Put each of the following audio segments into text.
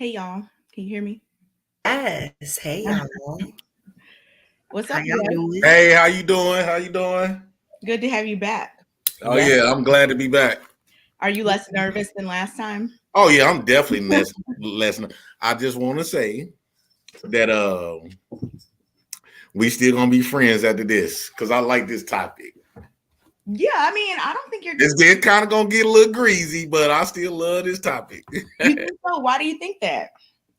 Hey y'all, can you hear me? Yes. Hey, y'all. What's How up, y'all Jay? doing? Hey, how you doing? How you doing? Good to have you back. Oh Yes. yeah, I'm glad to be back. Are you less nervous than last time? Oh yeah, I'm definitely less. I just want to say that we still gonna be friends after this because I like this topic. Yeah, I mean, I don't think you're. It's kind of gonna get a little greasy, but I still love this topic. You think so? Why do you think that?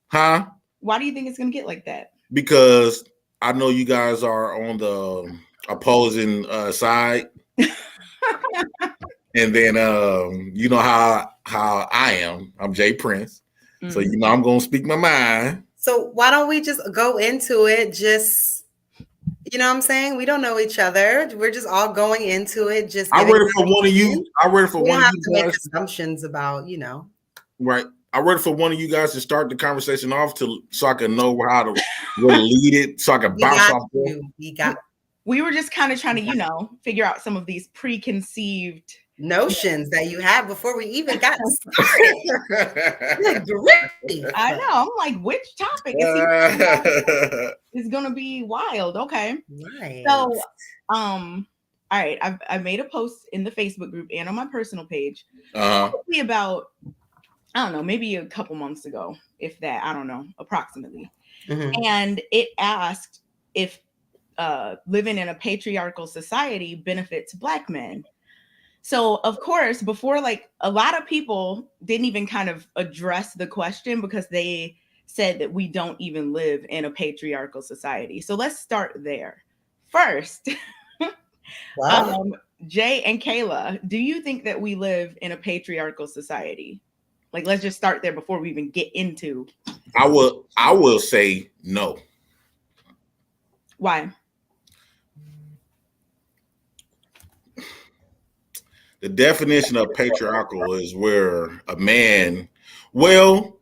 Huh? Why do you think it's gonna get like that? Because I know you guys are on the opposing side, and then you know how I am. I'm Jay Prince, so Mhm. you know I'm gonna speak my mind. So why don't we just go into it? Just, you know what I'm saying? We don't know each other. We're just all going into it, just I giving read it our for one of you. opinion. I read it for We one don't of have you to make guys. assumptions about. Right. I read it for one of you guys to start the conversation off so I can know how to where to lead it, so I can We bounce got off there. you. We got We were just kind of trying to, figure out some of these preconceived. notions that you had before we even got started. Good grief. I know. I'm like, which topic is gonna be wild? Okay. Right. So, all right. I've made a post in the Facebook group and on my personal page, probably about I don't know, maybe a couple months ago, if that. I don't know, approximately. Mhm. And it asked if living in a patriarchal society benefits Black men. So, of course, before, like, a lot of people didn't even kind of address the question because they said that we don't even live in a patriarchal society. So let's start there. First, Wow. Jay and Kayla, do you think that we live in a patriarchal society? Like, let's just start there before we even get into. I will say no. Why? The definition of patriarchal is where a man, well,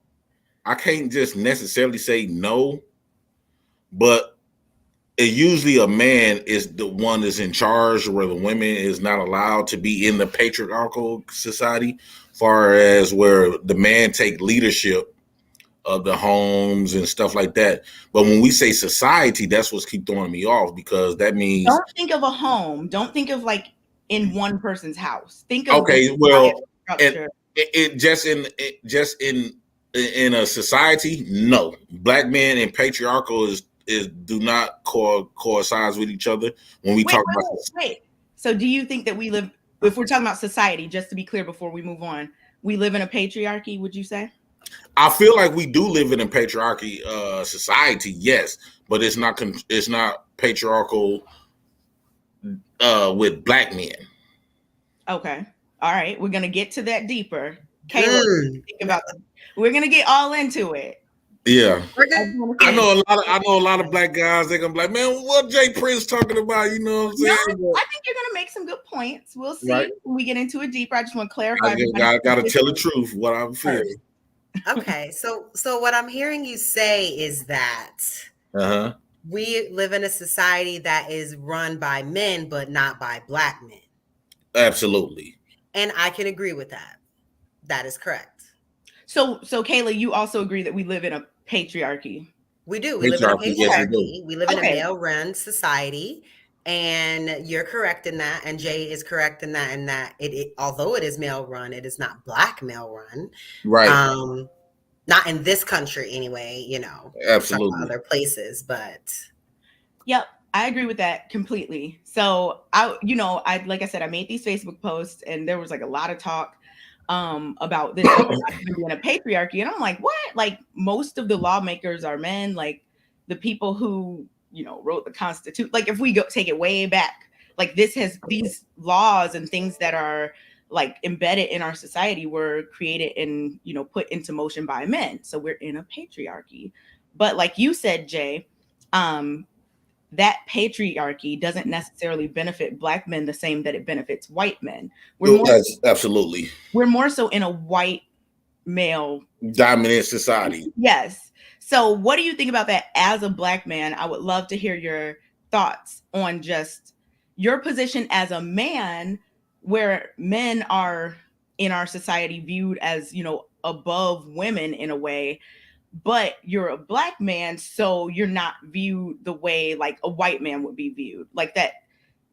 I can't just necessarily say no, but usually a man is the one that's in charge, where the women is not allowed to be in the patriarchal society, far as where the man take leadership of the homes and stuff like that. But when we say society, that's what's keep throwing me off, because that means, Don't think of a home. Don't think of like in one person's house. Think of the okay, societal well, structure. it just in a society, no. Black men and patriarchal is do not coincide with each other when we Wait, talk wait, about wait, wait. So do you think that we live, if we're talking about society, just to be clear before we move on, we live in a patriarchy, would you say? I feel like we do live in a patriarchy society, yes, but it's not patriarchal with Black men. Okay. All right. We're gonna get to that deeper. Kayla, what do you Mm. think about that? We're gonna get all into it. Yeah, We're I gonna just want to I say know a lot of Black guys. They're gonna be like, man, what Jay Prince talking about? You know what I'm no, saying? I think you're gonna make some good points. We'll Right. see when we get into it deeper. I just want to I clarify just everybody's gotta tell the position truth, what I'm first. feeling. Okay, so what I'm hearing you say is that Uh-huh. we live in a society that is run by men, but not by Black men. Absolutely. And I can agree with that. That is correct. So Kayla, you also agree that we live in a patriarchy. We do. We live in a Patriarchy, yes, we do. patriarchy. We live in a Okay. male-run society, and you're correct in that, and Jay is correct in that although it is male-run, it is not Black male-run. Right. Not in this country anyway, some Absolutely. other places, but Yep, I agree with that completely. So I like I said, I made these Facebook posts, and there was like a lot of talk about this being a patriarchy, and I'm like, what? Like, most of the lawmakers are men. Like, the people who wrote the Constitution. Like, if we go take it way back, like these laws and things that are like embedded in our society were created and put into motion by men. So we're in a patriarchy. But like you said, Jay, um that patriarchy doesn't necessarily benefit Black men the same that it benefits white men. We're more That's absolutely we're more so in a white male. dominant society. Yes. So what do you think about that as a Black man? I would love to hear your thoughts on just your position as a man, where men are in our society viewed as, above women in a way. but you're a black man, so you're not viewed the way like a white man would be viewed. Like that,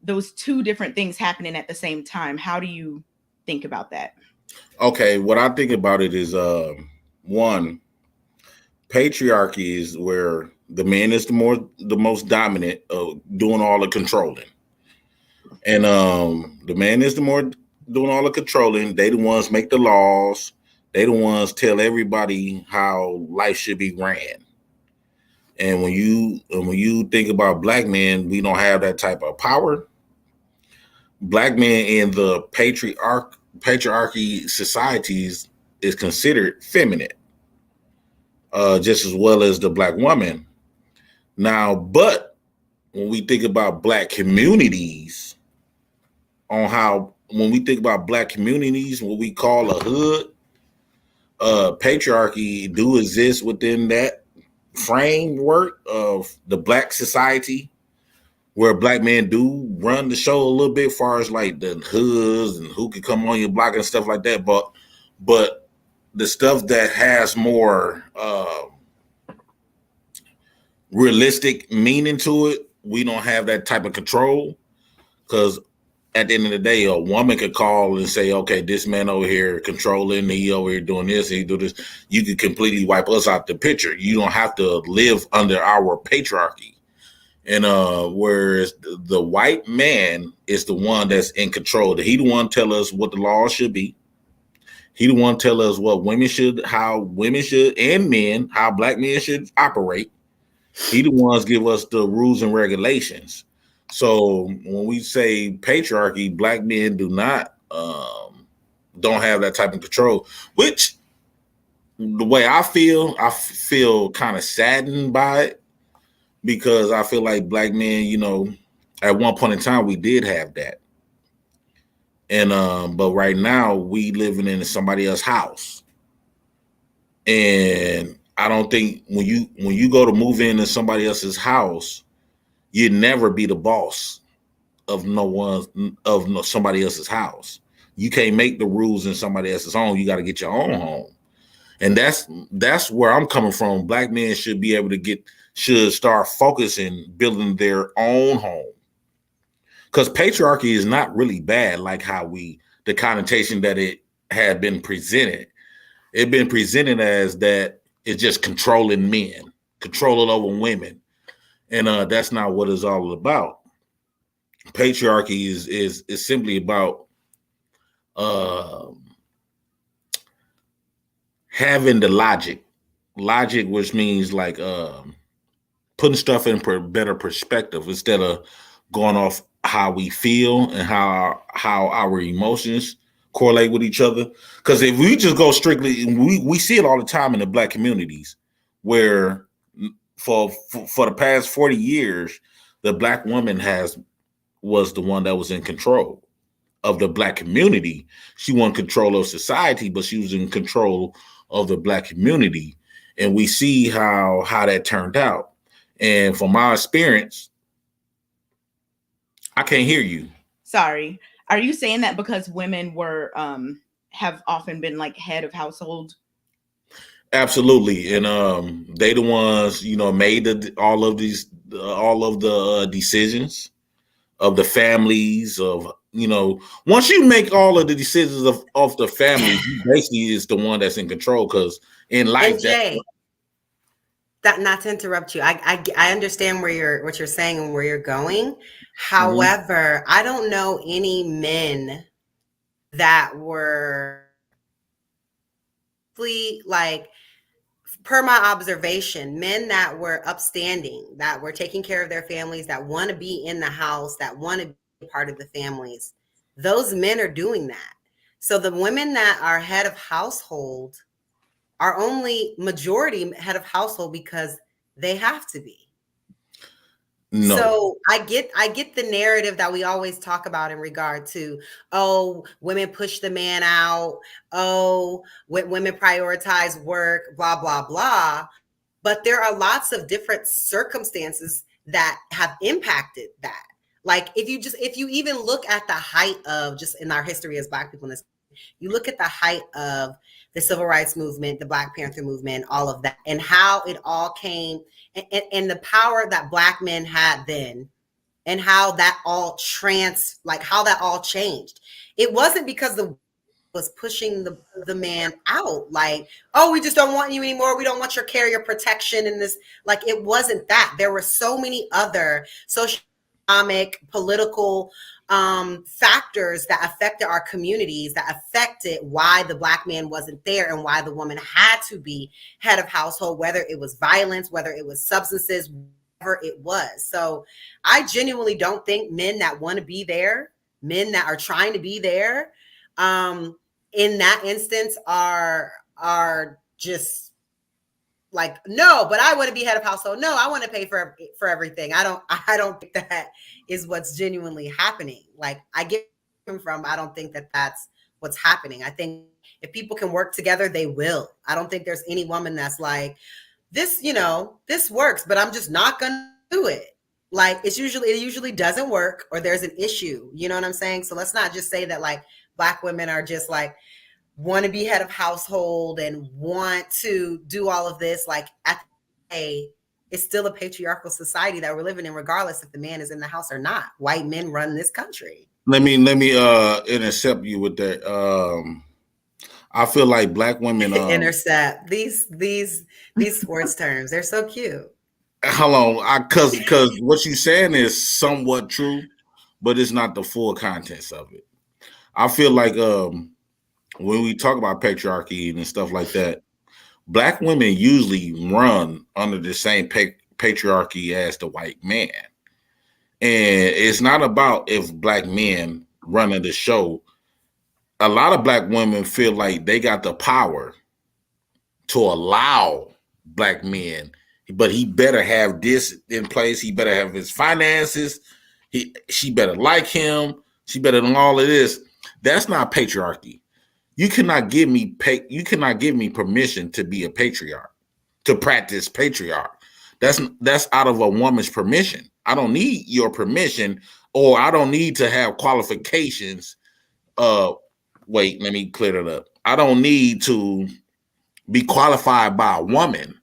those two different things happening at the same time. How do you think about that? Okay, what I think about it is one, patriarchy is where the man is the most dominant of doing all the controlling. And the man is the more doing all the controlling. They the ones make the laws. They the ones tell everybody how life should be ran. And when you think about black men, we don't have that type of power. Black men in the patriarchy societies is considered feminine, just as well as the black woman. Now, but when we think about black communities, on how when we think about black communities, what we call a hood, patriarchy do exist within that framework of the black society, where black men do run the show a little bit, far as like the hoods and who can come on your block and stuff like that. But the stuff that has more realistic meaning to it, we don't have that type of control, because at the end of the day, a woman could call and say, okay, this man over here controlling, he over here doing this, he do this. You could completely wipe us out the picture. You don't have to live under our patriarchy. And whereas the white man is the one that's in control. He the one tell us what the law should be. He the one tell us what women should, how women should, and men, how black men should operate. He the ones give us the rules and regulations. So when we say patriarchy, black men do not don't have that type of control. Which the way I feel kind of saddened by it, because I feel like black men, at one point in time we did have that, and but right now we living in somebody else's house, and I don't think when you go to move into somebody else's house, you'd never be the boss of somebody else's house. You can't make the rules in somebody else's home. You got to get your own home. And that's where I'm coming from. Black men should start focusing building their own home. Because patriarchy is not really bad, like how the connotation that it had been presented. It's been presented as that it's just controlling men, controlling over women. And that's not what it's all about. Patriarchy is simply about having the logic, which means like putting stuff in better perspective instead of going off how we feel and how our emotions correlate with each other. Because if we just go strictly, we see it all the time in the black communities, where for the past 40 years, the black woman was the one that was in control of the black community. She wasn't in control of society, but she was in control of the black community. And we see how that turned out. And from my experience, I can't hear you. Sorry. Are you saying that because women were have often been like head of household? Absolutely. And they the ones, made all of the decisions of the families of, once you make all of the decisions of the family, you basically is the one that's in control. Because in life, not to interrupt you, I understand what you're saying and where you're going. However, I don't know any men that were like, per my observation, men that were upstanding, that were taking care of their families, that want to be in the house, that want to be part of the families. Those men are doing that. So the women that are head of household are only majority head of household because they have to be. No. So I get the narrative that we always talk about in regard to, oh, women push the man out. Oh, women prioritize work, blah, blah, blah. But there are lots of different circumstances that have impacted that. Like if you even look at the height of just in our history as Black people in this, You look at the height of the civil rights movement, the Black Panther movement, all of that, and how it all came, and the power that Black men had then, and how that all how that all changed. It wasn't because the was pushing the man out, like, oh, we just don't want you anymore, we don't want your care, your protection, and this. Like, it wasn't that. There were so many other socio-economic, political factors that affected our communities, that affected why the Black man wasn't there and why the woman had to be head of household, whether it was violence, whether it was substances, whatever it was. So I genuinely don't think men that want to be there, men that are trying to be there, in that instance are just like, no, but I want to be head of household. No, I want to pay for everything. I don't think that is what's genuinely happening. Like, I get from, I don't think that that's what's happening. I think if people can work together, they will. I don't think there's any woman that's like, this, this works, but I'm just not going to do it. Like, it usually doesn't work, or there's an issue. You know what I'm saying? So let's not just say that like Black women are just like want to be head of household and want to do all of this. Like, at the end of the day, it's still a patriarchal society that we're living in, regardless if the man is in the house or not. White men run this country. Let me intercept you with that. I feel like Black women intercept these sports terms. They're so cute. Hold on, because what you're saying is somewhat true, but it's not the full contents of it. I feel like when we talk about patriarchy and stuff like that, Black women usually run under the same patriarchy as the white man. And it's not about if Black men running the show. A lot of Black women feel like they got the power to allow Black men, but he better have this in place. He better have his finances. She better like him. She better than all of this. That's not patriarchy. You cannot give me permission to be a patriarch, to practice patriarch. That's out of a woman's permission. I don't need your permission, or I don't need to have qualifications. Wait, let me clear it up. I don't need to be qualified by a woman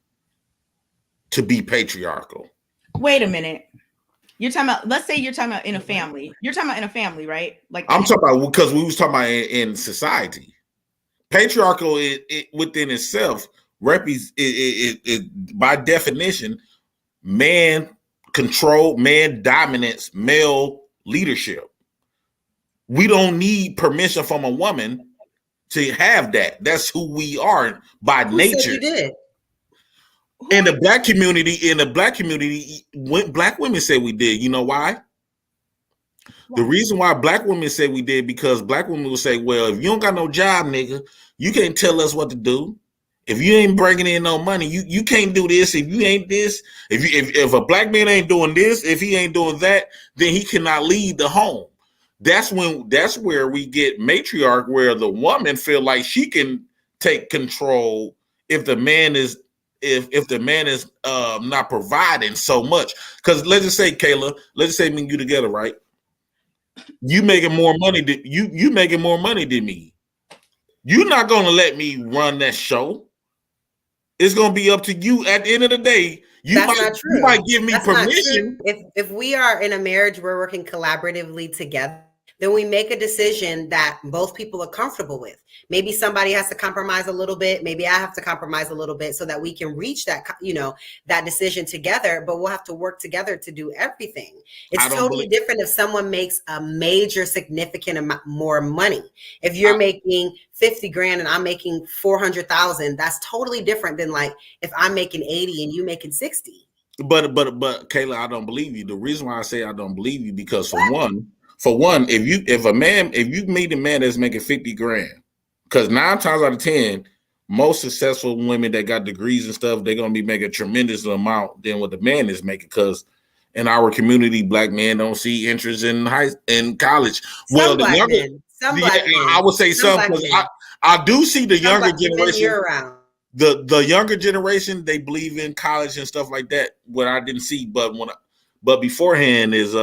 to be patriarchal. Wait a minute. You're talking about, let's say you're talking about in a family. You're talking about in a family, right? Like, I'm talking about, because we was talking about in society. Patriarchal within itself by definition, man control, man dominance, male leadership. We don't need permission from a woman to have that. That's who we are by nature. Said you did? In the black community, when Black women say we did, you know why? The reason why Black women say we did, because Black women will say, well, if you don't got no job, nigga, you can't tell us what to do. If you ain't bringing in no money, you can't do this. If you ain't this, if a Black man ain't doing this, if he ain't doing that, then he cannot lead the home. That's where we get matriarch, where the woman feel like she can take control if the man is not providing so much. Because let's just say, Kayla, let's just say me and you together, right? You making more money than you making more money than me. You're not gonna let me run that show. It's gonna be up to you at the end of the day. You might give me permission. If we are in a marriage, we're working collaboratively together, then we make a decision that both people are comfortable with. Maybe somebody has to compromise a little bit. Maybe I have to compromise a little bit so that we can reach that, that decision together, but we'll have to work together to do everything. It's totally different if someone makes a major significant amount more money. If you're making 50 grand and I'm making 400,000, that's totally different than like if I'm making 80 and you making 60. But Kayla, I don't believe you. The reason why I say I don't believe you, because for one, if you meet a man that's making 50 grand, because 9 times out of 10, most successful women that got degrees and stuff, they're gonna be making a tremendous amount than what the man is making. Because in our community, Black men don't see interest in college. Some black men. I would say some, because I do see the younger generation. The younger generation, they believe in college and stuff like that. What I didn't see, but beforehand is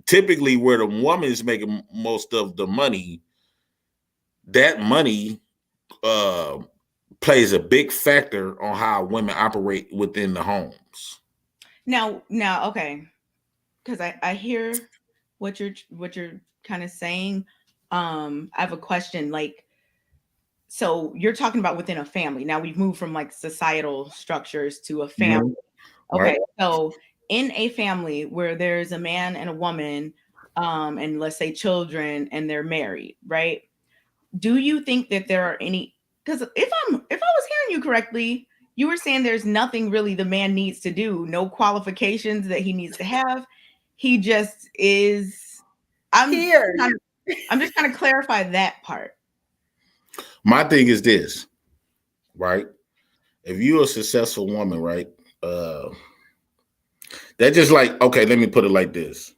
typically where the woman is making most of the money. that money plays a big factor on how women operate within the homes. Now, okay, because I hear what you're kind of saying. I have a question. Like, so you're talking about within a family. Now we've moved from like societal structures to a family. Mhm. Right? Okay, so in a family where there's a man and a woman, and let's say children, and they're married, right? Do you think that there are any? Because if I was hearing you correctly, you were saying there's nothing really the man needs to do, no qualifications that he needs to have. He just is. Here. I'm just trying to clarify that part. My thing is this, right? If you're a successful woman, right? That just like, okay, let me put it like this.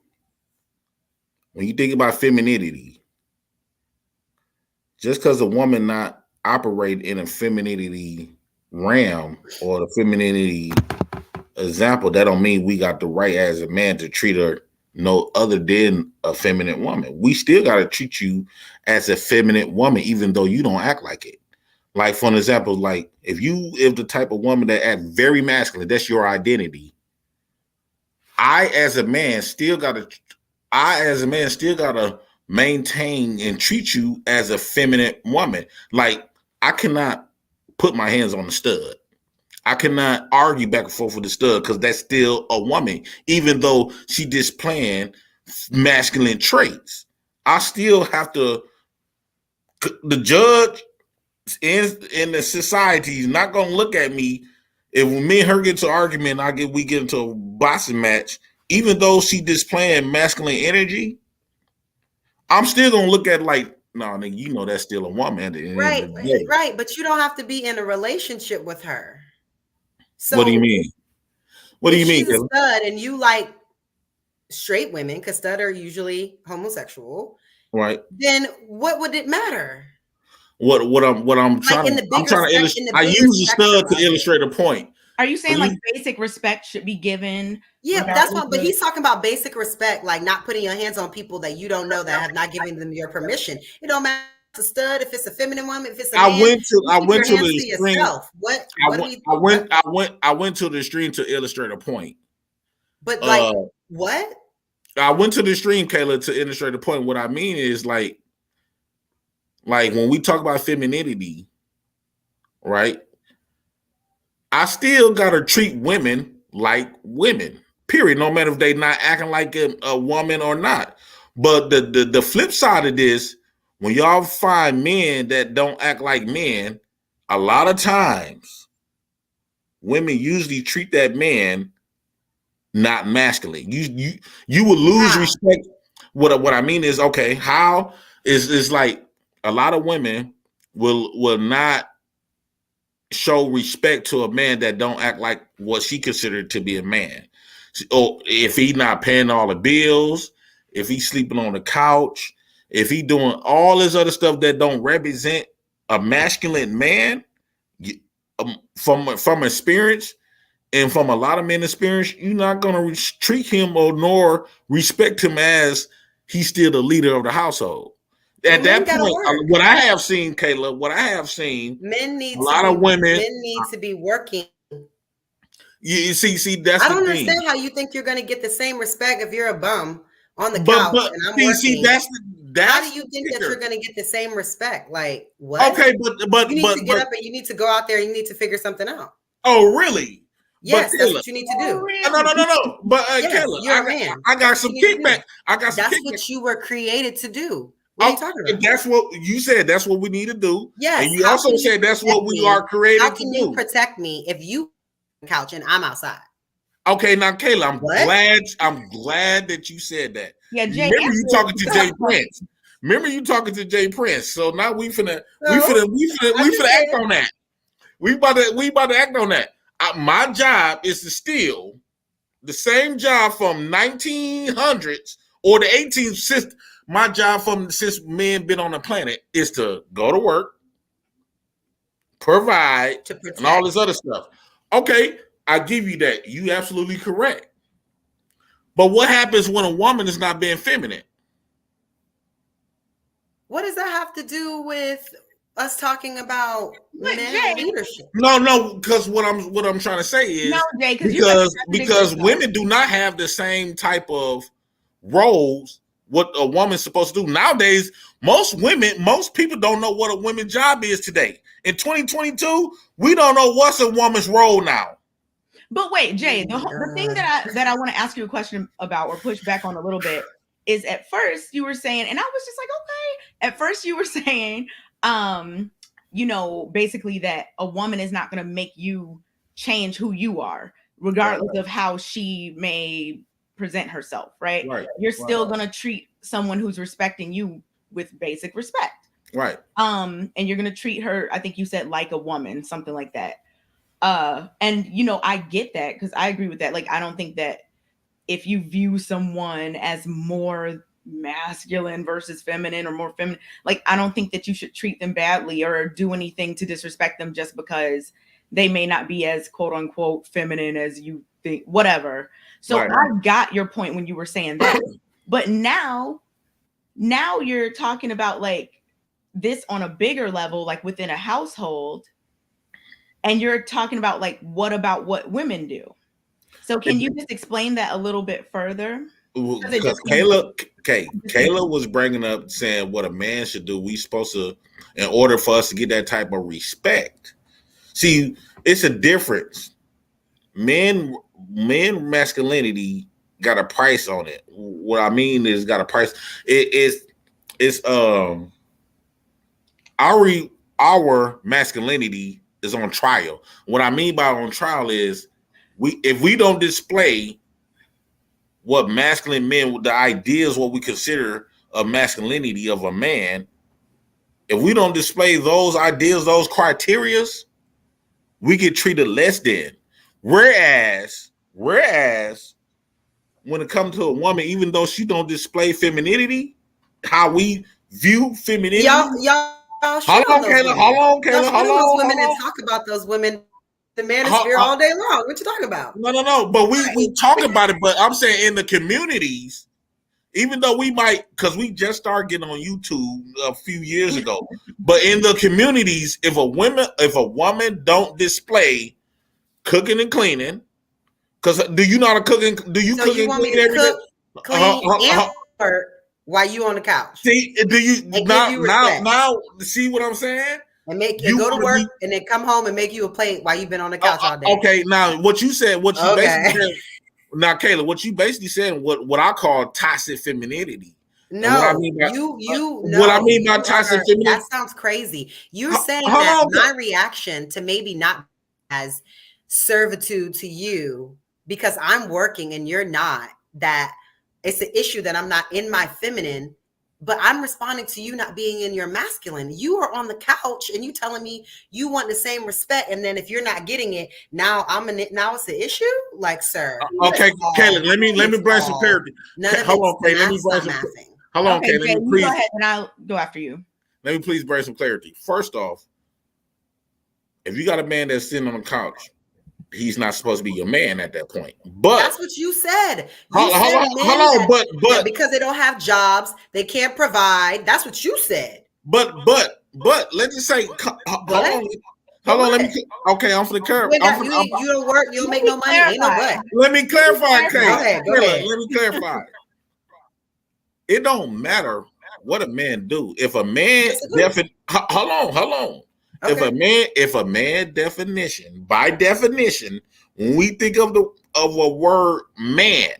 When you think about femininity, just because a woman not operate in a femininity realm or the femininity example, that don't mean we got the right as a man to treat her no other than a feminine woman. We still got to treat you as a feminine woman, even though you don't act like it. Like, for an example, like if the type of woman that act very masculine, that's your identity. I as a man still gotta maintain and treat you as a feminine woman. Like, I cannot put my hands on the stud. I cannot argue back and forth with the stud because that's still a woman, even though she displaying masculine traits. I still have to. The judge in the society is not gonna look at me if me and her get to argument. We get into a boxing match, even though she displaying masculine energy. I'm still gonna look at it like, no, nigga, you know that's still a woman at the end Right, of the day. right. But you don't have to be in a relationship with her. So What do you mean? What do you mean? She's a stud and you like straight women, because stud are usually homosexual. Right. Then what would it matter? What I'm trying to illustrate. I use the stud to illustrate a point. Are you saying like basic respect should be given? Yeah, that's what. But he's talking about basic respect, like not putting your hands on people that you don't know, that have not given them your permission. It don't matter if it's a stud, if it's a feminine woman, if it's a man. I went to the extreme. I went to the extreme to illustrate a point. But like what? I went to the extreme, Kayla, to illustrate a point. What I mean is like when we talk about femininity, right? I still gotta treat women like women, period. No matter if they not acting like a woman or not. But the flip side of this, when y'all find men that don't act like men, a lot of times women usually treat that man not masculine. You will lose respect. What I mean is, okay, how is like a lot of women will not show respect to a man that don't act like what she considered to be a man. Or if he not paying all the bills, if he's sleeping on the couch, if he doing all this other stuff that don't represent a masculine man, from experience and from a lot of men experience, you're not going to treat him or nor respect him as he's still the leader of the household. At that point, what I have seen, Kayla, men need a lot of women. Men need to be working. You see, that's I don't understand how you think you're going to get the same respect if you're a bum on the couch and I'm working. See, that's how do you think that you're going to get the same respect? Like what? Okay, but you need to get up and you need to go out there and you need to figure something out. Oh, really? Yes, that's what you need to do. No. But yes, Kayla, you're a man. I got some kickback. That's what you were created to do. What are you talking about? That's what you said. That's what we need to do. Yes. And you also said that's what we are created to do. How can you protect me if you couch and I'm outside? Okay, now Kayla, I'm glad that you said that. Yeah, Jay. Remember you talking to Jay Prince. Remember you talking to Jay Prince. So now we finna act on that. We about to act on that. My job is to steal the same job from 1900s or the 18th. My job since men been on the planet is to go to work, provide, and all this other stuff. Okay, I give you that. You absolutely correct. But what happens when a woman is not being feminine? What does that have to do with us talking about But men Jay, in leadership? No, because what I'm trying to say is no, Jay, because you guys because women do not have the same type of roles what a woman's supposed to do nowadays. Most people don't know what a woman's job is today. In 2022, we don't know what's a woman's role now. But wait, Jay, the thing that I want to ask you a question about or push back on a little bit is, at first you were saying, and I was just like, okay. At first you were saying, basically that a woman is not going to make you change who you are, regardless of how she may present herself, right? You're still going to treat someone who's respecting you with basic respect. Right. And you're going to treat her, I think you said, like a woman, something like that. And I get that, because I agree with that. Like, I don't think that if you view someone as more masculine versus feminine or more feminine, like, I don't think that you should treat them badly or do anything to disrespect them just because they may not be as quote unquote feminine as you think, whatever. So I got your point when you were saying that. But now you're talking about like this on a bigger level, like within a household. And you're talking about like, what about what women do? So can you just explain that a little bit further? Because Kayla was bringing up saying what a man should do. We supposed to, in order for us to get that type of respect. See, it's a difference. Men masculinity got a price on it. What I mean is got a price. It's our masculinity is on trial. What I mean by on trial is if we don't display what masculine men, the ideas, what we consider a masculinity of a man, if we don't display those ideas, those criterias, we get treated less than. Whereas when it comes to a woman, even though she don't display femininity, how we view femininity. Y'all hold on, Kayla. Women and talk about those women. The manosphere all day long. What you talking about? No. But we talk about it. But I'm saying in the communities, even though we might, because we just started getting on YouTube a few years ago. But in the communities, if a woman don't display cooking and cleaning, because do you know how to cook and do you so cook you and want clean me to every cook, day? Clean, and work while you on the couch? See, do you now see what I'm saying? And go to work and then come home and make you a plate while you've been on the couch all day. Okay, now what you basically said, now Kayla, what you basically said, what I call toxic femininity. No, I mean what I mean by toxic femininity. That sounds crazy. You're saying that my reaction to maybe not as servitude to you because I'm working and you're not, that it's an issue that I'm not in my feminine, but I'm responding to you not being in your masculine. You are on the couch and you telling me you want the same respect. And then if you're not getting it, now it's an issue? Like, sir. Okay, Kayla, let me bring some clarity. Hold on, Kayla. Let me bring some. Hold on, Kayla. Let me please. Go ahead and I'll go after you. Let me please bring some clarity. First off, if you got a man that's sitting on the couch, he's not supposed to be your man at that point. But that's what you said. Hold on, but because they don't have jobs, they can't provide. That's what you said. But let's just say, hold on. Let me. Okay, I'm for the curve. You don't work. You don't make no money. Ain't no but. Let me clarify, Kayla. Go ahead. Let me clarify. It don't matter what a man do. If a man hold on. Okay. If a man by definition, when we think of a word man,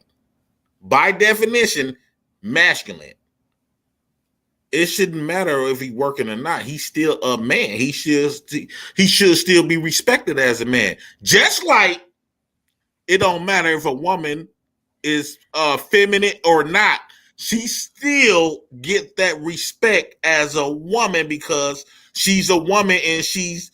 by definition, masculine, it shouldn't matter if he's working or not. He's still a man. He should still be respected as a man. Just like it don't matter if a woman is feminine or not. She still get that respect as a woman because she's a woman and she's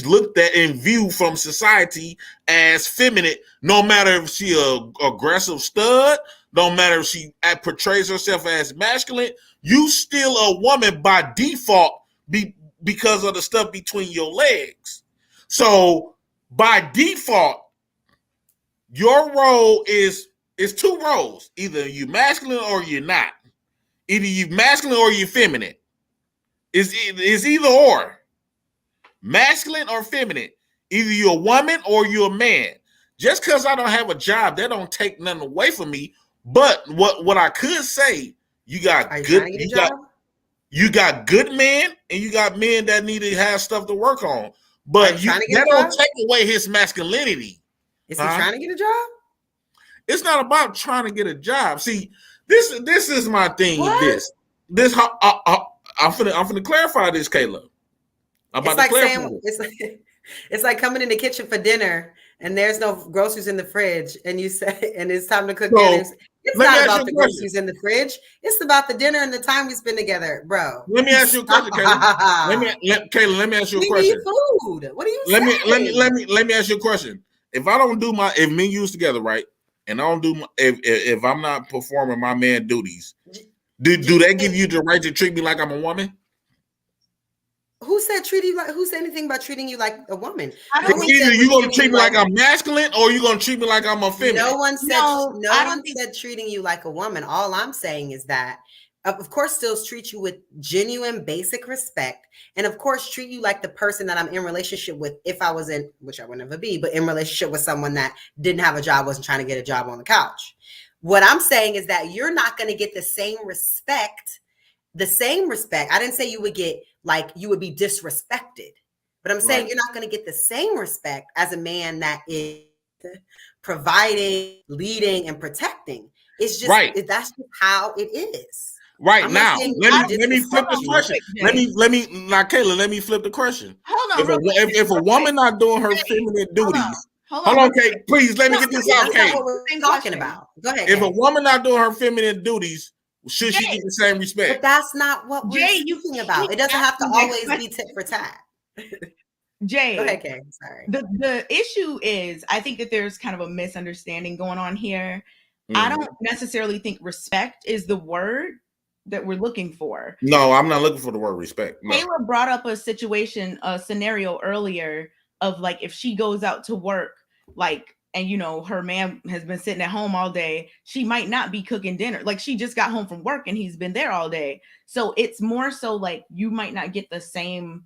looked at and viewed from society as feminine. No matter if she a aggressive stud, no matter if she portrays herself as masculine, you still a woman by default because of the stuff between your legs. So by default, your role is two roles. Either you masculine or you're not. Either you masculine or you feminine. It's either or. Masculine or feminine. Either you're a woman or you're a man. Just because I don't have a job, that don't take nothing away from me. But what I could say, you got you got good men and you got men that need to have stuff to work on. But that don't take away his masculinity. Is he trying to get a job? It's not about trying to get a job. See, this is my thing with this. I'm finna clarify this, Kayla. It's like coming in the kitchen for dinner and there's no groceries in the fridge, and you say, and it's time to cook dinner. It's not about the groceries in the fridge. It's about the dinner and the time we spend together, bro. Let me ask you a question, Kayla. Kayla, let me ask you a question. Food. What are you saying? Let me ask you a question. If I don't do if me and you together, right, and I don't do if I'm not performing my man duties, do they give you the right to treat me like I'm a woman? Who said who said anything about treating you like a woman? Either you're gonna treat me like I'm masculine or you're gonna treat me like I'm a feminine. No one said treating you like a woman. All I'm saying is that of course still treat you with genuine basic respect, and of course treat you like the person that I'm in relationship with, if I was in, which I would never be, but in relationship with someone that didn't have a job, wasn't trying to get a job on the couch. What I'm saying is that you're not going to get the same respect. I didn't say you would get, like, you would be disrespected, but I'm saying you're not going to get the same respect as a man that is providing, leading, and protecting. It's just that's just how it is. Right now, let me flip the question. Kayla, let me flip the question. Hold on. If a woman not doing her feminine duties, hold on, Kate. Please let me get this out, Kate. That's not what we're talking about. Go ahead. If a woman not doing her feminine duties, should she get the same respect? But that's not what we're speaking about. It doesn't have to always be tit for tat. Jay, go ahead, Kate. Sorry. The issue is, I think that there's kind of a misunderstanding going on here. I don't necessarily think respect is the word that we're looking for. No, I'm not looking for the word respect. No. Kayla brought up a scenario earlier of, like, if she goes out to work, like, and her man has been sitting at home all day, she might not be cooking dinner. Like, she just got home from work and he's been there all day. So it's more so like you might not get the same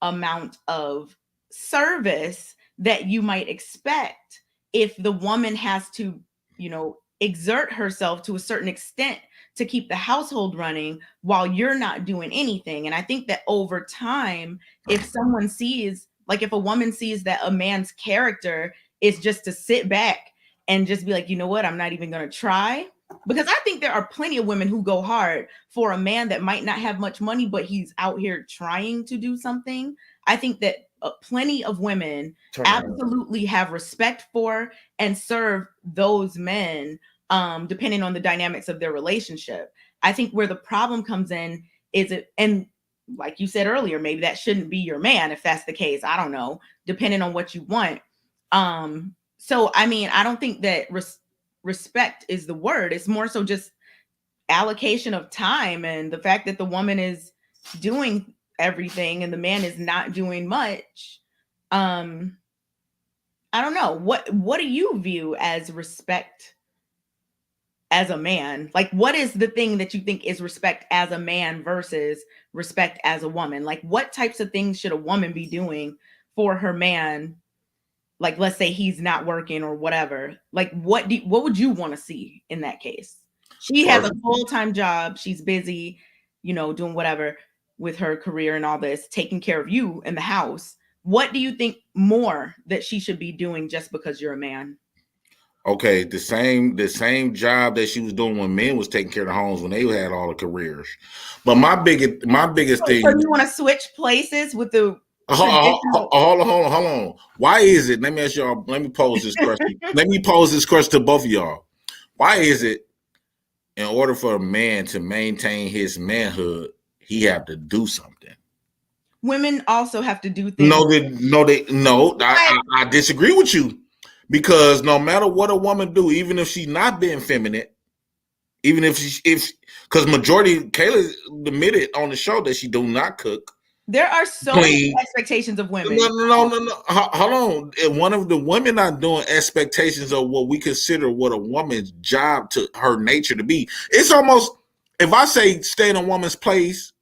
amount of service that you might expect if the woman has to, exert herself to a certain extent to keep the household running while you're not doing anything. And I think that over time, if a woman sees that a man's character is just to sit back and just be like, you know what, I'm not even going to try. Because I think there are plenty of women who go hard for a man that might not have much money, but he's out here trying to do something. I think that plenty of women absolutely have respect for and serve those men, depending on the dynamics of their relationship. I think where the problem comes in is and like you said earlier, maybe that shouldn't be your man if that's the case. I don't know, depending on what you want. So, I mean, I don't think that respect is the word. It's more so just allocation of time and the fact that the woman is doing everything and the man is not doing much. I don't know. What do you view as respect as a man? Like, what is the thing that you think is respect as a man versus respect as a woman? Like, what types of things should a woman be doing for her man? Like, let's say he's not working or whatever. Like, what would you want to see in that case? She has a full-time job. She's busy, doing whatever with her career and all this, taking care of you in the house. What do you think more that she should be doing just because you're a man? Okay, the same job that she was doing when men was taking care of the homes when they had all the careers. But my biggest thing. So you want to switch places with the hold on. Why is it? Let me ask y'all. Let me pose this question. Let me pose this question to both of y'all. Why is it, in order for a man to maintain his manhood, he have to do something? Women also have to do things. No. I disagree with you, because no matter what a woman do, even if she's not being feminine, because majority, Kayla admitted on the show that she do not cook. There are so many expectations of women. No. Hold on. One of the women not doing expectations of what we consider what a woman's job to her nature to be. It's almost if I say stay in a woman's place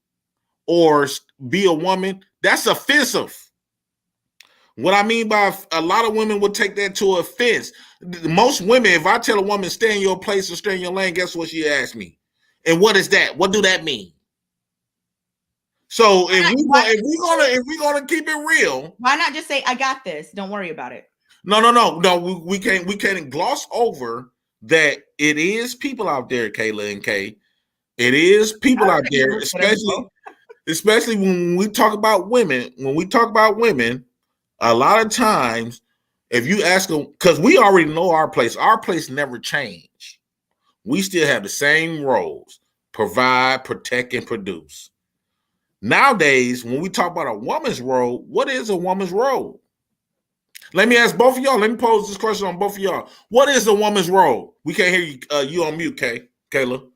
or be a woman, that's offensive. What I mean by a lot of women would take that to offense. Most women, if I tell a woman stay in your place or stay in your lane, guess what she asks me? And what is that? What do that mean? So if we're gonna keep it real, why not just say I got this? Don't worry about it. No. We can't gloss over that it is people out there, Kayla and Kay. It is people out there, especially when we talk about women. When we talk about women, a lot of times, if you ask them, because we already know our place never changed. We still have the same roles: provide, protect, and produce. Nowadays, when we talk about a woman's role, what is a woman's role? Let me ask both of y'all. Let me pose this question on both of y'all. What is a woman's role? We can't hear you. You on mute, Kayla.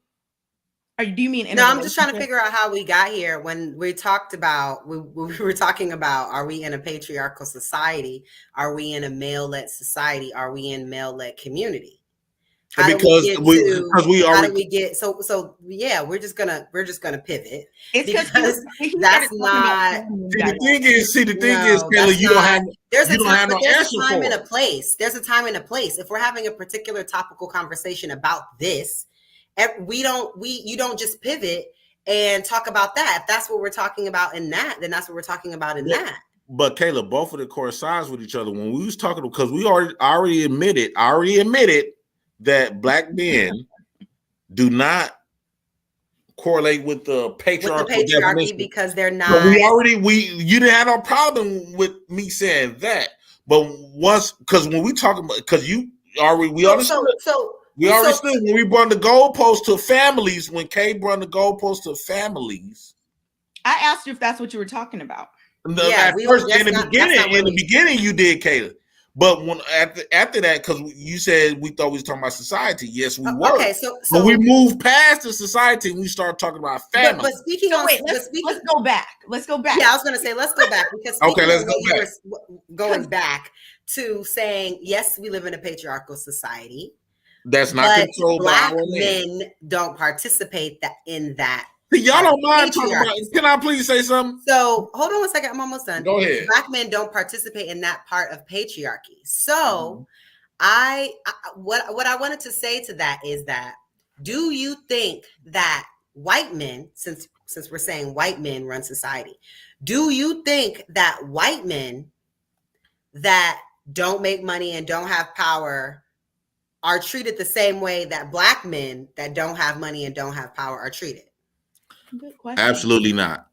Do you mean? No, I'm just trying to figure out how we got here. When we talked about, we were talking about, are we in a patriarchal society? Are we in a male-led society? Are we in male-led community? How do we get so yeah, we're just gonna pivot. It's because that's not the thing is, Kayla, you don't have no answer for it. There's a time and a place. If we're having a particular topical conversation about this, you don't just pivot and talk about that. If that's what we're talking about in that, then that's what we're talking about in that. But Kayla, both of the coincides with each other when we was talking, because we already admitted that black men do not correlate with the patriarchy because they're not. But you didn't have no problem with me saying that. But once, because when we talk about, because we understood. We understood when we brought the goalpost to families. When Kay brought the goalpost to families, I asked you if that's what you were talking about. In the beginning, you did, Kayla. But when after that, because you said we thought we was talking about society, yes, we were. Okay, but we moved past the society and we started talking about family. But let's go back. Yeah, I was going to say let's go back because let's go back. Going back to saying yes, we live in a patriarchal society. That's not controlled by black men. Don't participate in that. Y'all don't mind talking about it. Can I please say something? So hold on one second. I'm almost done. Go ahead. Black men don't participate in that part of patriarchy. So what I wanted to say to that is that, do you think that white men, since we're saying white men run society, do you think that white men that don't make money and don't have power are treated the same way that black men that don't have money and don't have power are treated? Good question. Absolutely not.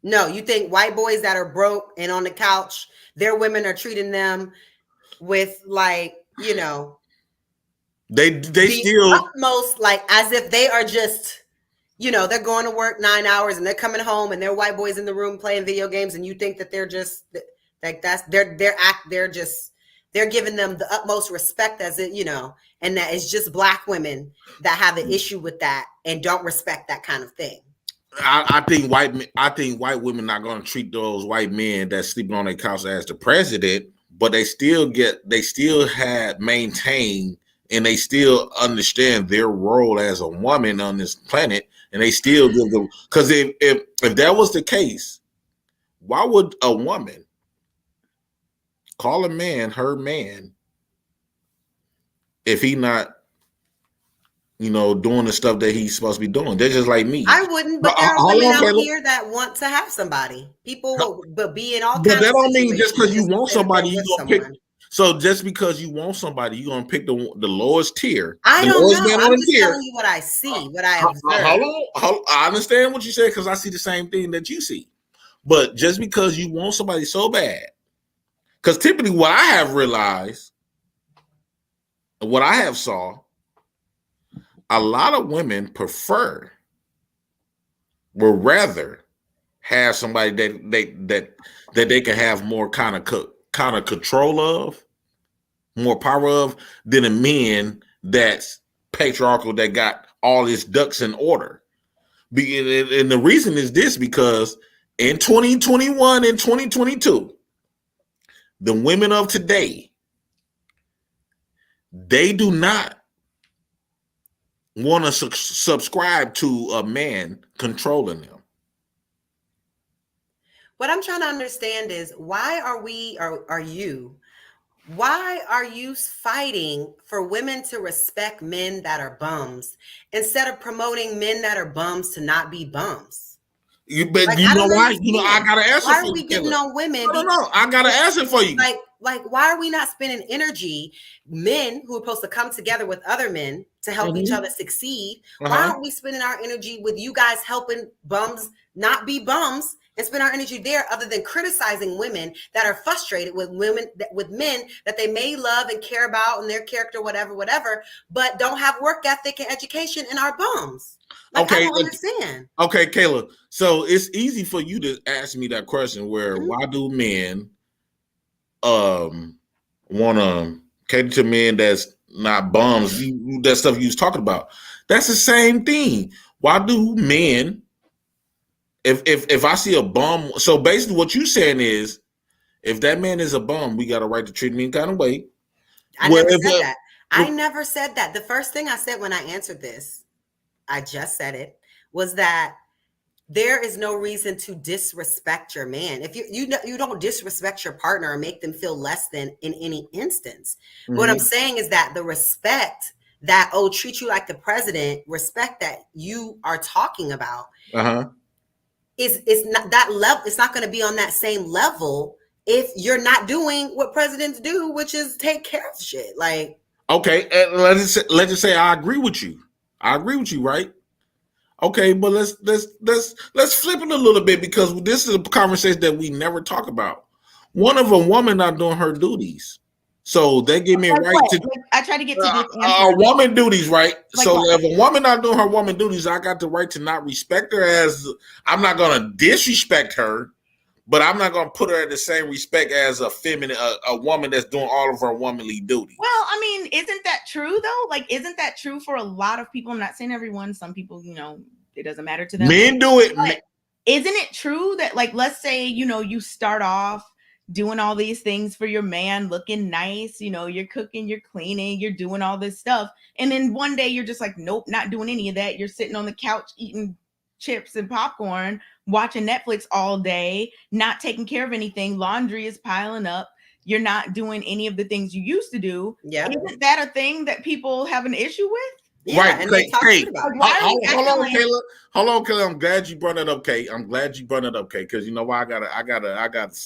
No, you think white boys that are broke and on the couch, their women are treating them with they still utmost, like as if they are just, they're going to work 9 hours and they're coming home and they're white boys in the room playing video games, and you think that they're just like they're giving them the utmost respect as it, and that it's just black women that have an issue with that and don't respect that kind of thing. I think white women not going to treat those white men that's sleeping on their couch as the president, but they still have maintained and they still understand their role as a woman on this planet, and they still give them, because if that was the case, why would a woman call a man her man if he not doing the stuff that he's supposed to be doing? They're just like me. I wouldn't, but there are women out here that want to have somebody. People but be in all kinds of situations. But that don't mean just because you want somebody, you're gonna pick. So just because you want somebody, you're gonna pick the lowest tier. I don't know. I'm just telling you what I see, what I observe. I understand what you said, because I see the same thing that you see. But just because you want somebody so bad, because typically what I have realized, what I have saw, a lot of women would rather have somebody that they can have more kind of control of, more power of, than a man that's patriarchal, that got all his ducks in order. And the reason is this, because in 2021 and 2022, the women of today, they do not want to subscribe to a man controlling them. What I'm trying to understand is why are you fighting for women to respect men that are bums instead of promoting men that are bums to not be bums? But you know why? You know, I got to answer why for are we you, getting Kayla. on women? No, I got to answer for you. Like, why are we not spending energy, men who are supposed to come together with other men to help each other succeed? Why aren't we spending our energy with you guys helping bums not be bums and spend our energy there, other than criticizing women that are frustrated with men that they may love and care about and their character, whatever, but don't have work ethic and education and are bums? Like, I don't understand. Okay, Kayla. So it's easy for you to ask me that question where why do men want to cater to men that's not bums? That stuff you was talking about. That's the same thing. Why do men, if I see a bum, so basically what you saying is, if that man is a bum, we got a right to treat him any kind of way. I never said that. I never said that. The first thing I said when I answered this, I just said it, was that there is no reason to disrespect your man. If you don't disrespect your partner or make them feel less than in any instance. What I'm saying is that the respect that, treat you like the president, respect that you are talking about is not that level. It's not going to be on that same level if you're not doing what presidents do, which is take care of shit. Like, okay, let's just say I agree with you. I agree with you, right? Okay, but let's flip it a little bit, because this is a conversation that we never talk about. One of a woman not doing her duties, so they give me a right to. I try to get to this answer. Woman duties, right? So if a woman not doing her woman duties, I got the right to not respect her. As I'm not going to disrespect her, but I'm not going to put her at the same respect as a feminine, a woman that's doing all of her womanly duties. Well, I mean, isn't that true though? Like, isn't that true for a lot of people? I'm not saying everyone. Some people, it doesn't matter to them. Men do it. But isn't it true that, like, let's say, you start off doing all these things for your man, looking nice, you're cooking, you're cleaning, you're doing all this stuff. And then one day you're just like, nope, not doing any of that. You're sitting on the couch eating chips and popcorn, watching Netflix all day, not taking care of anything. Laundry is piling up. You're not doing any of the things you used to do. Yeah. Isn't that a thing that people have an issue with? Yeah, right. And they talk shit about it. Hold on, Kayla. Hold on, Kayla. I'm glad you brought it up, Kay. Because you know why? I got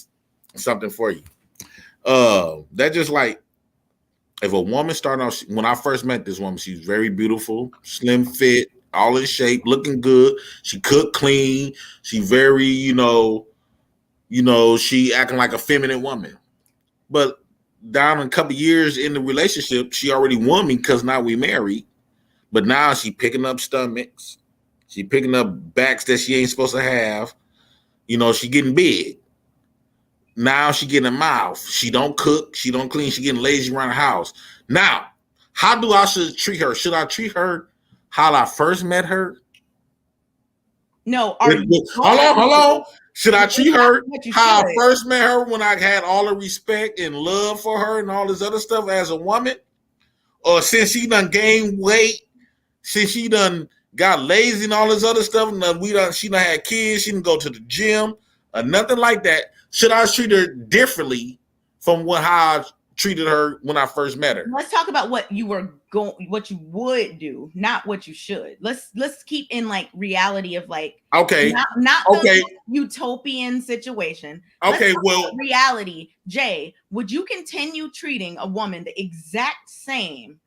something for you. That just like, if a woman started off, when I first met this woman, she was very beautiful, slim fit, all in shape, looking good. She cooked clean. She very, she acting like a feminine woman. But down a couple years in the relationship, she already won me because now we married. But now she picking up stomachs. She picking up backs that she ain't supposed to have. She getting big. Now she getting a mouth. She don't cook. She don't clean. She getting lazy around the house. Now, how do I should treat her? Should I treat her how I first met her? No. Hold on. Should I treat her how I first met her, when I had all the respect and love for her and all this other stuff as a woman? Or since she done gained weight, since she done got lazy and all this other stuff, and she done had kids, she didn't go to the gym or nothing like that. Should I treat her differently from how I treated her when I first met her? Let's talk about what you would do, not what you should. Let's keep in like reality of like, okay, not the utopian situation. Okay, well, reality. Jay, would you continue treating a woman the exact same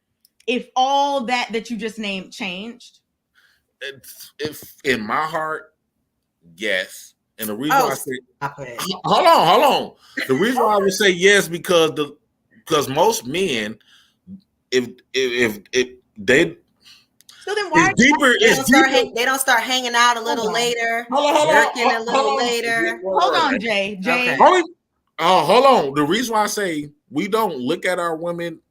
if all that you just named changed? If in my heart, yes. And the reason I say, hold on. The reason why I would say yes, because most men, if they, so then why they don't start hanging out a little later, working a little later. Hold on, Jay. Okay. Hold on. The reason why I say we don't look at our women,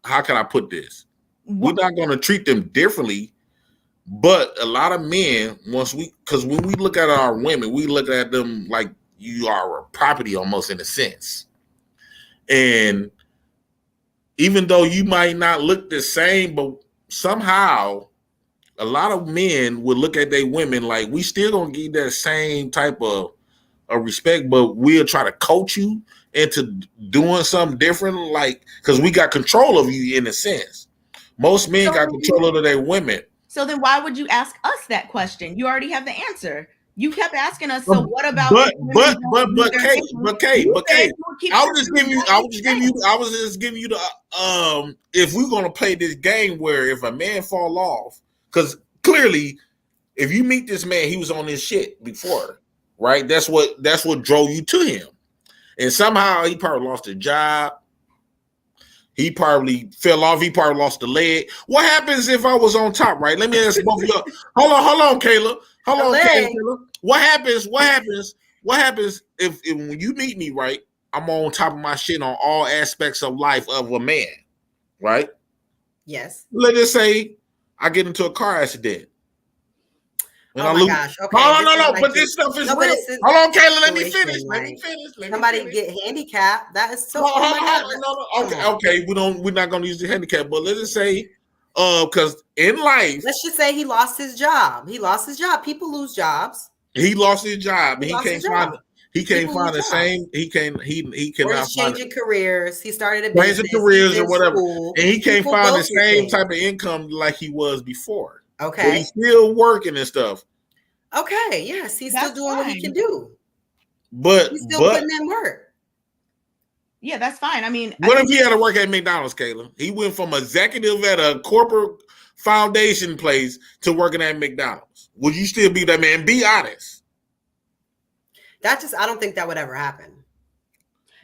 how can I put this? We're not going to treat them differently. But a lot of men, because when we look at our women, we look at them like you are a property almost, in a sense. And even though you might not look the same, but somehow a lot of men would look at their women like we still gonna give that same type of respect, but we'll try to coach you into doing something different, like because we got control of you in a sense. Most men got control over their women. So then why would you ask us that question? You already have the answer. You kept asking us, so what about Kate, I was just giving you the if we're gonna play this game where if a man fall off, because clearly if you meet this man, he was on this shit before, right? That's what drove you to him. And somehow he probably lost a job. He probably fell off. He probably lost a leg. What happens if I was on top, right? Let me ask both of you. Hold on, Kayla. Hold on, Kayla. What happens if when you meet me, right, I'm on top of my shit on all aspects of life of a man, right? Yes. Let us say I get into a car accident. Oh my gosh. Okay. No. But this stuff is real. Hold on, Kayla. Let me finish. Somebody get handicapped. That is so. Okay. We're not gonna use the handicap, but let's just say, because in life, let's just say he lost his job. People lose jobs. He lost his job. He can't find the same. He cannot. Or he's changing careers. He started a business. Changing careers or whatever, and he can't find the same type of income like he was before. Okay. But he's still working and stuff. Okay. Yes, he's still doing what he can do. But he's still putting in work. Yeah, that's fine. I mean, what if he had to work at McDonald's, Kayla? He went from executive at a corporate foundation place to working at McDonald's. Would you still be that man? Be honest. I don't think that would ever happen.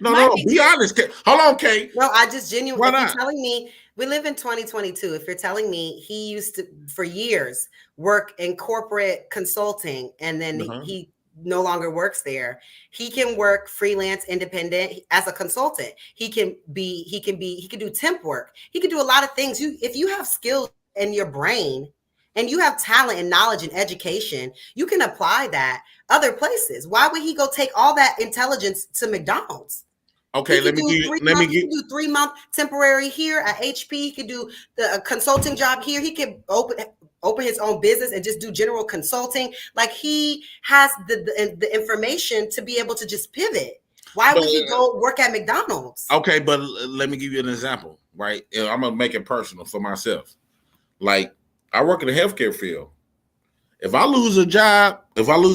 No, be honest. Hold on, Kate. No, I just genuinely. If you're telling me we live in 2022, if you're telling me he used to for years work in corporate consulting and then he no longer works there, he can work freelance, independent as a consultant. He can do temp work. He can do a lot of things. If you have skills in your brain and you have talent and knowledge and education, you can apply that other places. Why would he go take all that intelligence to McDonald's? Okay, let me do 3-month temporary here at HP. He could do the consulting job here. He could open his own business and just do general consulting. Like he has the information to be able to just pivot. Why would he go work at McDonald's? Okay, but let me give you an example, right? I'm gonna make it personal for myself. Like I work in the healthcare field. If I lose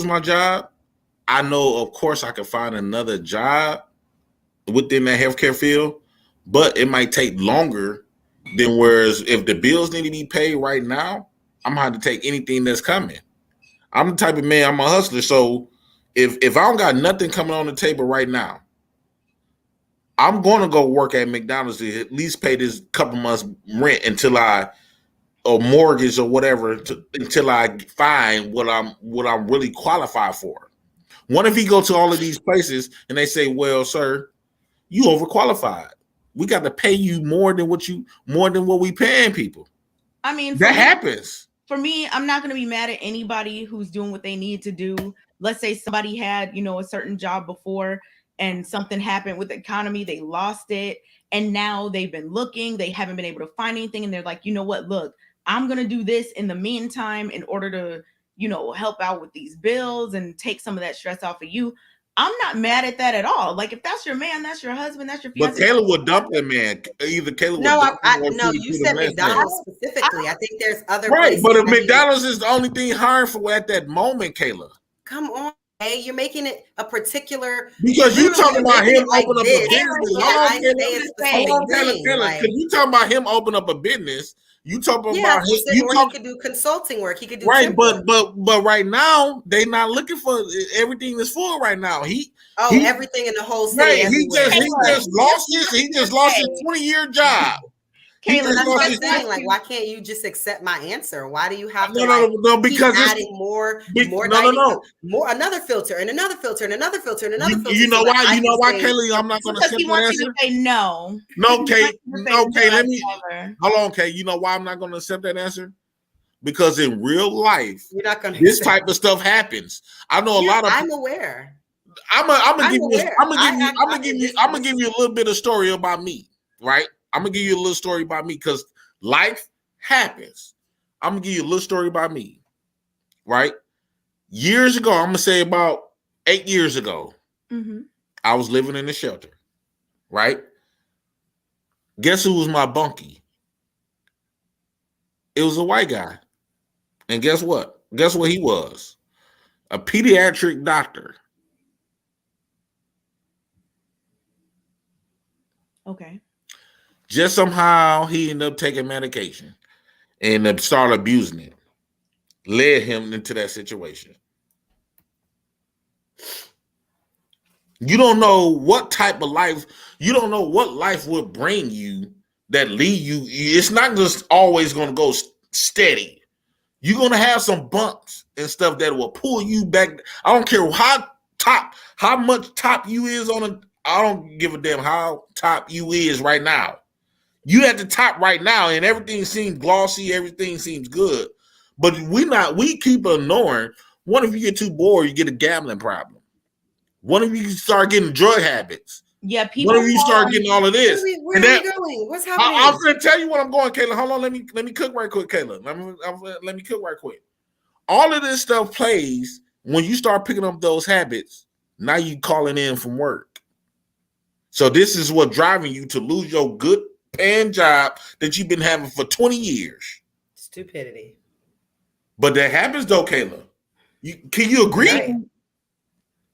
my job, I know of course I can find another job within that healthcare field, but it might take longer than whereas if the bills need to be paid right now, I'm gonna have to take anything that's coming. I'm the type of man, I'm a hustler. So if I don't got nothing coming on the table right now, I'm gonna go work at McDonald's to at least pay this couple months rent or mortgage or whatever until I find what I'm really qualified for. What if he go to all of these places and they say, well, sir, you overqualified. We got to pay you more than what we paying people. I mean, that happens. For me, I'm not going to be mad at anybody who's doing what they need to do. Let's say somebody had, a certain job before and something happened with the economy. They lost it. And now they've been looking. They haven't been able to find anything. And they're like, you know what? Look, I'm going to do this in the meantime in order to, help out with these bills and take some of that stress off of you. I'm not mad at that at all. Like if that's your man, that's your husband, that's your fiance. But Kayla would dump that man. Either Kayla would dump him. No, you said McDonald's specifically. I think there's other places. But if McDonald's is the only thing hiring for at that moment, Kayla. Come on. Hey, you're making it a particular because you talking about him open up a business. Because you talking about him open up a business. You talking about him. He could do consulting work. He could do but right now they not looking for everything that's full right now. Everything in the whole city. Right, he just lost his 20-year job. Kayla, that's what I'm saying. Like, why can't you just accept my answer? Why do you have to no, because keep adding more, another filter and another filter and another filter and another filter? You know why? Kelly, I'm not going to accept that answer. You to say no. No, Kate. Let me hold on, Kate. You know why I'm not going to accept that answer? Because in real life, you're not going to. This type of stuff happens. I know a lot of. I'm aware. I'm gonna give you a little bit of story about me, right? I'm gonna give you a little story about me because life happens. I'm gonna give you a little story about me, right? Years ago, I'm gonna say about 8 years ago, I was living in a shelter, right? Guess who was my bunkie? It was a white guy. And guess what? Guess what he was? A pediatric doctor. Okay. Just somehow he ended up taking medication and started abusing it. Led him into that situation. You don't know what type of life, you don't know what life will bring you that lead you. It's not just always going to go steady. You're going to have some bumps and stuff that will pull you back. I don't care how much top you is on a, I don't give a damn how top you is right now. You at the top right now and everything seems glossy, everything seems good. But we keep ignoring. What if you get too bored, you get a gambling problem? What if you start getting drug habits? Yeah, people. What if you start getting all of this? Where are we going? What's happening? I'm going to tell you what I'm going, Kayla. Hold on, let me cook right quick, Kayla. Let me cook right quick. All of this stuff plays when you start picking up those habits. Now you calling in from work. So this is what driving you to lose your good paying job that you've been having for 20 years. Stupidity. But that happens though, Kayla. Can you agree? Right.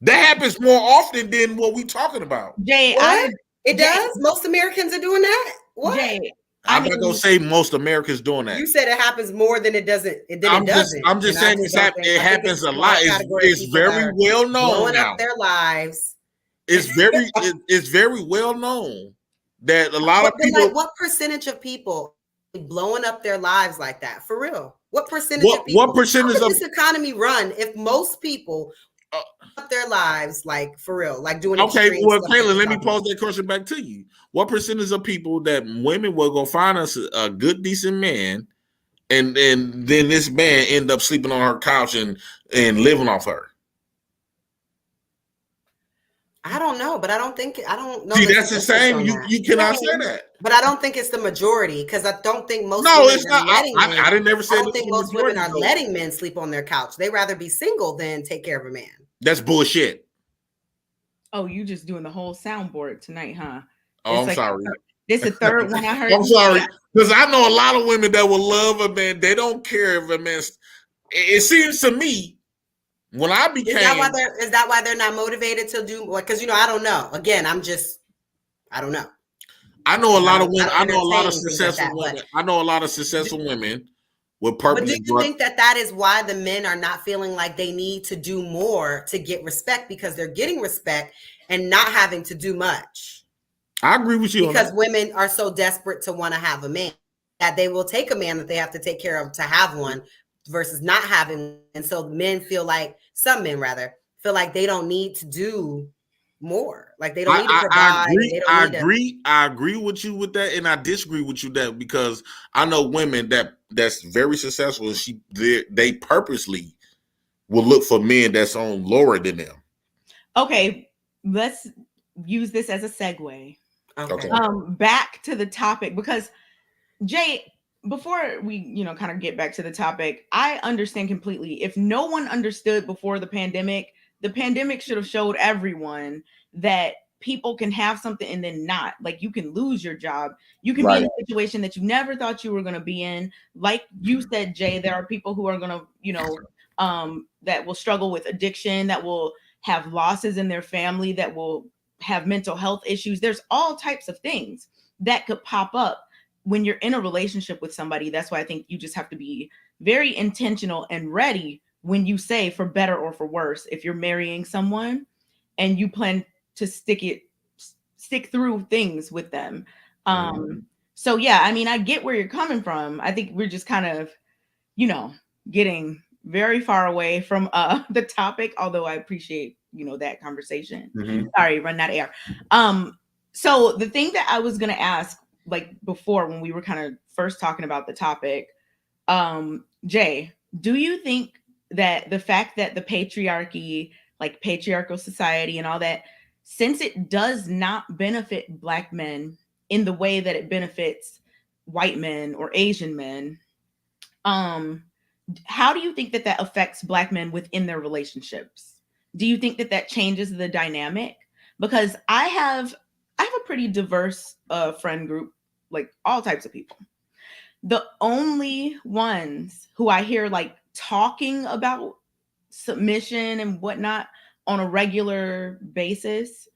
That happens more often than what we're talking about. Jay, it does? Most Americans are doing that? What? Jay, I'm not gonna say most Americans doing that. You said it happens more than it doesn't. I'm just saying it happens a lot. It's very well known blowing now. Up their lives. It's very well known that a lot of people. Like, what percentage of people blowing up their lives like that? For real? What percentage of people? What percentage of this economy run if most people up their lives like for real, like doing okay? Well, Kayla, let me pose that question back to you. What percentage of people that women will go find us a good, decent man, and then this man end up sleeping on her couch and living off her? I don't know, but I don't know. See, that's the same. You cannot say that. But I don't think it's the majority because I don't think most. No, it's not. I didn't never say. I don't think most women are letting men sleep on their couch. They rather be single than take care of a man. That's bullshit. Oh, you just doing the whole soundboard tonight, huh? Oh, I'm sorry. This is the third one I heard. I'm sorry because I know a lot of women that will love a man. They don't care if a man. It seems to me. When I became, is that why they're not motivated to do more? Because I don't know. Again, I don't know. I know a lot of women. I know a lot of successful women. I know a lot of successful women with purpose. But do you think that is why the men are not feeling like they need to do more to get respect because they're getting respect and not having to do much? I agree with you because women are so desperate to want to have a man that they will take a man that they have to take care of to have one. Versus not having, and so some men rather feel like they don't need to do more, like they don't need to provide. I agree with you with that, and I disagree with you that because I know women that's very successful, and they purposely will look for men that's on lower than them. Okay, let's use this as a segue. Okay. Back to the topic because Jay. Before we, kind of get back to the topic, I understand completely. If no one understood before the pandemic should have showed everyone that people can have something and then not. Like you can lose your job. You can be in a situation that you never thought you were going to be in. Like you said, Jay, there are people who are going to, that will struggle with addiction, that will have losses in their family, that will have mental health issues. There's all types of things that could pop up when you're in a relationship with somebody. That's why I think you just have to be very intentional and ready when you say for better or for worse, if you're marrying someone and you plan to stick through things with them. So yeah, I mean, I get where you're coming from. I think we're just kind of, getting very far away from the topic, although I appreciate, that conversation. Sorry, run out of air. So the thing that I was going to ask, like before when we were kind of first talking about the topic, Jay, do you think that the fact that the patriarchy, like patriarchal society and all that, since it does not benefit Black men in the way that it benefits white men or Asian men, Um, how do you think that that affects Black men within their relationships? Do you think that that changes the dynamic? Because I have a pretty diverse friend group, like all types of people. The only ones who I hear like talking about submission and whatnot on a regular basis,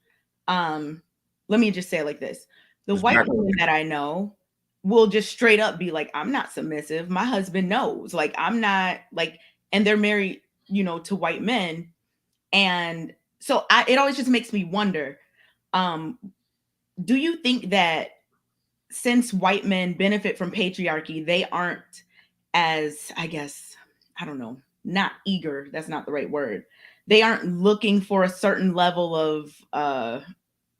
um, let me just say it like this. The It's white black women women. that I know will just straight up be like, I'm not submissive. My husband knows. Like, I'm not like, and they're married, to white men. And so it always just makes me wonder, um, do you think that since white men benefit from patriarchy, they aren't as, I guess, I don't know, not eager, that's not the right word. They aren't looking for a certain level of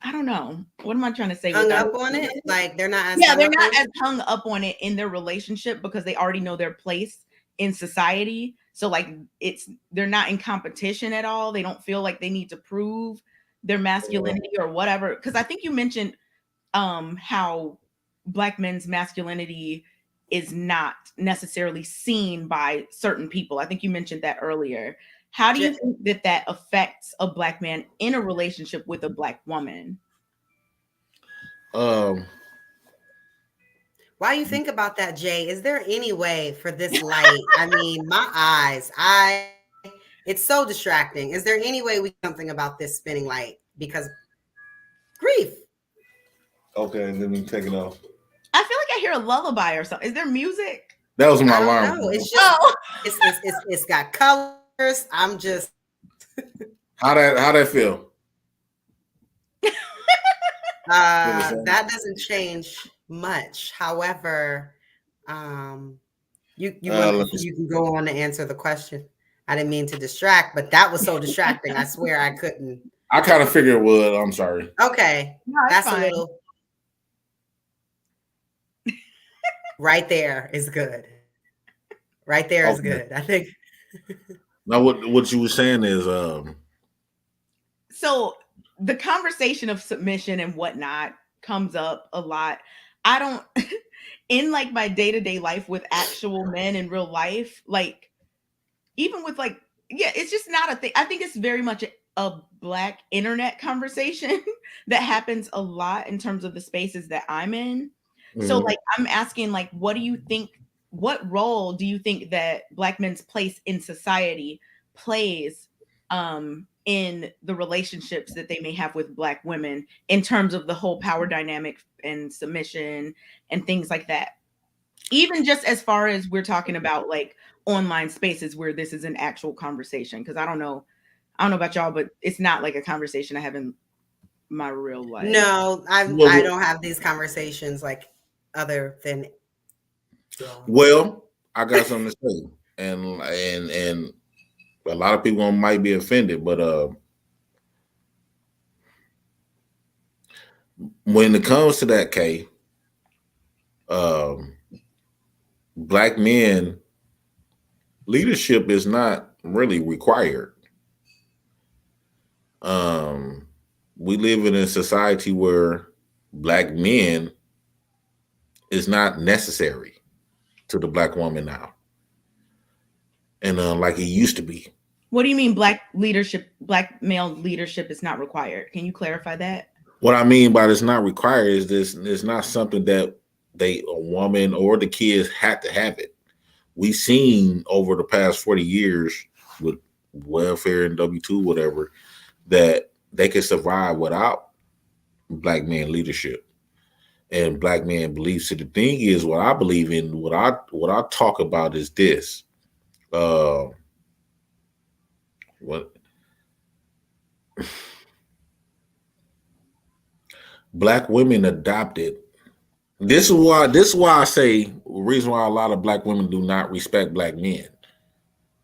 I don't know. What am I trying to say Hung without up on it? Like they're not as Yeah, hung they're up not on as it? hung up on it in their relationship because they already know their place in society. So like they're not in competition at all. They don't feel like they need to prove their masculinity or whatever. Because I think you mentioned how Black men's masculinity is not necessarily seen by certain people. I think you mentioned that earlier. How do you J- think that that affects a Black man in a relationship with a Black woman? Um, While you think about that, Jay, is there any way for this light? I mean, my eyes, it's so distracting. Is there any way we can do something about this spinning light? Because grief. okay, let me take it off. I feel like I hear a lullaby or something. Is there music? That was my I don't alarm. know. It's just Oh, it's got colors. I'm just How that feel? that doesn't change much. However, Let me see. you can go on to answer the question. I didn't mean to distract, but that was so distracting. I swear I couldn't. I kind of figured it would. I'm sorry. Okay, no, it's that's a fine. little right there is good. Right there is Okay. good. I think Now, what you were saying is, So the conversation of submission and whatnot comes up a lot. I don't in like my day-to-day life with actual men in real life, like even with like yeah, it's just not a thing. I think it's very much a Black internet conversation that happens a lot in terms of the spaces that I'm in. So mhm. like I'm asking like what role do you think that Black men's place in society plays in the relationships that they may have with Black women in terms of the whole power dynamic and submission and things like that? Even just as far as we're talking about like online spaces where this is an actual conversation, because I don't know about y'all, but it's not like a conversation I have in my real life. no, I well, don't have these conversations like other than well, I got something to say, and a lot of people might be offended, but when it comes to that, Kay, um, Black men leadership is not really required. Um, we live in a society where Black men is not necessary to the Black woman now, and like it used to be. What do you mean Black male leadership is not required? Can you clarify that? What I mean by it's not required is this it's not something that a woman or the kids had to have it. We've seen over the past 40 years with welfare and W2, whatever, that they can survive without Black man leadership and Black man beliefs. So the thing is, what I believe in, what I talk about is this. Uh, what Black women adopted. This is why I say the reason why a lot of Black women do not respect Black men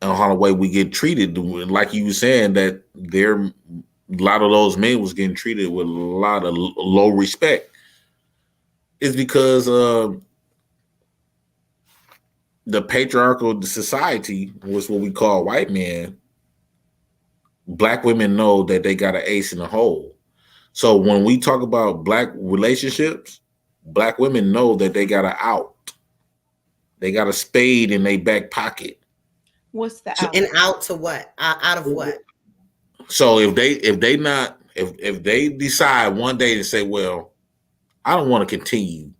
and how the way we get treated. Like you were saying that a lot of those men was getting treated with a lot of low respect. Is because the patriarchal society was what we call white men. Black women know that they got an ace in the hole. So when we talk about Black relationships, Black women know that they got an out. They got a spade in their back pocket. What's the So, out? And out to what? Out of what? so if they decide one day to say, well, I don't want to continue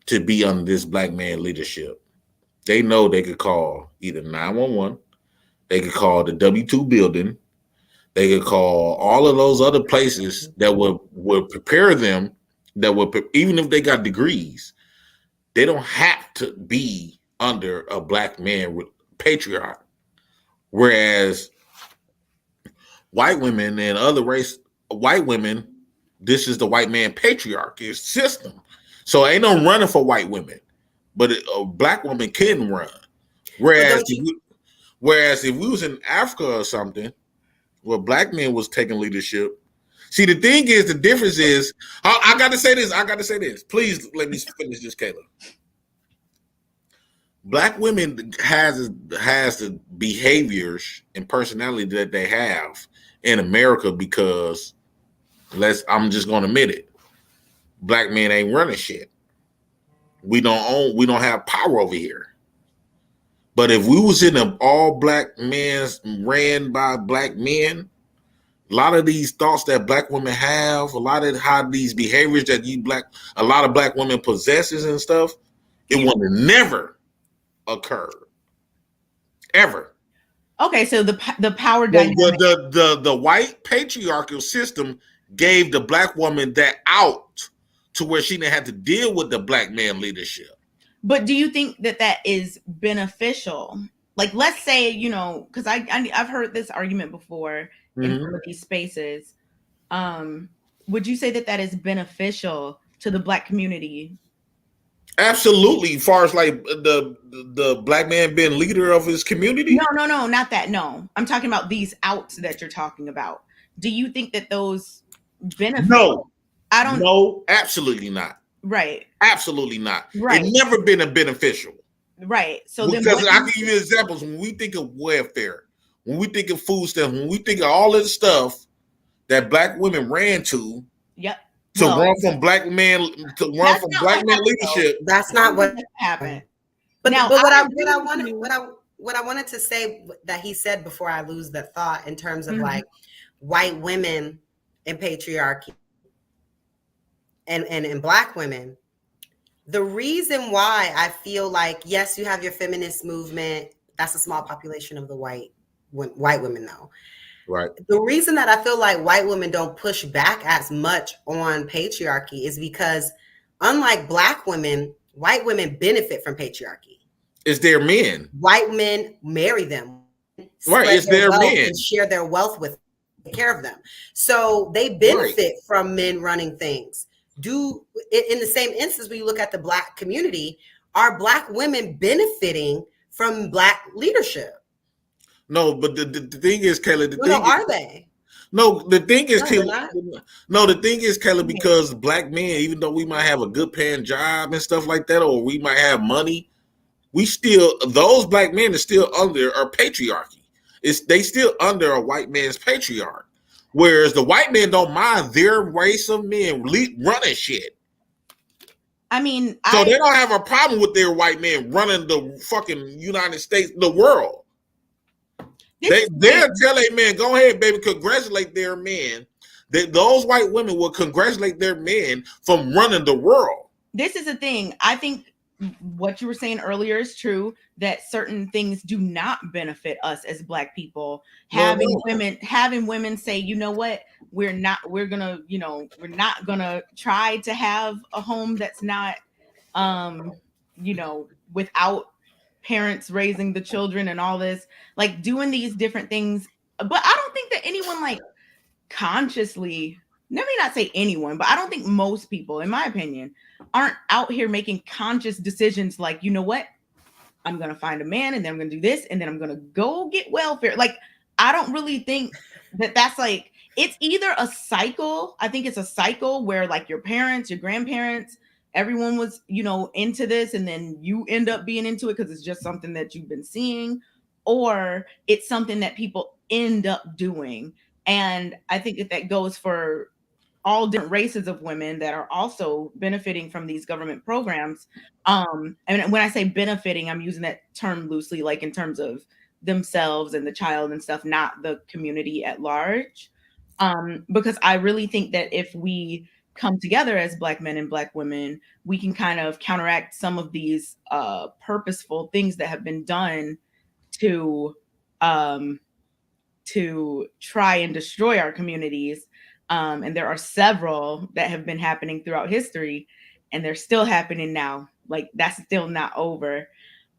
to be under this black man leadership, they know they could call either 911, they could call the W2 building, they could call all of those other places that would prepare them, that would, even if they got degrees, they don't have to be under a black man with patriarch. Whereas white women and other white women, this is the white man patriarchy system. So ain't no running for white women, but a black woman can run. Whereas if we was in Africa or something, where black men was taking leadership. See, the thing is, the difference is, I got to say this. Please let me finish this, Kayla. Black women has the behaviors and personality that they have in America because I'm just gonna admit it. Black men ain't running shit. We don't have power over here. But if we was in an all black man's ran by black men, a lot of these thoughts that black women have, a lot of how these behaviors that a lot of black women possesses and stuff, it would never occur. Ever. Okay, so the power dynamic. The white patriarchal system gave the black woman that out to where she didn't have to deal with the black man leadership. But do you think that is beneficial? Like, let's say, because I've heard this argument before in some of these spaces. Would you say that is beneficial to the black community? Absolutely. As far as like the black man being leader of his community? No, not that. No, I'm talking about these outs that you're talking about. Do you think that those benefit? No, I don't. No, absolutely not. Right. Absolutely not. Right. It's never been a beneficial. Right. So because I can give you examples. When we think of welfare, when we think of food stamps, when we think of all of the stuff that black women ran to. Yep. To run from black man leadership. That's not what happened. But what I wanted to say that he said before I lose the thought in terms of like white women and patriarchy and black women. The reason why I feel like, yes, you have your feminist movement. That's a small population of the white women though. Right. The reason that I feel like white women don't push back as much on patriarchy is because unlike black women, white women benefit from patriarchy. It's their men. White men marry them. Right. It's their men. And share their wealth with, take care of them. So they benefit from men running things. In the same instance, when you look at the black community, are black women benefiting from black leadership? No, but the thing is, Kayla, are they? No, the thing is, Kayla. No, the thing is, Kayla, because black men, even though we might have a good paying job and stuff like that, or we might have money, those black men are still under a patriarchy. They still under a white man's patriarch. Whereas the white men don't mind their race of men running shit. I mean, so they don't have a problem with their white men running the fucking United States, the world. They'll tell a man, go ahead, baby, congratulate their men. Those white women will congratulate their men from running the world. This is the thing. I think what you were saying earlier is true, that certain things do not benefit us as black people. Having women say, you know what, we're not gonna try to have a home that's not without parents raising the children and all this, like doing these different things. But I don't think that anyone like consciously, let me not say anyone, but I don't think most people, in my opinion, aren't out here making conscious decisions like, you know what, I'm going to find a man and then I'm going to do this and then I'm going to go get welfare. Like, I don't really think that that's like, it's either a cycle. I think it's a cycle where like your parents, your grandparents, everyone was, into this, and then you end up being into it because it's just something that you've been seeing, or it's something that people end up doing. And I think that goes for all different races of women that are also benefiting from these government programs. And when I say benefiting, I'm using that term loosely, like in terms of themselves and the child and stuff, not the community at large. Because I really think that if we come together as Black men and Black women, we can kind of counteract some of these purposeful things that have been done to um, to try and destroy our communities. And there are several that have been happening throughout history, and they're still happening now. Like that's still not over.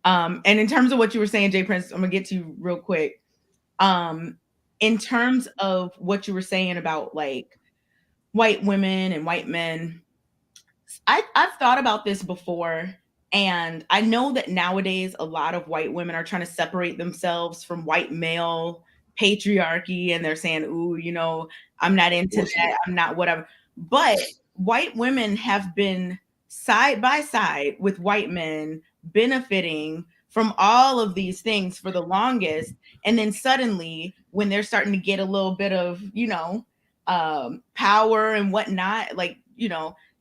And in terms of what you were saying, Jay Prince, I'm gonna get to you real quick. In terms of what you were saying about like white women and white men, I've thought about this before, and I know that nowadays a lot of white women are trying to separate themselves from white male patriarchy, and they're saying, "Ooh, you know, I'm not into that. I'm not whatever." But white women have been side by side with white men benefiting from all of these things for the longest, and then suddenly when they're starting to get a little bit of, power and whatnot, like,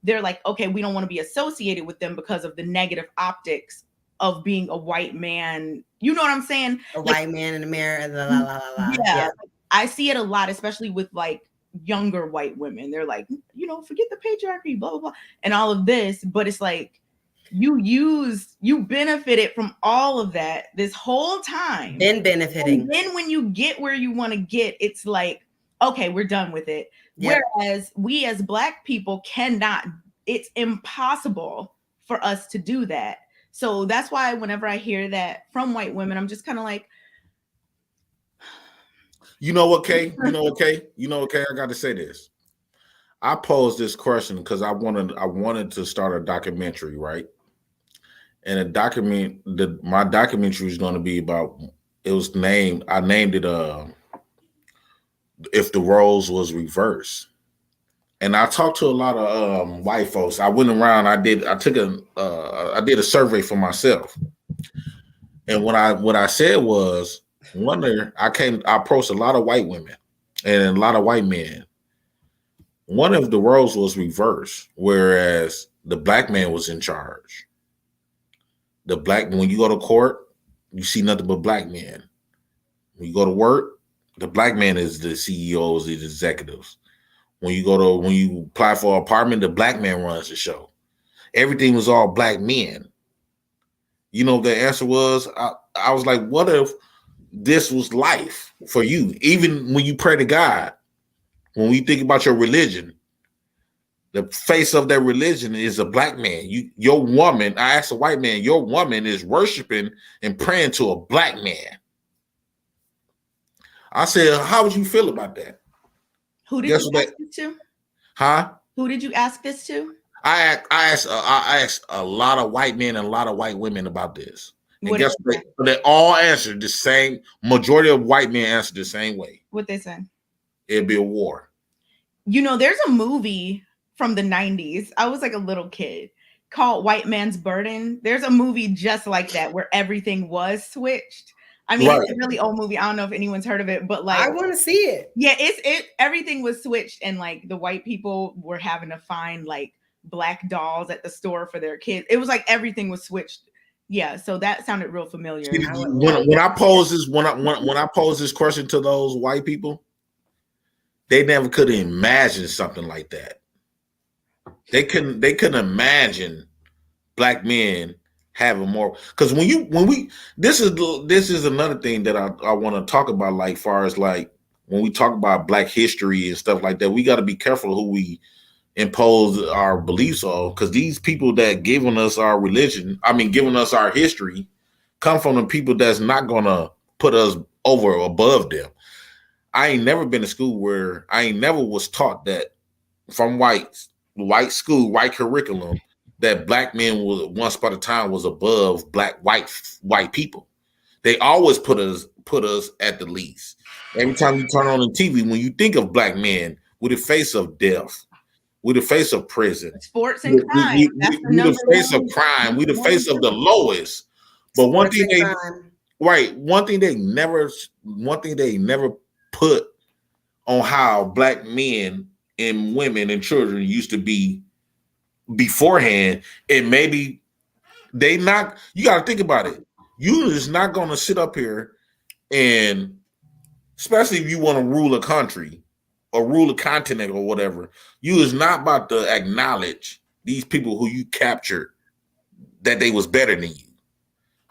they're like, okay, we don't want to be associated with them because of the negative optics of being a white man. You know what I'm saying? A white man in the mirror, la la la la la. Yeah. I see it a lot, especially with like younger white women. They're like, forget the patriarchy, blah, blah, blah, and all of this. But it's like you benefited from all of that this whole time. Been benefiting. And then when you get where you want to get, it's like, okay, we're done with it. Yep. Whereas we as Black people cannot, it's impossible for us to do that. So that's why whenever I hear that from white women, I'm just kind of like, you know what, Kay? I got to say this. I posed this question because I wanted to start a documentary, right? And my documentary is going to be about, I named it If the Roles Was Reversed. And I talked to a lot of white folks. I went around, I did a survey for myself. And what I said was, I approached a lot of white women and a lot of white men. One of the roles was reversed, whereas the Black man was in charge. When you go to court, you see nothing but Black men. When you go to work, the Black man is the CEOs, the executives. When you apply for an apartment, the Black man runs the show. Everything was all Black men. You know, the answer was, I was like, what if this was life for you? Even when you pray to God, when we think about your religion, the face of that religion is a Black man. Your woman, I asked a white man, your woman is worshiping and praying to a Black man. I said, how would you feel about that? Who did you ask this to? Huh? Who did you ask this to? I asked a lot of white men and a lot of white women about this. And guess what? They all answered the same. Majority of white men answered the same way. What they said? It'd be a war. There's a movie from the 90s. I was like a little kid, called White Man's Burden. There's a movie just like that where everything was switched. I mean, It's a really old movie. I don't know if anyone's heard of it, but like, I want to see it. Yeah, everything was switched, and like the white people were having to find like Black dolls at the store for their kids. It was like everything was switched. Yeah, so that sounded real familiar. When I pose this question to those white people, they never could imagine something like that. They couldn't imagine Black men having more, because this is another thing that I want to talk about, like far as like when we talk about Black history and stuff like that, we got to be careful who we impose our beliefs on, because these people that giving us our religion, giving us our history, come from the people that's not gonna put us over or above them. I ain't never been to school where I never was taught that from white school, white curriculum, that Black men was once upon a time was above white people. They always put us at the least. Every time you turn on the TV, when you think of Black men, with the face of death, with the face of prison, sports and crime, we the face of crime, we the face of the lowest. But one thing they never put on how Black men in women and children used to be beforehand, and maybe they not. You got to think about it. You is not going to sit up here and, especially if you want to rule a country or rule a continent or whatever, you is not about to acknowledge these people who you captured that they was better than you.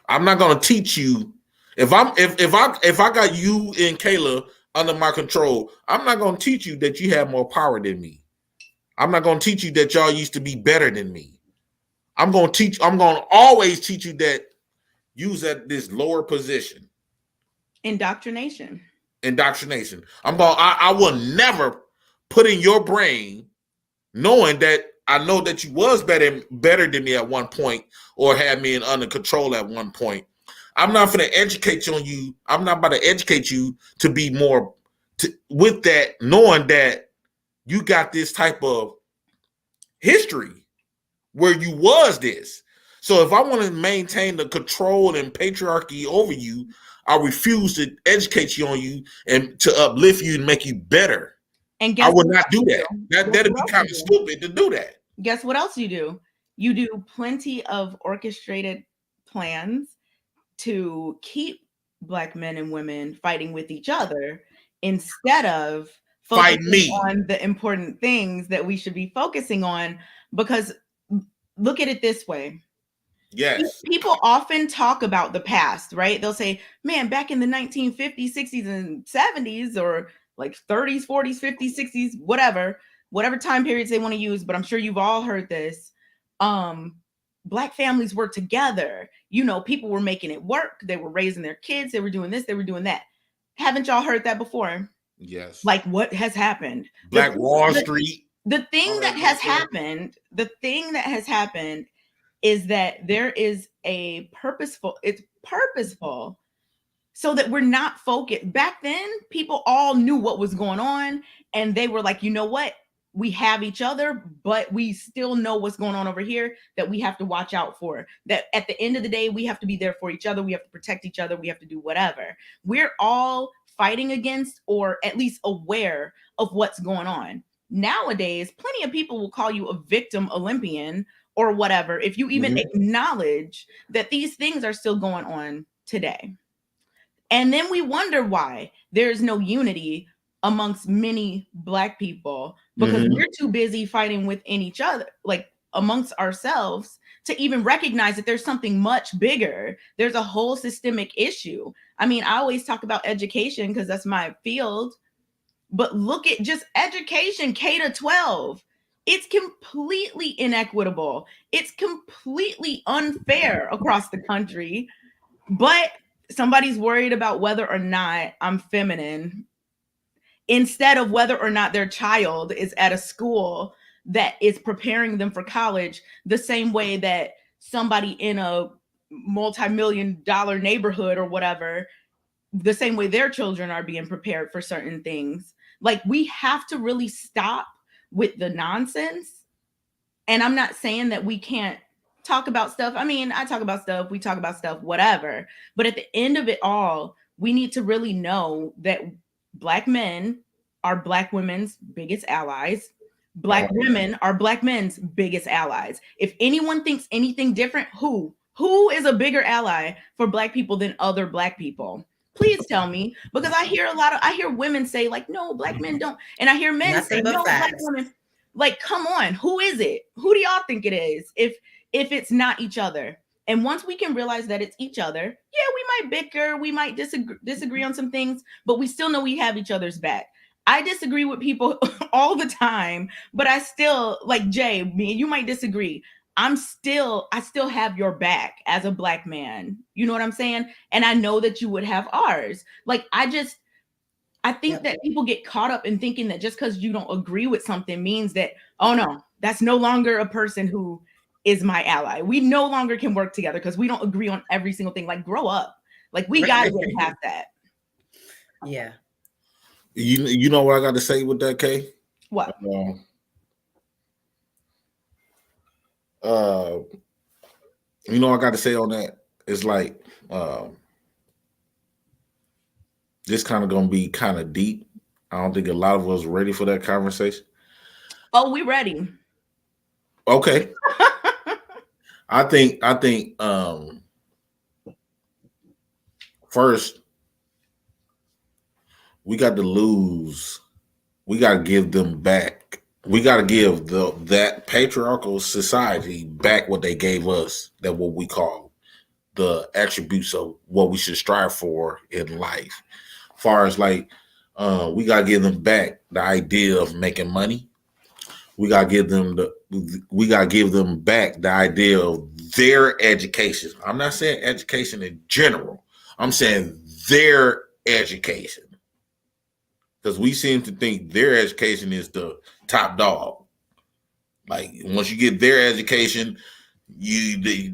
I'm not going to teach you. If I got you and Kayla under my control, I'm not going to teach you that you have more power than me. I'm not going to teach you that y'all used to be better than me. I'm going to always teach you that you's at this lower position. Indoctrination. I will never put in your brain, knowing that I know that you was better than me at one point, or had me under control at one point. I'm not going to educate you on you. I'm not about to educate you to be more with that, knowing that you got this type of history where you was this. So if I want to maintain the control and patriarchy over you, I refuse to educate you on you and to uplift you and make you better. And I would not do that. That'd be kind of stupid to do that. Guess what else you do? You do plenty of orchestrated plans to keep Black men and women fighting with each other instead of focusing on the important things that we should be focusing on. Because look at it this way. Yes. People often talk about the past, right? They'll say, man, back in the 1950s, 60s, and 70s, or like 30s, 40s, 50s, 60s, whatever time periods they want to use. But I'm sure you've all heard this. Black families were together. You know, people were making it work. They were raising their kids. They were doing this. They were doing that. Haven't y'all heard that before? Yes. Like, what has happened? Black Wall Street. The thing that has happened is that there is it's purposeful so that we're not focused. Back then, people all knew what was going on, and they were like, you know what? We have each other, but we still know what's going on over here that we have to watch out for. That at the end of the day, we have to be there for each other. We have to protect each other. We have to do whatever. We're all fighting against, or at least aware of what's going on. Nowadays, plenty of people will call you a victim Olympian or whatever if you even acknowledge that these things are still going on today. And then we wonder why there's no unity amongst many Black people, because we're too busy fighting within each other, like amongst ourselves, to even recognize that there's something much bigger. There's a whole systemic issue. I mean, I always talk about education because that's my field, but look at just education, K to 12. It's completely inequitable. It's completely unfair across the country, but somebody's worried about whether or not I'm feminine instead of whether or not their child is at a school that is preparing them for college the same way that somebody in a multi-million-dollar neighborhood or whatever, the same way their children are being prepared for certain things. Like, we have to really stop with the nonsense. And I'm not saying that we can't talk about stuff. I mean, I talk about stuff, we talk about stuff, whatever. But at the end of it all, we need to really know that Black men are Black women's biggest allies. Black women are Black men's biggest allies. If anyone thinks anything different, who is a bigger ally for Black people than other Black people? Please tell me, because I hear women say, like, no, Black men don't. And I hear men say, no, Black women. Like, come on, who is it? Who do y'all think it is if it's not each other? And once we can realize that it's each other, yeah, we might bicker, we might disagree on some things, but we still know we have each other's back. I disagree with people all the time, but I still, like Jay, me and you might disagree. I still have your back as a Black man. You know what I'm saying? And I know that you would have ours. Like, I think that people get caught up in thinking that just because you don't agree with something means that, oh no, that's no longer a person who is my ally. We no longer can work together because we don't agree on every single thing. Like, grow up. Like, we got to get past that. Yeah. You know what I got to say with that, Kay? What? You know what I got to say on that? It's like, this kind of going to be kind of deep. I don't think a lot of us are ready for that conversation. Oh, we ready. Okay. I think first we got to lose. We got to give them back. We got to give that patriarchal society back what they gave us. That what we call the attributes of what we should strive for in life. Far as like, we got to give them back the idea of making money. We got to give them back the idea of their education. I'm not saying education in general. I'm saying their education. Because we seem to think their education is the top dog. Like once you get their education,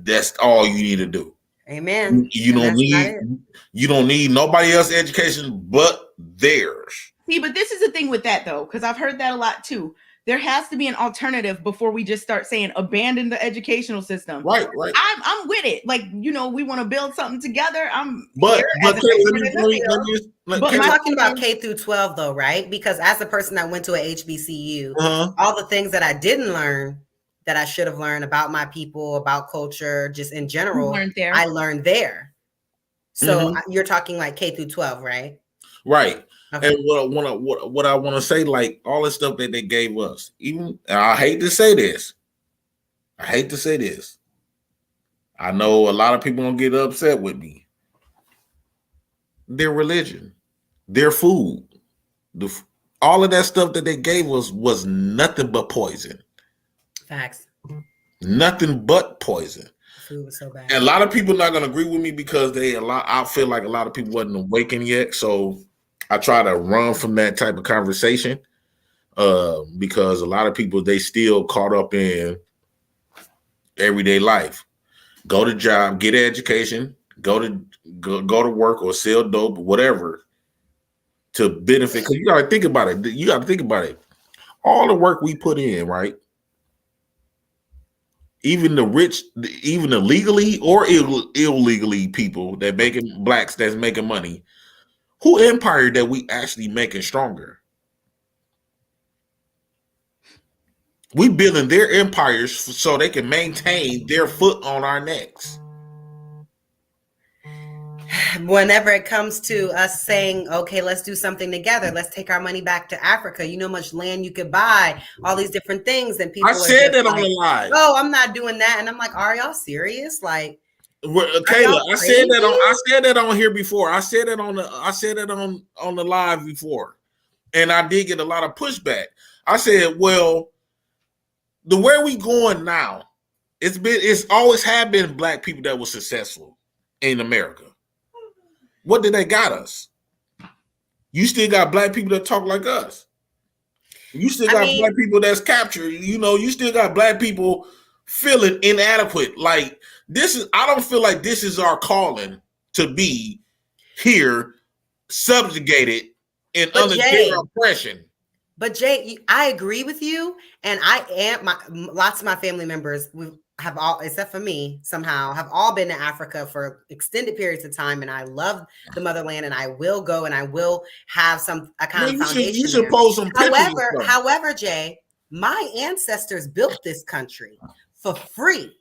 that's all you need to do. Amen. You don't need nobody else's education but theirs. See, but this is the thing with that though, because I've heard that a lot too. There has to be an alternative before we just start saying abandon the educational system. Right. I'm with it. Like, we want to build something together. But I'm talking about K through 12 though, right? Because as a person that went to a HBCU, all the things that I didn't learn that I should have learned about my people, about culture, just in general, I learned there. So you're talking like K through 12, right? Right. Okay. And what I want to say, like all the stuff that they gave us, even I hate to say this. I know a lot of people gonna get upset with me. Their religion, their food, all of that stuff that they gave us was nothing but poison. Facts. Nothing but poison. Food was so bad. And a lot of people not gonna agree with me because I feel like a lot of people wasn't awakened yet. So I try to run from that type of conversation because a lot of people, they still caught up in everyday life. Go to job, get an education, go to work or sell dope, whatever, to benefit. Because you got to think about it. All the work we put in, right? Even the rich, even the legally or illegally people that making blacks that's making money. Who empire that we actually making stronger? We building their empires so they can maintain their foot on our necks. Whenever it comes to us saying, okay, let's do something together. Let's take our money back to Africa. You know how much land you could buy, all these different things. And people I said that on the live. Oh, I'm not doing that. And I'm like, are y'all serious? Like, Kayla, I said that on here before. I said it on the live before, and I did get a lot of pushback. I said, well, the where we going now, it's always have been black people that were successful in America. What did they got us? You still got black people that talk like us. You still got black people that's captured. You still got black people feeling inadequate. Like I don't feel like this is our calling to be here, subjugated and under their oppression. But Jay, I agree with you, and lots of my family members have all, except for me, somehow have all been to Africa for extended periods of time, and I love the motherland, and I will go, and I will have a kind of foundation. You should post some pictures. However, Jay, my ancestors built this country for free.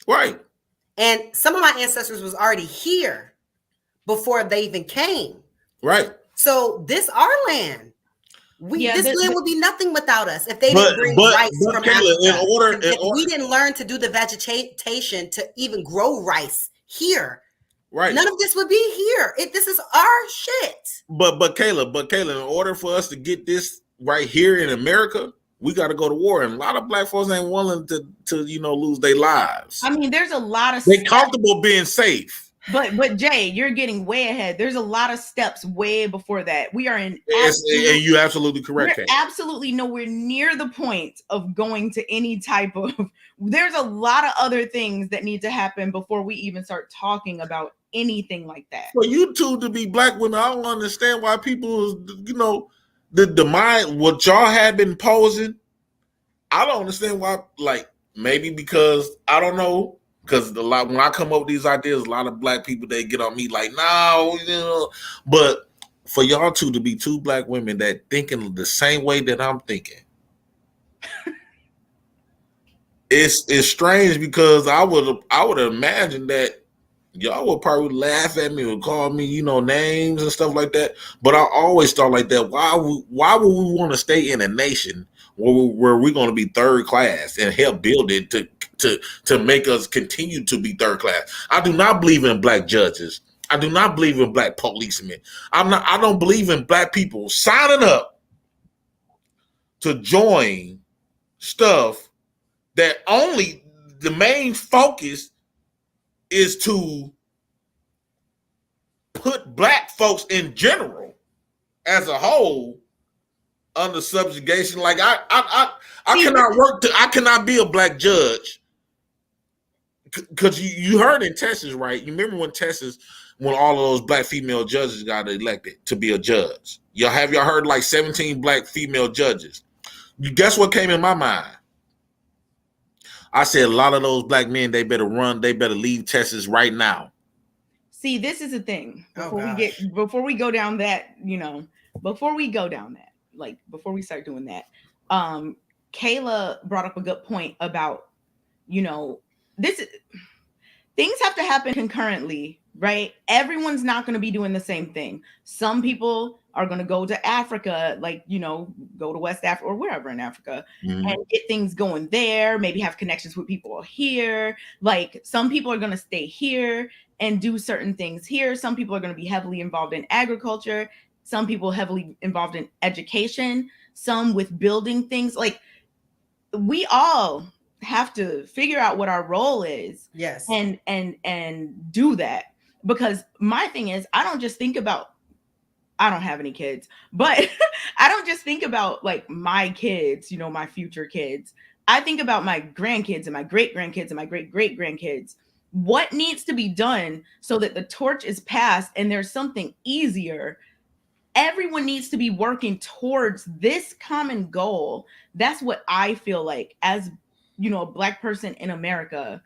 Right. And some of my ancestors was already here before they even came. Right. So this our land. This land would be nothing without us if they didn't bring rice from Africa. If we didn't learn to do the vegetation to even grow rice here, right? None of this would be here. This is our shit. But Kayla, in order for us to get this right here in America, we got to go to war, and a lot of black folks ain't willing to lose their lives. I mean, there's a lot of they're comfortable being safe. But Jay, you're getting way ahead. There's a lot of steps way before that. We are in. And you're absolutely correct. We're absolutely nowhere near the point of going to any type of. There's a lot of other things that need to happen before we even start talking about anything like that. For you two to be black women, I don't understand why people, the mind what y'all had been posing. I don't understand why. Like maybe because I don't know. Because when I come up with these ideas, a lot of black people, they get on me like, no, But for y'all two to be two black women that thinking the same way that I'm thinking, It's strange because I would imagine that y'all would probably laugh at me or call me, names and stuff like that. But I always thought like that. Why would we want to stay in a nation where we're going to be third class and help build it to make us continue to be third class? I do not believe in black judges. I do not believe in black policemen. I don't believe in black people signing up to join stuff that only the main focus is to put black folks in general as a whole under subjugation. Like I cannot be a black judge because you heard in Texas, right? You remember when all of those black female judges got elected to be a judge? Y'all heard like 17 black female judges? You guess what came in my mind? I said a lot of those black men, they better leave Texas right now. See, this is the thing. Before we go down that, before we start doing that, Kayla brought up a good point about, things have to happen concurrently, right? Everyone's not going to be doing the same thing. Some people are going to go to Africa, go to West Africa or wherever in Africa, and get things going there, maybe have connections with people here. Like some people are going to stay here and do certain things here. Some people are going to be heavily involved in agriculture. Some people heavily involved in education, some with building things. Like we all have to figure out what our role is. Yes. And do that. Because my thing is, I don't have any kids, but I don't just think about like my kids, my future kids. I think about my grandkids and my great grandkids and my great great grandkids. What needs to be done so that the torch is passed and there's something easier? Everyone needs to be working towards this common goal. That's what I feel like as, a Black person in America.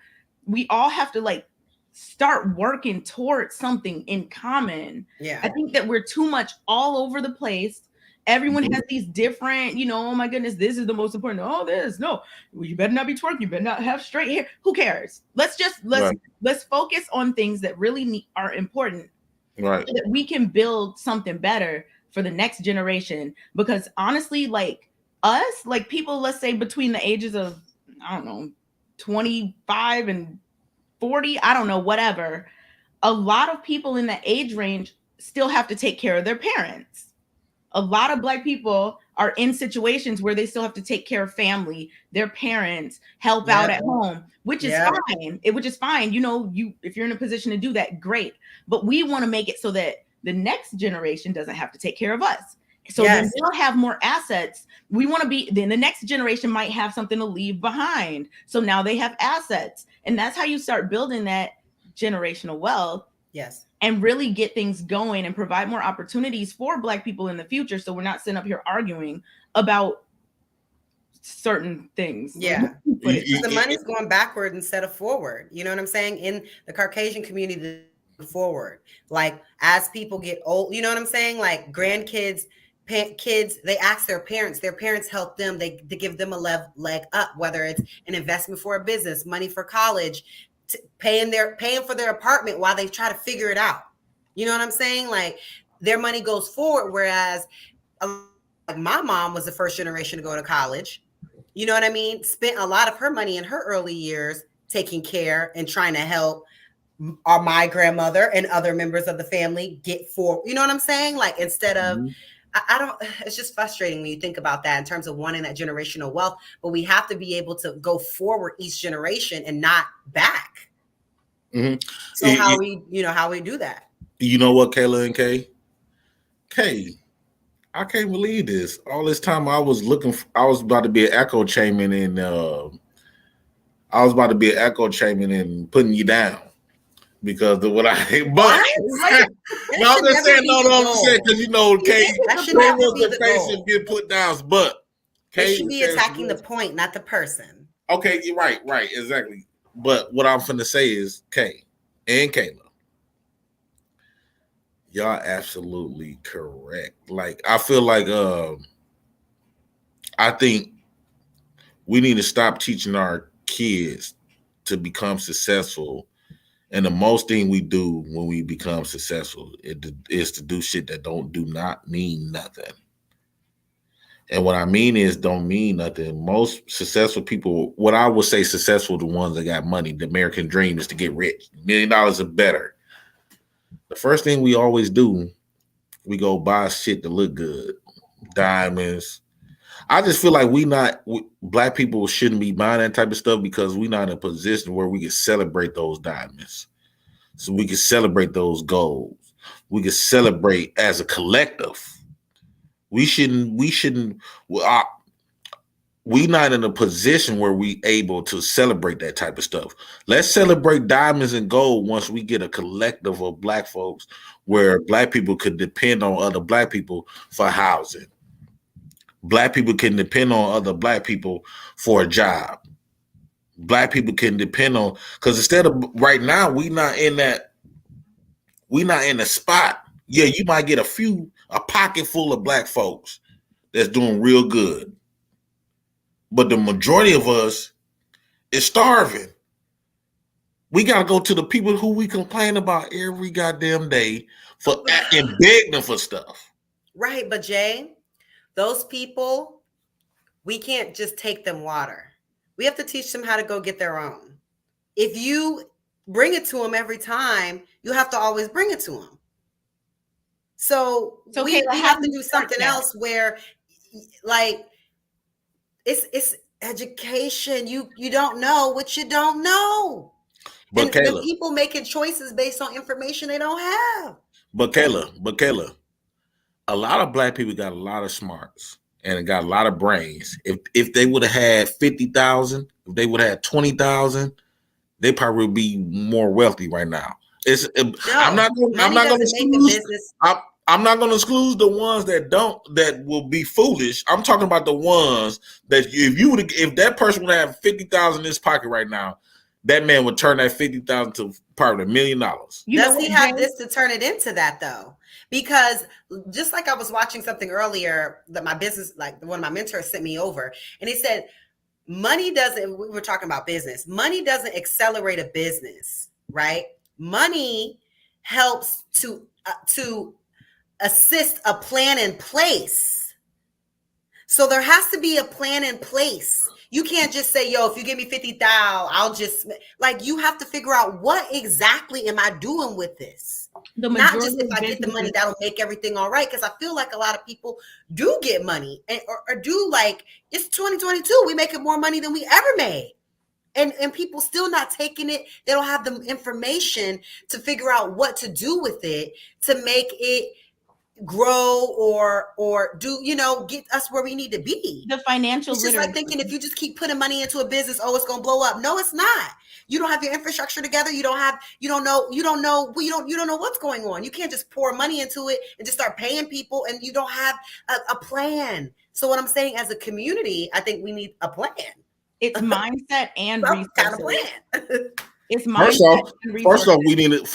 We all have to start working towards something in common. Yeah. I think that we're too much all over the place. Everyone has these different, oh my goodness, this is the most important. Oh, no, you better not be twerking. You better not have straight hair. Who cares? Let's focus on things that really are important, right? So that we can build something better for the next generation. Because honestly, people, let's say between the ages of, I don't know, 25 and 40, I don't know, whatever. A lot of people in that age range still have to take care of their parents. A lot of Black people are in situations where they still have to take care of family, their parents, help out at home, which is fine. Which is fine. If you're in a position to do that, great. But we want to make it so that the next generation doesn't have to take care of us. So then they'll have more assets. Then the next generation might have something to leave behind. So now they have assets. And that's how you start building that generational wealth. Yes. And really get things going and provide more opportunities for Black people in the future. So we're not sitting up here arguing about certain things. Yeah. The money's going backward instead of forward. You know what I'm saying? In the Caucasian community, forward. Like as people get old, you know what I'm saying? Like grandkids, kids, they ask their parents help them, they give them a leg up, whether it's an investment for a business, money for college, paying for their apartment while they try to figure it out. You know what I'm saying? Like their money goes forward, whereas my mom was the first generation to go to college. You know what I mean? Spent a lot of her money in her early years taking care and trying to help my grandmother and other members of the family get forward. You know what I'm saying? Like instead of it's just frustrating when you think about that in terms of wanting that generational wealth, but we have to be able to go forward each generation and not back. So how we do that? You know what, Kayla and Kay, I can't believe this. All this time I was about to be an echo chamber and putting you down. Because of what I hate, but no, I'm just saying, because Kay was the face of get put down, but Kay should be attacking the point, not the person. Okay, you're right, exactly. But what I'm finna say is, Kay and Kayla, y'all absolutely correct. Like I feel like I think we need to stop teaching our kids to become successful. And the most thing we do when we become successful is to do shit that do not mean nothing. And what I mean is don't mean nothing. Most successful people, what I would say successful, the ones that got money, the American dream is to get rich, $1 million or better. The first thing we always do, we go buy shit to look good, diamonds. I just feel like black people shouldn't be buying that type of stuff because we're not in a position where we can celebrate those diamonds. So we can celebrate those goals. We can celebrate as a collective. We not in a position where we able to celebrate that type of stuff. Let's celebrate diamonds and gold once we get a collective of black folks where black people could depend on other black people for housing. Black people can depend on other black people for a job. Black people can depend on, because instead of right now, we not in the spot. Yeah, you might get a pocket full of black folks that's doing real good. But the majority of us is starving. We got to go to the people who we complain about every goddamn day and beg them for stuff. Right, but Jay, those people, we can't just take them water. We have to teach them how to go get their own. If you bring it to them every time, you have to always bring it to them. So we have to do something else where, like, it's education. You don't know what you don't know. But and Kayla, people making choices based on information they don't have. But Kayla, a lot of black people got a lot of smarts and got a lot of brains. If they would have had 50,000, if they would have had 20,000, they probably would be more wealthy right now. I'm not going to exclude the ones that will be foolish. I'm talking about the ones that if that person would have 50,000 in his pocket right now, that man would turn that 50,000 to probably $1 million. Does he have this to turn it into that though? Because just like I was watching something earlier that my business, like one of my mentors sent me over, and he said, we were talking about business. Money doesn't accelerate a business, right? Money helps to assist a plan in place. So there has to be a plan in place. You can't just say, yo, if you give me 50,000, I'll just, like, you have to figure out what exactly am I doing with this? Not just if I get the money, that'll make everything all right. Because I feel like a lot of people do get money or do, like, it's 2022. We making more money than we ever made. And people still not taking it. They don't have the information to figure out what to do with it to make it grow or do, get us where we need to be. The financial it's just literacy. Like thinking if you just keep putting money into a business, it's going to blow up. No, it's not. You don't have your infrastructure together. You don't know what's going on. You can't just pour money into it and just start paying people and you don't have a plan. So what I'm saying, as a community, I think we need a plan. It's mindset and resources. Kind of plan. It's mindset and resources.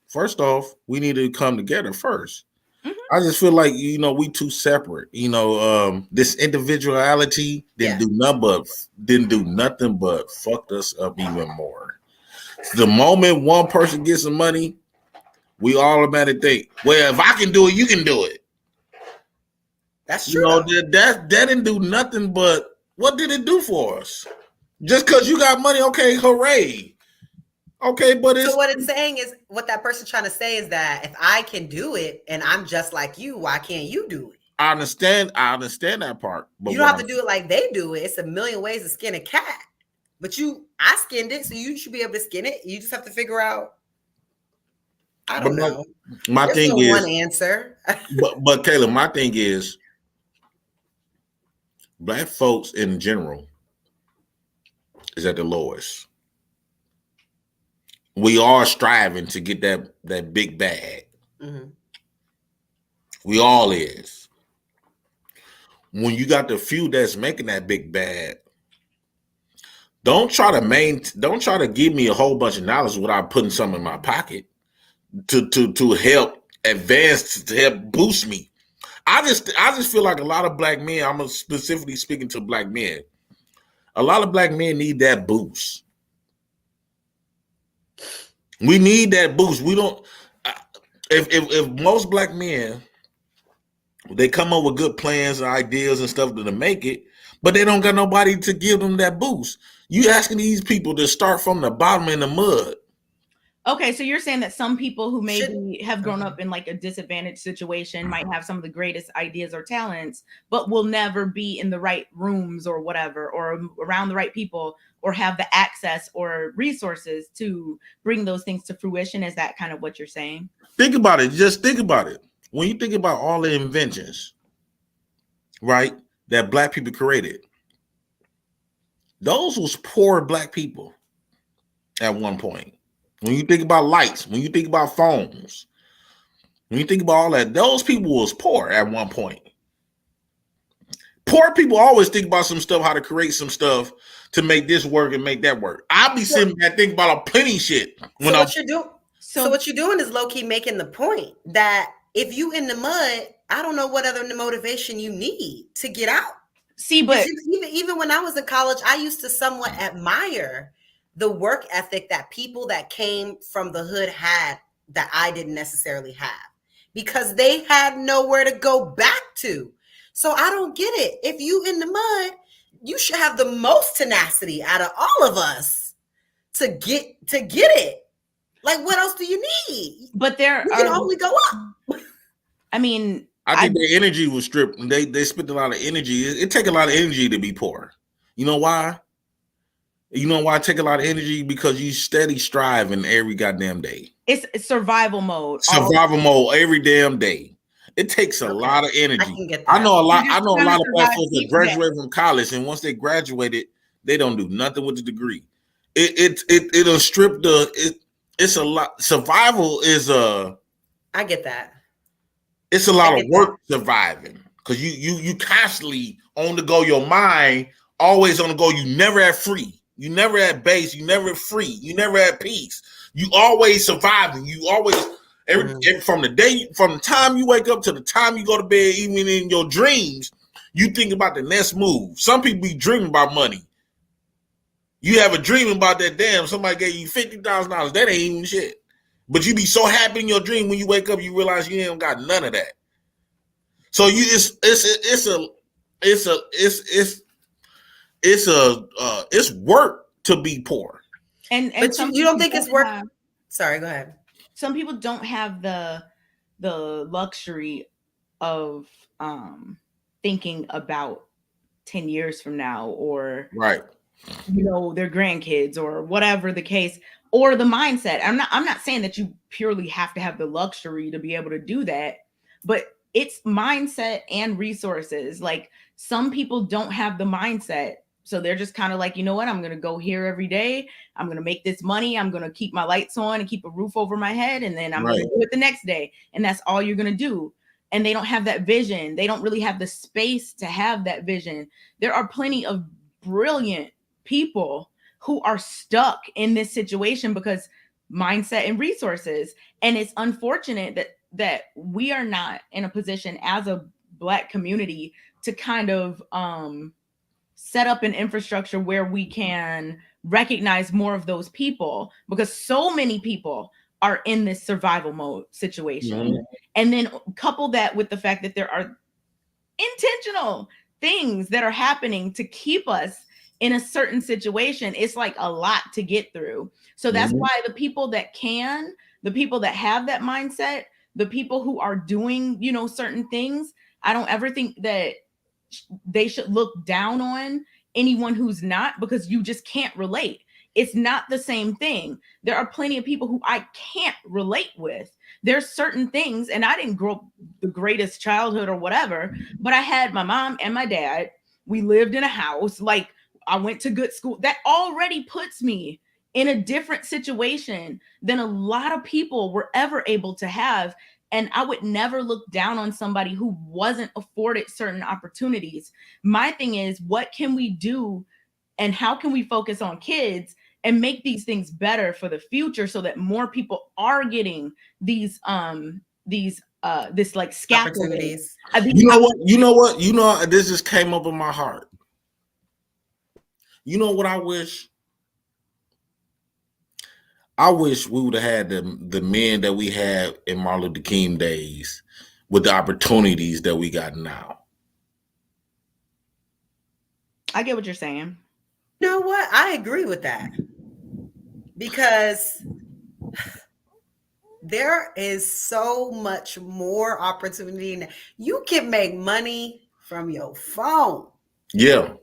First off, we need to come together first. I just feel like, we too separate. This individuality didn't do nothing but fucked us up even more. The moment one person gets some money, we automatically think, well, if I can do it, you can do it. That's true. That didn't do nothing but, what did it do for us? Just because you got money, okay, hooray. Okay, but so what it's saying is, what that person's trying to say is that if I can do it and I'm just like you, why can't you do it? I understand that part. But you don't have to do it like they do it. It's a million ways to skin a cat. But I skinned it, so you should be able to skin it. You just have to figure out. I don't know. My thing is one answer. but Kayla, my thing is, black folks in general is at the lowest. We are striving to get that big bag. Mm-hmm. We all is. When you got the few that's making that big bag, don't try to give me a whole bunch of knowledge without putting some in my pocket to help advance, to help boost me. I just feel like a lot of black men, I'm specifically speaking to black men, A lot of black men need that boost. We need that boost. We don't. If most black men, they come up with good plans and ideas and stuff to make it, but they don't got nobody to give them that boost. You asking these people to start from the bottom in the mud. Okay, so you're saying that some people who maybe have grown up in like a disadvantaged situation might have some of the greatest ideas or talents, but will never be in the right rooms or whatever, or around the right people, or have the access or resources to bring those things to fruition. Is that kind of what you're saying? Think about it. Just think about it. When you think about all the inventions, right, that black people created, those was poor black people at one point. When you think about lights, when you think about phones, when you think about all that, those people was poor at one point. Poor people always think about some stuff, how to create some stuff to make this work and make that work. I'll be sitting there thinking about a plenty shit. So what you're doing is low-key making the point that if you in the mud, I don't know what other motivation you need to get out. See, but even when I was in college, I used to somewhat admire the work ethic that people that came from the hood had that I didn't necessarily have, because they had nowhere to go back to. So I don't get it. If you in the mud, you should have the most tenacity out of all of us to get it. Like, what else do you need? But we can only go up. I mean, I think their energy was stripped. They spent a lot of energy. It take a lot of energy to be poor. You know why? You know why it take a lot of energy? Because you steady striving every goddamn day. It's survival mode. Survival mode every damn day. It takes a lot of energy. I can get that. I know a lot of black folks that graduate from college, and once they graduated, they don't do nothing with the degree. It'll strip it's a lot. Survival is I get that. It's a lot of work surviving, because you constantly on the go. Your mind always on the go. You never at free. You never at base. You never free. You never at peace. You always surviving. You always from the time you wake up to the time you go to bed, even in your dreams, you think about the next move. Some people be dreaming about money. You have a dream about that. Damn, somebody gave you $50,000. That ain't even shit. But you be so happy in your dream when you wake up, you realize you ain't got none of that. So it's work to be poor. But you don't think it's work? Sorry, go ahead. Some people don't have the luxury of thinking about 10 years from now, or right, their grandkids, or whatever the case, or the mindset. I'm not saying that you purely have to have the luxury to be able to do that, but it's mindset and resources. Like, some people don't have the mindset. So they're just kind of like, you know what? I'm going to go here every day. I'm going to make this money. I'm going to keep my lights on and keep a roof over my head. And then I'm going to do it the next day. And that's all you're going to do. And they don't have that vision. They don't really have the space to have that vision. There are plenty of brilliant people who are stuck in this situation because mindset and resources. And it's unfortunate that we are not in a position as a Black community to kind of set up an infrastructure where we can recognize more of those people, because so many people are in this survival mode situation. Mm-hmm. And then couple that with the fact that there are intentional things that are happening to keep us in a certain situation. It's like a lot to get through. So that's why the people that have that mindset, the people who are doing, certain things, I don't ever think that they should look down on anyone who's not, because you just can't relate. It's not the same thing. There are plenty of people who I can't relate with. There's certain things, and I didn't grow up the greatest childhood or whatever, but I had my mom and my dad. We lived in a house. Like, I went to good school. That already puts me in a different situation than a lot of people were ever able to have. And I would never look down on somebody who wasn't afforded certain opportunities. My thing is, what can we do and how can we focus on kids and make these things better for the future so that more people are getting this like scaffolding. You know what? This just came up in my heart. You know what I wish? I wish we would have had the men that we had in Martin Luther King days with the opportunities that we got now. I get what you're saying. You know what? I agree with that. Because there is so much more opportunity. You can make money from your phone. Yeah.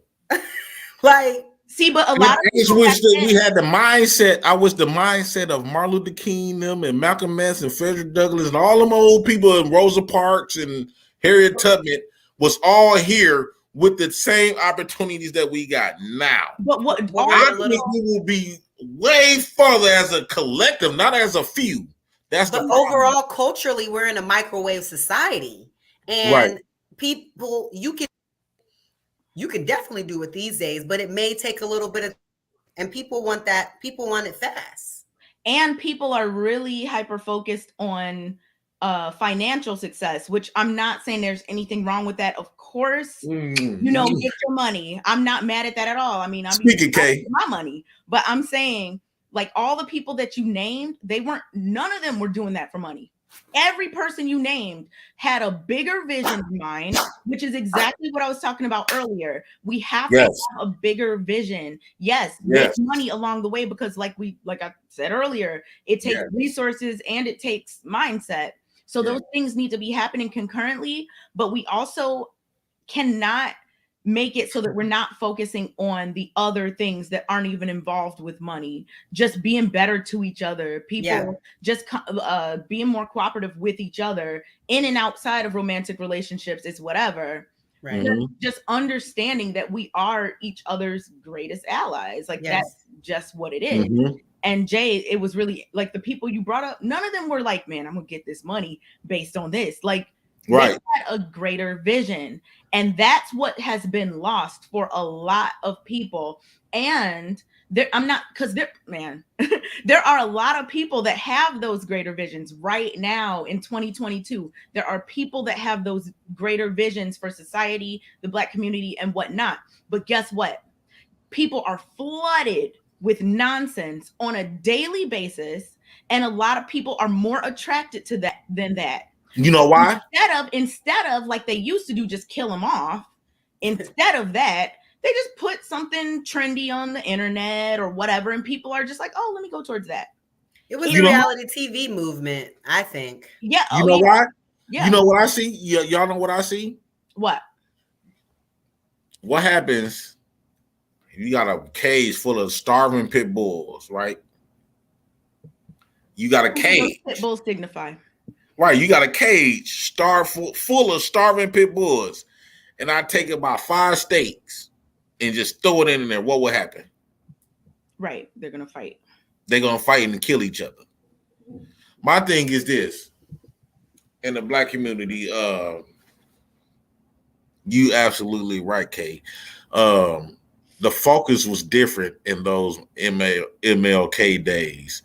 Like, see, but a And lot I of just people wish that we had the mindset. I wish the mindset of Martin Luther King, them, and Malcolm X, and Frederick Douglass, and all them old people, and Rosa Parks, and Harriet Tubman was all here with the same opportunities that we got now. But what I think we will be way further as a collective, not as a few. That's but the overall, culturally, we're in a microwave society, and right. people, you can definitely do it these days, but it may take a little bit of, and people want that. People want it fast, and people are really hyper focused on financial success, which I'm not saying there's anything wrong with that. Of course, you know, get your money. I'm not mad at that at all. I mean, I'm speaking Kay, my money, but I'm saying, like, all the people that you named, none of them were doing that for money. Every person you named had a bigger vision in mind, which is exactly what I was talking about earlier. We have to have a bigger vision. Yes, make money along the way, because like I said earlier, it takes resources and it takes mindset. So those things need to be happening concurrently, but we also cannot make it so that we're not focusing on the other things that aren't even involved with money. Just being better to each other, people just being more cooperative with each other in and outside of romantic relationships, is whatever. right? Just understanding that we are each other's greatest allies. Like, that's just what it is. And Jay, it was really like the people you brought up, none of them were like, man, I'm gonna get this money based on this. Like, they had a greater vision. And that's what has been lost for a lot of people. And there are a lot of people that have those greater visions right now in 2022. There are people that have those greater visions for society, the Black community, and whatnot. But guess what? People are flooded with nonsense on a daily basis. And a lot of people are more attracted to that than that. You know why? Instead of like they used to do, just kill them off. Instead of that, they just put something trendy on the internet or whatever, and people are just like, "Oh, let me go towards that." It was the reality TV movement, I think. Yeah. You know why? Yeah. You know what I see? Y'all know what I see? What? What happens? You got a cage full of starving pit bulls, right? You got a cage. Pit bulls signify. Right, you got a cage full of starving pit bulls, and I take about 5 steaks and just throw it in there. What will happen? Right, they're gonna fight. They're gonna fight and kill each other. My thing is this: in the Black community, you absolutely right, Kay. The focus was different in those MLK days.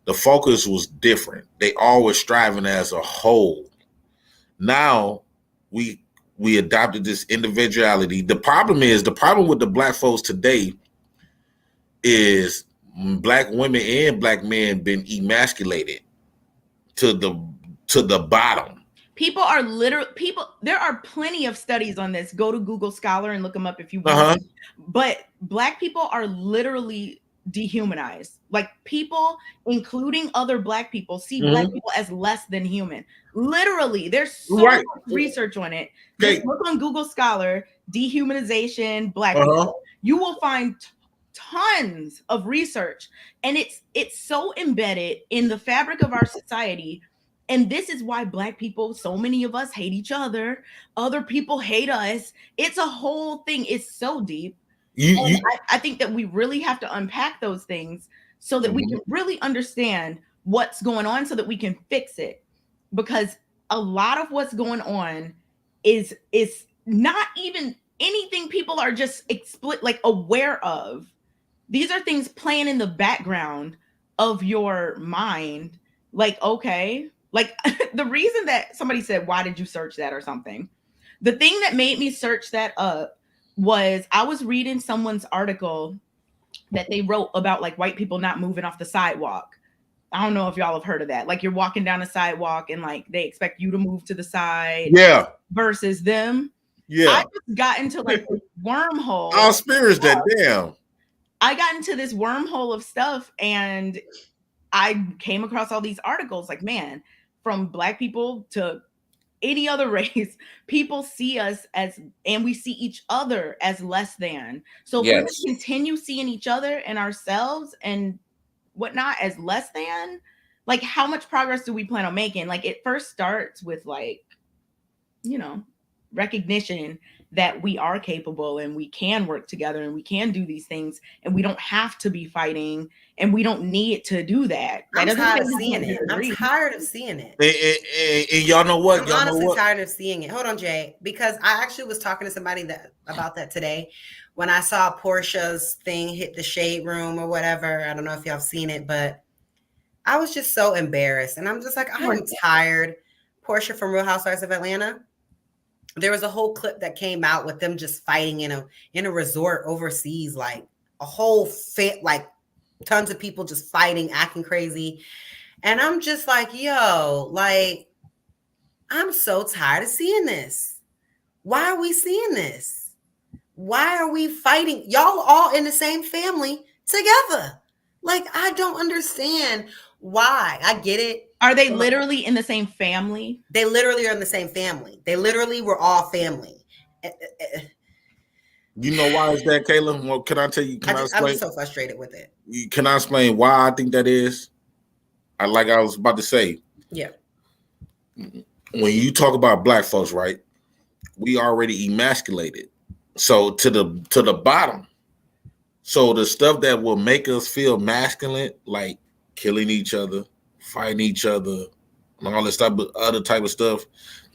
The focus was different. They all were striving as a whole. Now we adopted this individuality. The problem with the Black folks today is Black women and Black men been emasculated to the bottom. There are plenty of studies on this. Go to Google Scholar and look them up if you want. But Black people are literally dehumanized. Like, people, including other Black people, see Black people as less than human. Literally, there's so much research on it. Just look on Google Scholar, dehumanization, Black people. You will find tons of research, and it's so embedded in the fabric of our society. And this is why Black people, so many of us, hate each other. Other people hate us. It's a whole thing. It's so deep. I think that we really have to unpack those things so that we can really understand what's going on, so that we can fix it. Because a lot of what's going on is not even anything people are just aware of. These are things playing in the background of your mind. Like, okay, like the reason that somebody said, why did you search that or something? The thing that made me search that up was I was reading someone's article that they wrote about like white people not moving off the sidewalk. I don't know if y'all have heard of that. Like you're walking down a sidewalk and like they expect you to move to the side. Yeah. Versus them. Yeah. I just got into like this wormhole. I'll experience that. Damn. I got into this wormhole of stuff and I came across all these articles like, man, from Black people to any other race, people see us as, and we see each other as less than. So if we're going to continue seeing each other and ourselves and whatnot as less than, like how much progress do we plan on making? Like it first starts with like, you know, recognition that we are capable and we can work together and we can do these things and we don't have to be fighting and we don't need to do that. I'm tired of seeing it. I'm tired of seeing it. And y'all know what? I'm honestly tired of seeing it. Hold on, Jay, because I actually was talking to somebody about that today when I saw Portia's thing hit the shade room or whatever. I don't know if y'all have seen it, but I was just so embarrassed. And I'm just like, I'm tired. Portia from Real Housewives of Atlanta. There was a whole clip that came out with them just fighting in a resort overseas, like a whole like tons of people just fighting, acting crazy. And I'm just like, yo, like, I'm so tired of seeing this. Why are we seeing this? Why are we fighting? Y'all all in the same family together. Like, I don't understand why. I get it. Are they literally in the same family? They literally are in the same family. They literally were all family. You know why is that, Kayla? Well, can I tell you? I'm just so frustrated with it. Can I explain why I think that is? Like I was about to say. Yeah. When you talk about Black folks, right? We already emasculated. So to the bottom. So the stuff that will make us feel masculine, like killing each other, fighting each other, and all this other type of stuff,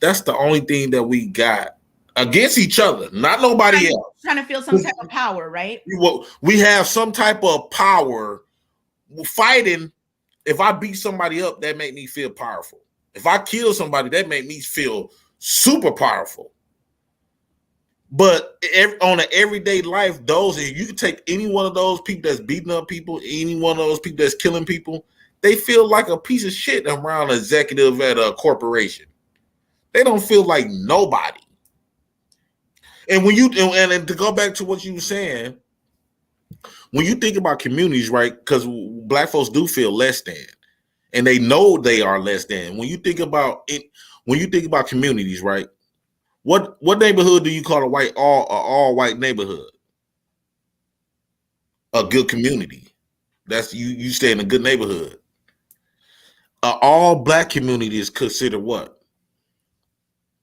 that's the only thing that we got against each other, not nobody else. Trying to feel some type of power, right? We have some type of power. Fighting, if I beat somebody up, that make me feel powerful. If I kill somebody, that make me feel super powerful. But on an everyday life, you can take any one of those people that's beating up people, any one of those people that's killing people, they feel like a piece of shit around an executive at a corporation. They don't feel like nobody. And when and to go back to what you were saying, when you think about communities, right? Because Black folks do feel less than, and they know they are less than. When you think about it, when you think about communities, right? What neighborhood do you call a all white neighborhood? A good community. That's you stay in a good neighborhood. All Black community is considered what?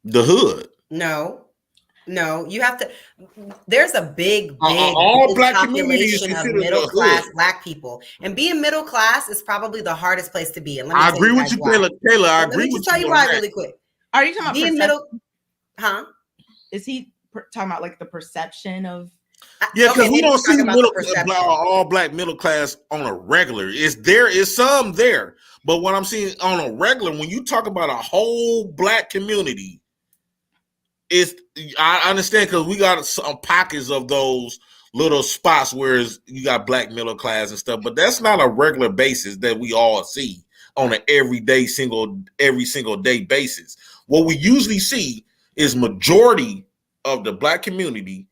The hood. No, you have to. There's a big all Black population of middle class Black people, and being middle class is probably the hardest place to be. And I agree with you, Kayla. I agree with you. Let me just tell you why really quick. Are you talking about being middle? Huh? Is he talking about like the perception of? Yeah, because we don't see all Black middle class on a regular. There is some there, but what I'm seeing on a regular, when you talk about a whole Black community, I understand because we got some pockets of those little spots where you got Black middle class and stuff, but that's not a regular basis that we all see on an every single day basis. What we usually see is majority of the Black community.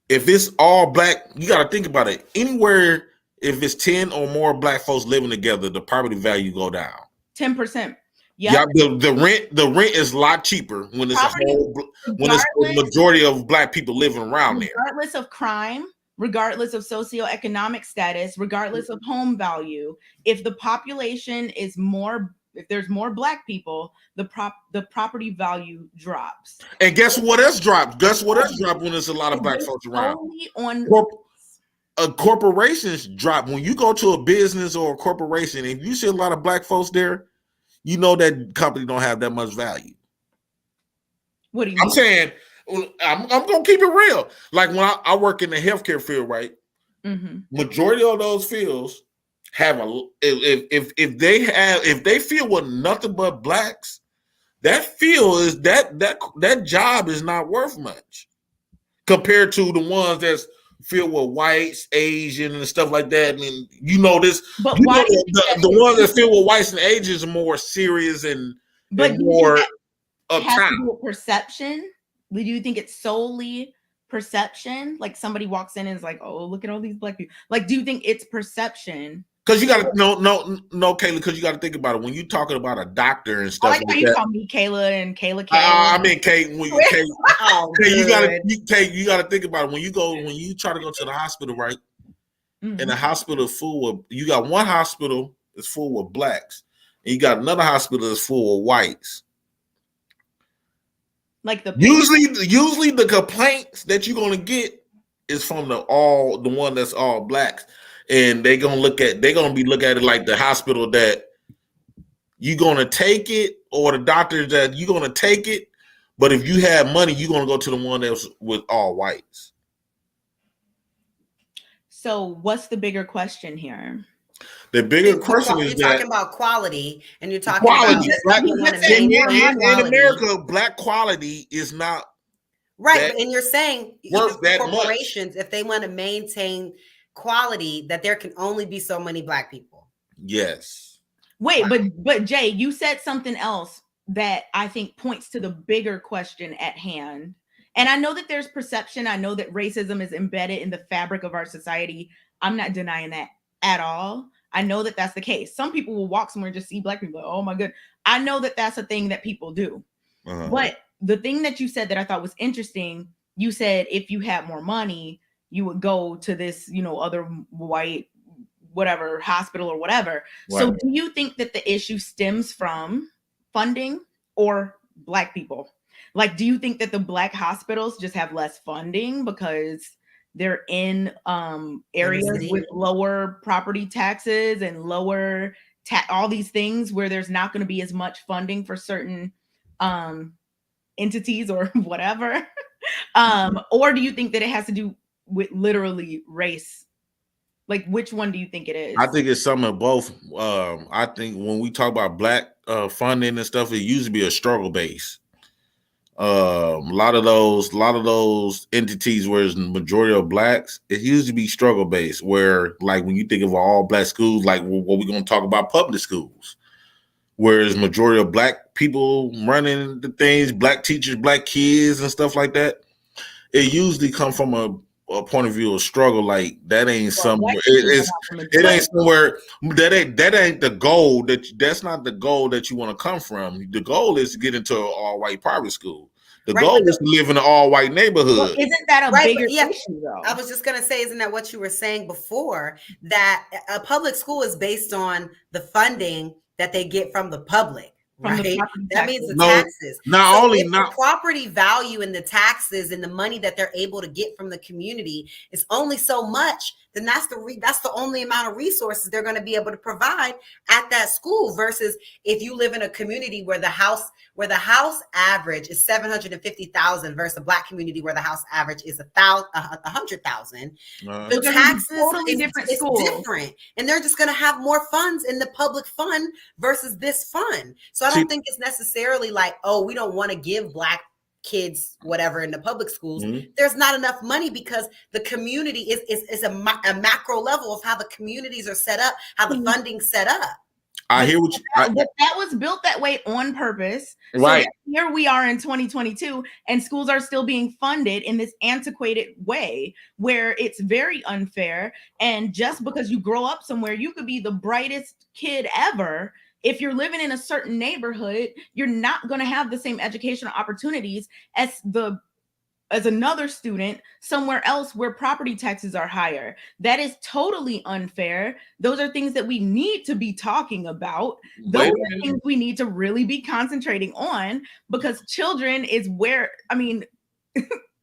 If it's all Black, you got to think about it. Anywhere, if it's 10 or more Black folks living together, the property value go down 10%. Yeah, the rent is a lot cheaper when it's a majority of Black people living around there. Regardless of crime, regardless of socioeconomic status, regardless of home value, if the population is more, if there's more Black people, the property value drops. And guess what else dropped? Guess what else dropped when there's a lot of Black folks around? Corporations drop. When you go to a business or a corporation, if you see a lot of Black folks there, you know that company don't have that much value. What do you mean? I'm saying, I'm gonna keep it real. Like when I work in the healthcare field, right? Mm-hmm. Majority of those fields have if they field with nothing but Blacks, that field is that job is not worth much compared to the ones that's filled with whites, Asian, and stuff like that. And you know this, But you why know do you think that the is? ones that filled with whites and Asians are more serious and But do you think more that has uptown. to do with perception? Do you think it's solely perception? Like somebody walks in and is like, "Oh, look at all these black people." Like, do you think it's perception? Because you got to no, Kayla. Because you got to think about it when you're talking about a doctor and I stuff like how like you that. call me Kayla and Kayla. I mean, Kate. When you, Kate, Oh, Kate, good. you got to think about it when you try to go to the hospital, right? Mhm. And the hospital full of you got one hospital is full of blacks, and you got another hospital that's full of whites. Like the Usually the complaints that you're gonna get is from the one that's all blacks, and they're gonna be look at it like the hospital that you're gonna take it, or the doctors that you're gonna take it. But if you have money, you're gonna go to the one that's with all whites. So, what's the bigger question here? The bigger question is You're that talking about quality, and you're talking quality. about Black, want to saying maintain in America, black quality is not right. And you're saying worth that corporations, if they want to maintain quality, that there can only be so many black people. Yes. Wait, but Jay, you said something else that I think points to the bigger question at hand. And I know that there's perception. I know that racism is embedded in the fabric of our society. I'm not denying that at all. I know that that's the case. Some people will walk somewhere and just see black people. Like, oh my good. I know that that's a thing that people do. But the thing that you said that I thought was interesting, you said if you had more money, you would go to this, other white whatever hospital or whatever. Right. So do you think that the issue stems from funding or black people? Like, do you think that the black hospitals just have less funding because they're in areas with lower property taxes and lower all these things where there's not going to be as much funding for certain entities or whatever? Or do you think that it has to do with literally race? Like, which one do you think it is? I think it's some of both. I think when we talk about black funding and stuff, it used to be a struggle base. A lot of those entities where it's the majority of blacks, it used to be struggle based. Where like when you think of all black schools, like what we're going to talk about, public schools, whereas majority of black people running the things, black teachers, black kids, and stuff like that, it usually come from a point of view of struggle. Like that ain't somewhere. It ain't somewhere. That ain't the goal. That's not the goal that you want to come from. The goal is to get into an all white private school. The goal is to live in an all white neighborhood. Well, isn't that a bigger issue though? I was just gonna say, isn't that what you were saying before? That a public school is based on the funding that they get from the public. Right. That means the taxes. The property value and the taxes and the money that they're able to get from the community is only so much, then that's the only amount of resources they're going to be able to provide at that school. Versus if you live in a community where the house average is 750,000 versus a black community where the house average is 100,000. The taxes totally different. Different, and they're just going to have more funds in the public fund versus this fund. So I don't think it's necessarily like, oh, we don't want to give black kids whatever in the public schools. There's not enough money because the community is a macro level of how the communities are set up, how the funding's set up. I hear what you. But that was built that way on purpose. Right. So here we are in 2022, and schools are still being funded in this antiquated way where it's very unfair. And just because you grow up somewhere, you could be the brightest kid ever. If you're living in a certain neighborhood, you're not going to have the same educational opportunities as another student somewhere else where property taxes are higher. That is totally unfair. Those are things that we need to be talking about. Those are things we need to really be concentrating on, because children is where,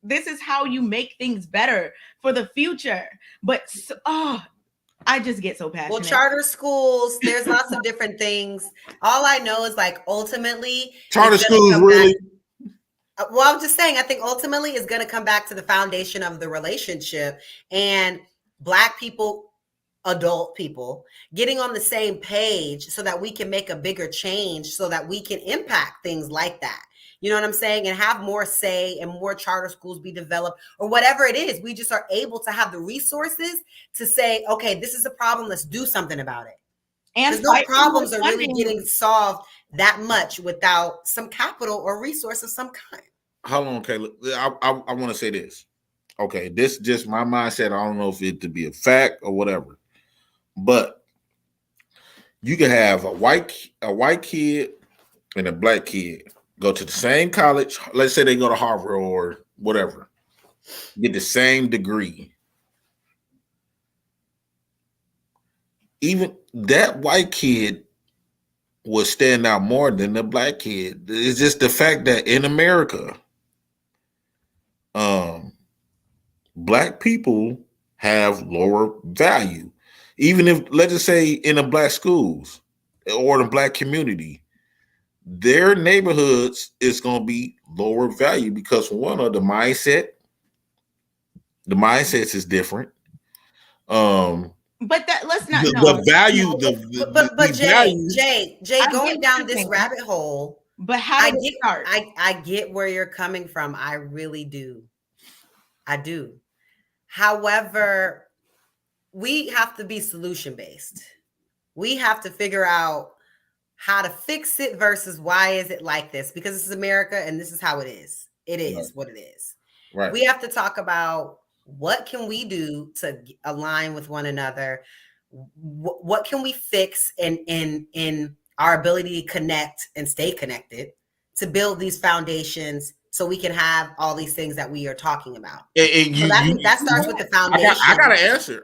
this is how you make things better for the future. But I just get so passionate. Well, charter schools, there's lots of different things. All I know is like ultimately charter schools really. Well, I'm just saying, I think ultimately it's going to come back to the foundation of the relationship and black people, adult people getting on the same page so that we can make a bigger change, so that we can impact things like that. you know what I'm saying, and have more say and more charter schools be developed or whatever it is. We just are able to have the resources to say, okay, this is a problem. Let's do something about it. And because no problems are really getting solved that much without some capital or resource of some kind. Hold on, Kayla. I want to say this. Okay, this is just my mindset. I don't know if it to be a fact or whatever, but you can have a white kid and a black kid go to the same college. Let's say they go to Harvard or whatever, get the same degree. Even that white kid will stand out more than the black kid. It's just the fact that in America, black people have lower value. Even if, let's just say, in the black schools or the black community, their neighborhoods is going to be lower value because one of the mindsets is different. But that let's not the value, but Jay, going down this rabbit hole. But how did it start? I get where you're coming from. I really do. I do. However, we have to be solution based. We have to figure out how to fix it versus why is it like this? Because this is America and this is how it is. It is what it is. Right. We have to talk about what can we do to align with one another? What can we fix in our ability to connect and stay connected to build these foundations so we can have all these things that we are talking about? That starts with the foundation. I got to answer.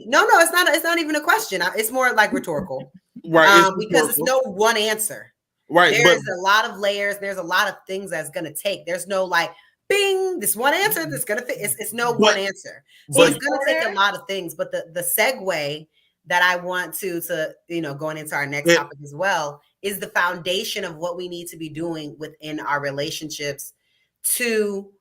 No, it's not even a question. It's more like rhetorical. Right. Because it's no one answer. Right. There's a lot of layers. There's a lot of things that's going to take. There's no like, bing, this one answer that's going to fit. It's no one answer. So it's going to take a lot of things. But the segue that I want to going into our next topic as well is the foundation of what we need to be doing within our relationships to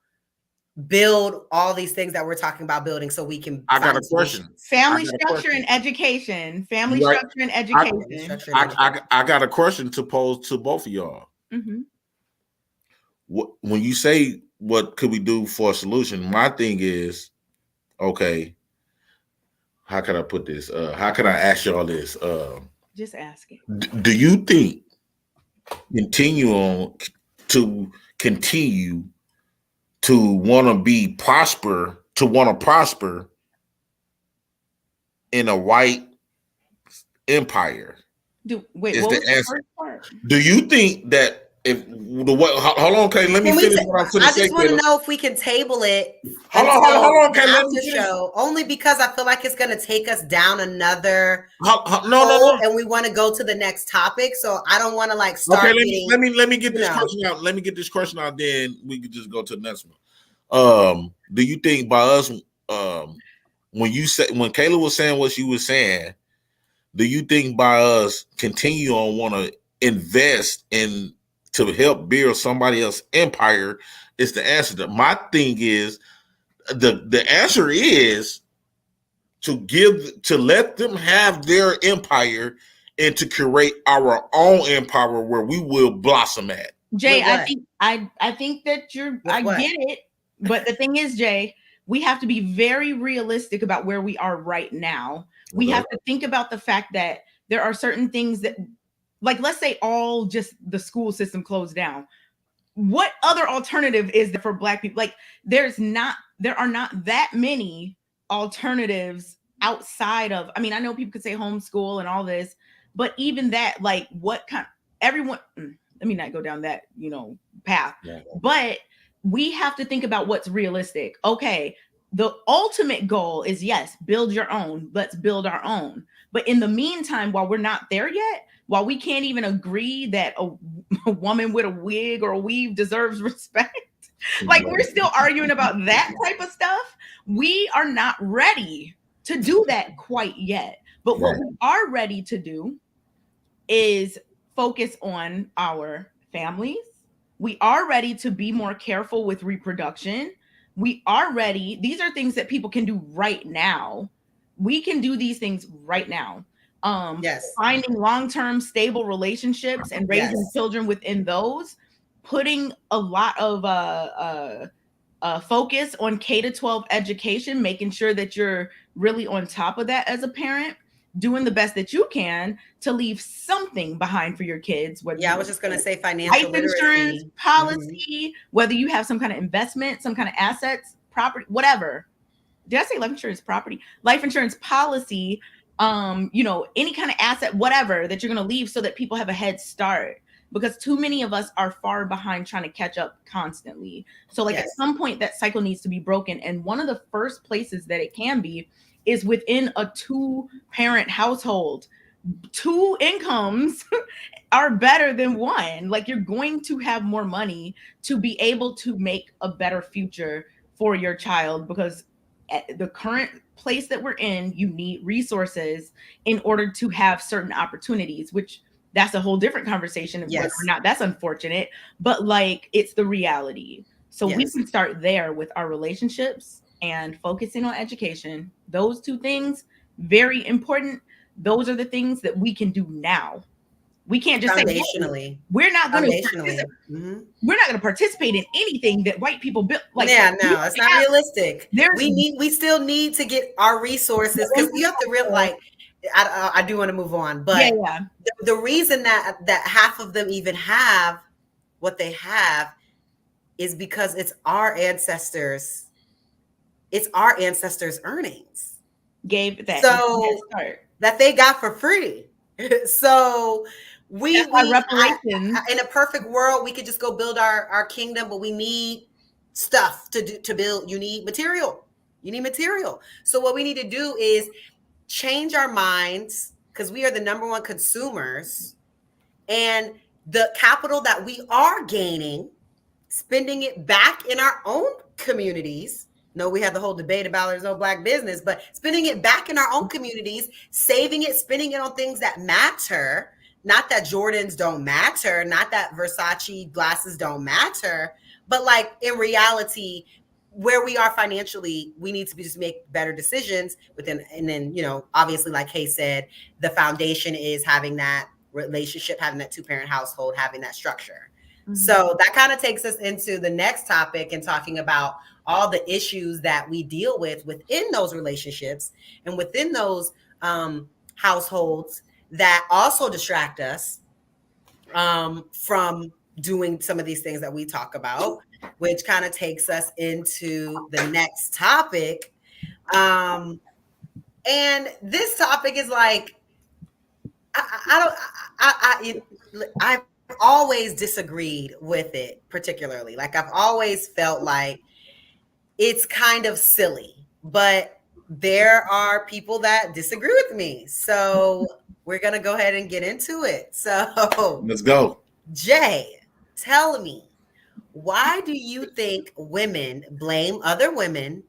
build all these things that we're talking about building so we can. I got a question. Family structure and education. Family structure and education. I got a question to pose to both of y'all. Mm-hmm. When you say what could we do for a solution, my thing is, okay, how can I put this? How can I ask y'all this? Just ask it. Do you think continue to want to prosper in a white empire? What was the first part? Do you think that hold on, okay, let me finish what I'm I just want to know if we can table it. Hold on, okay, let me show. Only because I feel like it's going to take us down another no, and we want to go to the next topic. So I don't want to start. Okay, let me get this question out. Let me get this question out. Then we could just go to the next one. Do you think by us, when Kayla was saying what she was saying, do you think by us continue on want to invest in to help build somebody else's empire is the answer? My thing is the answer is to let them have their empire and to create our own empire where we will blossom at. Jay, I think that I get it, but the thing is, Jay, we have to be very realistic about where we are right now. We have to think about the fact that there are certain things that, like, let's say all just the school system closed down. What other alternative is there for Black people? Like, there are not that many alternatives outside of, I mean, I know people could say homeschool and all this, but even that, like, what kind, everyone, let me not go down that, path, but we have to think about what's realistic. Okay. The ultimate goal is, yes, build your own. Let's build our own. But in the meantime, while we're not there yet, while we can't even agree that a woman with a wig or a weave deserves respect, like, we're still arguing about that type of stuff. We are not ready to do that quite yet. But what we are ready to do is focus on our families. We are ready to be more careful with reproduction. We are ready. These are things that people can do right now. We can do these things right now. Finding long-term stable relationships and raising children within those, putting a lot of focus on K-12 education, making sure that you're really on top of that as a parent, doing the best that you can to leave something behind for your kids. Yeah, I was just going to say financial life insurance literacy. policy, whether you have some kind of investment, some kind of assets, property, whatever. Did I say life insurance property? Life insurance policy, any kind of asset, whatever that you're going to leave so that people have a head start, because too many of us are far behind trying to catch up constantly. So like at some point that cycle needs to be broken. And one of the first places that it can be is within a 2-parent household. 2 incomes are better than 1. Like you're going to have more money to be able to make a better future for your child, because at the current place that we're in, you need resources in order to have certain opportunities, which that's a whole different conversation of whether or not that's unfortunate, but like it's the reality. So we can start there with our relationships and focusing on education. Those 2 things, very important. Those are the things that we can do now. We can't just say, hey, we're not going to participate in anything that white people built. Like, no, it's not realistic. We still need to get our resources, because you have to realize. I do want to move on, but the reason that half of them even have what they have is because it's our ancestors' earnings. Gave that that they got for free. So reparations. In a perfect world, we could just go build our kingdom, but we need stuff to build. You need material. So what we need to do is change our minds, because we are the number 1 consumers, and the capital that we are gaining, spending it back in our own communities. No, we had the whole debate about there's no Black business, but spending it back in our own communities, saving it, spending it on things that matter. Not that Jordans don't matter, not that Versace glasses don't matter, but like in reality, where we are financially, we need to just make better decisions within. And then, obviously, like Kay said, the foundation is having that relationship, having that 2-parent household, having that structure. Mm-hmm. So that kind of takes us into the next topic and talking about all the issues that we deal with within those relationships and within those households that also distract us from doing some of these things that we talk about, which kind of takes us into the next topic. And this topic is like, I've always disagreed with it, particularly. Like I've always felt like it's kind of silly, but there are people that disagree with me. So we're going to go ahead and get into it. So let's go. Jay, tell me, why do you think women blame other women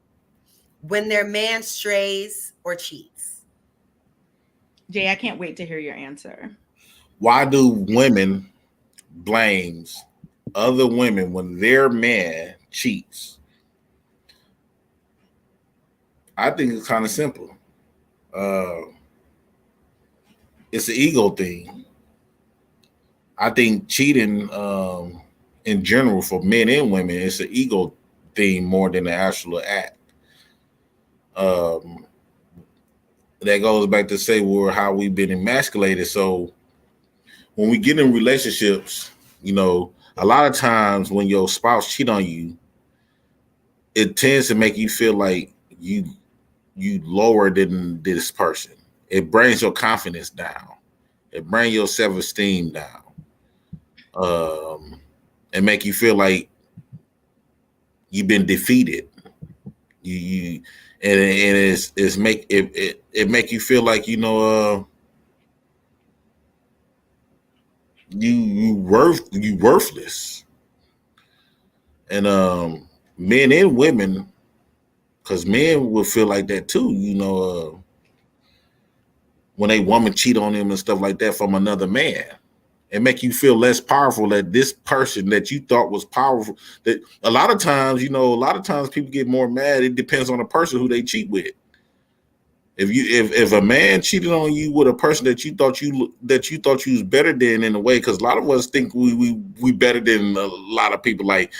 when their man strays or cheats? Jay, I can't wait to hear your answer. Why do women blame other women when their man cheats? I think it's kind of simple. It's an ego thing. I think cheating in general for men and women, it's an ego thing more than the actual act. That goes back to say how we've been emasculated. So when we get in relationships, a lot of times when your spouse cheat on you, it tends to make you feel like you lower than this person. It brings your confidence down. It brings your self-esteem down. And make you feel like you've been defeated. It make you feel like you worthless. And men and women, because men will feel like that too, when a woman cheat on them and stuff like that from another man. It make you feel less powerful that this person that you thought was powerful. That a lot of times people get more mad. It depends on the person who they cheat with. If a man cheated on you with a person that you thought you was better than in a way, because a lot of us think we better than a lot of people. Like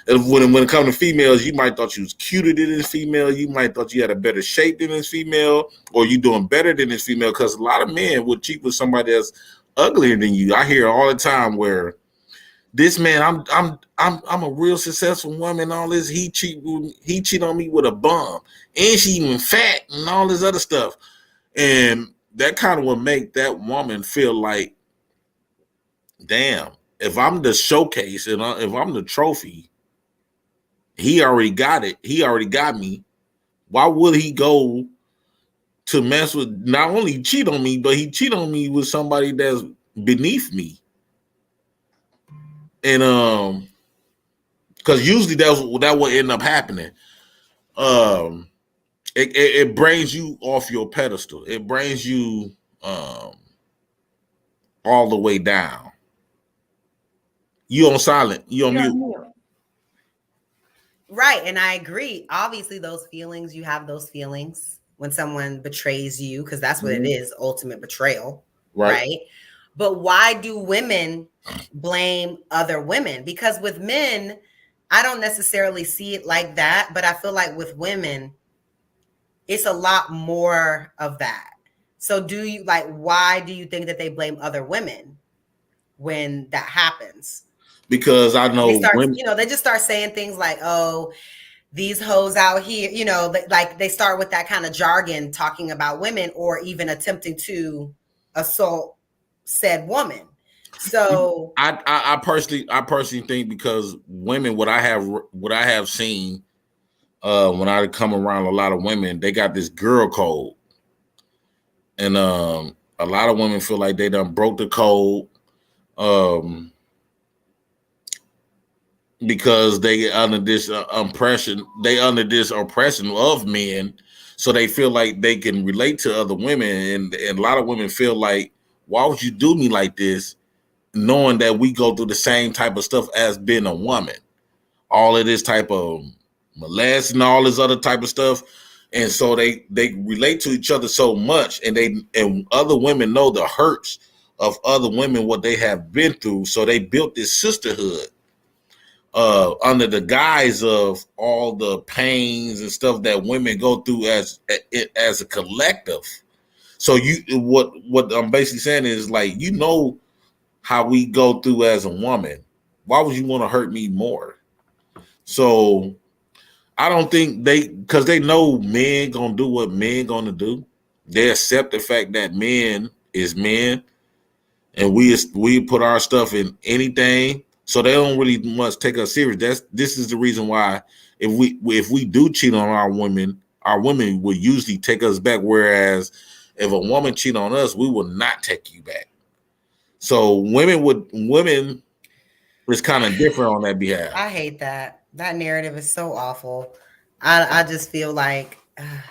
when it comes to females, you might thought you was cuter than this female, you might thought you had a better shape than this female, or you doing better than this female. Because a lot of men would cheat with somebody that's uglier than you. I hear all the time where this man, I'm a real successful woman. All this, he cheat on me with a bum, and she even fat and all this other stuff, and that kind of would make that woman feel like, damn, if I'm the showcase and if I'm the trophy, he already got it. He already got me. Why would he go to mess with? Not only cheat on me, but he cheat on me with somebody that's beneath me, and because usually that will end up happening. Um, it brings you off your pedestal. It brings you all the way down. You on silent. You on mute. Right, and I agree. Obviously, those feelings, you have those feelings when someone betrays you, because that's what it is, ultimate betrayal, right? But why do women blame other women? Because with men, I don't necessarily see it like that, but I feel like with women, it's a lot more of that. So why do you think that they blame other women when that happens? Because I know they just start saying things like, oh, these hoes out here, like they start with that kind of jargon talking about women, or even attempting to assault said woman. So I personally think, because women, what I have seen when I come around a lot of women, they got this girl code, and a lot of women feel like they done broke the code, because they under this oppression of men, so they feel like they can relate to other women, and a lot of women feel like, why would you do me like this, knowing that we go through the same type of stuff as being a woman, all of this type of molest and all this other type of stuff. And so they relate to each other so much, and other women know the hurts of other women, what they have been through, so they built this sisterhood under the guise of all the pains and stuff that women go through as a collective. So what I'm basically saying is, like, how we go through as a woman. Why would you want to hurt me more? So I don't think because they know men gonna do what men gonna do. They accept the fact that men is men, and we put our stuff in anything. So they don't really much take us serious. This is the reason why if we do cheat on our women will usually take us back. Whereas if a woman cheat on us, we will not take you back. So women is kind of different on that behalf. I hate that. That narrative is so awful. I just feel like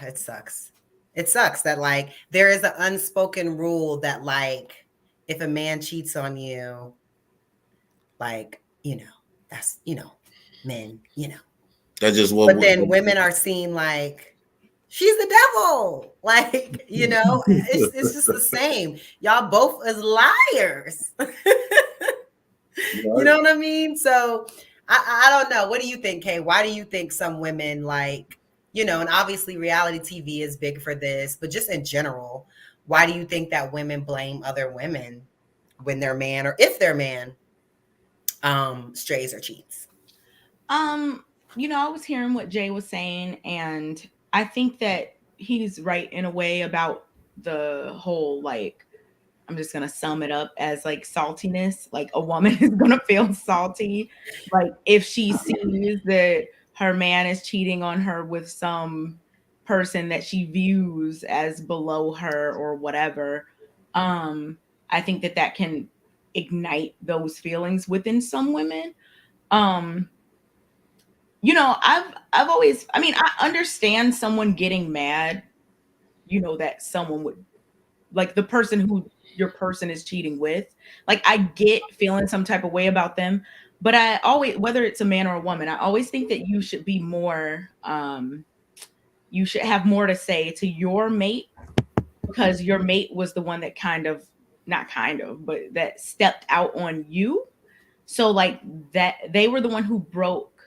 it sucks. It sucks that, like, there is an unspoken rule that, like, if a man cheats on you, like, that's, men, That's just what. But then women are seen like, she's the devil. Like, it's just the same. Y'all both as liars. You know what I mean? So I don't know. What do you think, Kay? Why do you think some women, like, and obviously reality TV is big for this, but just in general, why do you think that women blame other women when their man, or if their man strays or cheats? I was hearing what Jay was saying, and I think that he's right in a way about the whole, like, I'm just gonna sum it up as like saltiness. Like, a woman is gonna feel salty, like, if she sees that her man is cheating on her with some person that she views as below her or whatever. I think that can ignite those feelings within some women. I've always, I understand someone getting mad, that someone would, like, the person who your person is cheating with, like, I get feeling some type of way about them, but I always, whether it's a man or a woman, I always think that you should be more, you should have more to say to your mate, because your mate was the one that but that stepped out on you. So like that they were the one who broke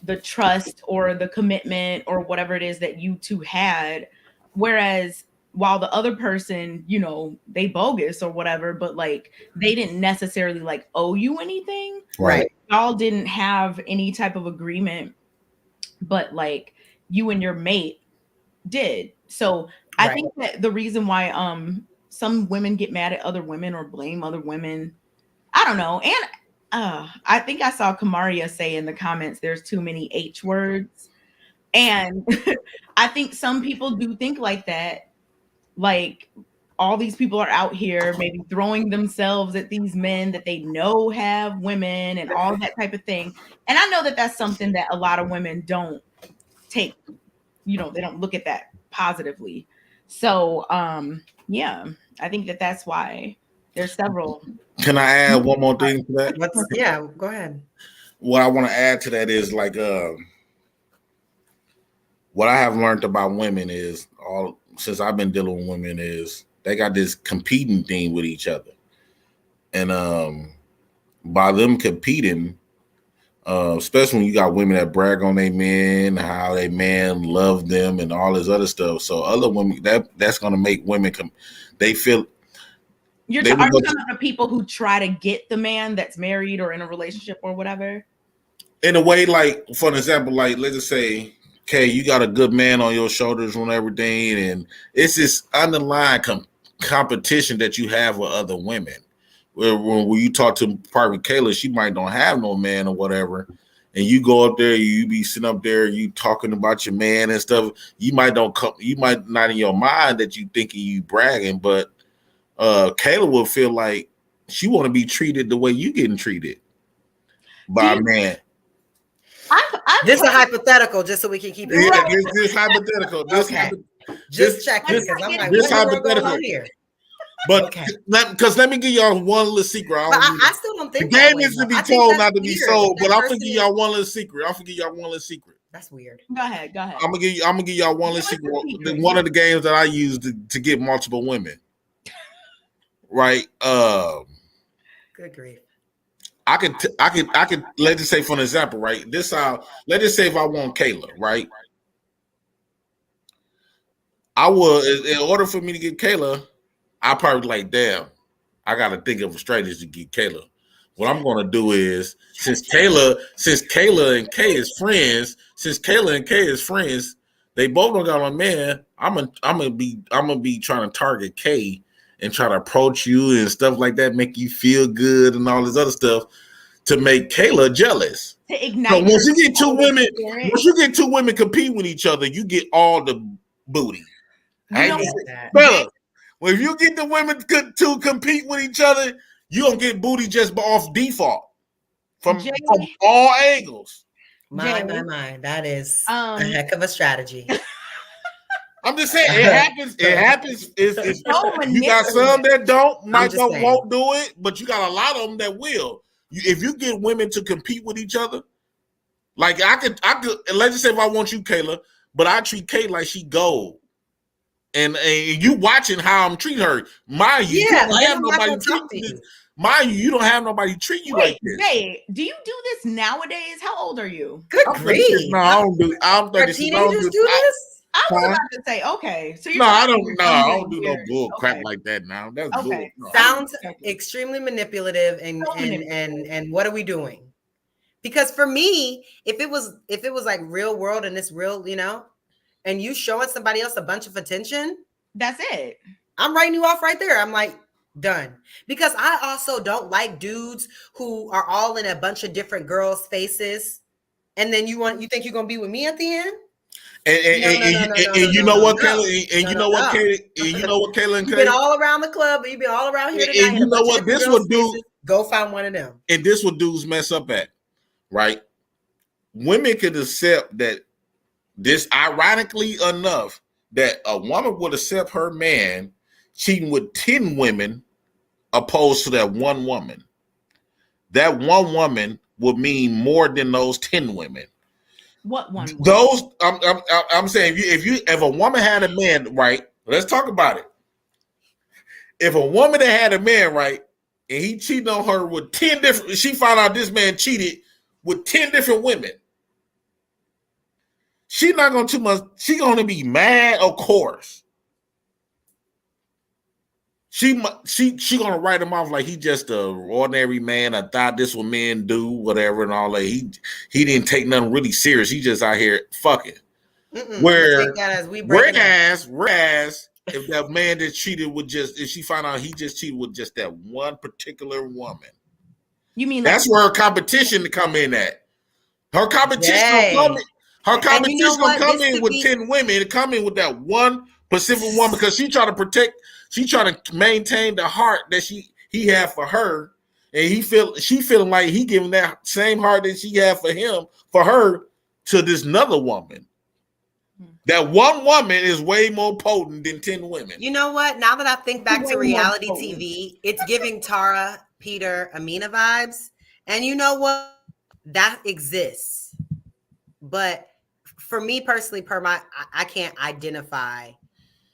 the trust or the commitment or whatever it is that you two had. Whereas while the other person, they bogus or whatever, but like they didn't necessarily like owe you anything. Right. Y'all didn't have any type of agreement, but like you and your mate did. So I think that the reason why some women get mad at other women or blame other women, I don't know. And I think I saw Kamaria say in the comments there's too many H words. And I think some people do think like that. Like all these people are out here maybe throwing themselves at these men that they know have women and all that type of thing. And I know that that's something that a lot of women don't take, they don't look at that positively. So, yeah, I think that that's why there's several. Can I add one more thing to that? Yeah, go ahead. What I want to add to that is like, what I have learned about women is since I've been dealing with women is they got this competing thing with each other. And by them competing, especially when you got women that brag on their men, how they man love them and all this other stuff. So other women, that's going to make women they feel. Are you talking about the people who try to get the man that's married or in a relationship or whatever? In a way, like, for an example, like, let's just say, okay, you got a good man on your shoulders and everything, and it's this underlying competition that you have with other women. When you talk to probably Kayla, she might don't have no man or whatever, and you go up there, you be sitting up there, you talking about your man and stuff. You might not in your mind that you thinking you bragging, but Kayla will feel like she want to be treated the way you getting treated by a man. This is a hypothetical, just so we can keep it. Yeah, this hypothetical. Just checking, because I'm like, this hypothetical here. But because let me give y'all one little secret. I still don't think the game is to be told, not to be sold. But I'm gonna give y'all one little secret. That's weird. Go ahead. I'm gonna give y'all one little secret. One of the games that I use to get multiple women. Right. Good grief. I can let's just say for an example, right? Let's just say if I want Kayla, right? I would, in order for me to get Kayla, I probably like, damn, I gotta think of a strategy to get Kayla. What I'm gonna do is, since Kayla and Kay is friends, they both don't got a man. I'm gonna be trying to target Kay and try to approach you and stuff like that, make you feel good and all this other stuff to make Kayla jealous. To ignite. So once you get two women compete with each other, you get all the booty. Well, if you get the women to compete with each other, you don't get booty just off default from all angles. My. That is a heck of a strategy. I'm just saying, it happens. It's you got some that won't do it, but you got a lot of them that will. If you get women to compete with each other, like I could, let's just say if I want you, Kayla, but I treat Kay like she gold. And you watching how I'm treating her. Mind you, you don't have nobody treating you. Mind you, you don't have nobody treat you like this. Hey, do you do this nowadays? How old are you? Good grief. No, I don't do. I'm 36. Teenagers do this? I was about to say, okay. So I don't do no bull crap like that now. That's okay. Bull. No. Sounds extremely manipulative and what are we doing? Because for me, if it was like real world and it's real, and you showing somebody else a bunch of attention, that's it. I'm writing you off right there. I'm like, done. Because I also don't like dudes who are all in a bunch of different girls' faces, and then you think you're gonna be with me at the end. And you know what, Kayla? And you know what, Kayla? You've been all around the club. You've been all around here tonight. And you know what? This would do. Go find one of them. And this what dudes mess up at, right? Women could accept that. This, ironically enough, that a woman would accept her man cheating with 10 women opposed to that one woman. That one woman would mean more than those 10 women. What one? Those I'm saying if a woman had a man, right? Let's talk about it. If a woman that had a man, right, and he cheated on her with 10 different, she found out this man cheated with 10 different women. She not gonna too much. She gonna be mad, of course. She gonna write him off like he just a ordinary man. I thought this what men do, whatever, and all that. He didn't take nothing really serious. He just out here fucking. Whereas if that man that cheated with if she found out he just cheated with just that one particular woman, you mean that's where her competition to come in at. Her competition gonna come in with 10 women to come in with that one specific woman because she trying to protect. She trying to maintain the heart that he had for her, and she feeling like he giving that same heart that she had for her to this another woman. That one woman is way more potent than 10 women. You know what? Now that I think back to reality TV, it's giving Tara, Peter, Amina vibes, and you know what? That exists, but for me personally, I can't identify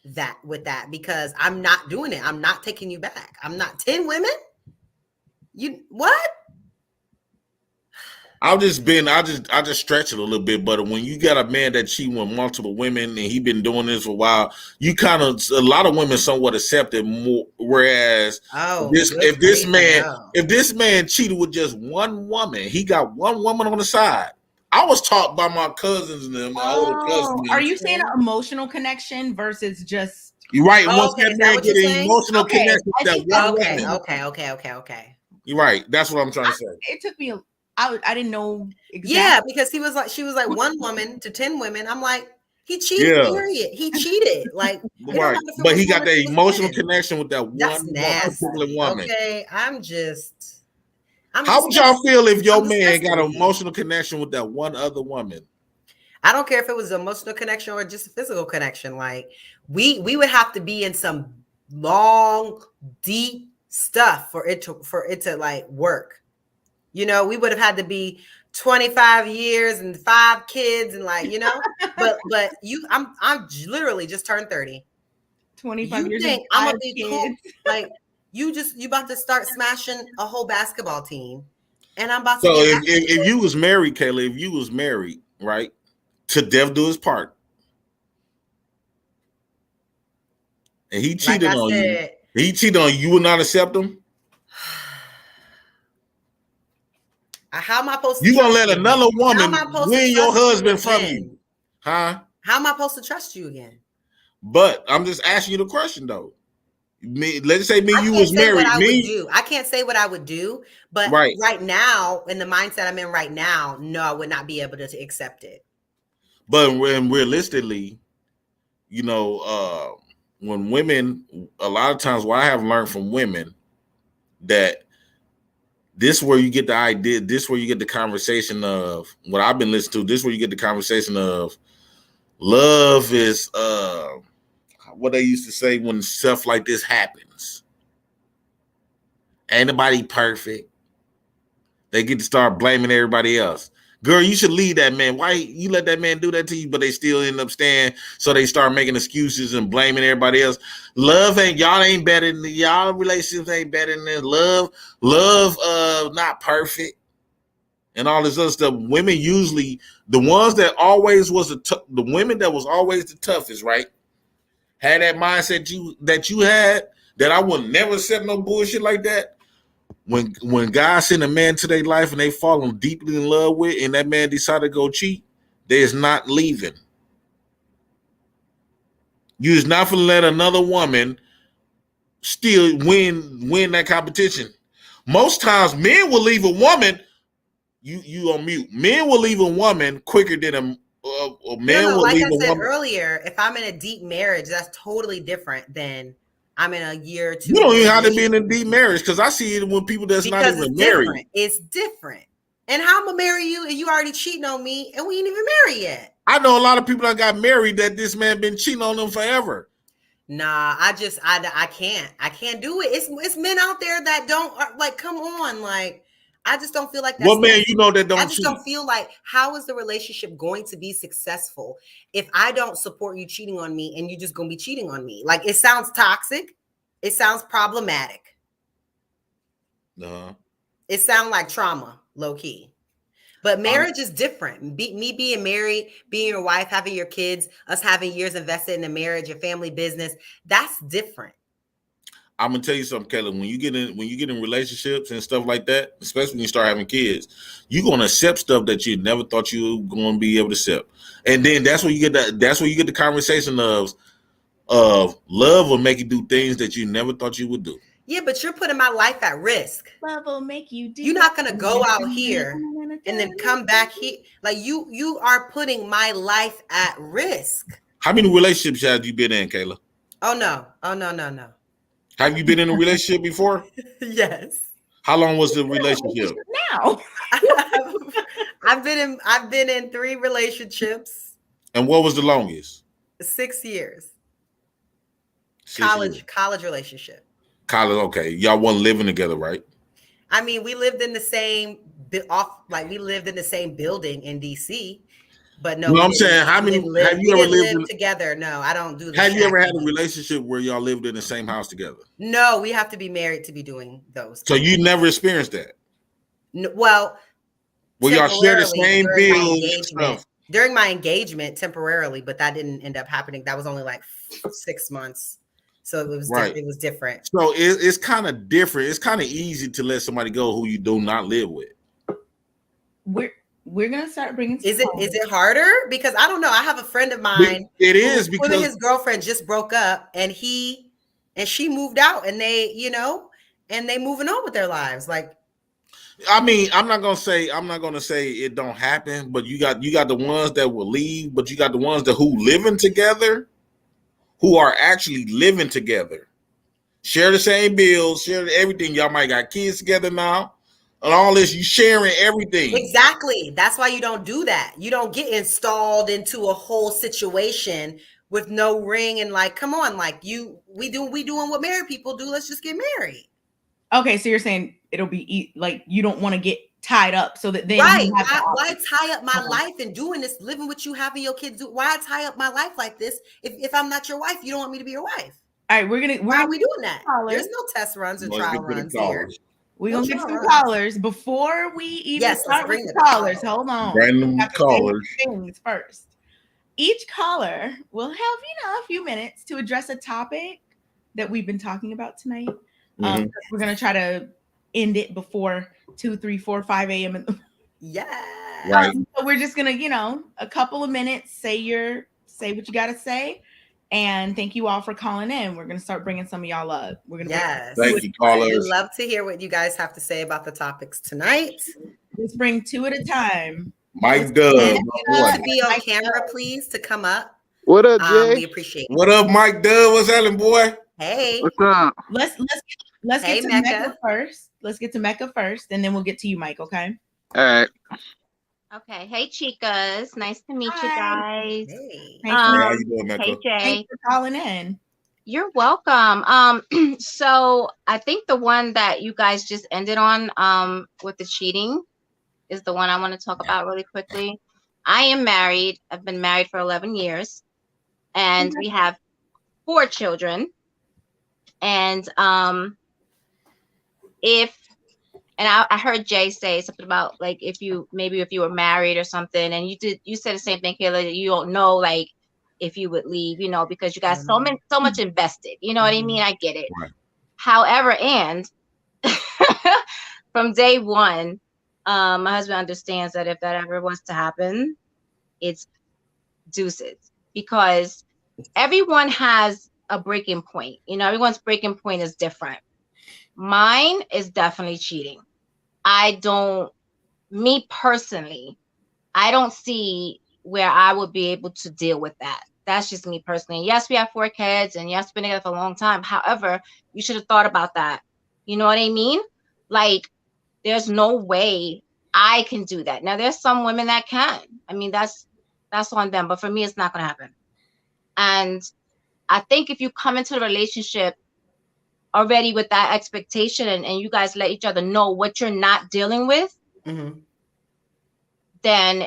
that with that because I'm not doing it. I'm not taking you back. I'm not 10 women. You what? I just stretch it a little bit, but when you got a man that cheating with multiple women and he been doing this for a while, a lot of women somewhat accept it more. Whereas if this man cheated with just one woman, he got one woman on the side. I was taught by my cousins and them, my older cousins. Are you saying an emotional connection versus just? You're right. Once that man get an emotional connection with that one woman. Okay. You're right. That's what I'm trying to say. It took me. I didn't know exactly. Yeah, because she was like one woman to 10 women. I'm like, he cheated. Yeah. Period. He cheated. Like, right. But he got that emotional connection with that one particular woman. Okay, How would y'all feel if your man got an emotional connection with that one other woman? I don't care if it was an emotional connection or just a physical connection. Like we would have to be in some long, deep stuff for it to like work. You know, we would have had to be 25 years and 5 kids and like, you know, but I'm literally just turned 30. 25 years. Think I'm gonna be cool? Like you about to start smashing a whole basketball team, and I'm about to. So if you was married, Kayla, if you was married, right, to death do his part, and he cheated on you, you would not accept him. How am I supposed to? You gonna let another woman win your husband from you, huh? How am I supposed to trust you again? But I'm just asking you the question though. Let's say you was married. I can't say what I would do, but right now, in the mindset I'm in right now, no, I would not be able to accept it. But when realistically, you know, when women, a lot of times, what I have learned from women that this is where you get the idea, this is where you get the conversation of what I've been listening to. This is where you get the conversation of love is what they used to say when stuff like this happens. Ain't nobody perfect. They get to start blaming everybody else. Girl, you should leave that man. Why you let that man do that to you, but they still end up staying? So they start making excuses and blaming everybody else. Y'all ain't better than y'all relationships ain't better than this. Love, not perfect, and all this other stuff. Women usually the ones that always was the women that was always the toughest, right? Had that mindset that you had that I would never accept no bullshit like that. When God send a man to their life and they fall deeply in love with, and that man decided to go cheat, they is not leaving. You is not gonna let another woman still win that competition. Most times, men will leave a woman. You on mute. Men will leave a woman quicker than a man will leave a woman. Like I said earlier, if I'm in a deep marriage, that's totally different than I'm in a year or two. You don't even have to be in a deep marriage because I see it when people that's not even married. It's different. And how I'm gonna marry you and you already cheating on me and we ain't even married yet? I know a lot of people that got married that this man been cheating on them forever. Nah, I can't do it. It's men out there that don't like. Come on, like I just don't feel like that's what man you know that don't I just cheat? don't feel like, how is the relationship going to be successful if I don't support you cheating on me and you're just going to be cheating on me? Like, it sounds toxic. It sounds problematic. It sounds like trauma, low key. But marriage is different. Me being married, being your wife, having your kids, us having years invested in a marriage, your family business, that's different. I'm gonna tell you something, Kayla. When you get in relationships and stuff like that, especially when you start having kids, you're gonna accept stuff that you never thought you were gonna be able to accept. And then that's where you get the conversation of love will make you do things that you never thought you would do. Yeah, but you're putting my life at risk. Love will make you do. You're not gonna go out here and then come back here. Like, you are putting my life at risk. How many relationships have you been in, Kayla? Oh no. Have you been in a relationship before? Yes. How long was the relationship? Now. I've been in 3 relationships. And what was the longest? 6 years. 6 years. College relationship. College, okay. Y'all wasn't living together, right? I mean, we lived in the same building in DC. But no, I'm saying, have you ever lived together? No, I don't do that. Have you ever had a relationship where y'all lived in the same house together? No, we have to be married to be doing those. So you never experienced that? No, well, y'all share the same bills during my engagement temporarily, but that didn't end up happening. That was only like 6 months. So it was right. It was different. So it's kind of different. It's kind of easy to let somebody go who you do not live with. We're gonna start bringing. Is it harder? Because I don't know. I have a friend of mine. It is because his girlfriend just broke up, and she moved out, and they moving on with their lives. Like, I mean, I'm not gonna say it don't happen, but you got the ones that will leave, but you got the ones who living together, who are actually living together, share the same bills, share everything. Y'all might got kids together now. And all this, you sharing everything. Exactly. That's why you don't do that. You don't get installed into a whole situation with no ring and like, come on, like we doing what married people do. Let's just get married. Okay, so you're saying it'll be like you don't want to get tied up, so that then right. Why tie up my life and doing this, living with you, having your kids do? Why tie up my life like this if I'm not your wife? You don't want me to be your wife. All right, why are we doing that? There's no test runs or trial runs here. We're going to get some callers before we even start with the callers. Hold on. Random callers. Things first. Each caller will have, a few minutes to address a topic that we've been talking about tonight. We're going to try to end it before 2, 3, 4, 5 a.m. Yeah. Right. So we're just going to, a couple of minutes, say what you got to say. And thank you all for calling in. We're going to start bringing some of y'all up. We're going to thank you, callers. We'd love to hear what you guys have to say about the topics tonight. Let's bring 2 at a time. Mike Dub. To be on camera, please, to come up. What up, Jay? We appreciate it. What up, Mike Dub? What's happening, boy? Hey. What's up? Let's get to Mecca first. Let's get to Mecca first, and then we'll get to you, Mike. Okay. All right. Okay. Hey, chicas. Nice to meet you guys. Hey. How you doing, Mecca? Hey, Jay. Thanks for calling in. You're welcome. So I think the one that you guys just ended on with the cheating is the one I want to talk about really quickly. I am married. I've been married for 11 years, and we have 4 children. And I heard Jay say something about like if you were married or something, and you said the same thing, Kayla, that you don't know like if you would leave, because you got so much invested. You know what I mean? I get it. Right. However, and from day one, my husband understands that if that ever was to happen, it's deuces, because everyone has a breaking point. Everyone's breaking point is different. Mine is definitely cheating. Me personally, I don't see where I would be able to deal with that. That's just me personally. Yes, we have 4 kids, and yes, been together for a long time. However, you should have thought about that. You know what I mean? Like, there's no way I can do that. Now, there's some women that can. I mean, that's on them. But for me, it's not going to happen. And I think if you come into the relationship already with that expectation, and you guys let each other know what you're not dealing with, then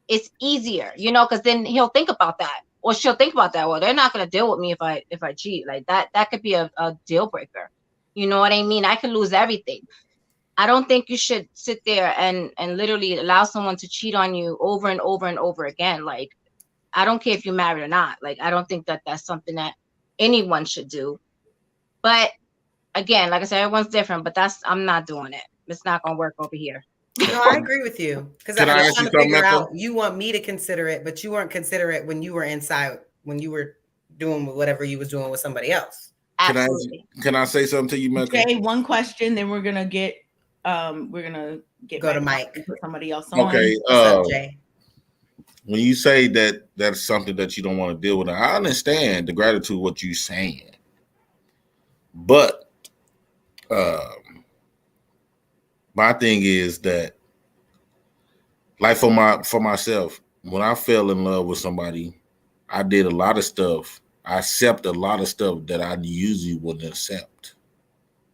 it's easier, you know, because then he'll think about that, or she'll think about that. Well, they're not going to deal with me if I cheat. Like that could be a deal breaker. You know what I mean? I could lose everything. I don't think you should sit there and literally allow someone to cheat on you over and over and over again. Like, I don't care if you're married or not. Like, I don't think that that's something that anyone should do. But again, like I said, everyone's different, but I'm not doing it. It's not going to work over here. No, I agree with you. Because I was trying to figure out, you want me to consider it, but you weren't considerate when you were inside, when you were doing whatever you was doing with somebody else. Absolutely. Can I say something to you, Michael? Okay, one question, then we're gonna get go to Mike. Put somebody else on. Okay. What's up, Jay? When you say that that's something that you don't want to deal with, I understand the gratitude what you're saying, but my thing is that, like for myself, when I fell in love with somebody, I did a lot of stuff. I accept a lot of stuff that I usually wouldn't accept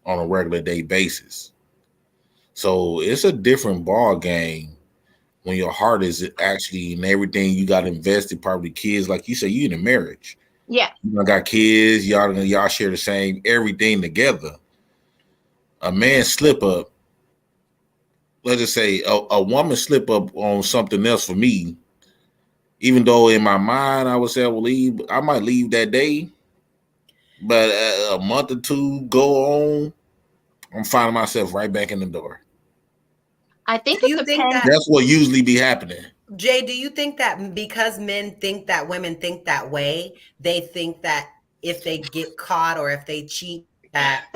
on a regular day basis. So it's a different ball game when your heart is actually in everything you got invested, probably kids, like you said, you in a marriage. Yeah. You got kids, y'all share the same everything together. A man slip up, let's just say a woman slip up on something else for me, even though in my mind I would say I might leave that day, but a month or two go on, I'm finding myself right back in the door. I think that's what usually be happening. Jay, do you think that because men think that women think that way, they think that if they get caught or if they cheat, that,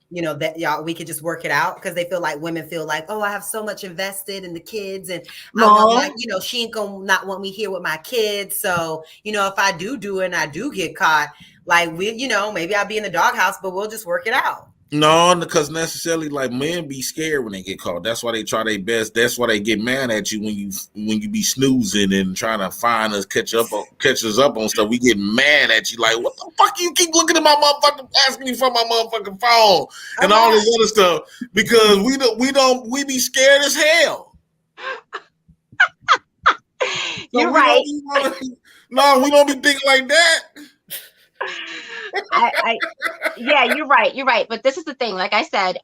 you know, that we could just work it out? Because they feel like women feel like, oh, I have so much invested in the kids, and I want my, you know, she ain't gonna not want me here with my kids. So, you know, if I do it and I do get caught, like you know, maybe I'll be in the doghouse, but we'll just work it out. No, because necessarily, like, men be scared when they get caught. That's why they try their best. That's why they get mad at you when you be snoozing and trying to find us, catch us up on stuff. We get mad at you, like, what the fuck you keep looking at my motherfucking, asking me for my motherfucking phone and all this other stuff, because we be scared as hell. You're right. No, we don't be thinking like that. Yeah, you're right. But this is the thing. Like I said,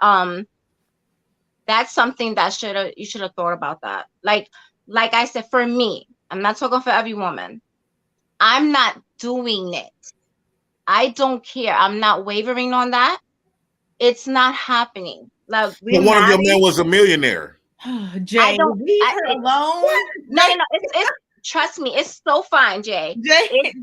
that's something that you should have thought about that. Like I said, for me, I'm not talking for every woman. I'm not doing it. I don't care. I'm not wavering on that. It's not happening. Like, but one of your men was a millionaire. Jay, leave her alone. No. It's trust me, it's so fine, Jay. Jay.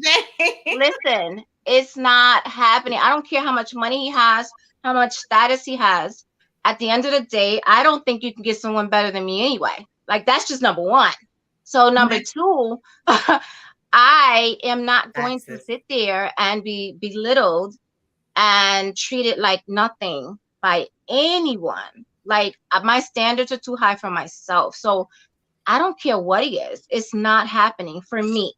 Listen, it's not happening. I don't care how much money he has, how much status he has. At the end of the day, I don't think you can get someone better than me anyway. Like, that's just number one. So number two, I am not going to sit there and be belittled and treated like nothing by anyone. Like, my standards are too high for myself. So I don't care what he is. It's not happening for me.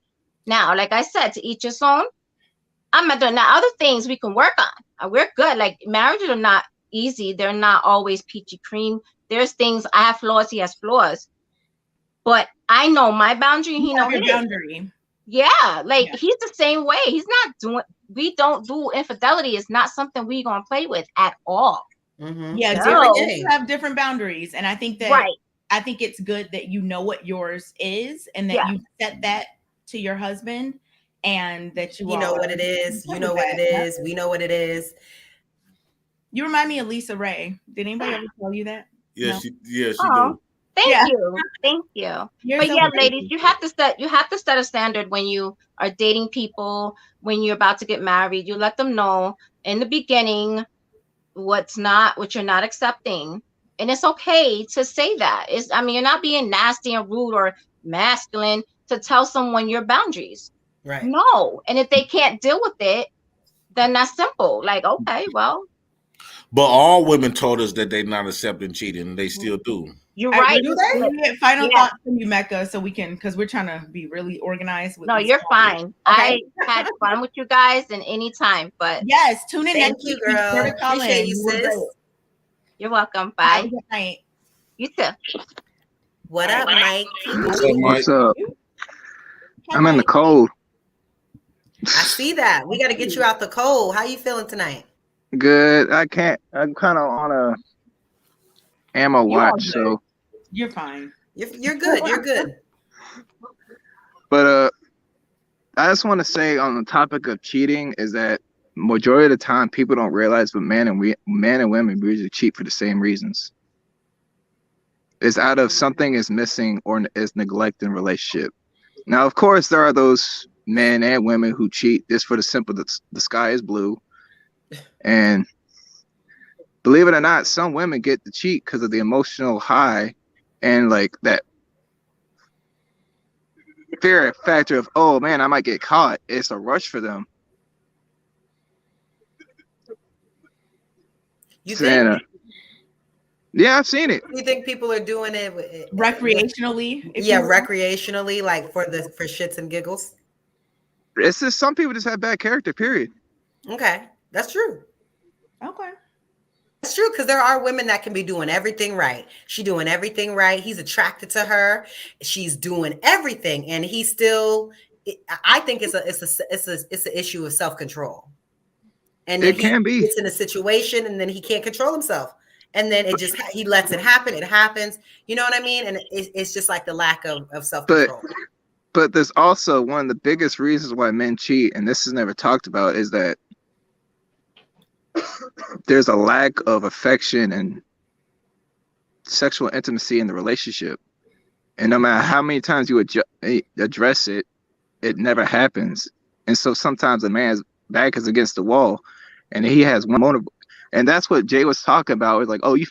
Now, like I said, to each his own. I'm not doing now. Other things we can work on. We're good. Like, marriages are not easy. They're not always peachy cream. There's things. I have flaws. He has flaws. But I know my boundary. And he knows his boundary. Yeah, like he's the same way. He's not doing. We don't do infidelity. It's not something we're gonna play with at all. Mm-hmm. Yeah, different have different boundaries, and I think that I think it's good that you know what yours is, and that you set that to your husband. And that you know what it is. You know what it is. We know what it is. You remind me of Lisa Ray. Did anybody ever tell you that? Yes, she do. Thank you. But yeah, ladies, you have to set a standard when you are dating people, when you're about to get married. You let them know in the beginning what you're not accepting. And it's okay to say that. You're not being nasty and rude or masculine to tell someone your boundaries. Right. No. And if they can't deal with it, then that's simple. Like, okay, well, But all women told us that they're not accepting cheating, and they still do. You're right. Do they? Let me get final Yeah. thoughts from you, Mecca, so we can, because we're trying to be really organized. With No, these you're topics. fine. Okay. I had fun with you guys and anytime, but Yes, tune in Thank next you, week. Be sure girl. to call Appreciate in. you, You were sis. great. you're welcome. Have a Bye. good night. You too. What up, Mike? What's up, Mike? What's up? Hi, I'm in the Mike. cold. I see that. We got to get you out the cold. How you feeling tonight? Good. I'm kind of on a ammo You all watch, good. so. You're fine. You're good. You're good. But I just want to say on the topic of cheating is that majority of the time people don't realize, but men and women we usually cheat for the same reasons. It's out of something is missing or is neglect in relationship. Now, of course, there are those men and women who cheat just for the simple the sky is blue. And believe it or not, some women get to cheat because of the emotional high and like that fear factor of, oh man, I might get caught. It's a rush for them. You Saying, think? yeah, I've seen it. You think people are doing it Recreationally? if Yeah, you will? recreationally, like for shits and giggles. It's just some people just have bad character, period. Okay, that's true. Okay. That's true, because there are women that can be doing everything right. She doing everything right. He's attracted to her. She's doing everything, and he still. I think it's an issue of self-control. And then It can be. gets in a situation, and then he can't control himself, and then it just he lets it happen. It happens. You know what I mean? And it's just like the lack of self-control. But there's also one of the biggest reasons why men cheat, and this is never talked about, is that there's a lack of affection and sexual intimacy in the relationship. And no matter how many times you address it, it never happens. And so sometimes a man's back is against the wall and he has one motive. And that's what Jay was talking about. It's like, oh, you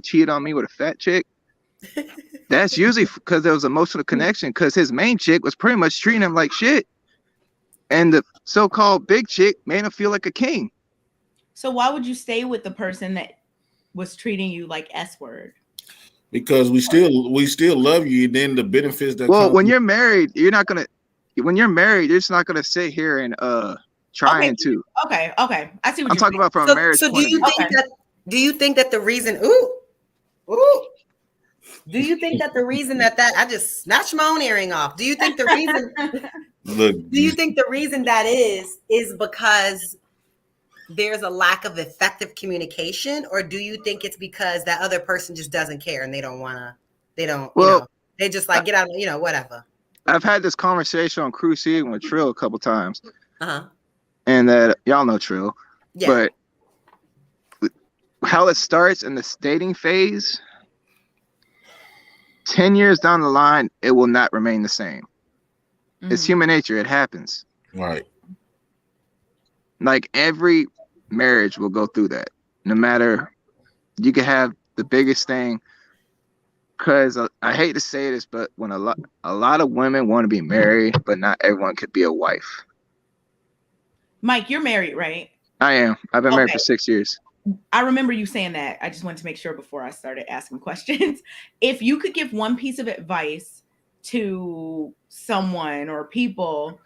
cheated on me with a fat chick. That's usually because there was emotional connection, because his main chick was pretty much treating him like shit. And the so-called big chick made him feel like a king. So why would you stay with the person that was treating you like S-word? Because we still love you. And then the benefits that when you're married, you're just not gonna sit here and trying to. Okay. I see what I'm you're talking about from a marriage So point of view. do you think that the reason do you think that the reason that I just snatched my own earring off? Do you think the reason do you think the reason that is because there's a lack of effective communication, or do you think it's because that other person just doesn't care and they just like get out, whatever? I've had this conversation on Cruise with Trill a couple times. Uh-huh. And that y'all know Trill. Yeah. But how it starts in the dating phase, 10 years down the line, it will not remain the same. Mm-hmm. It's human nature. It happens. Right. Like every marriage will go through that. No matter, you can have the biggest thing. Because I hate to say this, but when a lot of women want to be married, but not everyone could be a wife. Mike, you're married, right? I am. I've been married for 6 years. I remember you saying that. I just wanted to make sure before I started asking questions. If you could give one piece of advice to someone or people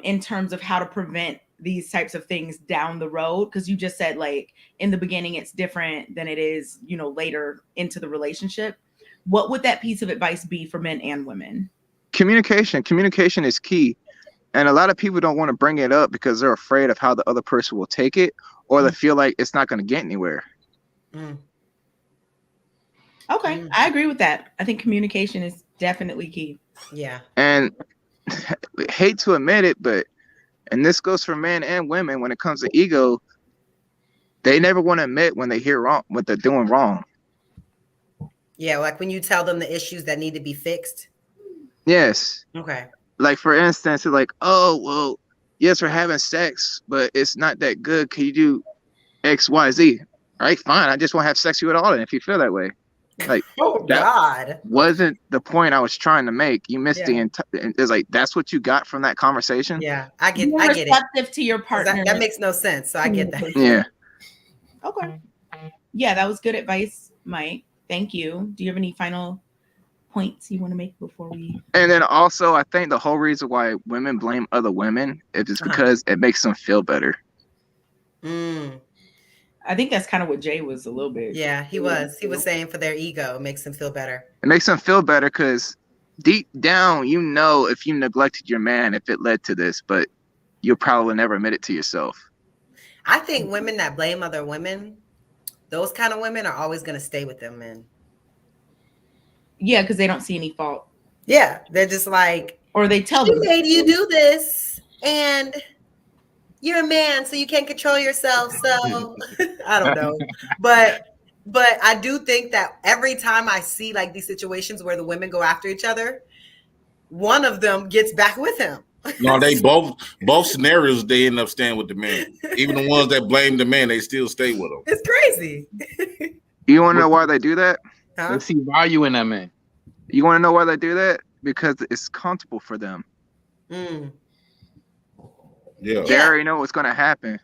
in terms of how to prevent these types of things down the road, because you just said like in the beginning it's different than it is, later into the relationship. What would that piece of advice be for men and women? Communication. Communication is key. And a lot of people don't want to bring it up because they're afraid of how the other person will take it, or they feel like it's not going to get anywhere. Okay, I agree with that. I think communication is definitely key. Yeah. And hate to admit it, and this goes for men and women, when it comes to ego, they never want to admit when they hear wrong, what they're doing wrong. Yeah, like when you tell them the issues that need to be fixed. Yes. Okay. Like, for instance, it's like, oh, well, yes, we're having sex, but it's not that good. Can you do X, Y, Z? All right, fine. I just won't have sex with you at all. And if you feel that way, like, God, wasn't the point I was trying to make. You missed the it's like, that's what you got from that conversation. Yeah, I get it. Receptive to your partner. That makes no sense. So I get that. Yeah. Okay. Yeah, that was good advice, Mike. Thank you. Do you have any final points you want to make before we? And then also, I think the whole reason why women blame other women is because it makes them feel better. I think that's kind of what Jay was a little bit. Yeah, he was. He was saying for their ego, it makes them feel better. It makes them feel better because deep down, you know, if you neglected your man, if it led to this, but you'll probably never admit it to yourself. I think women that blame other women, those kind of women are always going to stay with them men. Yeah, because they don't see any fault. Yeah, they're just like, or they tell she them, made you do this, and you're a man, so you can't control yourself. So I don't know, but I do think that every time I see like these situations where the women go after each other, one of them gets back with him. No, they both scenarios they end up staying with the man. Even the ones that blame the man, they still stay with him. It's crazy. You want to know why they do that? They see value in that man. You want to know why they do that? Because it's comfortable for them. Yeah. They already know what's going to happen.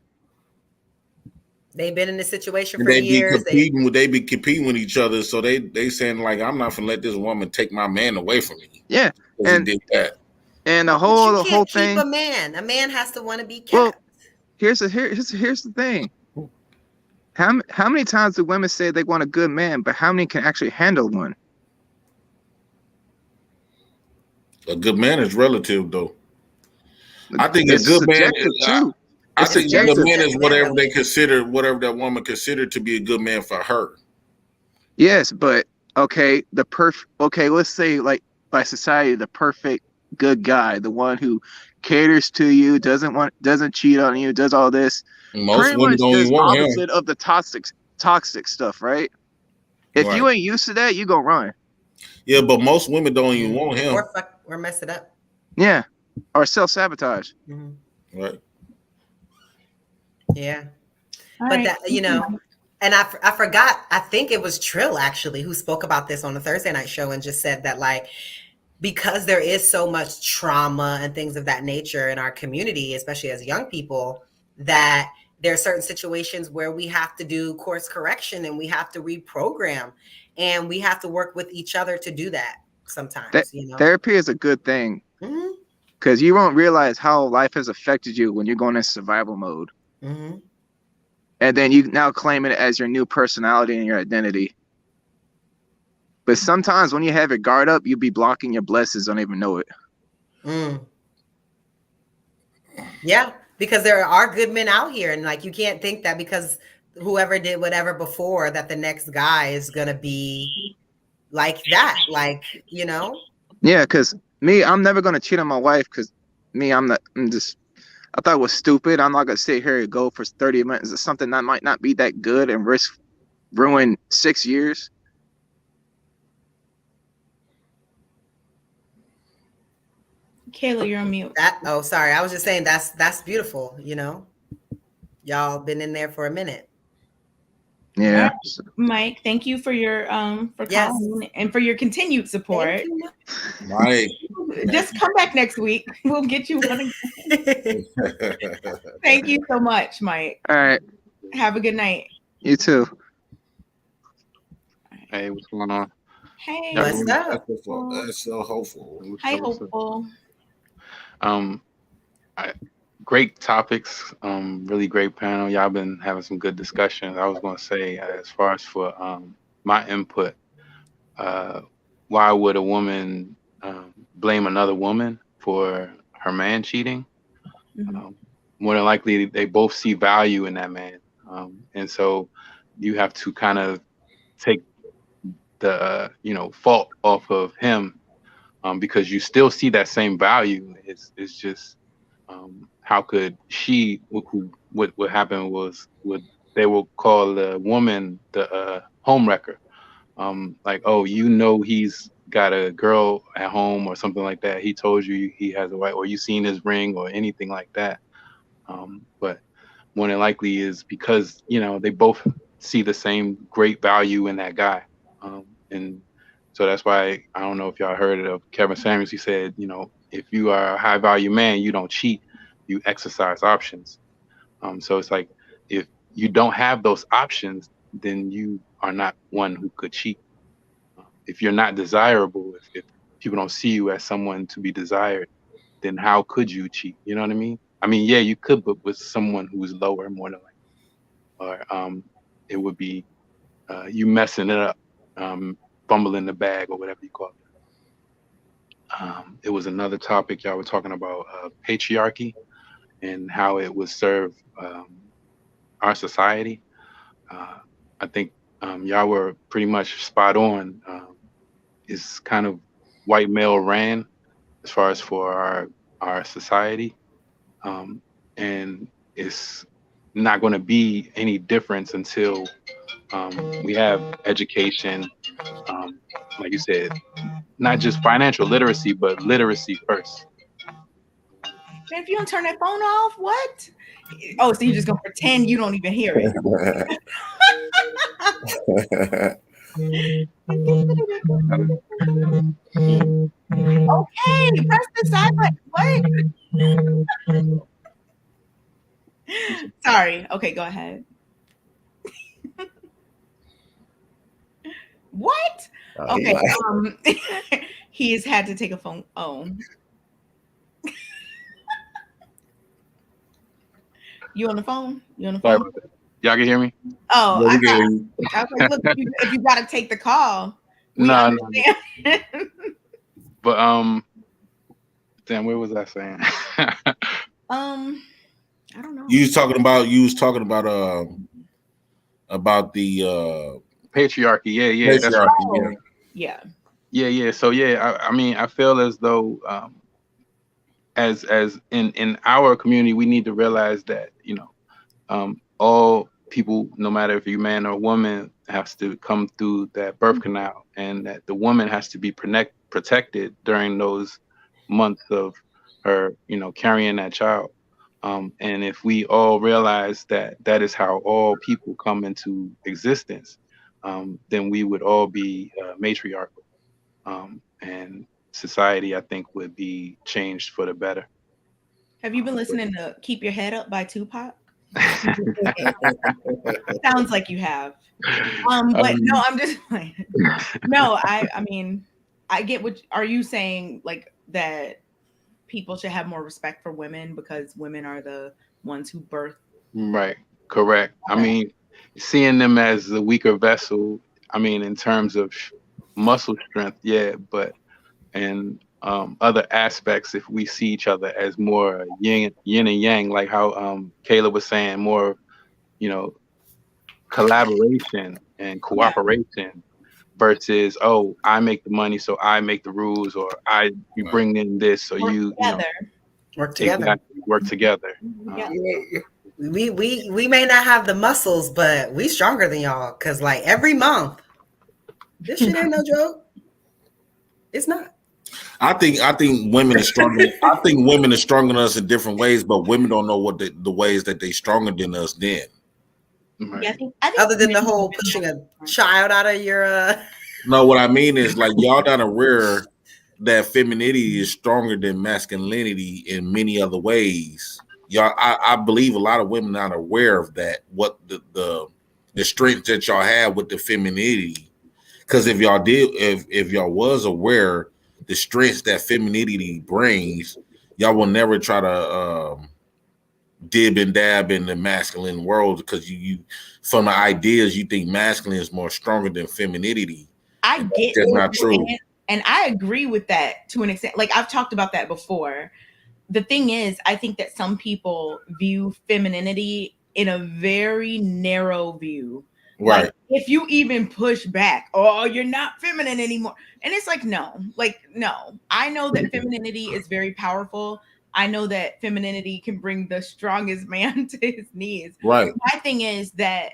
They've been in this situation And for years. They be competing with each other, so they saying like, I'm not gonna let this woman take my man away from me. Yeah, and did that. And the whole thing. Keep a man has to want to be kept. Well, here's the thing. How many times do women say they want a good man, but how many can actually handle one? A good man is relative, though. I think a good man too. I think a good man is whatever that woman considered to be a good man for her. Yes, but okay, let's say like by society, the perfect good guy, the one who caters to you, doesn't cheat on you, does all this. Most women don't even want him. Opposite of the toxic stuff, right? If you ain't used to that, you gonna run. Yeah, but most women don't even want him. Or mess it up. Yeah, or self-sabotage. Right. Yeah, but that, you know, and I forgot. I think it was Trill actually who spoke about this on the Thursday night show and just said that like, because there is so much trauma and things of that nature in our community, especially as young people, that there are certain situations where we have to do course correction and we have to reprogram, and we have to work with each other to do that sometimes. You know, therapy is a good thing because you won't realize how life has affected you when you're going in survival mode. And then you now claim it as your new personality and your identity. But sometimes when you have your guard up, you be blocking your blessings, don't even know it. Yeah, because there are good men out here, and like you can't think that because whoever did whatever before that the next guy is gonna be like that, like, you know. Yeah, because I'm never gonna cheat on my wife because I thought it was stupid. I'm not gonna sit here and go for 30 minutes of something that might not be that good and ruin 6 years. Kayla, you're on mute. Sorry. I was just saying that's beautiful, you know. Y'all been in there for a minute. Yeah. Right. Mike, thank you for your calling and for your continued support. Mike. Just come back next week. We'll get you one again. Thank you so much, Mike. All right. Have a good night. You too. Hey, what's going on? Hey. What's up? That's so hopeful. Hi, hopeful. Great topics, really great panel. Y'all been having some good discussions. I was going to say, as far as for my input, why would a woman blame another woman for her man cheating? More than likely, they both see value in that man, and so you have to kind of take the fault off of him, because you still see that same value. It's just how could she? What happened was they will call the woman the home wrecker. Like, oh, he's got a girl at home or something like that. He told you he has a wife, or you seen his ring or anything like that. But more than likely is because they both see the same great value in that guy, and so that's why I don't know if y'all heard of Kevin Samuels. He said, if you are a high value man, you don't cheat, you exercise options. So it's like if you don't have those options, then you are not one who could cheat. If you're not desirable, if people don't see you as someone to be desired, then how could you cheat? You know what I mean? I mean, yeah, you could, but with someone who is lower, more than likely, or it would be you messing it up, fumbling the bag, or whatever you call it. It was another topic y'all were talking about, patriarchy and how it would serve our society. I think y'all were pretty much spot on. It's kind of white male ran as far as for our society, and it's not going to be any difference until we have education, like you said, not just financial literacy, but literacy first. Man, if you don't turn that phone off, what? Oh, so you're just gonna pretend you don't even hear it. Okay, press the silent. What? Sorry. Okay, go ahead. What? Okay. He's had to take a phone. Oh. You on the phone? You on the phone? Y'all can hear me? Oh, I was like, look, if you got to take the call, we understand. But damn, what was I saying? I don't know. You was talking about the patriarchy. Yeah, patriarchy. That's right. Yeah. So yeah, I mean, I feel as though as in our community, we need to realize that, you know, all people, no matter if you're man or woman, has to come through that birth canal, and that the woman has to be protected during those months of her, you know, carrying that child. And if we all realize that that is how all people come into existence, then we would all be matriarchal, and society, I think, would be changed for the better. Have you been listening to "Keep Your Head Up" by Tupac? Sounds like you have. But no, I'm just like, no, I mean, I get what are you saying, like that people should have more respect for women because women are the ones who birth. Right. Correct. Okay. I mean, seeing them as the weaker vessel, I mean, in terms of muscle strength, yeah, but and other aspects, if we see each other as more yin and yang, like how Kayla was saying, more, you know, collaboration and cooperation versus, oh, I make the money, so I make the rules, or you bring in this, so you know, work together. Exactly, work together. We may not have the muscles, but we stronger than y'all, because like every month, this shit ain't no joke. It's not. I think women are stronger. I think women are stronger than us in different ways, but women don't know what the ways that they stronger than us then. Right. Yeah, I think other than the whole pushing a child out of your No, what I mean is, like, y'all not aware that femininity is stronger than masculinity in many other ways. Y'all, I believe a lot of women not aware of that, what the strength that y'all have with the femininity. Because if y'all did, if y'all was aware the strengths that femininity brings, y'all will never try to dib and dab in the masculine world, because you from the ideas you think masculine is more stronger than femininity. I get that's not true. And I agree with that to an extent. Like, I've talked about that before. The thing is, I think that some people view femininity in a very narrow view. Right. Like, if you even push back, oh, you're not feminine anymore. And it's like, no. I know that femininity is very powerful. I know that femininity can bring the strongest man to his knees. Right. My thing is that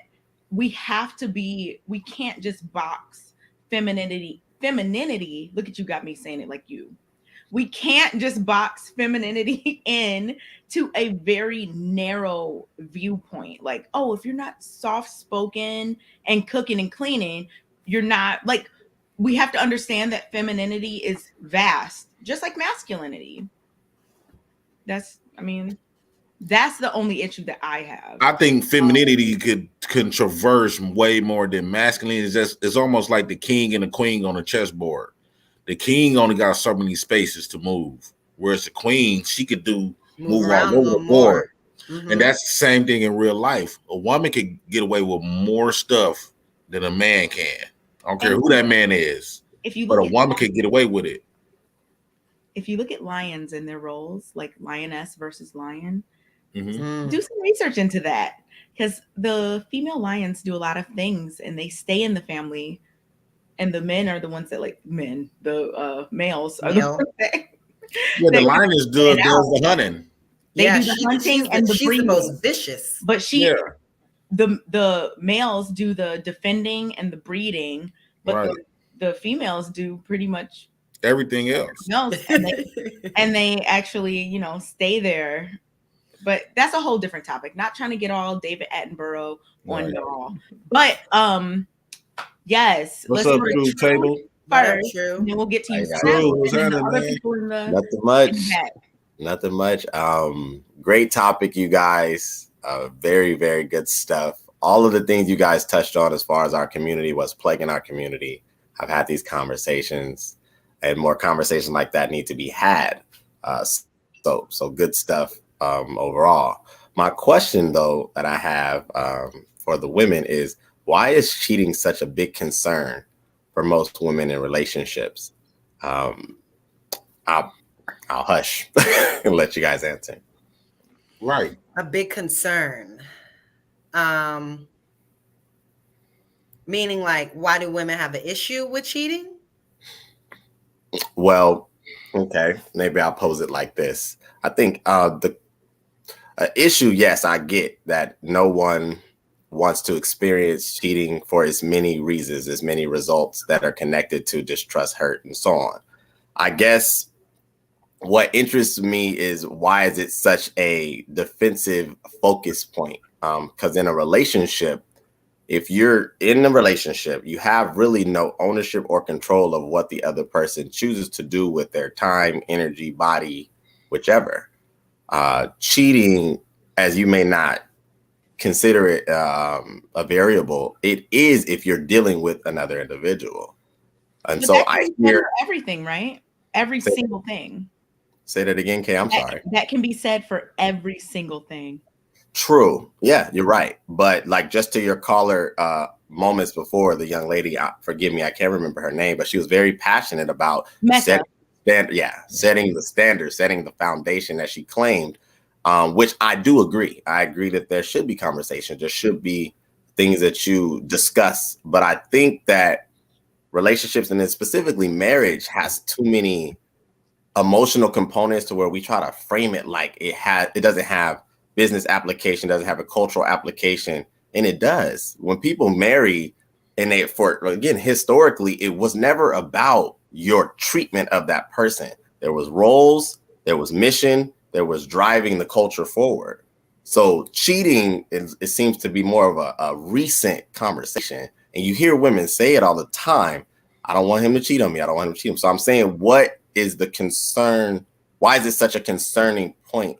we can't just box femininity. Look at you, got me saying it like you. We can't just box femininity in to a very narrow viewpoint. Like, oh, if you're not soft-spoken and cooking and cleaning, you're not, like, we have to understand that femininity is vast, just like masculinity. That's That's the only issue that I have. I think femininity can traverse way more than masculinity. It's almost like the king and the queen on a chessboard. The king only got so many spaces to move, whereas the queen, she could move around all a over little the more. board. And that's the same thing in real life. A woman could get away with more stuff than a man can. I don't care who that man is. If you but look a woman could get away with it. If you look at lions and their roles, like lioness versus lion, do some research into that, because the female lions do a lot of things and they stay in the family, and the men are the ones that the males are the ones that the lioness does the hunting. They do the hunting and the breeding. She's the most vicious. But the males do the defending and the breeding, but the females do pretty much everything else. And they actually, stay there. But that's a whole different topic. Not trying to get all David Attenborough on y'all. But yes. What's up, True Table? First, and then we'll get to you. Nothing much. Great topic, you guys. Very, very good stuff. All of the things you guys touched on as far as our community, what's plaguing our community. I've had these conversations, and more conversations like that need to be had. So good stuff overall. My question, though, that I have for the women is, why is cheating such a big concern for most women in relationships? I'll hush and let you guys answer. Right. A big concern. Meaning, like, why do women have an issue with cheating? Well, okay, maybe I'll pose it like this. I think the issue, yes, I get that no one wants to experience cheating for as many reasons, as many results that are connected to distrust, hurt, and so on. I guess what interests me is, why is it such a defensive focus point? Because in a relationship, if you're in a relationship, you have really no ownership or control of what the other person chooses to do with their time, energy, body, whichever. Cheating, as you may not consider it a variable, it is if you're dealing with another individual. And but so I hear everything, right? Every single thing. Say that again, Kay. I'm sorry. That can be said for every single thing. True. Yeah, you're right. But like, just to your caller moments before, the young lady, forgive me, I can't remember her name, but she was very passionate about setting the standard, setting the foundation that she claimed, which I do agree. I agree that there should be conversation. There should be things that you discuss. But I think that relationships, and then specifically marriage, has too many emotional components to where we try to frame it like it doesn't have business application, doesn't have a cultural application, and it does. When people marry, and historically, it was never about your treatment of that person. There was roles, there was mission, there was driving the culture forward. So cheating, it seems to be more of a recent conversation, and you hear women say it all the time. I don't want him to cheat on me. I don't want him to cheat on me. So I'm saying, what is the concern? Why is it such a concerning point?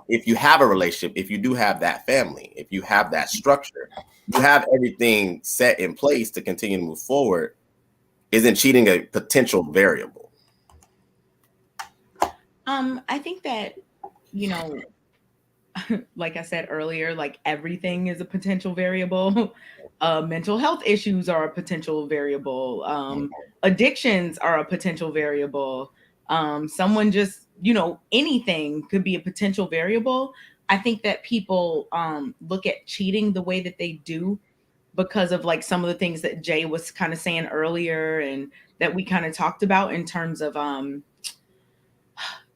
If you have a relationship, if you do have that family, if you have that structure, you have everything set in place to continue to move forward, isn't cheating a potential variable? I think that, like I said earlier, like everything is a potential variable. Mental health issues are a potential variable. Addictions are a potential variable. Someone just, anything could be a potential variable. I think that people look at cheating the way that they do because of like some of the things that Jay was kind of saying earlier, and that we kind of talked about in terms of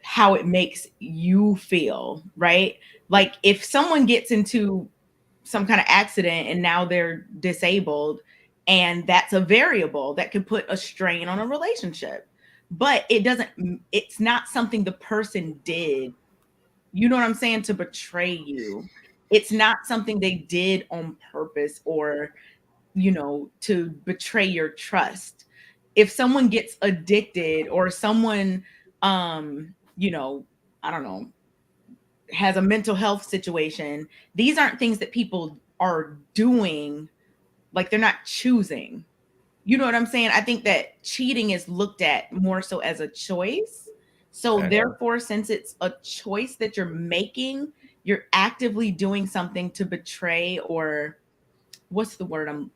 how it makes you feel, right? Like if someone gets into some kind of accident and now they're disabled, and that's a variable that could put a strain on a relationship. But it's not something the person did, you know what I'm saying, to betray you. It's not something they did on purpose or, to betray your trust. If someone gets addicted or someone, I don't know, has a mental health situation, these aren't things that people are doing, like they're not choosing. You know what I'm saying? I think that cheating is looked at more so as a choice. So Okay. therefore, since it's a choice that you're making, you're actively doing something to betray, or what's the word I'm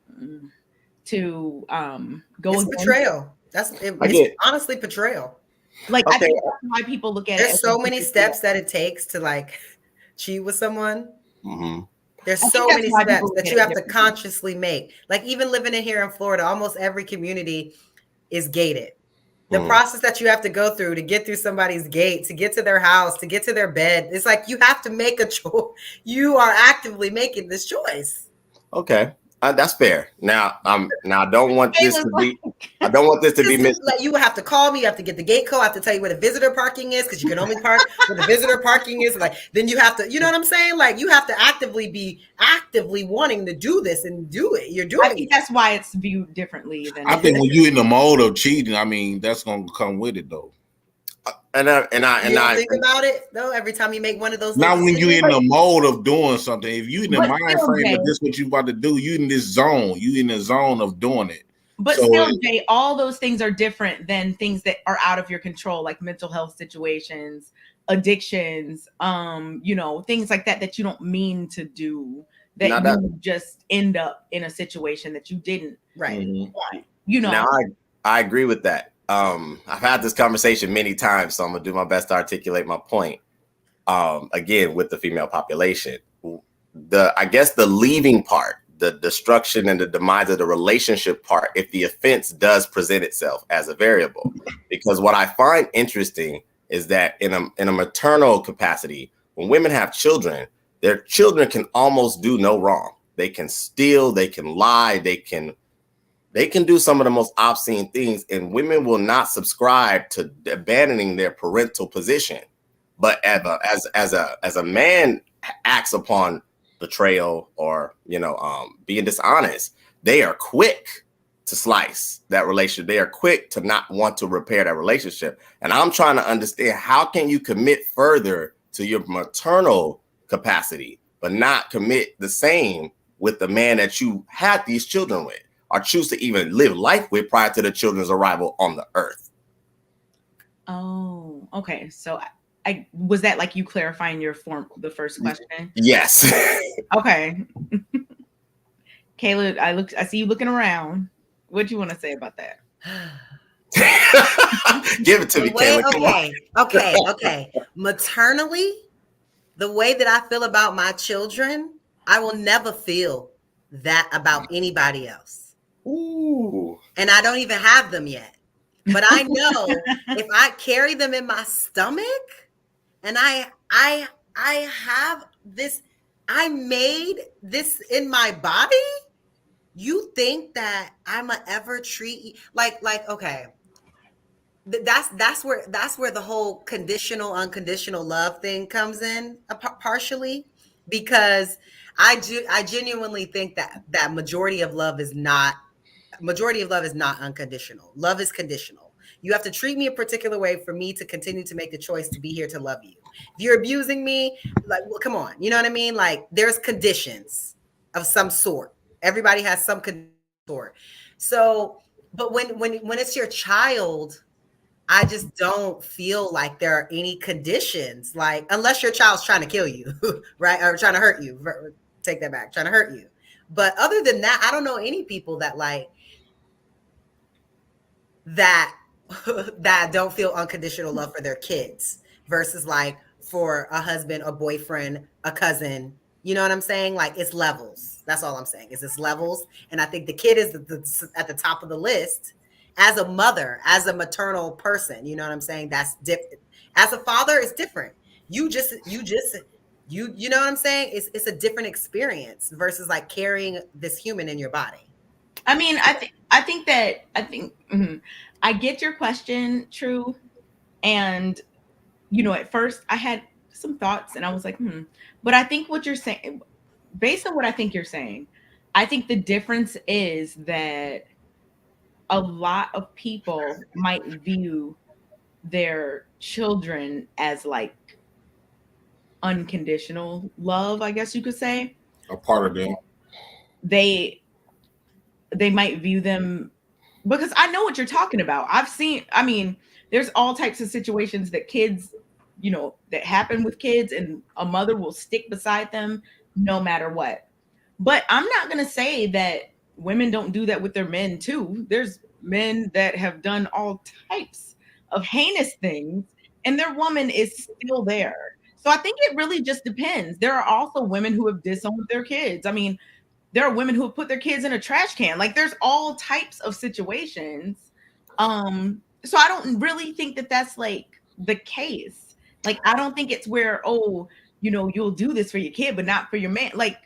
to go It's against it. betrayal. I It's get honestly betrayal. Like I okay. think that's why people look at it There's as so a many big steps deal. that it takes to like cheat with someone. hmm There's I think so that's many why people steps look that at you it have to differently. consciously make. Like even living in here in Florida, almost every community is gated. The process that you have to go through to get through somebody's gate, to get to their house, to get to their bed, it's like you have to make a choice. You are actively making this choice. Okay, that's fair. Now, I don't want this Kayla's to like, be. I don't want this to be mis. Like you have to call me. You have to get the gate code. I have to tell you where the visitor parking is because you can only park where the visitor parking is. Like then you have to, you know what I'm saying? Like you have to be actively wanting to do this and do it. You're I doing think it. that's why it's viewed differently than I think when you in the mode of cheating, I mean, that's gonna come with it though. You don't think about it though. Every time you make one of those little Not when you in decisions. the mode of doing something. If you in the but mind still, frame Jay, of this, what you about to do, you in this zone. You in the zone of doing it. but So still, Jay, all those things are different than things that are out of your control, like mental health situations, addictions, things like that that you don't mean to do, Now that that you just end up in a situation that you didn't Right. want. You know, now I agree with that. I've had this conversation many times, so I'm gonna do my best to articulate my point. Again, with the female population, I guess the leaving part, the destruction and the demise of the relationship part, if the offense does present itself as a variable, because what I find interesting is that in a maternal capacity, when women have children, their children can almost do no wrong. They can steal, they can lie, they can do some of the most obscene things, and women will not subscribe to abandoning their parental position. But as a man acts upon betrayal or being dishonest, they are quick to slice that relationship. They are quick to not want to repair that relationship. And I'm trying to understand, how can you commit further to your maternal capacity, but not commit the same with the man that you had these children with, or choose to even live life with prior to the children's arrival on the earth? Oh, okay. So I was that like you clarifying the first question? Yes. Okay. Kayla, I see you looking around. What do you want to say about that? Give it to me, Kayla. Come on. Okay. Maternally, the way that I feel about my children, I will never feel that about anybody else. Ooh. And I don't even have them yet. But I know if I carry them in my stomach and I have this, I made this in my body, you think that I'ma ever treat like okay. That's where the whole conditional unconditional love thing comes in partially, because I genuinely think that majority of love is not unconditional. Love is conditional. You have to treat me a particular way for me to continue to make the choice to be here to love you. If you're abusing me, like, well, come on, you know what I mean? Like there's conditions of some sort. Everybody has some sort. So, but when it's your child, I just don't feel like there are any conditions, like unless your child's trying to kill you, right? Or trying to hurt you. Take that back, trying to hurt you. But other than that, I don't know any people that like that that don't feel unconditional love for their kids versus like for a husband, a boyfriend, a cousin. You know what I'm saying? Like it's levels. That's all I'm saying. Is it's levels, and I think the kid is at the top of the list. As a mother, as a maternal person, you know what I'm saying? That's different. As a father, it's different. You know what I'm saying? It's a different experience versus like carrying this human in your body. I mean, I get your question, True. And at first I had some thoughts and I was like, But I think what you're saying, based on what I think you're saying, I think the difference is that a lot of people might view their children as like unconditional love, I guess you could say. A part of them. They might view them, because I know what you're talking about. I mean, there's all types of situations that kids, that happen with kids, and a mother will stick beside them no matter what. But I'm not going to say that women don't do that with their men too. There's men that have done all types of heinous things, and their woman is still there. So I think it really just depends. There are also women who have disowned their kids. I mean, there are women who have put their kids in a trash can. Like, there's all types of situations. So I don't really think that that's like the case. Like, I don't think it's where, oh, you'll do this for your kid, but not for your man. Like,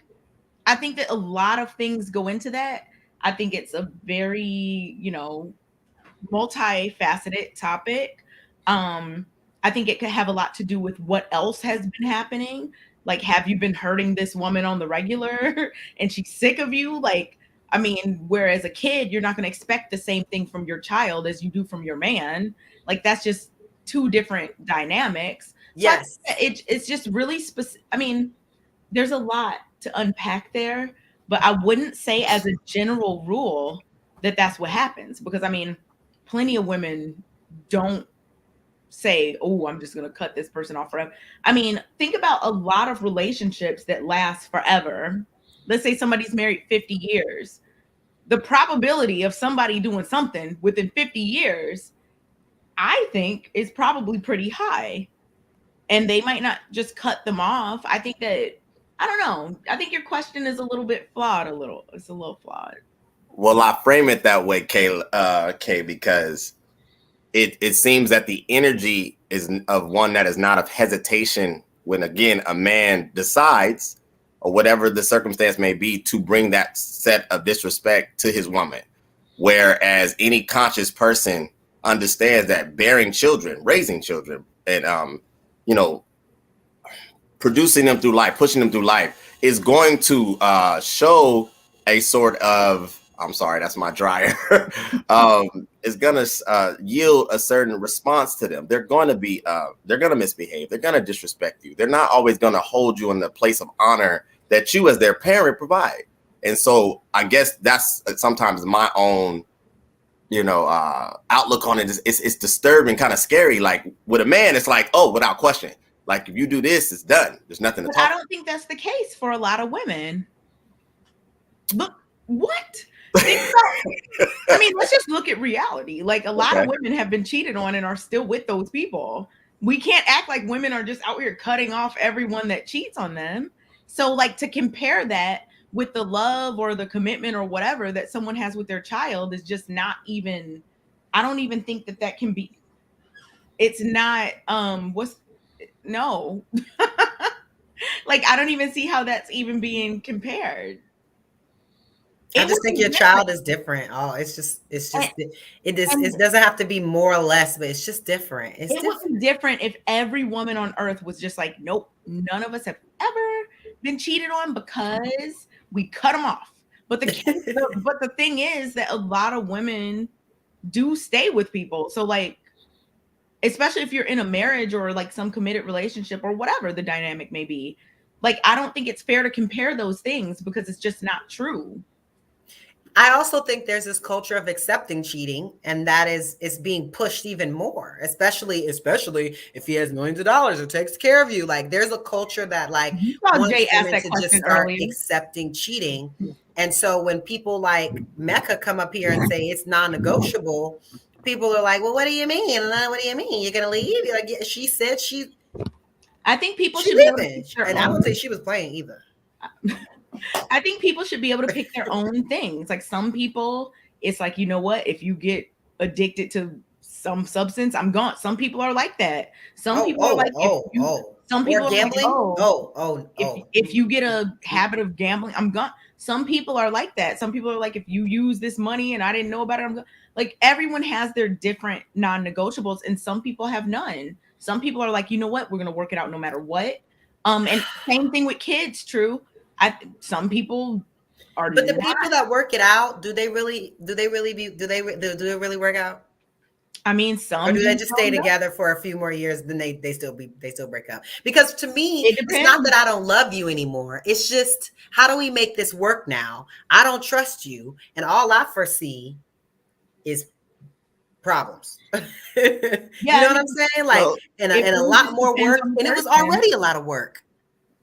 I think that a lot of things go into that. I think it's a very, multifaceted topic. I think it could have a lot to do with what else has been happening. Like, have you been hurting this woman on the regular and she's sick of you? Like, I mean, whereas a kid, you're not going to expect the same thing from your child as you do from your man. Like, that's just two different dynamics. Yes. So it's just really specific. I mean, there's a lot to unpack there, but I wouldn't say as a general rule that that's what happens, because I mean, plenty of women don't say, oh, I'm just going to cut this person off forever. I mean, think about a lot of relationships that last forever. Let's say somebody's married 50 years. The probability of somebody doing something within 50 years, I think, is probably pretty high. And they might not just cut them off. I think that, I don't know. I think your question is a little bit flawed. It's a little flawed. Well, I frame it that way, Kayla, Kay, because it seems that the energy is of one that is not of hesitation when, again, a man decides, or whatever the circumstance may be, to bring that set of disrespect to his woman. Whereas any conscious person understands that bearing children, raising children, and producing them through life, pushing them through life, is going to show a sort of, I'm sorry, that's my dryer, is going to yield a certain response to them. They're going to misbehave. They're going to disrespect you. They're not always going to hold you in the place of honor that you as their parent provide. And so I guess that's sometimes my own, outlook on it. It's disturbing, kind of scary. Like, with a man, it's like, oh, without question. Like, if you do this, it's done. There's nothing to talk about. I don't think that's the case for a lot of women. Look, what? I mean, let's just look at reality. Like, a lot of women have been cheated on and are still with those people. We can't act like women are just out here cutting off everyone that cheats on them. So, like, to compare that with the love or the commitment or whatever that someone has with their child is just not even, I don't even think that can be, it's not, no. Like, I don't even see how that's even being compared. I just think your child is different. Oh, it doesn't have to be more or less, but it's just different. It would be different if every woman on earth was just like, nope, none of us have ever been cheated on because we cut them off. But the thing is that a lot of women do stay with people. So, like, especially if you're in a marriage or like some committed relationship or whatever the dynamic may be, like, I don't think it's fair to compare those things because it's just not true. I also think there's this culture of accepting cheating, and that is being pushed even more, especially if he has millions of dollars or takes care of you. Like, there's a culture that, like, wants women to just start accepting cheating. And so when people like Mecca come up here and say it's non-negotiable, people are like, well, what do you mean? What do you mean? You're gonna leave? You're like, yeah, she said she. I think people should live, and I don't think she was playing either. I think people should be able to pick their own things. Like, some people, it's like, you know what? If you get addicted to some substance, I'm gone. Some people are like that. Some people are like, some people are gambling. If you get a habit of gambling, I'm gone. Some people are like that. Some people are like, if you use this money and I didn't know about it, I'm gone. Like, everyone has their different non-negotiables, and some people have none. Some people are like, you know what? We're gonna work it out no matter what. And same thing with kids. True. Some people are, but the people that work it out, do they really work out? I mean, some Or do they do, just some stay don't. together for a few more years, then they still break up? Because to me, It it's not depends. that I don't love you anymore. It's just, how do we make this work now? I don't trust you, and all I foresee is problems. You know Yeah, what I'm saying? Like, So and it a really lot just more depends work, on the and it was person. already a lot of work.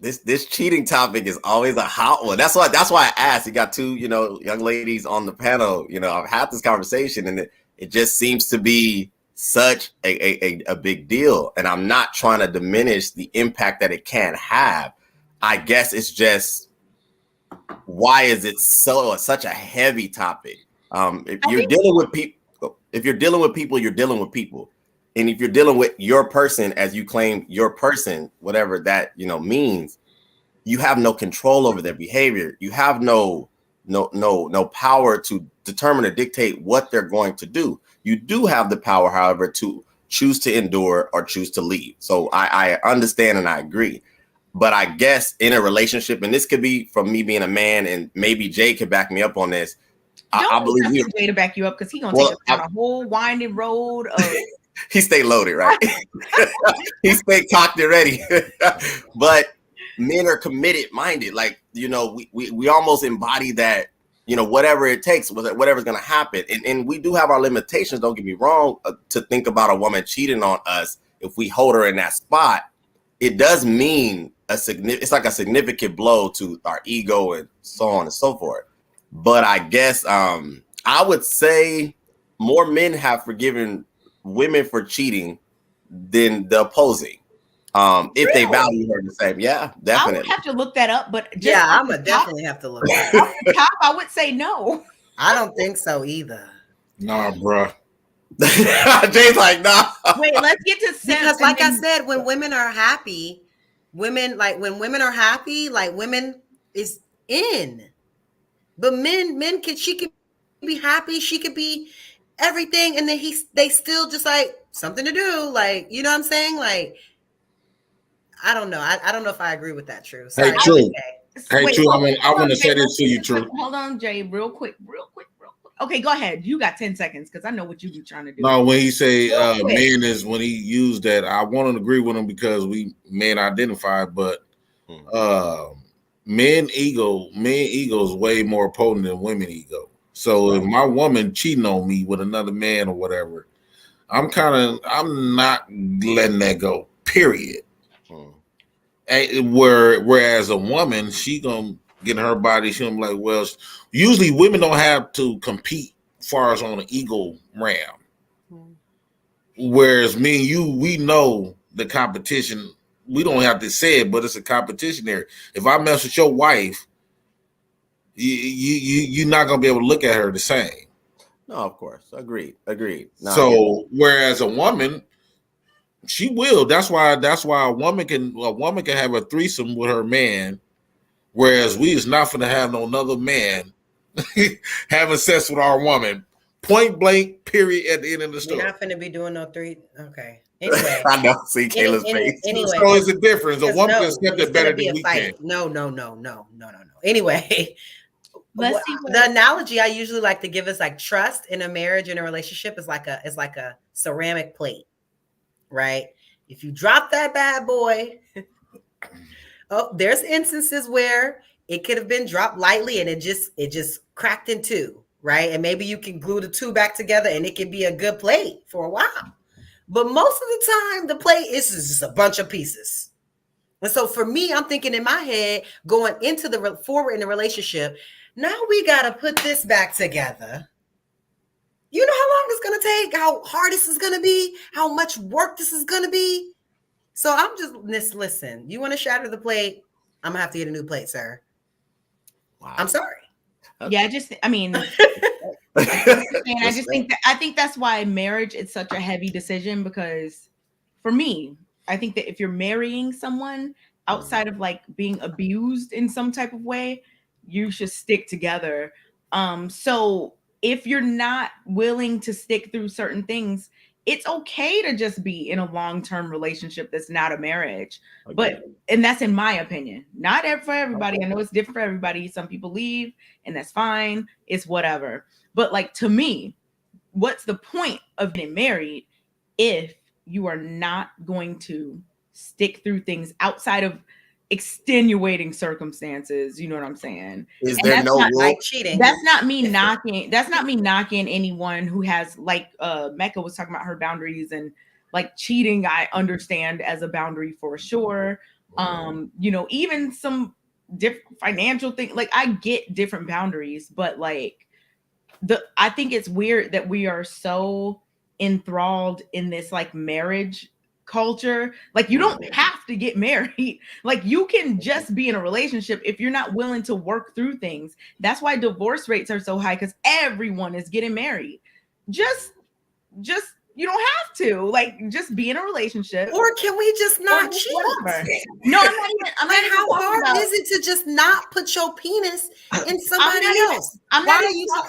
this cheating topic is always a hot one. That's why I asked. You got two, young ladies on the panel. I've had this conversation, and it just seems to be such a big deal. And I'm not trying to diminish the impact that it can have. I guess it's just, why is it such a heavy topic? If I you're think dealing with people, you're dealing with people. And if you're dealing with your person, as you claim your person, whatever that means, you have no control over their behavior. You have no power to determine or dictate what they're going to do. You do have the power, however, to choose to endure or choose to leave. So I understand and I agree. But I guess in a relationship, and this could be from me being a man, and maybe Jay could back me up on this. I believe we Jay to back you up, because he's gonna take us down a whole winding road of he stay loaded, right? He stay cocked and ready. But men are committed minded. Like, we almost embody that, whatever it takes, whatever's going to happen. And we do have our limitations. Don't get me wrong, to think about a woman cheating on us. If we hold her in that spot, it does mean it's like a significant blow to our ego and so on and so forth. But I guess, I would say more men have forgiven women for cheating than the opposing. If they value her the same. Yeah, I definitely. would have to look that up, but just Yeah, off I'm the gonna top, definitely have to look. off the top, I would say no. I don't think so either. Nah, bruh. Jay's like, nah. Wait, let's get to simp. Because like I said, when women are happy, women are happy, like, women is in. But men she could be happy, she could be everything, and then they still just like something to do, like, you know what I'm saying? Like, I don't know. I don't know if I agree with that, True. Sorry. Hey, True. Hey, Wait, True. hold I want to Jay, say this to you, True. Hold on, Jay, real quick. Okay, go ahead. You got 10 seconds, because I know what you be trying to do. No, when he say Real quick. men is, when he used that, I want to agree with him, because we men identify, but men ego is way more potent than women ego. So if my woman cheating on me with another man or whatever, I'm not letting that go, period. Whereas a woman, she gonna get in her body, she gonna be like, well, usually women don't have to compete as far as on the ego realm. Whereas me and you, we know the competition. We don't have to say it, but it's a competition there. If I mess with your wife, you're not gonna be able to look at her the same. No, of course. Agreed. No, So whereas a woman, she will. That's why a woman can have a threesome with her man, whereas we is not gonna have no another man having sex with our woman. Point blank, period, at the end of the story. You're not finna be doing no three. Okay. Anyway. I know. See Kayla's face. Anyway. So it's a difference. A woman can accept it better than we can. No. Anyway. Let's see the analogy I usually like to give is like trust in a marriage, in a relationship, is like a ceramic plate, right? If you drop that bad boy, there's instances where it could have been dropped lightly and it just cracked in two, right? And maybe you can glue the two back together and it can be a good plate for a while. But most of the time, the plate is just a bunch of pieces. And so for me, I'm thinking in my head, going into forward in the relationship, now we got to put this back together. You know how long it's going to take, how hard this is going to be, how much work this is going to be. So I'm just, listen, you want to shatter the plate? I'm going to have to get a new plate, sir. Wow. I'm sorry. Yeah, I think that's why marriage is such a heavy decision, because for me, I think that if you're marrying someone outside of like being abused in some type of way, you should stick together. So if you're not willing to stick through certain things, it's okay to just be in a long-term relationship that's not a marriage. Okay. And that's in my opinion, not for everybody. I know it's different for everybody. Some people leave and that's fine. It's whatever. But like, to me, what's the point of getting married if you are not going to stick through things outside of extenuating circumstances? You know what I'm saying? Is And there that's no not rule? Like cheating. that's not me knocking. That's not me knocking anyone who has, like, Mecca was talking about her boundaries, and like cheating, I understand as a boundary for sure. You know, even some different financial thing, like I get different boundaries, but like I think it's weird that we are so enthralled in this like marriage culture. Like you don't have to get married. Like you can just be in a relationship if you're not willing to work through things. That's why divorce rates are so high, because everyone is getting married. Just you don't have to, like, just be in a relationship. Or can we just not just cheat? whatever. No, I'm not even How talking hard about, is it to just not put your penis in somebody else? Why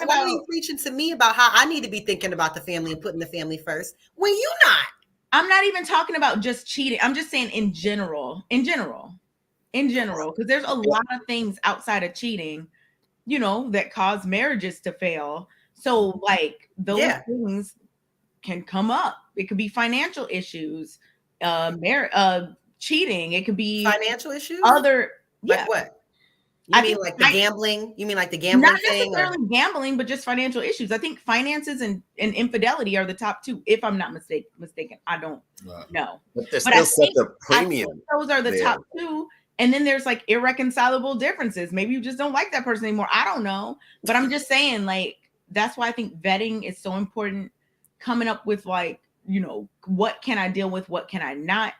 are you preaching to me about how I need to be thinking about the family and putting the family first when you not? I'm not even talking about just cheating. I'm just saying in general, because there's a lot of things outside of cheating, you know, that cause marriages to fail. So like those things can come up. It could be financial issues, cheating. It could be financial issues. Like what? You mean like the gambling? You mean like the gambling not thing? Not necessarily gambling, but just financial issues. I think finances and infidelity are the top two, if I'm not mistaken. I don't know. But they still set the premium. Those are the top two. And then there's like irreconcilable differences. Maybe you just don't like that person anymore. I don't know. But I'm just saying, like, that's why I think vetting is so important. Coming up with, like, you know, what can I deal with? What can I not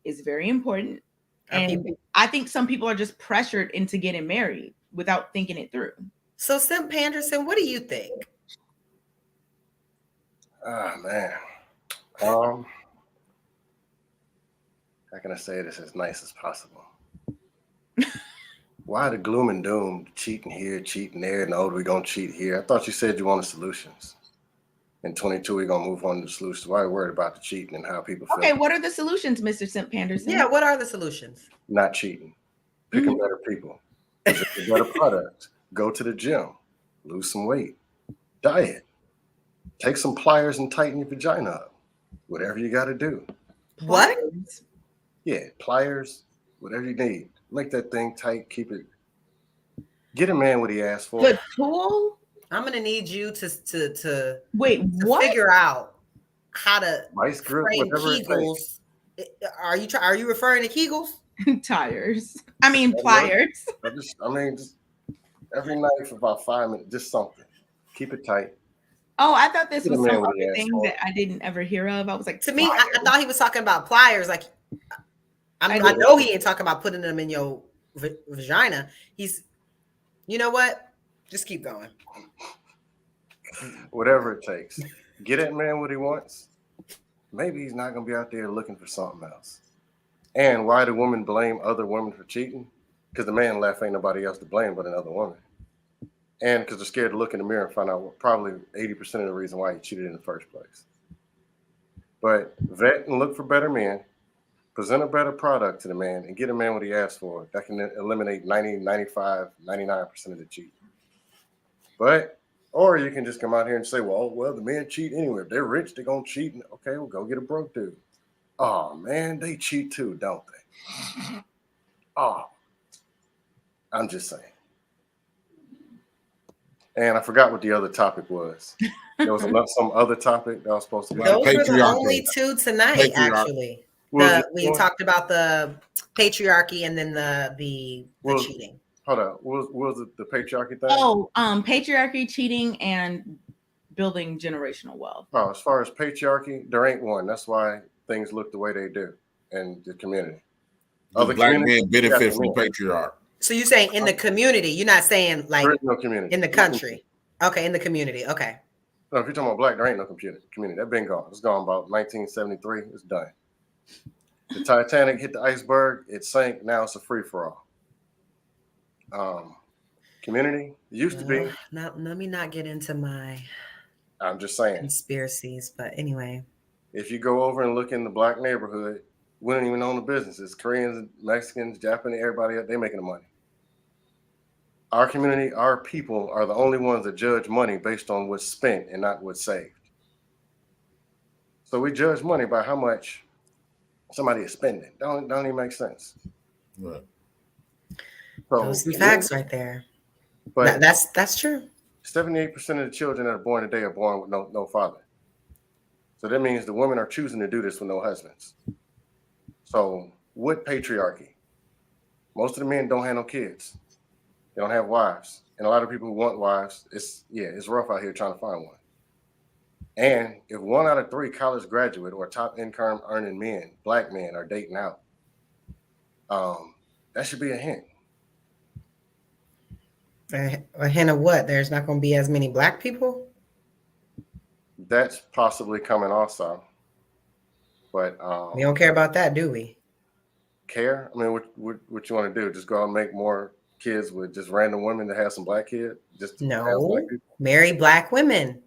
is very important. And I think some people are just pressured into getting married without thinking it through. So, Simp Panderson, what do you think? Oh, man. How can I say this as nice as possible? Why the gloom and doom, cheating here, cheating there, and we're going to cheat here? I thought you said you wanted solutions. In 22, we're going to move on to the solutions. Why are you worried about the cheating and how people feel? Okay, what are the solutions, Mr. Simp Panderson? Yeah, what are the solutions? Not cheating. Picking better people. Better products. Go to the gym. Lose some weight. Diet. Take some pliers and tighten your vagina up. Whatever you got to do. What? Yeah, pliers, whatever you need. Make that thing tight. Keep it. Get a man what he asked for. The tool? I'm gonna need you to wait, what? Figure out how to frame Kegels. Are you referring to Kegels? Pliers. Just every night for about 5 minutes, just something. Keep it tight. Oh, I thought this was some other thing that I didn't ever hear of. I was like, to me, I thought he was talking about pliers. Like, I know he ain't talking about putting them in your vagina. He's, you know what? Just keep going. Whatever it takes. Get that man what he wants. Maybe he's not going to be out there looking for something else. And why do women blame other women for cheating? Because the man left, ain't nobody else to blame but another woman. And because they're scared to look in the mirror and find out probably 80% of the reason why he cheated in the first place. But vet and look for better men. Present a better product to the man and get a man what he asked for. That can eliminate 90, 95, 99% of the cheating. Or you can just come out here and say, well, the men cheat anyway. If they're rich, they're going to cheat. Okay, well, go get a broke dude. Oh, man, they cheat too, don't they? Oh, I'm just saying. And I forgot what the other topic was. There was some other topic that was supposed to be. Those were the only two tonight, actually. We talked about the patriarchy and then the cheating. Hold on. What was it, the patriarchy thing? Oh, patriarchy, cheating, and building generational wealth. Oh, as far as patriarchy, there ain't one. That's why things look the way they do in the community. Other black men benefit from patriarchy. So you're saying in the community, you're not saying like no community. In the country. Okay, in the community. Okay. No, if you're talking about black, there ain't no community. That been gone. It's gone about 1973. It's done. The Titanic hit the iceberg. It sank. Now it's a free for all. Community used to be. Let me not get into my. I'm just saying conspiracies, but anyway. If you go over and look in the black neighborhood, we don't even own the businesses. Koreans, Mexicans, Japanese, everybody, they making the money. our community, our people are the only ones that judge money based on what's spent and not what's saved. So we judge money by how much somebody is spending. Don't even make sense. Right. So those are facts right there. But that's true. 78% of the children that are born today are born with no father. So that means the women are choosing to do this with no husbands. So what patriarchy? Most of the men don't have no kids. They don't have wives. And a lot of people who want wives, it's rough out here trying to find one. And if 1 out of 3 college graduate or top income earning men, black men, are dating out, that should be a hint. A hint of what? There's not going to be as many black people? That's possibly coming also. But we don't care about that, do we? Care? I mean, what you want to do? Just go out and make more kids with just random women that have some black kids? No, marry black women.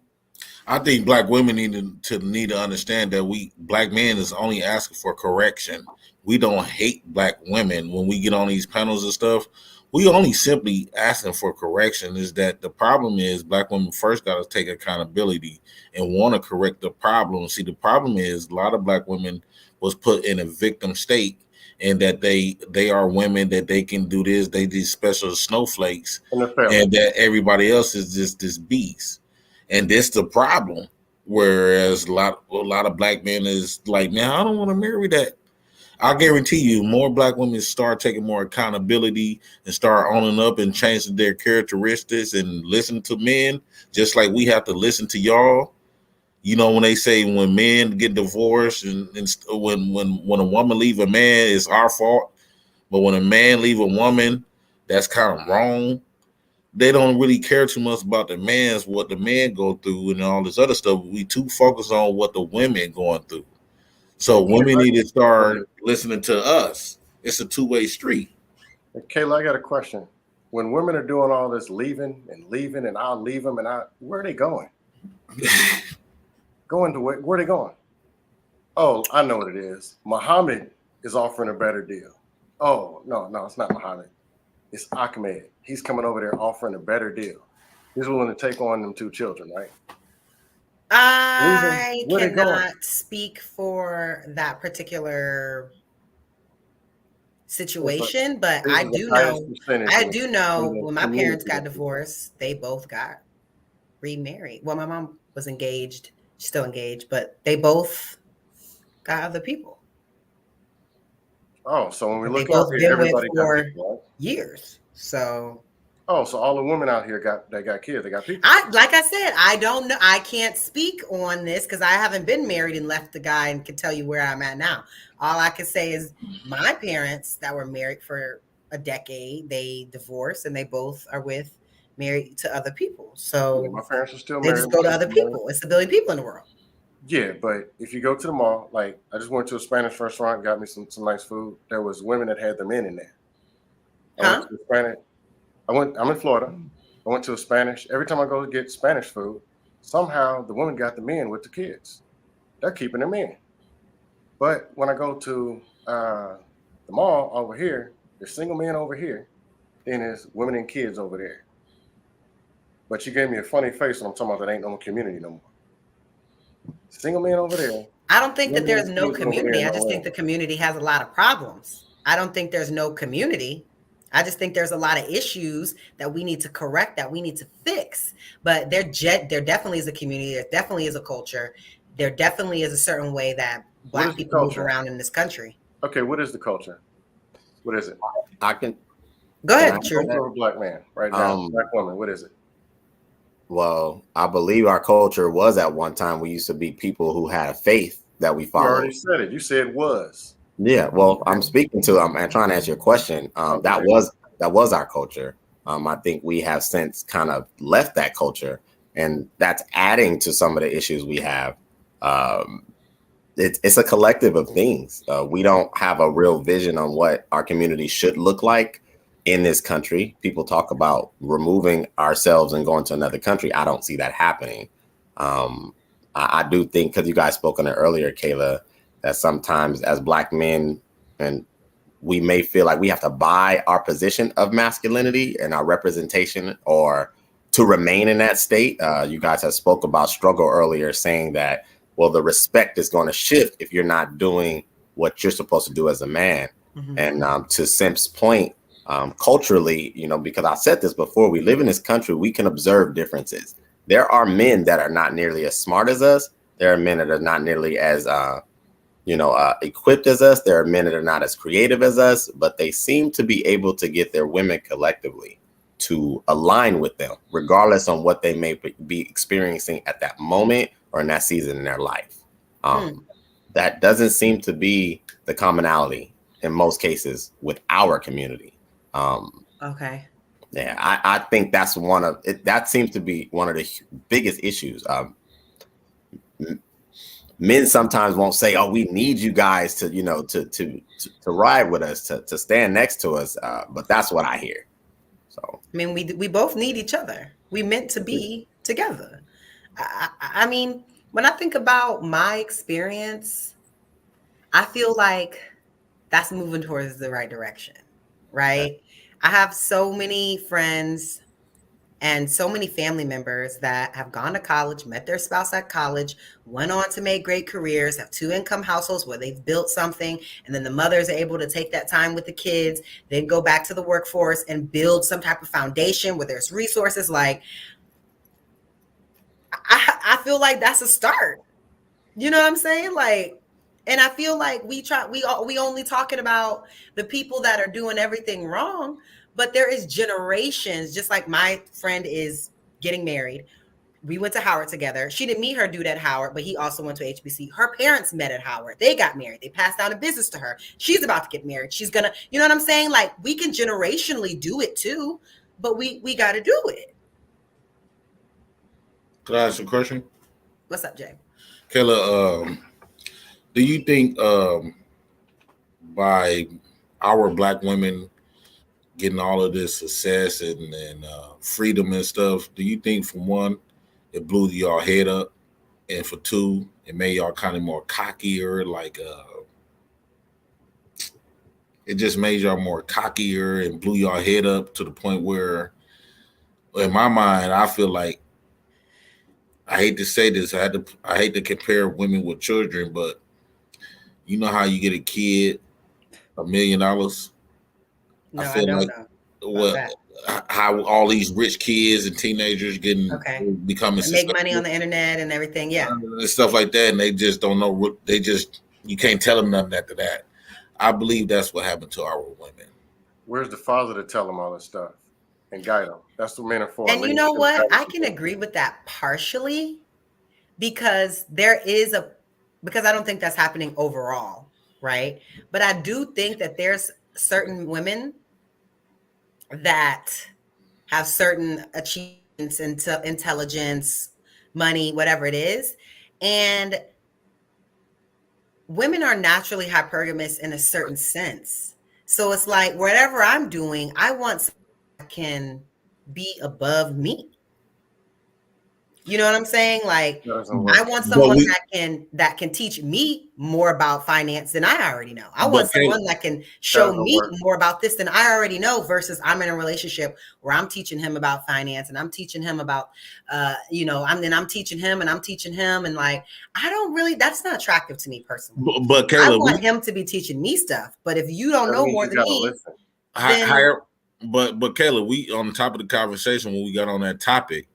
I think black women need to understand that black men is only asking for correction. We don't hate black women when we get on these panels and stuff. We only simply asking for correction. Is that the problem is black women first got to take accountability and want to correct the problem. See, the problem is a lot of black women was put in a victim state, and that they are women, that they can do this, they these special snowflakes, and that everybody else is just this beast. And this the problem. Whereas a lot of black men is like, man, I don't want to marry that. I guarantee you, more black women start taking more accountability and start owning up and changing their characteristics and listen to men, just like we have to listen to y'all. You know, when they say when men get divorced and when a woman leave a man, it's our fault. But when a man leave a woman, that's kind of wrong. They don't really care too much about what the man go through and all this other stuff. We too focused on what the women going through. So women need to start listening to us. It's a two-way street. Kayla, I got a question. When women are doing all this leaving and I'll leave them where are they going? Going to where are they going? Oh, I know what it is. Muhammad is offering a better deal. Oh, no, it's not Muhammad. It's Ahmed. He's coming over there offering a better deal. He's willing to take on them 2 children, right? I cannot speak for that particular situation, but I do know when my parents got divorced, they both got remarried. Well, my mom was engaged, she's still engaged, but they both got other people. Oh, so when we look out here, everybody got people, right? Years. So all the women out here got kids, they got people. Like I said, I don't know. I can't speak on this because I haven't been married and left the guy and can tell you where I'm at now. All I can say is my parents that were married for a decade, they divorced and they both are married to other people. So my parents are still married. They just go to other people. It's a billion people in the world. Yeah, but if you go to the mall, like I just went to a Spanish restaurant, got me some nice food. There was women that had the men in there. I'm in Florida. I went to a Spanish. Every time I go to get Spanish food, somehow the women got the men with the kids. They're keeping them in. But when I go to the mall over here, there's single men over here, then there's women and kids over there. But you gave me a funny face when I'm talking about that ain't no community no more. Single men over there. I don't think that there's no community. I just think the community has a lot of problems. I don't think there's no community. I just think there's a lot of issues that we need to correct, that we need to fix. But there definitely is a community. There definitely is a culture. There definitely is a certain way that Black people move around in this country. Okay, what is the culture? What is it? I can go ahead. True. Black man right now. Black woman. What is it? Well, I believe our culture was at one time we used to be people who had a faith that we followed. You already said it. You said was. Yeah, well, I'm trying to answer your question. That was our culture. I think we have since kind of left that culture, and that's adding to some of the issues we have. It's a collective of things. We don't have a real vision on what our community should look like in this country. People talk about removing ourselves and going to another country. I don't see that happening. I do think, because you guys spoke on it earlier, Kayla, that sometimes as Black men, and we may feel like we have to buy our position of masculinity and our representation or to remain in that state. You guys have spoke about struggle earlier, saying that, well, the respect is going to shift if you're not doing what you're supposed to do as a man. Mm-hmm. And to Simp's point, culturally, you know, because I said this before, we live in this country, we can observe differences. There are men that are not nearly as smart as us. There are men that are not nearly as, equipped as us. There are men that are not as creative as us, but they seem to be able to get their women collectively to align with them, regardless on what they may be experiencing at that moment or in that season in their life. That doesn't seem to be the commonality in most cases with our community. Okay. Yeah, I think that's that seems to be one of the biggest issues. Men sometimes won't say, "Oh, we need you guys to, you know, to ride with us, to stand next to us." But that's what I hear. So I mean, we both need each other. We meant to be together. I mean, when I think about my experience, I feel like that's moving towards the right direction, right? I have so many friends and so many family members that have gone to college, met their spouse at college, went on to make great careers, have 2-income households where they've built something, and then the mothers are able to take that time with the kids, then go back to the workforce and build some type of foundation where there's resources. Like, I feel like that's a start. You know what I'm saying? Like, and I feel like we only talking about the people that are doing everything wrong, but there is generations, just like my friend is getting married. We went to Howard together. She didn't meet her dude at Howard, but he also went to HBC. Her parents met at Howard. They got married. They passed down a business to her. She's about to get married. She's gonna, you know what I'm saying? Like, we can generationally do it too, but we got to do it. Can I ask a question? What's up, Jay? Kayla, do you think by our Black women getting all of this success and freedom and stuff, do you think, for one, it blew y'all head up, and for two, it made y'all kind of more cockier, like it just made y'all more cockier and blew y'all head up to the point where, in my mind, I feel like, I hate to say this, I hate to compare women with children, but you know how you get a kid $1 million? No, I feel like how all these rich kids and teenagers becoming make money on the internet and everything, and stuff like that, and they just don't know what you can't tell them nothing after that. I believe that's what happened to our women. Where's the father to tell them all this stuff and guide them? That's what men are for. And you know what? I can agree with that partially, because because I don't think that's happening overall, right? But I do think that there's certain women that have certain achievements, intelligence, money, whatever it is. And women are naturally hypergamous in a certain sense. So it's like, whatever I'm doing, I want someone that can be above me. You know what I'm saying? Like, I want someone that can teach me more about finance than I already know. I want someone that can show me more about this than I already know, versus I'm in a relationship where I'm teaching him about finance and I'm teaching him about, I'm teaching him and I'm teaching him. And like, that's not attractive to me personally. But Kayla, I want him to be teaching me stuff. But if you don't know more than me, but Kayla, we on the top of the conversation when we got on that topic,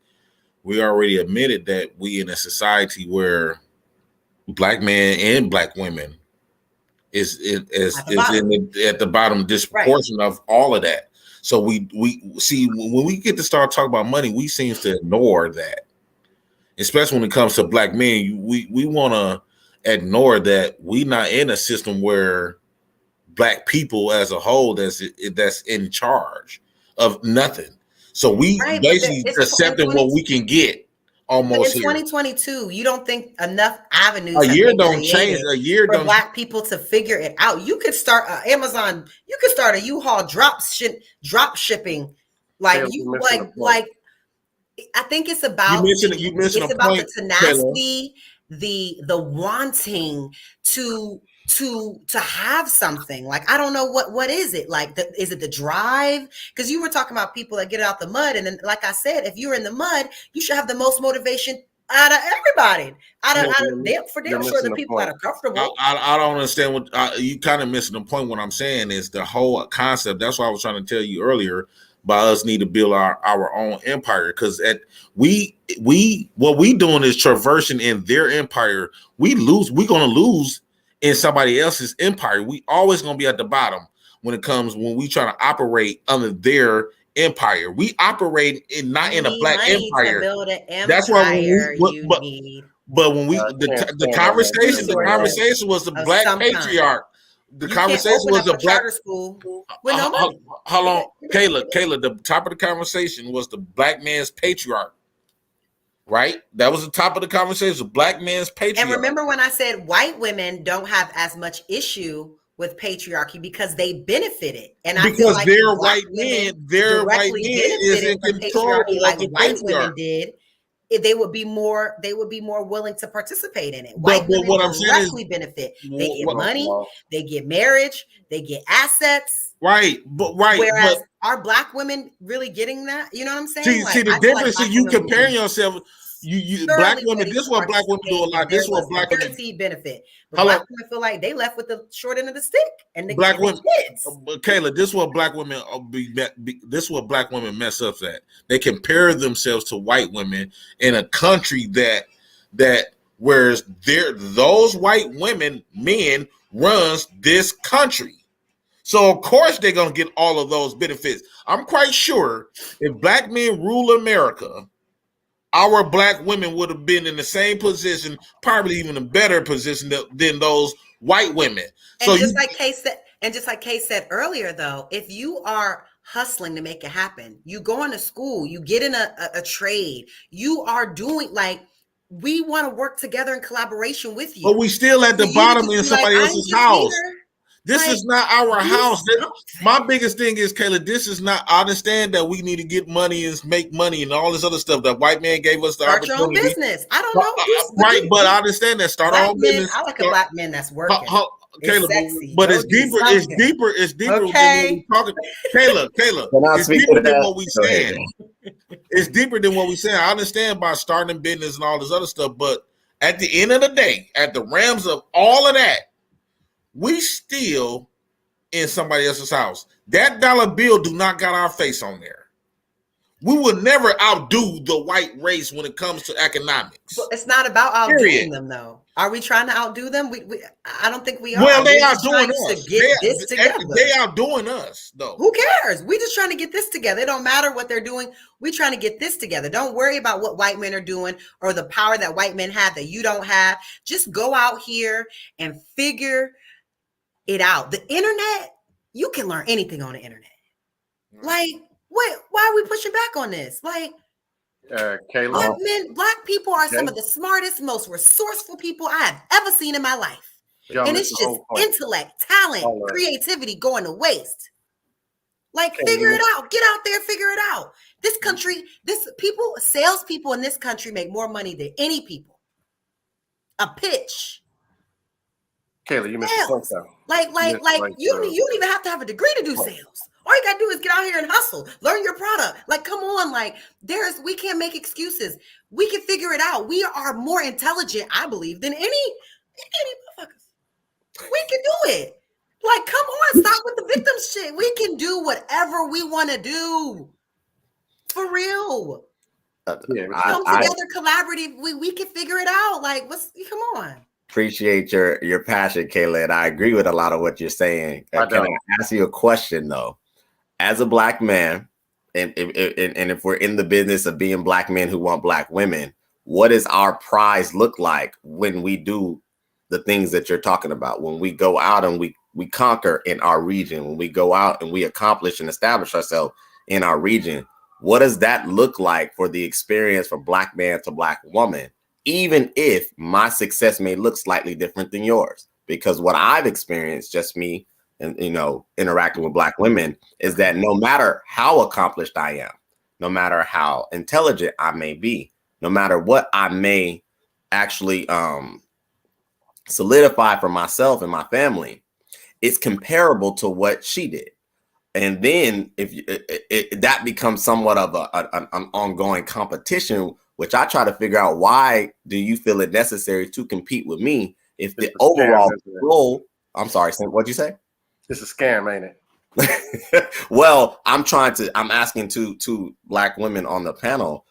we already admitted that we in a society where Black men and Black women is at the bottom disproportion of all of that. So we see when we get to start talking about money, we seem to ignore that, especially when it comes to Black men. We want to ignore that we not in a system where Black people as a whole that's in charge of nothing. So we basically accepting what we can get almost. But in 2022, you don't think enough avenues a year don't change. A year for Black people to figure it out. You could start Amazon. You could start a U-Haul drop shipping. Like I think it's about the tenacity, the wanting to to have something. Like, I don't know what is it, like is it the drive? Because you were talking about people that get out the mud, and then, like I said, if you're in the mud, you should have the most motivation out of everybody. For damn sure the people that are comfortable. I don't understand what you kind of missing the point. What I'm saying is the whole concept. That's why I was trying to tell you earlier about us need to build our own empire, because what we doing is traversing in their empire. We're gonna lose in somebody else's empire. We always gonna be at the bottom when we try to operate under their empire. We operate not in a black empire. To build an empire. That's why need. But when the conversation was the black patriarch. The conversation was the black school with no money. Hold on, Kayla. The top of the conversation was the black man's patriarch. Right? That was the top of the conversation, black man's patriarch. And remember when I said white women don't have as much issue with patriarchy because they benefited, and I feel like their white men is in control like white women did. They would be more willing to participate in it. White women directly benefit. They get money, they get marriage, they get assets. Right. Whereas are black women really getting that? You know what I'm saying? See the difference is you comparing yourself. You black women, this is what black women do a lot. This is what black women benefit. But black women feel like they left with the short end of the stick, and the black women kids. Kayla, this is what black women this is what black women mess up at. They compare themselves to white women in a country that whereas those white men runs this country. So of course they're gonna get all of those benefits. I'm quite sure if black men rule America, our black women would have been in the same position, probably even a better position than those white women. And just like Kay said earlier, though, if you are hustling to make it happen, you go into school, you get in a trade, you are doing, like, we want to work together in collaboration with you. But we still at the bottom in somebody else's house. This is not our house. My biggest thing is, Kayla, this is not, I understand that we need to get money and make money and all this other stuff that white man gave us the opportunity. Start your own business. I don't know. Right, but I understand that. Start our own business. I like a black man that's working. Kayla, sexy. But it's deeper okay. than what we talking. Kayla, it's deeper than what we saying. It's deeper than what we saying. I understand about starting a business and all this other stuff, but at the end of the day, at the realms of all of that, we still in somebody else's house. That dollar bill do not got our face on there. We will never outdo the white race when it comes to economics. But it's not about outdoing them, though. Are we trying to outdo them? I don't think we are. Well, they outdoing us. They outdoing us, though. Who cares? We just trying to get this together. It don't matter what they're doing. We trying to get this together. Don't worry about what white men are doing or the power that white men have that you don't have. Just go out here and figure it out. The internet, you can learn anything on the internet. Like, why are we pushing back on this? Like, Kayla, black people are some of the smartest, most resourceful people I have ever seen in my life. And it's just intellect, talent, creativity going to waste. Like, figure it out. Get out there, figure it out. This country, salespeople in this country make more money than any people. A pitch. Kayla, you missed the point, though. You don't even have to have a degree to do sales. All you gotta do is get out here and hustle, learn your product. Like, come on, like, we can't make excuses. We can figure it out. We are more intelligent, I believe, than any motherfuckers. We can do it. Like, come on, stop with the victim shit. We can do whatever we want to do. For real. Come together, collaborative. We can figure it out. Like, come on. Appreciate your passion, Kayla, and I agree with a lot of what you're saying. Can I ask you a question, though? As a black man, and if we're in the business of being black men who want black women, what does our prize look like when we do the things that you're talking about? When we go out and we conquer in our region, when we go out and we accomplish and establish ourselves in our region, what does that look like for the experience from black man to black woman? Even if my success may look slightly different than yours, because what I've experienced, just me and, interacting with black women, is that no matter how accomplished I am, no matter how intelligent I may be, no matter what I may actually solidify for myself and my family, it's comparable to what she did. And then if that becomes somewhat of an ongoing competition, which I try to figure out, why do you feel it necessary to compete with me if the overall goal? I'm sorry, what'd you say? It's a scam, ain't it? Well, I'm asking two Black women on the panel,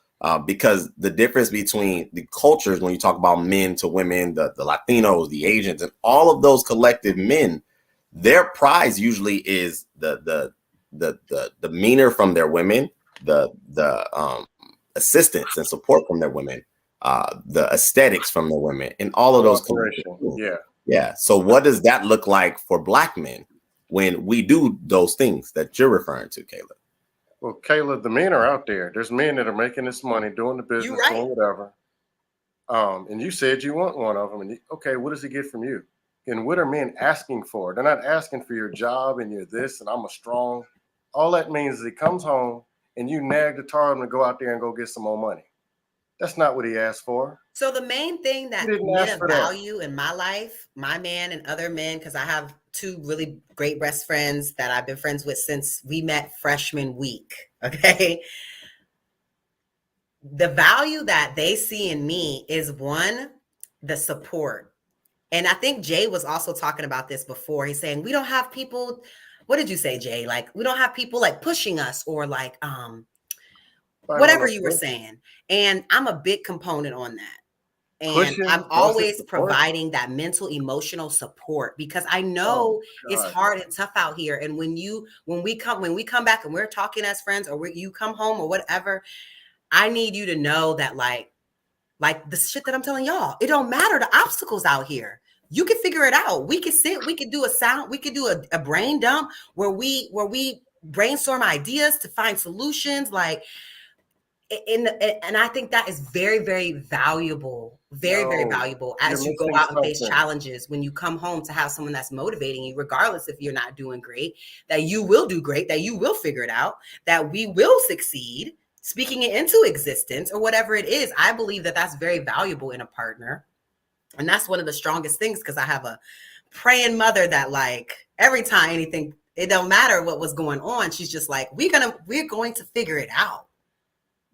because the difference between the cultures, when you talk about men to women, the Latinos, the Asians, and all of those collective men, their prize usually is the demeanor from their women, the assistance and support from their women, the aesthetics from their women, and all of those. Yeah. So what does that look like for Black men when we do those things that you're referring to, Kayla? Well, Kayla, the men are out there. There's men that are making this money, doing the business, doing whatever. And you said you want one of them. And okay, what does he get from you? And what are men asking for? They're not asking for your job and you're this and I'm a strong. All that means is he comes home and you nag the tar him to go out there and go get some more money. That's not what he asked for. So the main thing that men value in my life, my man and other men, because I have two really great best friends that I've been friends with since we met freshman week. Okay. The value that they see in me is, one, the support. And I think Jay was also talking about this before. He's saying, we don't have people. What did you say, Jay? Like, we don't have people like pushing us or like, whatever you were saying. And I'm a big component on that. And I'm always providing that mental, emotional support, because I know it's hard and tough out here. And when we come back and we're talking as friends, or you come home or whatever, I need you to know that like the shit that I'm telling y'all, it don't matter the obstacles out here. You can figure it out. We can sit, we could do a brain dump where we brainstorm ideas to find solutions. Like, and I think that is very, very valuable, very valuable as you go out and face challenges. When you come home, to have someone that's motivating you, regardless if you're not doing great, that you will do great, that you will figure it out, that we will succeed, speaking it into existence or whatever it is. I believe that that's very valuable in a partner. And that's one of the strongest things, because I have a praying mother that, like, every time anything, it don't matter what was going on, she's just like, we're going to figure it out.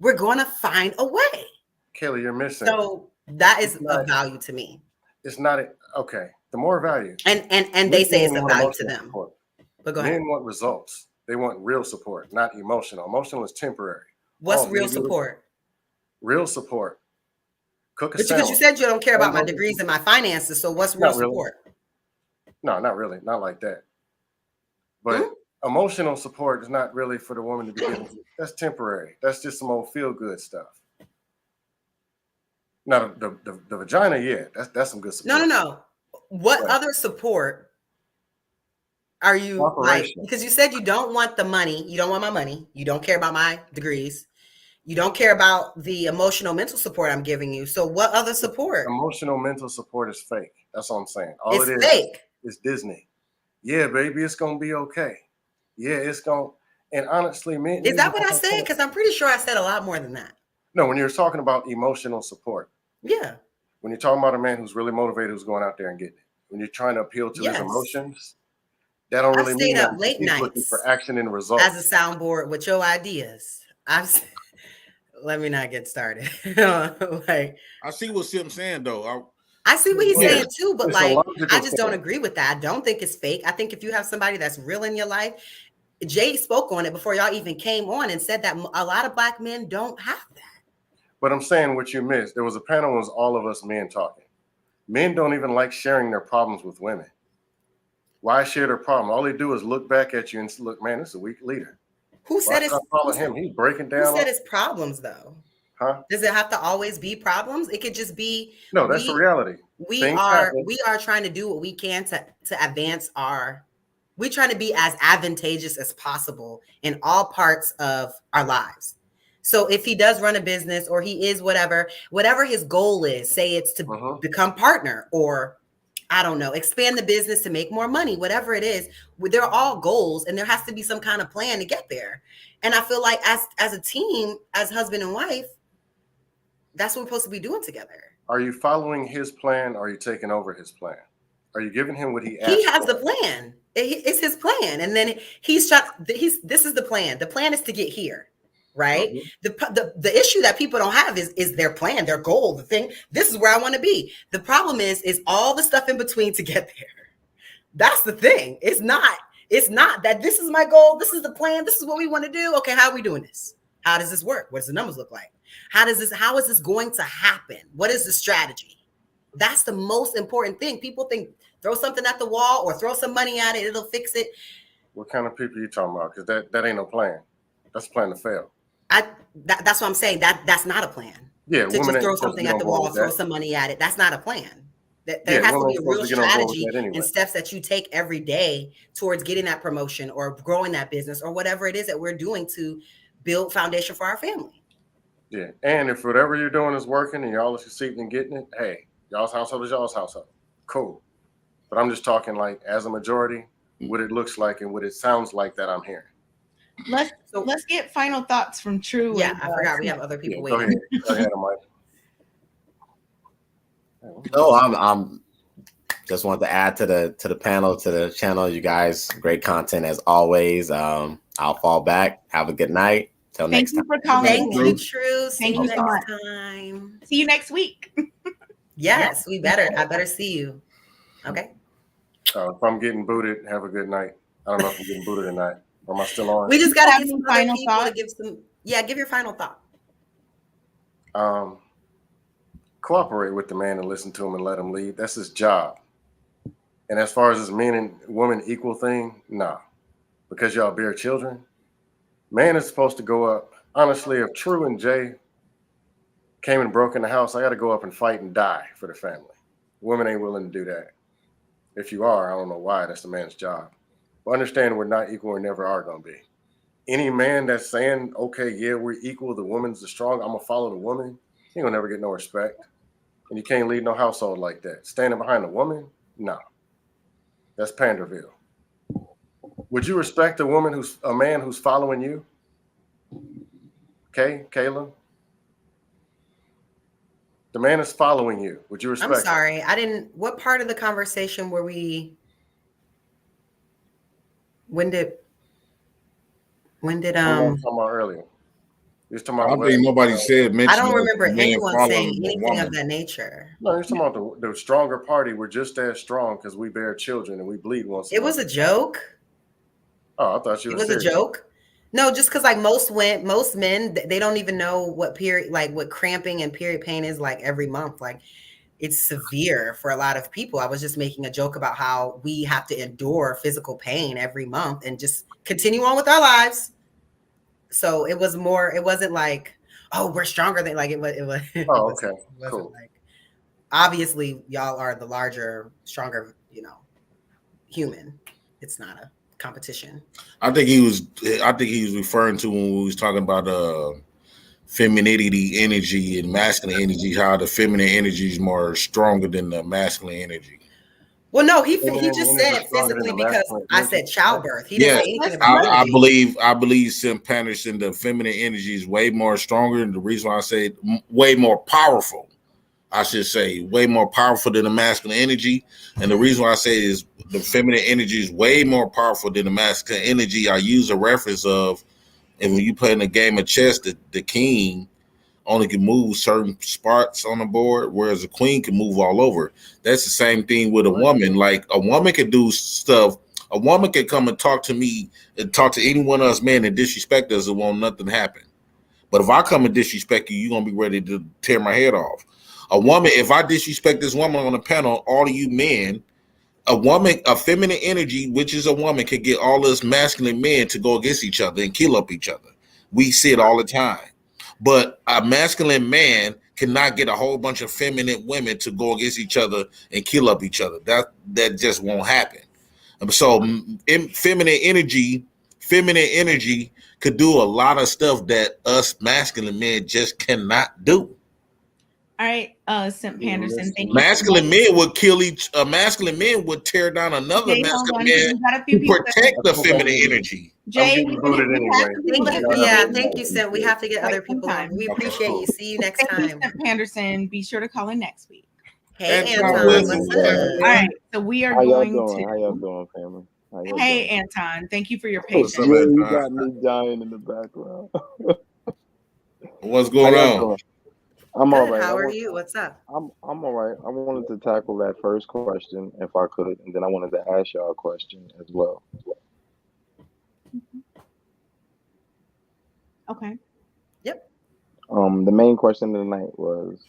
We're going to find a way. Kayla, you're missing. So that is of value to me. It's not okay. The more value. And they say it's a value to them. Support. But go ahead. Men want results. They want real support, not emotional. Emotional is temporary. What's real support? Real support. Cook a sandwich. Because you said you don't care about my degrees and my finances. So what's real support? No, not really. Not like that. But emotional support is not really for the woman to be getting. That's temporary. That's just some old feel-good stuff. Now, the vagina, yeah, that's some good support. No. What other support are you like? Because you said you don't want the money. You don't want my money. You don't care about my degrees. You don't care about the emotional, mental support I'm giving you. So what other support? Emotional, mental support is fake. That's what I'm saying. It's fake. It's Disney. Yeah, baby, it's going to be okay. Yeah, it's going to. And honestly, man. Is that what I said? Because I'm pretty sure I said a lot more than that. No, when you're talking about emotional support. Yeah. When you're talking about a man who's really motivated, who's going out there and getting it. When you're trying to appeal to his emotions, that don't really mean that late he's looking for action and results. As a soundboard with your ideas. Let me not get started. Like, I see what Sim's saying, though. I see what he's saying too, but like, I just don't agree with that. I don't think it's fake. I think if you have somebody that's real in your life, Jay spoke on it before y'all even came on and said that a lot of Black men don't have that. But I'm saying what you missed. There was a panel was all of us men talking. Men don't even like sharing their problems with women. Why share their problem? All they do is look back at you and look, man, this is a weak leader. Who said it's him? He's breaking down. Who said it's problems though? Huh? Does it have to always be problems? It could just be. No, that's the reality. We are trying to do what we can to advance we're trying to be as advantageous as possible in all parts of our lives. So if he does run a business or he is whatever his goal is, say it's to become partner or I don't know, expand the business to make more money, whatever it is, they're all goals and there has to be some kind of plan to get there. And I feel like as a team, as husband and wife, that's what we're supposed to be doing together. Are you following his plan, or are you taking over his plan? Are you giving him what he asked? He has the plan. It's his plan, and then this is the plan. The plan is to get here, right? The issue that people don't have is their plan, their goal, the thing. This is where I want to be. The problem is all the stuff in between to get there. That's the thing. It's not that this is my goal, this is the plan, this is what we want to do. Okay, how are we doing this? How does this work? What does the numbers look like? How is this going to happen? What is the strategy? That's the most important thing. People think throw something at the wall or throw some money at it, it'll fix it. What kind of people are you talking about? Because that ain't no plan. That's a plan to fail. That's what I'm saying. That's not a plan. Yeah, to just throw something at the wall, throw some money at it. That's not a plan. There has to be a real strategy and steps that you take every day towards getting that promotion or growing that business or whatever it is that we're doing to build foundation for our family. Yeah, and if whatever you're doing is working and y'all are succeeding in getting it, hey, y'all's household is y'all's household. Cool. But I'm just talking like as a majority, what it looks like and what it sounds like that I'm hearing. Let's get final thoughts from True. Yeah, I forgot we have other people waiting. Go ahead, Mike. No, I'm just wanted to add to the panel, to the channel. You guys, great content as always. I'll fall back. Have a good night. Till next time. Thank you for calling. Thank you, True. Thank you so much. Time. See you next week. Yes, I better see you. Okay. If I'm getting booted, have a good night. I don't know if I'm getting booted or not. Or am I still on? We just got to get some final thought. Give your final thought. Cooperate with the man and listen to him and let him lead. That's his job. And as far as this men and woman equal thing, nah. Because y'all bear children, man is supposed to go up. Honestly, if True and Jay came and broke in the house, I got to go up and fight and die for the family. Women ain't willing to do that. If you are, I don't know why. That's the man's job. But understand we're not equal and never are going to be. Any man that's saying, okay, yeah, we're equal, the woman's the strong, I'm going to follow the woman, he ain't going to never get no respect. And you can't lead no household like that. Standing behind a woman? No. That's Panderville. Would you respect a man who's following you? Okay, Kayla? The man is following you. Would you respect I'm sorry. What part of the conversation were we? When did we were talking about earlier? You was talking about I think nobody mentioned. I don't remember anyone saying anything of that nature. No, you're talking about the stronger party. We're just as strong because we bear children and we bleed once. It was a joke. Oh, I thought you were serious. It was a joke. No, just because like most men, they don't even know what cramping and period pain is like every month. Like it's severe for a lot of people. I was just making a joke about how we have to endure physical pain every month and just continue on with our lives. So it wasn't like, oh, we're stronger than it was. Oh, okay. Cool. Like, obviously y'all are the larger, stronger, human. It's not a competition. I think he was referring to when we was talking about femininity energy and masculine energy, how the feminine energy is more stronger than the masculine energy. Well, no, he just said physically because I said childbirth. He didn't say anything about I believe Sim Patterson, the feminine energy is way more stronger, and the reason why I say way more powerful, I should say, way more powerful than the masculine energy. And the reason why I say is the feminine energy is way more powerful than the masculine energy. I use a reference of, and when you play in a game of chess, the king only can move certain spots on the board, whereas a queen can move all over. That's the same thing with a woman. Like a woman can do stuff. A woman can come and talk to me and talk to any one of us men and disrespect us and won't nothing happen. But if I come and disrespect you, you're going to be ready to tear my head off. A woman, if I disrespect this woman on the panel, all of you men, a feminine energy, which is a woman, can get all us masculine men to go against each other and kill up each other. We see it all the time. But a masculine man cannot get a whole bunch of feminine women to go against each other and kill up each other. That just won't happen. So feminine energy could do a lot of stuff that us masculine men just cannot do. All right, Simp Panderson, thank you. Masculine men would kill masculine men would tear down another Jay, hold masculine on. man We got a few to people. protect the feminine energy. Jay, I'm getting booted anyway. Thank you. Yeah, thank you, Sim. We have to get other people on. We appreciate you. See you next Thank you, time. Simp Panderson. Be sure to call in next week. Hey, Anton Anton, Wilson, what's what's up? up? All right, so we are How y'all going doing? to. How y'all doing, family? How y'all Hey, doing? Anton, thank you for your What's patience. up, Yeah, you Anton? got me dying in the background. What's How going y'all on? doing? I'm all Good. right. How are you? What's up? I'm all right. I wanted to tackle that first question if I could, and then I wanted to ask y'all a question as well. Okay. Yep. The main question of the night was,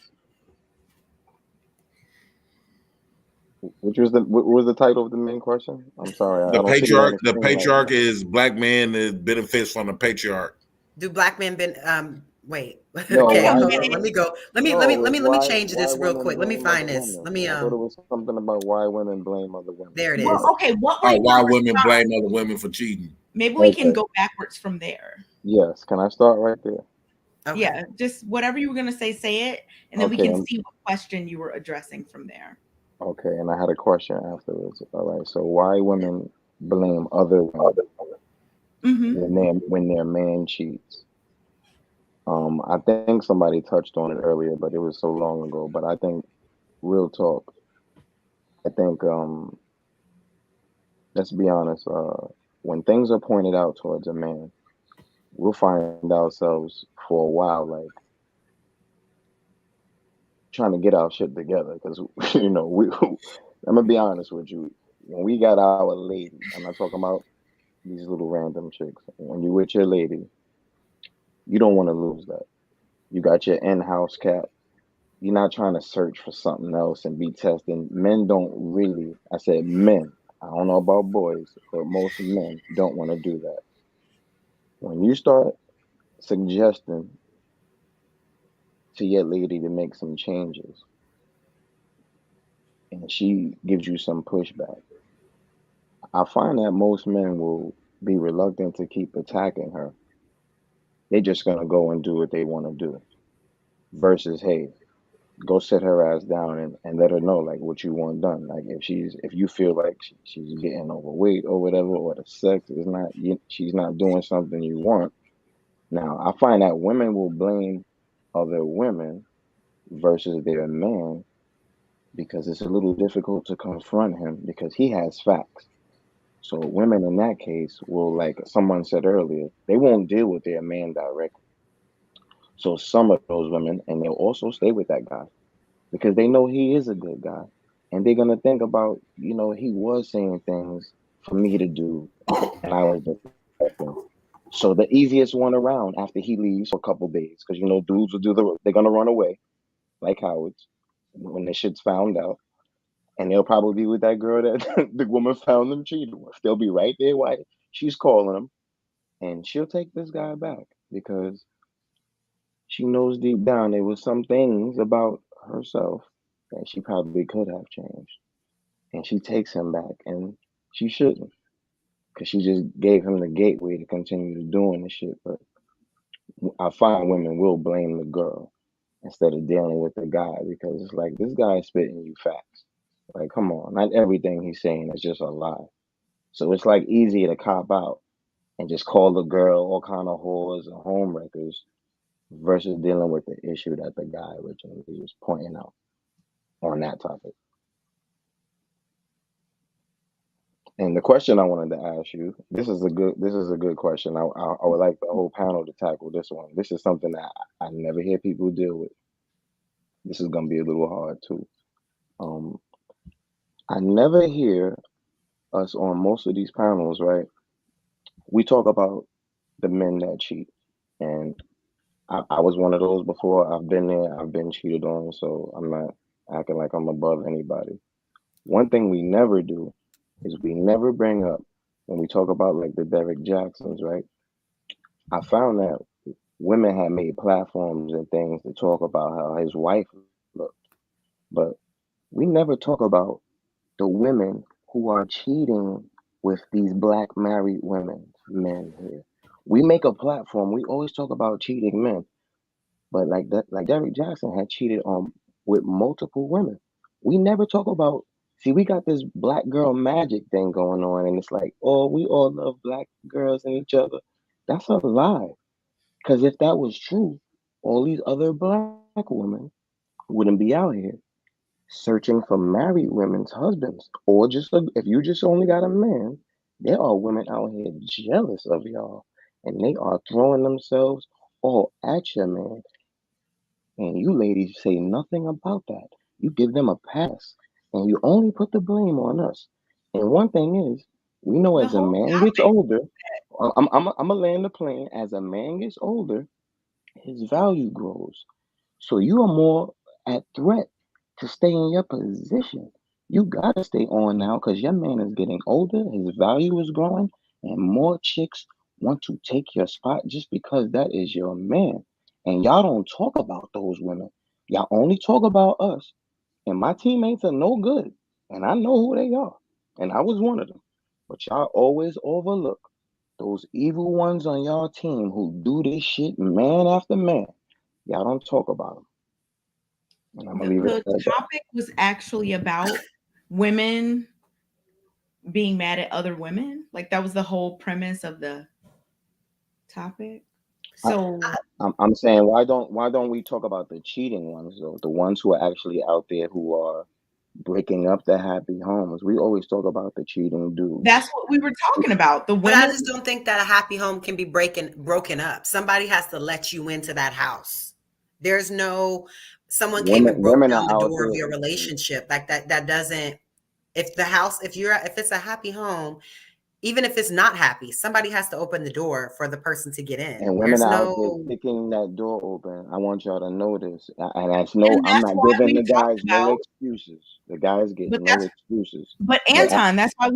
what was the title of the main question? I'm sorry, I don't see it on the The screen right patriarch now. is black man that benefits from the patriarch. Do black men been wait. No, Okay, why hold on. women? Let me go. Let No, me why change this real women quick. Let me blame other find this. women? Let me I thought it was something about why women blame other women. there it Well, is. okay, what were Oh, your why women response? blame other women for cheating? Maybe we can Okay. go backwards from there. Yes, can I start right there? Okay. Yeah, just whatever you were gonna say it, and then we Okay, can see what question you were addressing from there. okay, and I had a question afterwards. All right, so why women blame other women Mm-hmm. when their man cheats? I think somebody touched on it earlier, but it was so long ago. But I think real talk. I think let's be honest. When things are pointed out towards a man, we'll find ourselves for a while like trying to get our shit together because we. I'm gonna be honest with you. When we got our lady, I'm not talking about these little random chicks. When you with your lady, you don't want to lose that. You got your in-house cat. You're not trying to search for something else and be testing. Men don't really, I said men. I don't know about boys, but most men don't want to do that. When you start suggesting to your lady to make some changes and she gives you some pushback, I find that most men will be reluctant to keep attacking her. They're just going to go and do what they want to do versus, hey, go sit her ass down and let her know like what you want done. Like if you feel like she's getting overweight or whatever, or the sex is not she's not doing something you want. Now I find that women will blame other women versus their man because it's a little difficult to confront him because he has facts. So women in that case will, like someone said earlier, they won't deal with their man directly. So some of those women, and they'll also stay with that guy because they know he is a good guy. And they're gonna think about, he was saying things for me to do, and I was deflecting. So the easiest one around after he leaves for a couple days, because dudes will they're gonna run away like cowards when the shit's found out, and they'll probably be with that girl that the woman found them cheating with. They'll be right there while she's calling him, and she'll take this guy back because she knows deep down there was some things about herself that she probably could have changed. And she takes him back, and she shouldn't, because she just gave him the gateway to continue to doing the shit. But I find women will blame the girl instead of dealing with the guy because it's like this guy is spitting you facts. Like, come on, not everything he's saying is just a lie. So it's like easier to cop out and just call the girl all kind of whores and homewreckers versus dealing with the issue that the guy originally was pointing out on that topic. And the question I wanted to ask you, this is a good question. I would like the whole panel to tackle this one. This is something that I never hear people deal with. This is gonna be a little hard too. Um, I never hear us on most of these panels, right? We talk about the men that cheat, and I was one of those before. I've been there. I've been cheated on, so I'm not acting like I'm above anybody. One thing we never do is we never bring up when we talk about like the Derek Jacksons, right? I found that women had made platforms and things to talk about how his wife looked, but we never talk about the women who are cheating with these black married men here. We make a platform. We always talk about cheating men, But like that, like Derrick Jackson had cheated on with multiple women. We never talk about. See, we got this black girl magic thing going on, and it's like, oh, we all love black girls and each other. That's a lie. Because if that was true, all these other black women wouldn't be out here searching for married women's husbands, or just if you just only got a man, there are women out here jealous of y'all, and they are throwing themselves all at your man, and you ladies say nothing about that. You give them a pass, and you only put the blame on us. And one thing is, we know The as a whole man gets topic. older, I'm a land the plane. As a man gets older, his value grows. So you are more at threat to stay in your position. You gotta stay on now because your man is getting older, his value is growing, and more chicks want to take your spot just because that is your man. And y'all don't talk about those women. Y'all only talk about us. And my teammates are no good. And I know who they are. And I was one of them. But y'all always overlook those evil ones on y'all team who do this shit man after man. Y'all don't talk about them. And I'm gonna leave it The at that. topic was actually about women being mad at other women. Like that was the whole premise of the topic. I, So I'm saying why don't we talk about the cheating ones though? The ones who are actually out there who are breaking up the happy homes. We always talk about the cheating dudes. that's what we were talking about. The But I women. just don't think that a happy home can be broken up. Somebody has to let you into that house. There's no someone came and broke Women down are the out door of there, your relationship. Like that doesn't, if the house, if it's a happy home, even if it's not happy, somebody has to open the door for the person to get in. and women There's are out there no, kicking that door open. I want y'all to know this, and that's no. And I'm that's not why giving we the talked guys no about, excuses. The guys get but no that's, excuses. but But Anton, that's why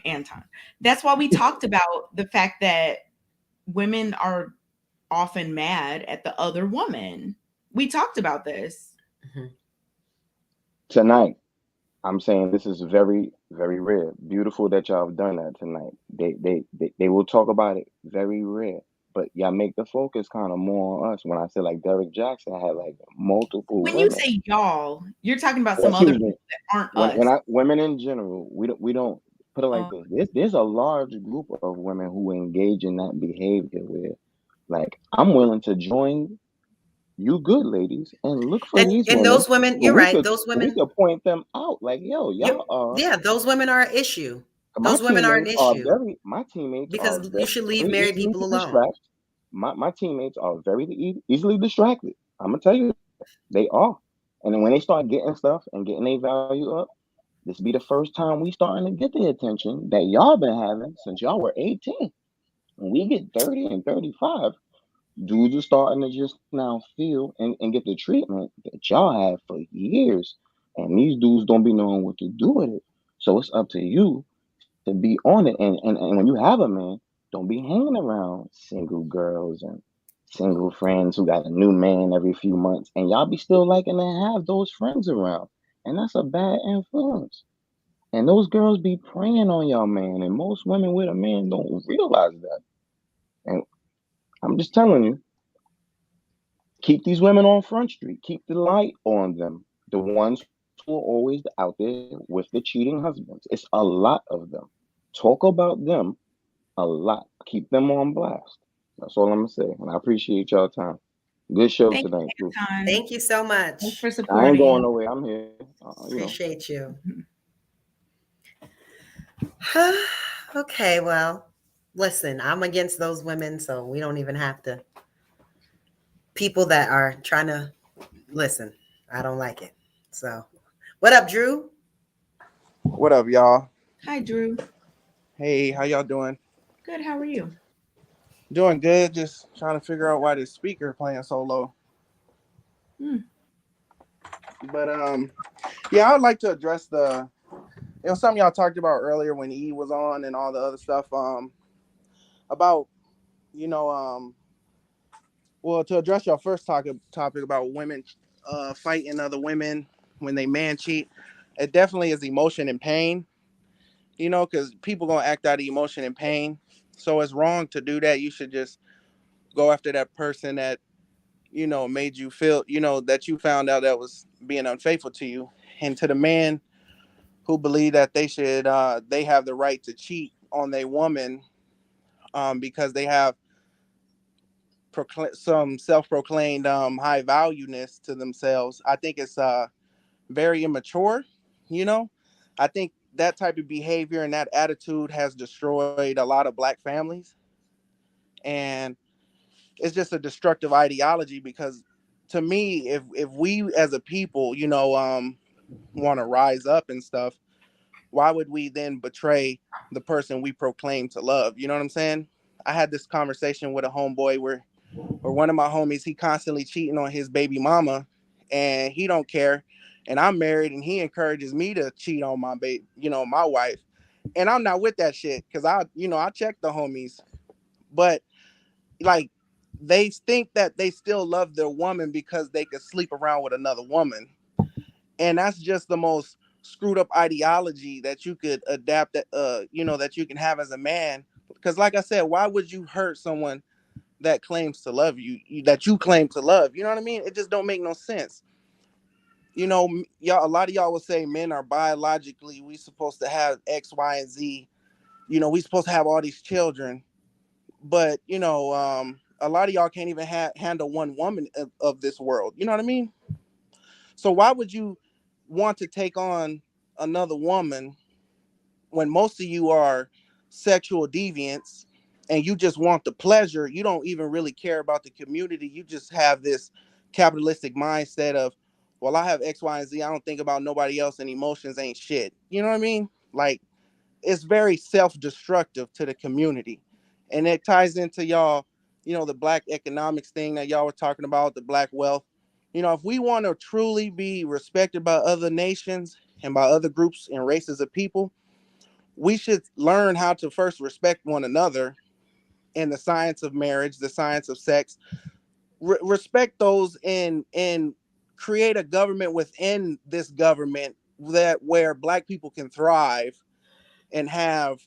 Anton, that's why we talked about the fact that women are often mad at the other woman. We talked about this. Mhm. tonight, I'm saying this is very, very rare. Beautiful that y'all have done that tonight. They will talk about it. Very rare. But y'all make the focus kind of more on us. When I say like Derrick Jackson had like multiple When you women. say y'all, you're talking about Well, some other excuse me. people that aren't When us. I women in general, we don't put it like Um, this. There's a large group of women who engage in that behavior where like I'm willing to join you good ladies and look for these and women those women, so you're right. Those we women, could point them out like yo y'all are yeah, those women are an issue. my Those women are an teammates are issue very my teammates are because you very should leave married easily people alone. distracted. My teammates are very easily distracted. I'm gonna tell you that. They are. And then when they start getting stuff and getting their value up, this be the first time we starting to get the attention that y'all been having since y'all were 18. When we get 30 and 35, dudes are starting to just now feel and get the treatment that y'all have for years. And these dudes don't be knowing what to do with it. So it's up to you to be on it. And when you have a man, don't be hanging around single girls and single friends who got a new man every few months. And y'all be still liking to have those friends around. And that's a bad influence. And those girls be preying on y'all man. And most women with a man don't realize that. And I'm just telling you, keep these women on Front Street. Keep the light on them. The ones who are always out there with the cheating husbands. It's a lot of them. Talk about them a lot. Keep them on blast. That's all I'm gonna say. And I appreciate y'all time. Good show thank tonight, you, too. Anton. Thank you so Thanks much. for I ain't going supporting. nowhere. I'm here. Appreciate you. Mhm. Okay, well, listen, I'm against those women, so we don't even have to. People that are trying to listen, I don't like it. So, what up, Drew? What up, y'all? Hi, Drew. Hey, how y'all doing? Good. How are you? Doing good. Just trying to figure out why this speaker playing so low. Hmm. But yeah, I would like to address something y'all talked about earlier when E was on and all the other stuff. About you know well, to address your first topic about women fighting other women when they man cheat, it definitely is emotion and pain. Because people gonna act out of emotion and pain. So it's wrong to do that. You should just go after that person that made you feel, that you found out that was being unfaithful to you. And to the man who believe that they have the right to cheat on their woman, because they have some self-proclaimed high valueness to themselves. I think it's very immature. I think that type of behavior and that attitude has destroyed a lot of Black families, and it's just a destructive ideology. Because to me, if we as a people, want to rise up and stuff, why would we then betray the person we proclaim to love? You know what I'm saying? I had this conversation with a homeboy where one of my homies, he constantly cheating on his baby mama, and he don't care. And I'm married, and he encourages me to cheat on my wife. And I'm not with that shit, because I check the homies. But like, they think that they still love their woman because they could sleep around with another woman. And that's just the most screwed up ideology that you could adapt, that you can have as a man. Because like I said, why would you hurt someone that claims to love that you claim to love? You know what I mean? It just don't make no sense. Y'all, a lot of y'all will say men are biologically, we supposed to have X, Y, and Z. We supposed to have all these children. But, a lot of y'all can't even handle one woman of this world. You know what I mean? So why would you want to take on another woman when most of you are sexual deviants and you just want the pleasure? You don't even really care about the community. You just have this capitalistic mindset of, well, I have X, Y, and Z. I don't think about nobody else, and emotions ain't shit. You know what I mean? Like, it's very self-destructive to the community. And it ties into y'all, the Black economics thing that y'all were talking about, the Black wealth. If we want to truly be respected by other nations and by other groups and races of people, we should learn how to first respect one another in the science of marriage, the science of sex. Respect those, and create a government within this government where Black people can thrive and have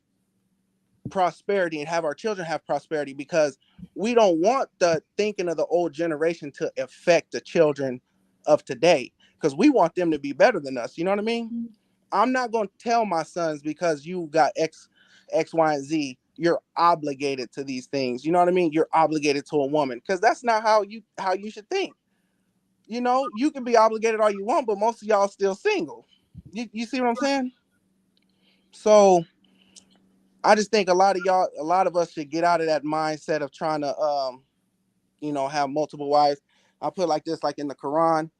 prosperity, and have our children have prosperity, because we don't want the thinking of the old generation to affect the children of today, because we want them to be better than us. You know what I mean? I'm not going to tell my sons, because you got X, Y, and Z, you're obligated to these things. You know what I mean? You're obligated to a woman, because that's not how you should think. You can be obligated all you want, but most of y'all still single. You see what I'm saying? So I just think a lot of us should get out of that mindset of trying to, have multiple wives. I'll put it like this, like in the Quran,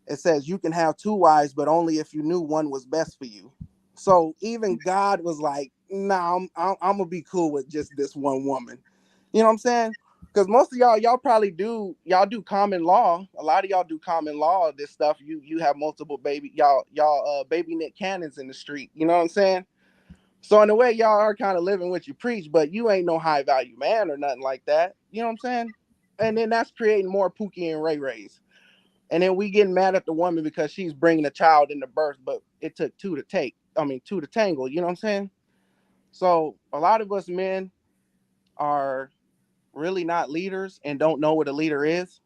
it says you can have 2 wives, but only if you knew one was best for you. So even God was like, nah, I'm gonna be cool with just this one woman. You know what I'm saying? Because most of y'all probably do common law. A lot of y'all do common law. This stuff, you have multiple baby knit cannons in the street. You know what I'm saying? So in a way, y'all are kind of living what you preach, but you ain't no high value man or nothing like that. You know what I'm saying? And then that's creating more Pookie and Ray Rays. And then we getting mad at the woman because she's bringing a child into birth, but it took 2 to tangle. You know what I'm saying? So a lot of us men are really not leaders and don't know what a leader is.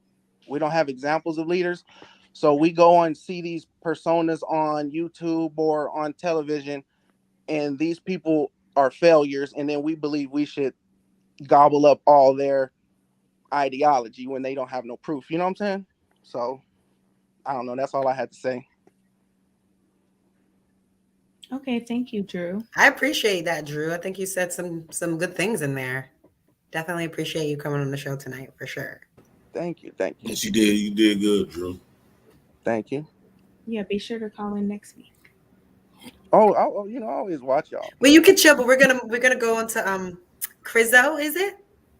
We don't have examples of leaders. So we go and see these personas on YouTube or on television, and these people are failures, and then we believe we should gobble up all their ideology when they don't have no proof. You know what I'm saying? So I don't know. That's all I had to say. Okay, thank you, Drew. I appreciate that, Drew. I think you said some good things in there. Definitely appreciate you coming on the show tonight, for sure. Thank you. Yes, you did. You did good, Drew. Thank you. Yeah, be sure to call in next week. Oh, I always watch y'all. Well, you can chill, but we're gonna go on to Crizzo, is it?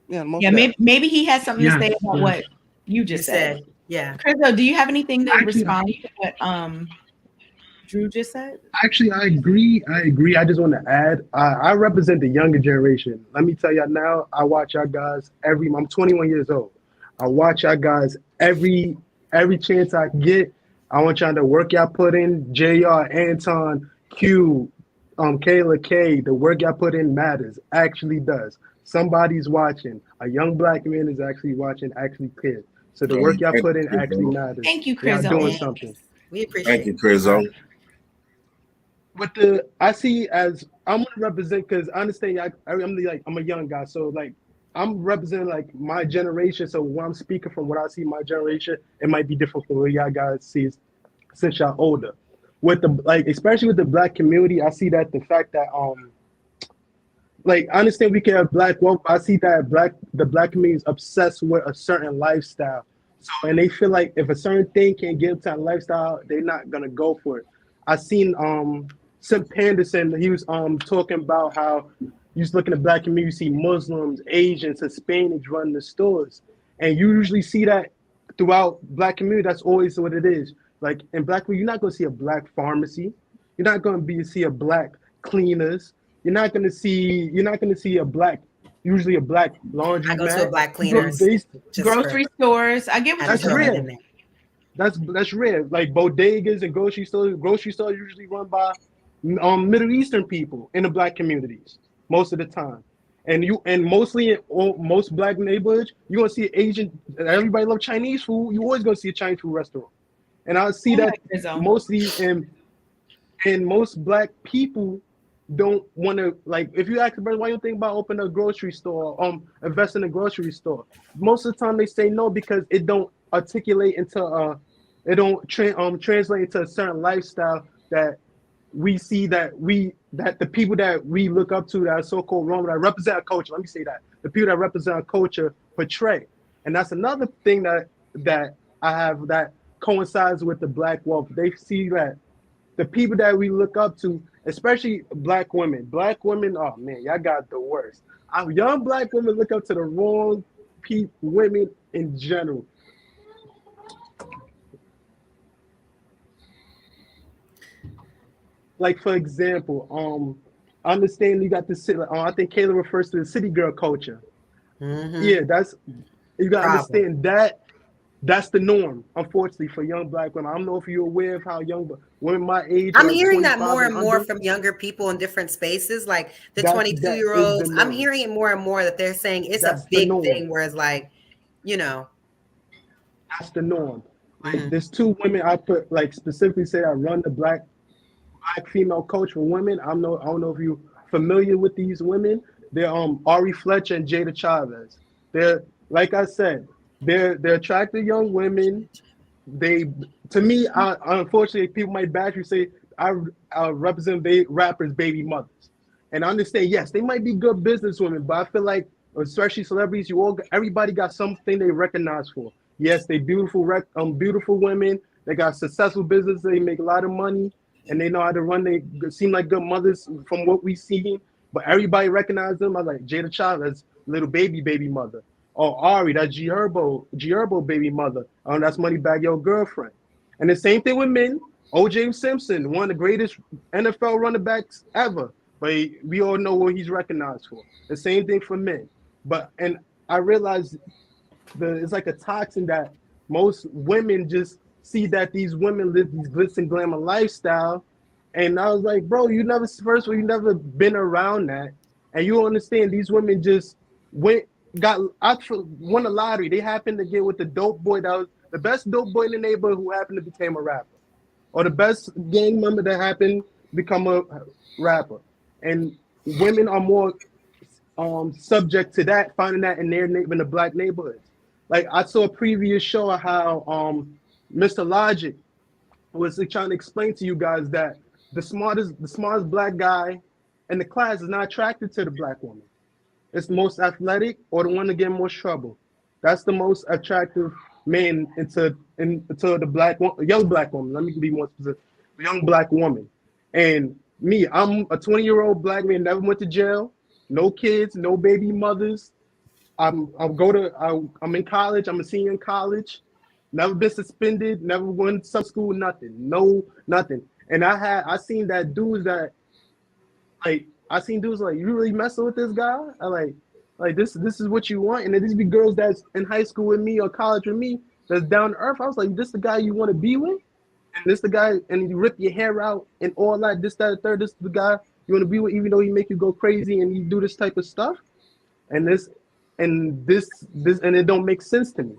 Yeah, maybe he has something to say about what you just said. Yeah. Crizzo, do you have anything to respond to what Drew just said? Actually, I agree. I just want to add, I represent the younger generation. Let me tell y'all now, I watch y'all guys I'm 21 years old. I watch y'all guys every chance I get. I want y'all to work y'all put in. JR, Anton, Q, Kayla, K, the work y'all put in matters, actually does. Somebody's watching. A young Black man is actually watching, actually cares. So the work y'all Thank put you, in Chris actually O. matters. Thank you, Y'all Chris O. doing Thanks. something. We appreciate Thank you, it. Chris O. With the I see as I'm gonna represent because I understand I'm a young guy, so like I'm representing like my generation. So when I'm speaking from what I see my generation, it might be different from what y'all guys see since y'all older. With the like, especially with the black community, I see that the fact that like I understand we can have black wealth, but I see that the black community is obsessed with a certain lifestyle. So and they feel like if a certain thing can't get to that lifestyle, they're not gonna go for it. I seen Sim Panderson, he was talking about how you just look in the black community, you see Muslims, Asians, Hispanics running the stores. And you usually see that throughout black community, that's always what it is. Like in black community, you're not gonna see a black pharmacy, you're not gonna see a black cleaners. You're not gonna see usually a black I go to a laundromat. black cleaners. Grocery stores. I get what That's you're rare. saying. That's rare. Like bodegas and grocery stores. Grocery stores usually run by Middle Eastern people in the black communities most of the time. And mostly in most black neighborhoods, you're gonna see Asian. Everybody love Chinese food. You always gonna see a Chinese food restaurant. And I see that mostly in most black people don't want to, like, if you ask the person why you think about opening a grocery store, invest in a grocery store, most of the time they say no because it don't articulate into it don't translate into a certain lifestyle that we see that the people that we look up to that are so-called wrong that represent a culture. Let me say that the people that represent a culture portray, and that's another thing that I have that coincides with the black wealth. They see that the people that we look up to, especially black women, oh man, y'all got the worst. Young black women look up to the wrong women in general. Like for example, I understand you got this. I think Kayla refers to the city girl culture. Mm-hmm. Yeah, you gotta understand that. That's the norm, unfortunately, for young black women. I don't know if you're aware of how young women my age. I'm hearing that more and more from younger people in different spaces, like the 22-year-olds. I'm hearing it more and more that they're saying it's a big thing, whereas like, that's the norm. Like there's two women I put like specifically say I run the black female coach for women. I don't know if you're familiar with these women. They're Ari Fletcher and Jada Chavez. They're, like I said, they're attractive young women. To me, unfortunately, people might bash you, say I represent rappers' baby mothers, and I understand. Yes, they might be good business women, but I feel like, especially celebrities, everybody got something they recognize for. Yes, they beautiful women. They got successful business. They make a lot of money, and they know how to run. They seem like good mothers from what we see. But everybody recognize them. I like Jada Chavez, little baby mother. Oh, Ari, that's G Herbo baby mother. That's Moneybagg Yo girlfriend. And the same thing with men. O.J. Simpson, one of the greatest NFL running backs ever. But we all know what he's recognized for. The same thing for men. And I realized it's like a toxin that most women just see that these women live these glitz and glamour lifestyle. And I was like, bro, you never been around that. And you understand these women just won a lottery. They happened to get with the dope boy that was the best dope boy in the neighborhood who happened to become a rapper, or the best gang member that happened to become a rapper. And women are more subject to that, finding that in the black neighborhoods. Like I saw a previous show of how Mr. Logic was trying to explain to you guys that the smartest black guy in the class is not attracted to the black woman. It's the most athletic or the one to get most trouble. That's the most attractive man into the young black woman. Let me be more specific. The young black woman. And me, I'm a 20-year-old black man, never went to jail, no kids, no baby mothers. I'm in college, I'm a senior in college, never been suspended, never went to some school, nothing. And I seen that dudes that you really messing with this guy? I like this is what you want? And then these be girls that's in high school with me or college with me that's down to earth. I was like, this the guy you want to be with? And this the guy, and you rip your hair out and all that, this, that, third, this the guy you want to be with, even though he make you go crazy and you do this type of stuff. And it don't make sense to me.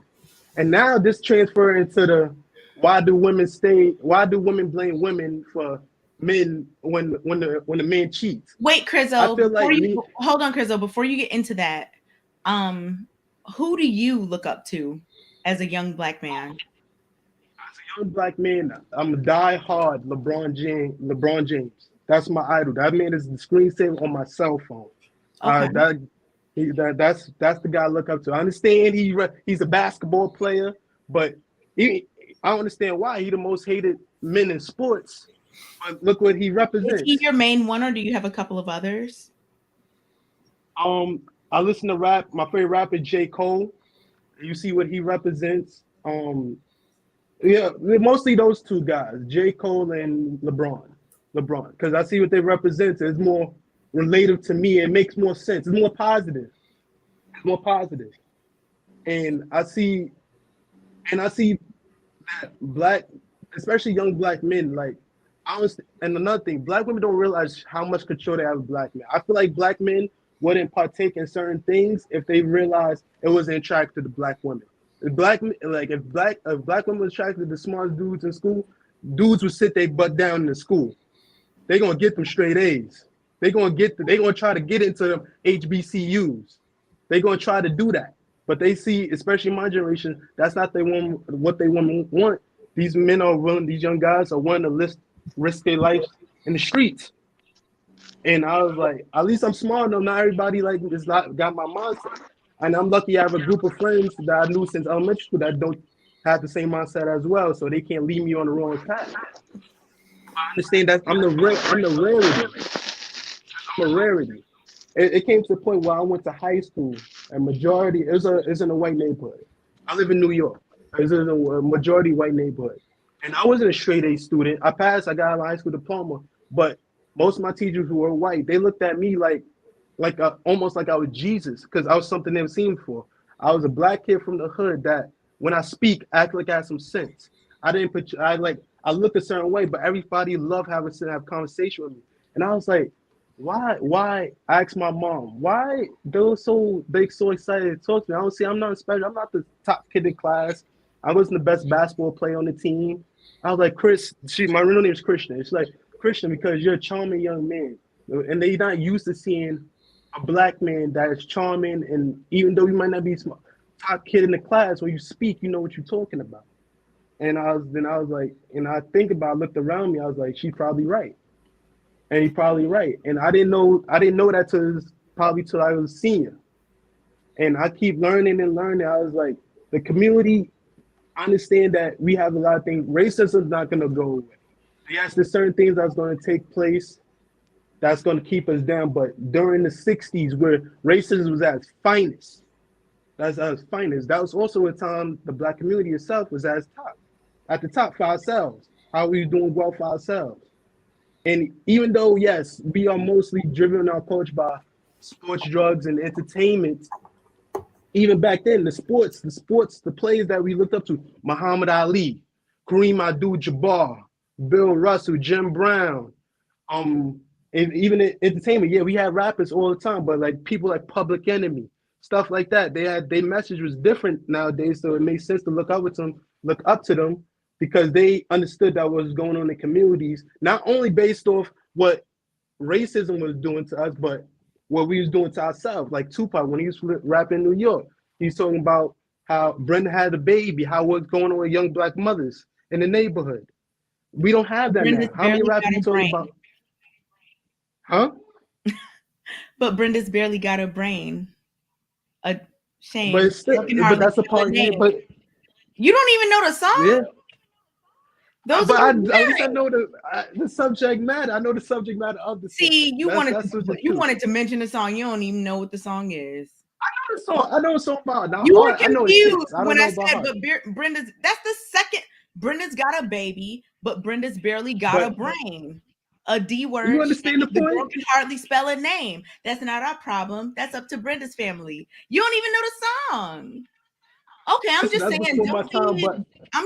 And now this transfer into the why do women blame women for men when the man cheats? Wait, I Crizzo, feel like me hold on, Crizzo, before you get into that, who do you look up to as a young black man? young black man, I'm a die-hard LeBron James. That's my idol. That man is the screensaver on my cell phone. Okay. That's the guy I look up to. I understand he's a basketball player, but I don't understand why he's the most hated men in sports. But look what he represents. Is he your main one, or do you have a couple of others? I listen to rap. My favorite rapper J. Cole. You see what he represents. Yeah, mostly those two guys, J. Cole and LeBron, because I see what they represent. It's more relative to me. It makes more sense. It's more positive. And I see that black, especially young black men, like and another thing, black women don't realize how much control they have with black men. I feel like black men wouldn't partake in certain things if they realized it wasn't attracted to black women. If black women was attracted to the smartest dudes in school, dudes would sit their butt down in the school. They're gonna get them straight A's. They're gonna try to get into them HBCUs. They're gonna try to do that. But they see, especially my generation, that's not what they want. These men are willing, these young guys are willing to risk their life in the streets. And I was like, at least I'm smart enough. Not everybody like is not got my mindset. And I'm lucky I have a group of friends that I knew since elementary school that don't have the same mindset as well, so they can't lead me on the wrong path. I understand that I'm the rarity. It came to the point where I went to high school, and majority is in a white neighborhood. I live in New York. It's in a majority white neighborhood, and I wasn't a straight A student. I passed. I got a high school diploma, but most of my teachers who were white, they looked at me almost like I was Jesus, because I was something they were seen for. I was a black kid from the hood that when I speak, act like I have some sense. I look a certain way, but everybody loved having to have conversation with me. And I was like, why? I asked my mom, why they so excited to talk to me. I'm not special. I'm not the top kid in class. I wasn't the best basketball player on the team. I was like, Chris, my real name is Christian. It's like, Christian, because you're a charming young man. And they're not used to seeing a black man that is charming, and even though you might not be top kid in the class, when you speak, you know what you're talking about. And I was like, and I looked around me, I was like, she's probably right. And he's probably right. And I didn't know that till I was a senior. And I keep learning and learning. I was like, the community, I understand that we have a lot of things. Racism is not gonna go away. Yes, there's certain things that's gonna take place that's going to keep us down. But during the 60s, where racism was at its finest, that was also a time the black community itself was at the top for ourselves, how we were doing well for ourselves. And even though, yes, we are mostly driven in our culture by sports, drugs, and entertainment, even back then, the players that we looked up to, Muhammad Ali, Kareem Abdul-Jabbar, Bill Russell, Jim Brown, and even in entertainment, yeah, we had rappers all the time, but like people like Public Enemy, stuff like that. Their message was different nowadays, so it made sense to look up to them, because they understood that what was going on in communities, not only based off what racism was doing to us, but what we was doing to ourselves. Like Tupac, when he was rapping in New York, he was talking about how Brenda had a baby, how what's going on with young black mothers in the neighborhood. We don't have that now. How many rappers you talking about? Huh? But Brenda's barely got a brain. A shame. But that's a part of it. But you don't even know the song? Yeah. Those at least I know the subject matter. I know the subject matter of the song. See, you wanted to mention the song. You don't even know what the song is. I know the song. I know a song about it. You were confused when I said, but Brenda's, that's the second. Brenda's got a baby, but Brenda's barely got a brain. A D word. You understand the point? The girl can hardly spell a name. That's not our problem. That's up to Brenda's family. You don't even know the song. Okay, I'm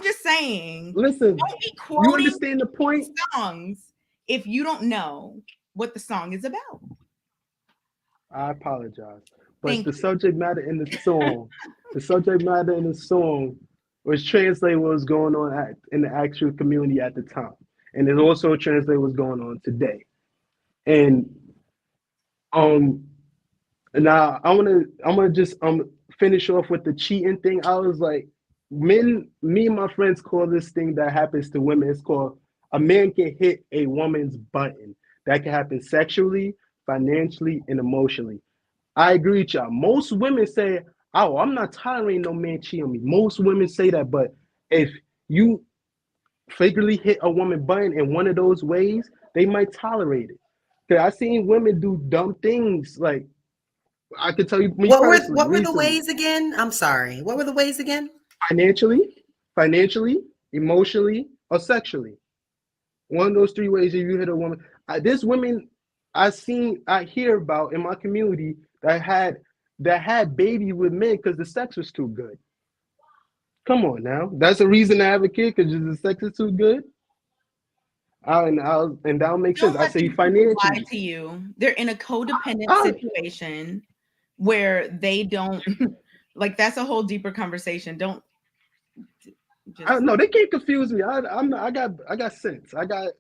just saying. Listen, don't be quoting you understand the point? Songs if you don't know what the song is about. I apologize, but the subject matter in the song, which translate what was going on in the actual community at the time, and it also translate what's going on today. And um, now I'm gonna just finish off with the cheating thing. I was like, me and my friends call this thing that happens to women. It's called a man can hit a woman's button. That can happen sexually, financially, and emotionally. I agree with y'all. Most women say, "Oh, I'm not tolerating no man cheating on me." Most women say that, but if you figuratively hit a woman button in one of those ways, they might tolerate it. Cause I seen women do dumb things. Like I could tell you, me personally, what were the recently, ways again? I'm sorry. What were the ways again? financially, emotionally, or sexually. One of those three ways if you hit a woman. There's women I hear about in my community that had baby with men because the sex was too good. Come on now, that's a reason to have a kid because the sex is too good. And that'll make sense. Don't I let say these people lie financially. to you. They're in a codependent I, situation where they don't like. That's a whole deeper conversation. Don't just no, they can't confuse me. I'm not, I got sense. I got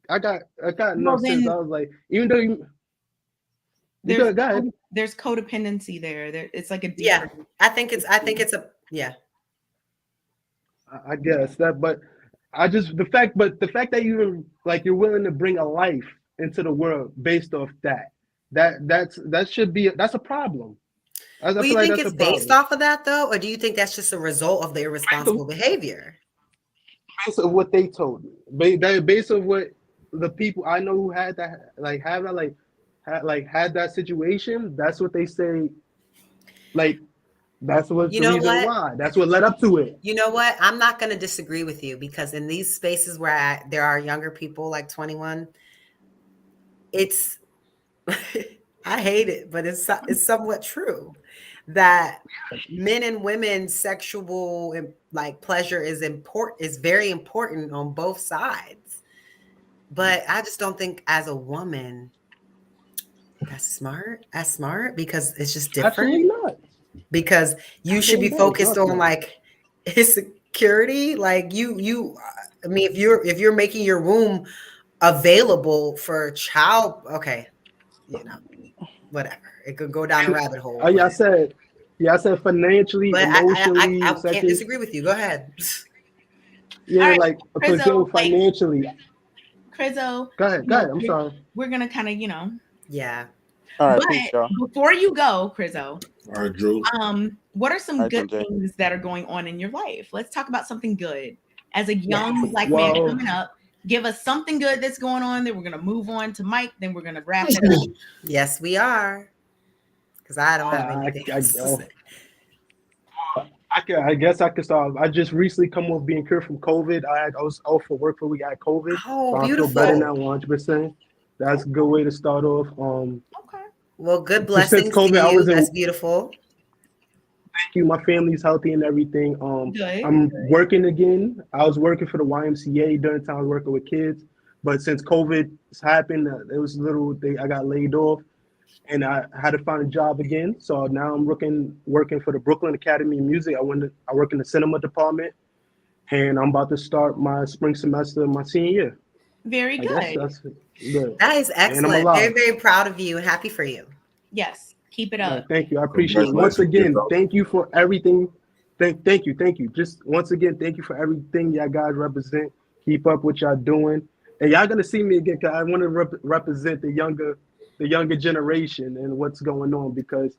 well enough sense. I then was like, even though you there's go ahead. there's codependency there. It's like a Yeah, deeper. I think it's a yeah. I guess that, but the fact that you like you're willing to bring a life into the world based off that should be that's a problem. I Well, feel you like think that's a it's based problem. off of that though, or do you think that's just a result of the irresponsible behavior? Based of what they told me, based of what the people I know who had that have that had that situation. That's what they say. Like that's what's You the know reason what? why. That's what led up to it. You know what? I'm not going to disagree with you because in these spaces where there are younger people like 21, it's I hate it, but it's somewhat true that men and women's sexual like pleasure is very important on both sides. But I just don't think as a woman that's smart because it's just different. Absolutely not. Because you should be Absolutely not. focused on like his security. Like you I mean, if you're making your womb available for child, okay, whatever. It could go down a rabbit hole. Yeah, I said financially, But emotionally, I can't sexually. disagree with you. Go ahead. All Yeah, right, like for example, financially. Crizzo. Go ahead. I'm sorry. We're gonna kind of Yeah. All right, but peace, y'all. before you go, Crizzo, All right, Drew. what are some All right, good MJ. things that are going on in your life? Let's talk about something good. As a Yeah. young black man coming up, give us something good that's going on. Then we're gonna move on to Mike. Then we're gonna wrap it up. Yes, we are. Because I don't have anything else to say. I guess I could start. I just recently come off being cured from COVID. I was out for work for a week. I had COVID. Oh, so I feel beautiful. better now, 100%. That's a good way to start off. Okay. Well, good Since blessings to COVID, I you. was in. That's beautiful. Thank you. My family's healthy and everything. Good. I'm working again. I was working for the YMCA during the time I was working with kids, but since COVID happened, it was a little thing. I got laid off, and I had to find a job again. So now I'm working for the Brooklyn Academy of Music. I work in the cinema department, and I'm about to start my spring semester, my senior year. Very good. I guess that's good. That is And I'm excellent. alive. Very, very proud of you and happy for you. Yes. Keep it up. Thank you. I appreciate it. Once again, thank you for everything. Thank you. Just once again, thank you for everything y'all guys represent. Keep up what y'all doing. And y'all gonna see me again because I want to represent the younger generation and what's going on because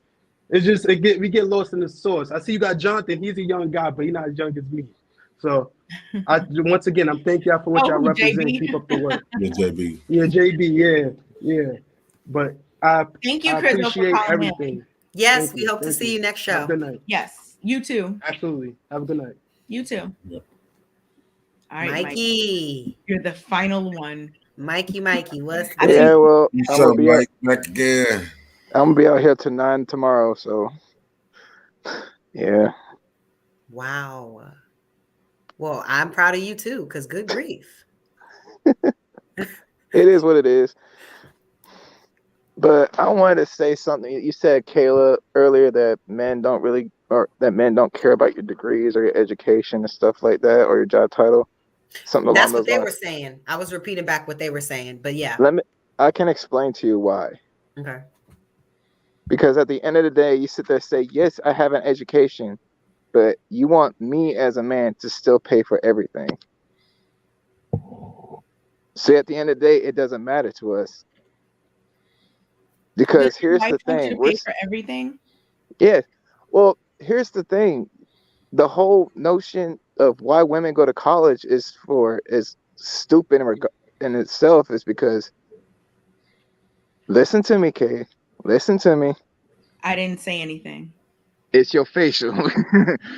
it's just we get lost in the source. I see you got Jonathan. He's a young guy, but he's not as young as me. So once again, I'm thank y'all for what y'all represent. JB? Keep up the work. Yeah, JB. Yeah, JB. Yeah. But Thank you, I Chris, for appreciate calling everything. in. Yes, we hope to see you next show. Have a good night. Yes, you too. Absolutely. Have a good night. You too. Yeah. All right, Mikey. Mike, you're the final one. Mikey, what's I good? Yeah, well, What's I'm gonna up, be Mike? Back again. I'm gonna be out here till 9 tomorrow. So, yeah. Wow. Well, I'm proud of you too, because good grief. It is what it is. But I wanted to say something. You said, Kayla, earlier that men don't really, or that men don't care about your degrees or your education and stuff like that, or your job title, something along That's what those they were lines. saying. I was repeating back what they were saying, but yeah. I can explain to you why. Okay. Because at the end of the day, you sit there and say, yes, I have an education, but you want me as a man to still pay for everything. So at the end of the day, it doesn't matter to us. Because here's the thing. To pay for everything? Yeah. Well, here's the thing. The whole notion of why women go to college is stupid in itself, is because, listen to me, Kay. Listen to me. I didn't say anything. It's your facial.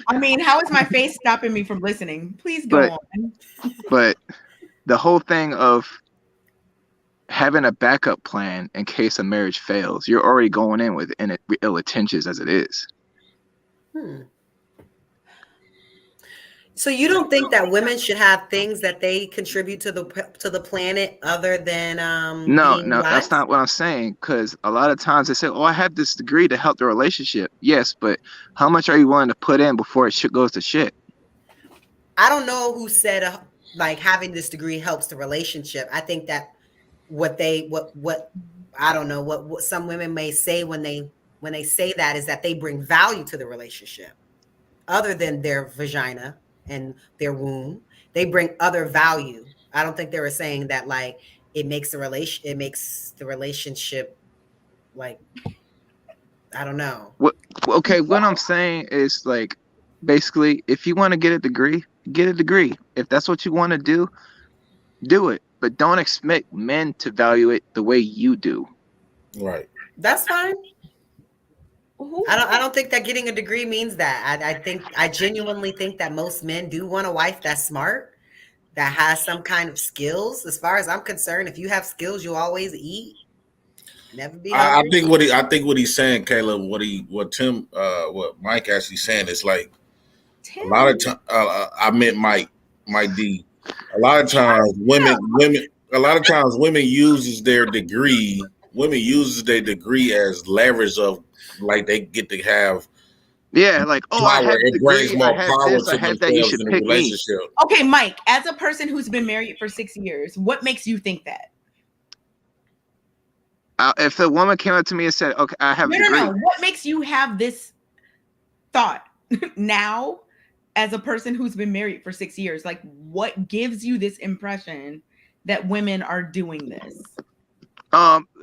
I mean, how is my face stopping me from listening? Please go on. But the whole thing of having a backup plan in case a marriage fails, you're already going in with ill intentions as it is. So you don't think that women should have things that they contribute to the planet other than No, being wives? That's not what I'm saying. Because a lot of times they say, "Oh, I have this degree to help the relationship." Yes, but how much are you willing to put in before it goes to shit? I don't know who said like having this degree helps the relationship. I think that what I don't know what some women may say when they say that is that they bring value to the relationship other than their vagina and their womb. They bring other value. I don't think they were saying that like it makes the relationship like, I don't know. What I'm saying is, like, basically, if you want to get a degree, get a degree. If that's what you want to do it. But don't expect men to value it the way you do. Right. That's fine. I don't think that getting a degree means that. I genuinely think that most men do want a wife that's smart, that has some kind of skills. As far as I'm concerned, if you have skills, you'll always eat. Never be hungry. I think what he's saying, Kayla, what Mike actually saying is like a lot of time. I meant Mike D. A lot of times, women uses their degree. Women uses their degree as leverage of like they get to have. Yeah, like, oh, I have a degree, brings more I have power this, to I have that, you themselves should in a pick me. relationship. Okay, Mike, as a person who's been married for 6 years, what makes you think that? If the woman came up to me and said, okay, I have a degree. No. What makes you have this thought now as a person who's been married for 6 years? Like, what gives you this impression that women are doing this?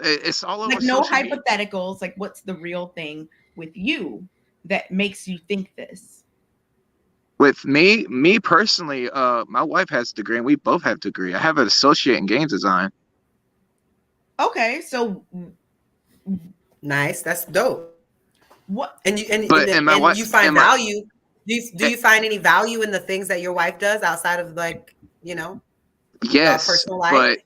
It's all over like no social hypotheticals media. Like, what's the real thing with you that makes you think this? With me personally, my wife has a degree and we both have a degree. I have an associate in game design. Okay, so nice. That's dope. What? And you find value. Do you find any value in the things that your wife does outside of, like, yes, personal life? But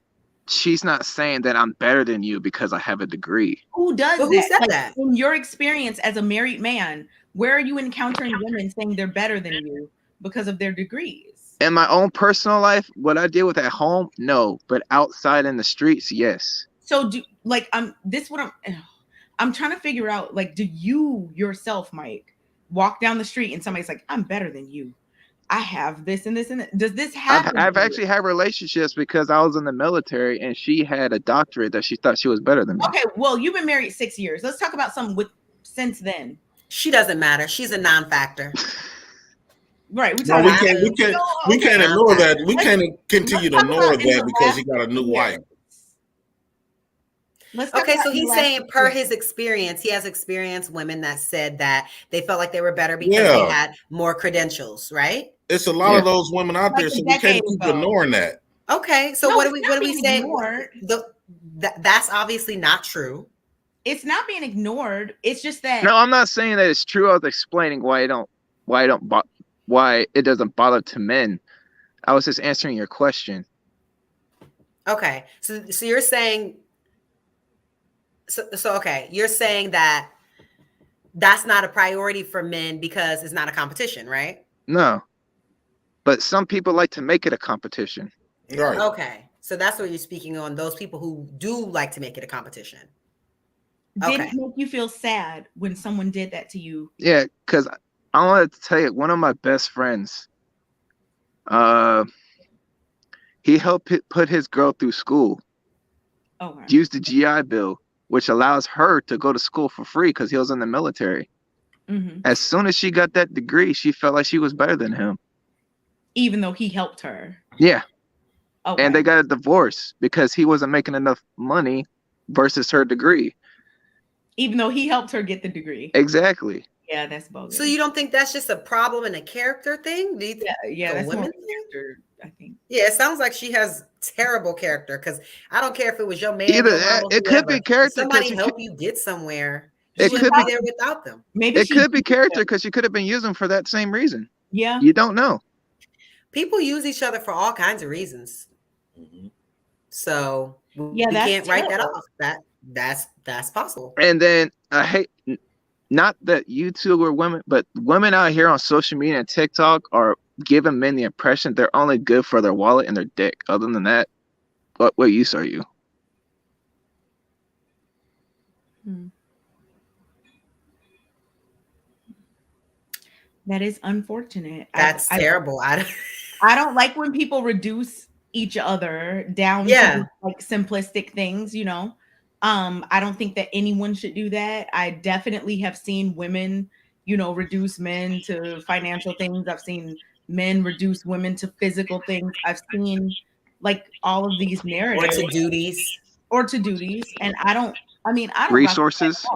she's not saying that I'm better than you because I have a degree. Who does that? Who said that? In your experience as a married man, where are you encountering women saying they're better than you because of their degrees? In my own personal life, what I deal with at home, no. But outside in the streets, yes. So I'm trying to figure out, like, do you yourself, Mike, walk down the street and somebody's like, I'm better than you, I have this and this and that. Does this happen? I've actually had relationships because I was in the military and she had a doctorate that she thought she was better than me. Okay, well, you've been married 6 years. Let's talk about something since then. She doesn't matter. She's a non-factor. Right. We can't ignore that. We can't continue to ignore that because he got a new wife. Okay, so he's saying per his experience, he has experienced women that said that they felt like they were better because they had more credentials, right? It's a lot of those women out there, so we can't keep ignoring that. Okay, so what do we say? That's obviously not true. It's not being ignored. It's just that. No, I'm not saying that it's true. I was explaining why it doesn't bother to men. I was just answering your question. Okay, so you're saying. So okay, you're saying that that's not a priority for men because it's not a competition, right? No, but some people like to make it a competition. Right. Okay, so that's what you're speaking on, those people who do like to make it a competition. Did Okay. it make you feel sad when someone did that to you? Yeah, because I wanted to tell you, one of my best friends, he helped put his girl through school, Okay. used the GI Bill, which allows her to go to school for free because he was in the military. Mm-hmm. As soon as she got that degree, she felt like she was better than him. Even though he helped her. Yeah. Okay. And they got a divorce because he wasn't making enough money versus her degree. Even though he helped her get the degree. Exactly. Yeah, that's bogus. So you don't think that's just a problem and a character thing? Do you think Yeah, a that's more women character, I think. Yeah, it sounds like she has terrible character, because I don't care if it was your man, Either your that, girl, it could be whoever. If character somebody because help you get somewhere, it you wouldn't could be be there without them. Maybe it could be character because you could have been using for that same reason. Yeah. You don't know. People use each other for all kinds of reasons. So Yeah, we that's can't write that terrible. off. That's possible. And then I hate, not that you two are women, but women out here on social media and TikTok are giving men the impression they're only good for their wallet and their dick. Other than that, what use are you? That is unfortunate. That's terrible. I don't like when people reduce each other down to like simplistic things, you know. I don't think that anyone should do that. I definitely have seen women, you know, reduce men to financial things. I've seen men reduce women to physical things. I've seen like all of these narratives Or to duties. And I don't resources.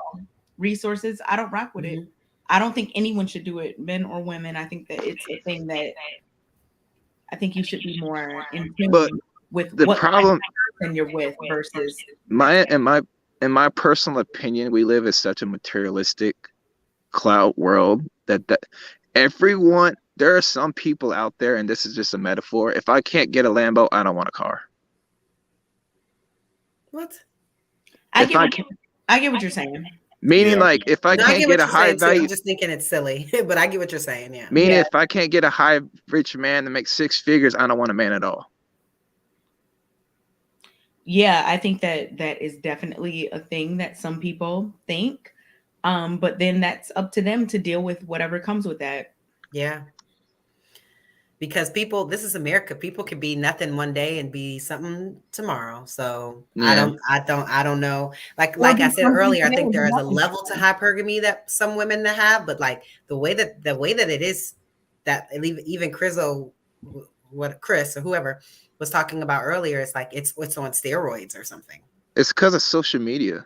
Resources. I don't rock with it. I don't think anyone should do it, men or women. I think that it's a thing that I think you should be more in tune with the what problem person you're with versus in my personal opinion, we live in such a materialistic cloud world that everyone, there are some people out there, and this is just a metaphor. If I can't get a Lambo, I don't want a car. What? I get what you're saying. Meaning, like, if I can't get a high value, I'm just thinking it's silly, but I get what you're saying. Yeah. Meaning, if I can't get a high rich man to make 6 figures, I don't want a man at all. Yeah, I think that is definitely a thing that some people think. But then that's up to them to deal with whatever comes with that. Yeah. Because this is America. People could be nothing one day and be something tomorrow. So I don't know. Like I said earlier, I think there is a level to hypergamy that some women have, but like the way that it is, that even Chris or whoever was talking about earlier, it's like it's on steroids or something. It's because of social media.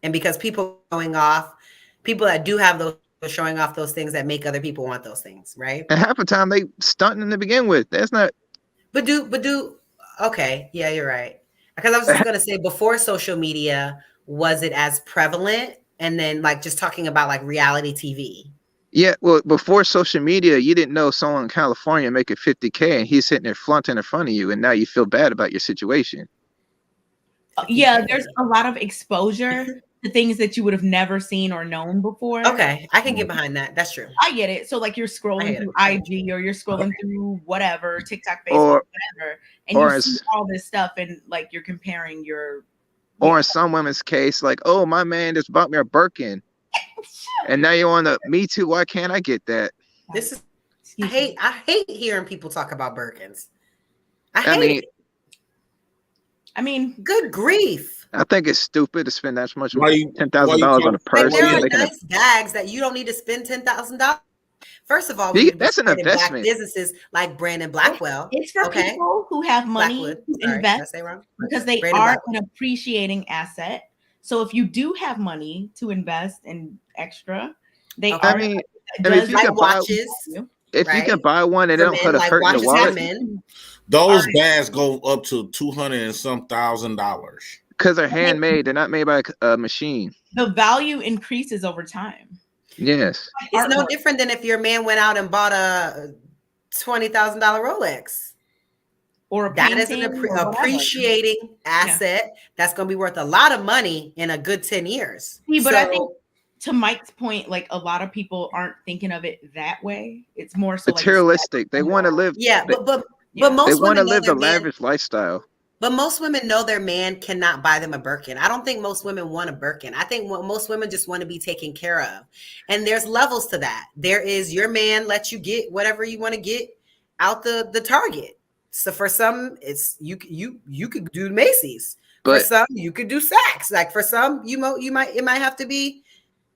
And because people that do have those, showing off those things that make other people want those things, right? And half the time they stunting to begin with. That's not. But okay, yeah, you're right. Because I was just gonna say, before social media, was it as prevalent? And then like just talking about like reality TV. Yeah, well, before social media, you didn't know someone in California making 50K and he's sitting there flaunting in front of you, and now you feel bad about your situation. Yeah, there's a lot of exposure to things that you would have never seen or known before. Okay, I can get behind that. That's true. I get it. So like you're scrolling through IG or you're scrolling through whatever, TikTok, Facebook, whatever, and you see all this stuff and like you're comparing your. Or in some women's case, like, oh, my man just bought me a Birkin, and now you want to Me Too. Why can't I get that? This is. I hate hearing people talk about Birkins. I hate it. I mean, good grief. I think it's stupid to spend that much money, $10,000 on a purse. There are nice bags that you don't need to spend $10,000. First of all, that's an investment. Businesses like Brandon Blackwell. It's for people who have money to invest because they are an appreciating asset. So if you do have money to invest in extra, they are. I mean, if you can buy watches. If you can buy one and they don't put a hurt in the wallet, those bags go up to $200 and some thousand. Because they're handmade, they're not made by a machine. The value increases over time. Yes, it's no different than if your man went out and bought a $20,000 Rolex. Or that is an appreciating asset that's going to be worth a lot of money in a good 10 years. See, but I think, to Mike's point, like a lot of people aren't thinking of it that way. It's more so materialistic. They want to live. Yeah, but most they want to live the lavish lifestyle. But most women know their man cannot buy them a Birkin. I don't think most women want a Birkin. I think most women just want to be taken care of. And there's levels to that. There is your man lets you get whatever you want to get out the Target. So for some, it's you could do Macy's. For some, you could do Saks. Like for some, it might have to be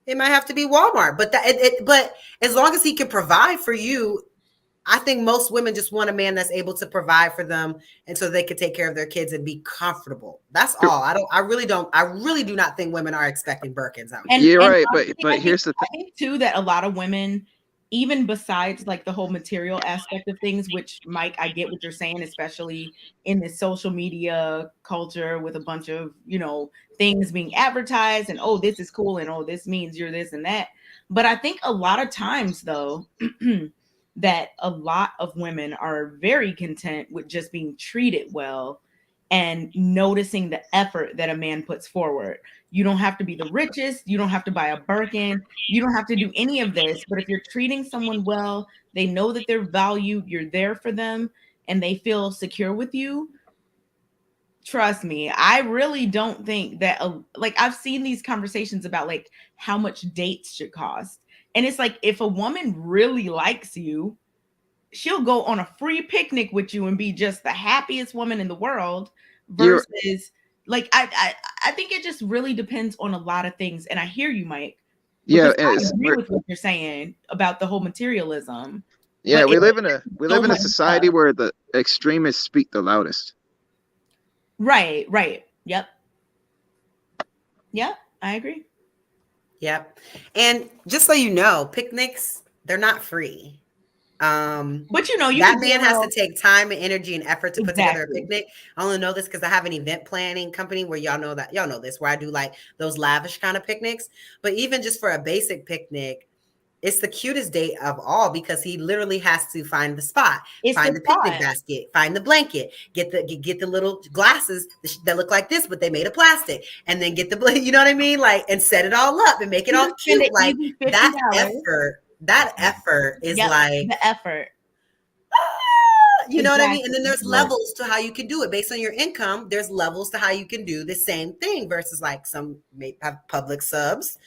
Walmart. But but as long as he can provide for you, I think most women just want a man that's able to provide for them, and so they can take care of their kids and be comfortable. That's all. I really do not think women are expecting Birkins out here. You're right, but here's the thing. I think too that a lot of women, even besides like the whole material aspect of things, which Mike, I get what you're saying, especially in this social media culture with a bunch of, things being advertised and, oh, this is cool. And, oh, this means you're this and that. But I think a lot of times though, that a lot of women are very content with just being treated well and noticing the effort that a man puts forward. You don't have to be the richest. You don't have to buy a Birkin. You don't have to do any of this. But if you're treating someone well, they know that they're valued, you're there for them, and they feel secure with you. Trust me, I really don't think that, I've seen these conversations about like how much dates should cost. And it's like, if a woman really likes you, she'll go on a free picnic with you and be just the happiest woman in the world versus I think it just really depends on a lot of things. And I hear you, Mike. Yeah. I agree with what you're saying about the whole materialism. Yeah. We live in a society where the extremists speak the loudest. Right. Yep. I agree. Yep. And just so you know, picnics, they're not free. But that man has to take time and energy and effort to put together a picnic. I only know this because I have an event planning company where y'all know this, where I do like those lavish kind of picnics. But even just for a basic picnic, it's the cutest date of all because he literally has to find the spot, find the picnic basket, find the blanket, get the little glasses that look like this, but they made of plastic, and then get the, you know what I mean? Like, and set it all up and make it all cute. Like that effort is like the effort. You know what I mean? And then there's levels to how you can do it based on your income. There's levels to how you can do the same thing versus like some may have public subs,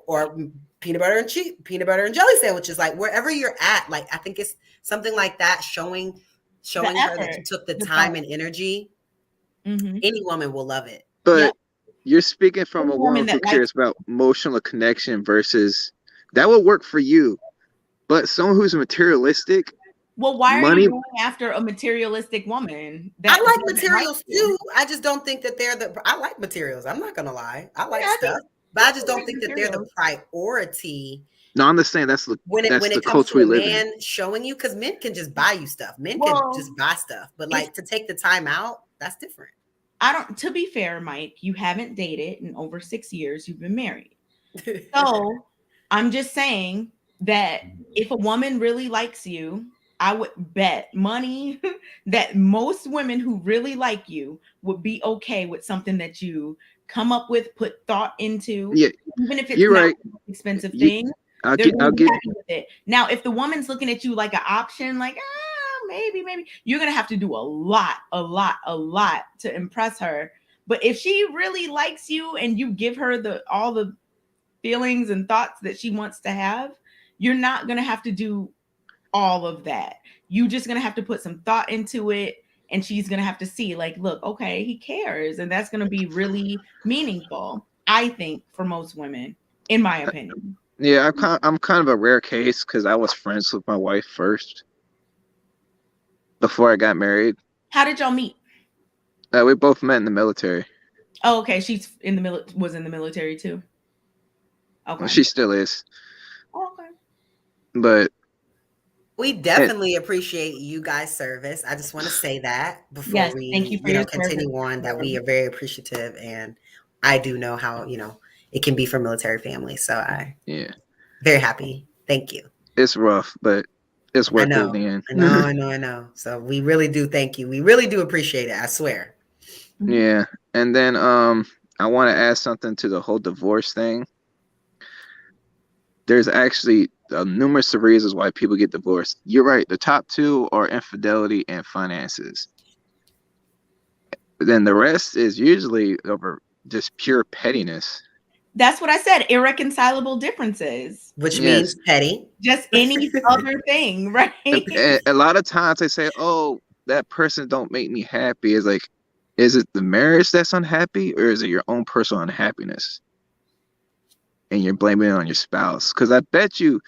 or peanut butter and jelly sandwiches. Like wherever you're at, like I think it's something like that, showing her that you took the time and energy. Mm-hmm. Any woman will love it. But you're speaking from a woman who cares about emotional connection versus that will work for you. But someone who's materialistic. Well, why are you going after a materialistic woman? I like materials too. I just don't think that I like materials. I'm not gonna lie. I like stuff, but I just don't think that they're the priority. No, I'm just saying that's the comes to a man showing you, because men can just buy you stuff. Men can just buy stuff, but like to take the time out, that's different. To be fair, Mike, you haven't dated in over 6 years. You've been married. So I'm just saying that if a woman really likes you, I would bet money that most women who really like you would be okay with something that you come up with, put thought into, even if it's not an expensive thing. I'll get with it. Now, if the woman's looking at you like an option, like maybe, you're gonna have to do a lot to impress her. But if she really likes you and you give her all the feelings and thoughts that she wants to have, you're not gonna have to do all of that. You just gonna have to put some thought into it, and she's gonna have to see, like, look, okay, he cares, and that's gonna be really meaningful, I think, for most women, in my opinion. Yeah, I'm kind of a rare case because I was friends with my wife first before I got married. How did y'all meet? We both met in the military. Oh, okay. She's was in the military too. Okay. Well, she still is. Oh, okay. But we definitely appreciate you guys' service. I just want to say that before we thank you for continue on, that we are very appreciative, and I do know how it can be for military families. So very happy. Thank you. It's rough, but it's worth it in the end. I know. So we really do thank you. We really do appreciate it. I swear. Yeah, and then I want to add something to the whole divorce thing. There's actually numerous of reasons why people get divorced. You're right. The top two are infidelity and finances. then the rest is usually over just pure pettiness. That's what I said. Irreconcilable differences. Which Yes. means petty. Just any other thing, right? And a lot of times they say, "Oh, that person don't make me happy." It's like, is it the marriage that's unhappy, or is it your own personal unhappiness? And you're blaming it on your spouse. Because I bet you,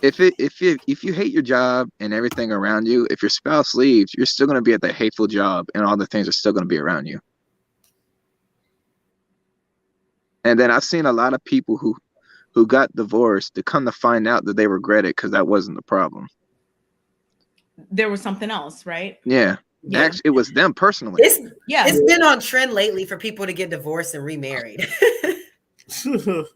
if you hate your job and everything around you, if your spouse leaves, you're still going to be at that hateful job, and all the things are still going to be around you. And then I've seen a lot of people who got divorced to come to find out that they regret it because that wasn't the problem. There was something else, right? Yeah. Actually, it was them personally. It's been on trend lately for people to get divorced and remarried.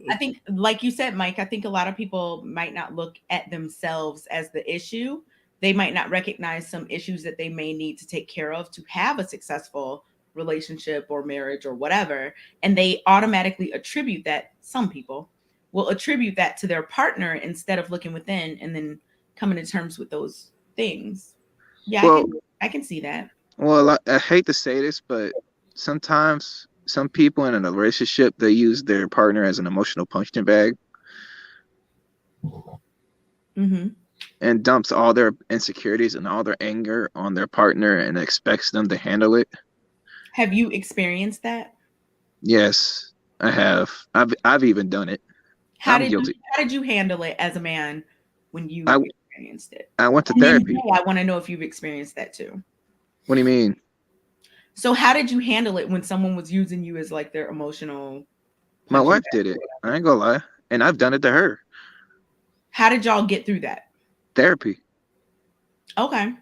I think, like you said, Mike, I think a lot of people might not look at themselves as the issue. They might not recognize some issues that they may need to take care of to have a successful relationship or marriage or whatever. And they automatically attribute that. Some people will attribute that to their partner instead of looking within and then coming to terms with those things. Yeah, well, I can see that. Well, I hate to say this, but sometimes some people in a relationship, they use their partner as an emotional punching bag. Mm-hmm. And dumps all their insecurities and all their anger on their partner and expects them to handle it. Have you experienced that? Yes, I have. I've even done it. How did you handle it as a man when you experienced it? I went to therapy. I want to know if you've experienced that too. What do you mean? So how did you handle it when someone was using you as like their emotional? My wife did it. I ain't gonna lie. And I've done it to her. How did y'all get through that? Therapy. Okay.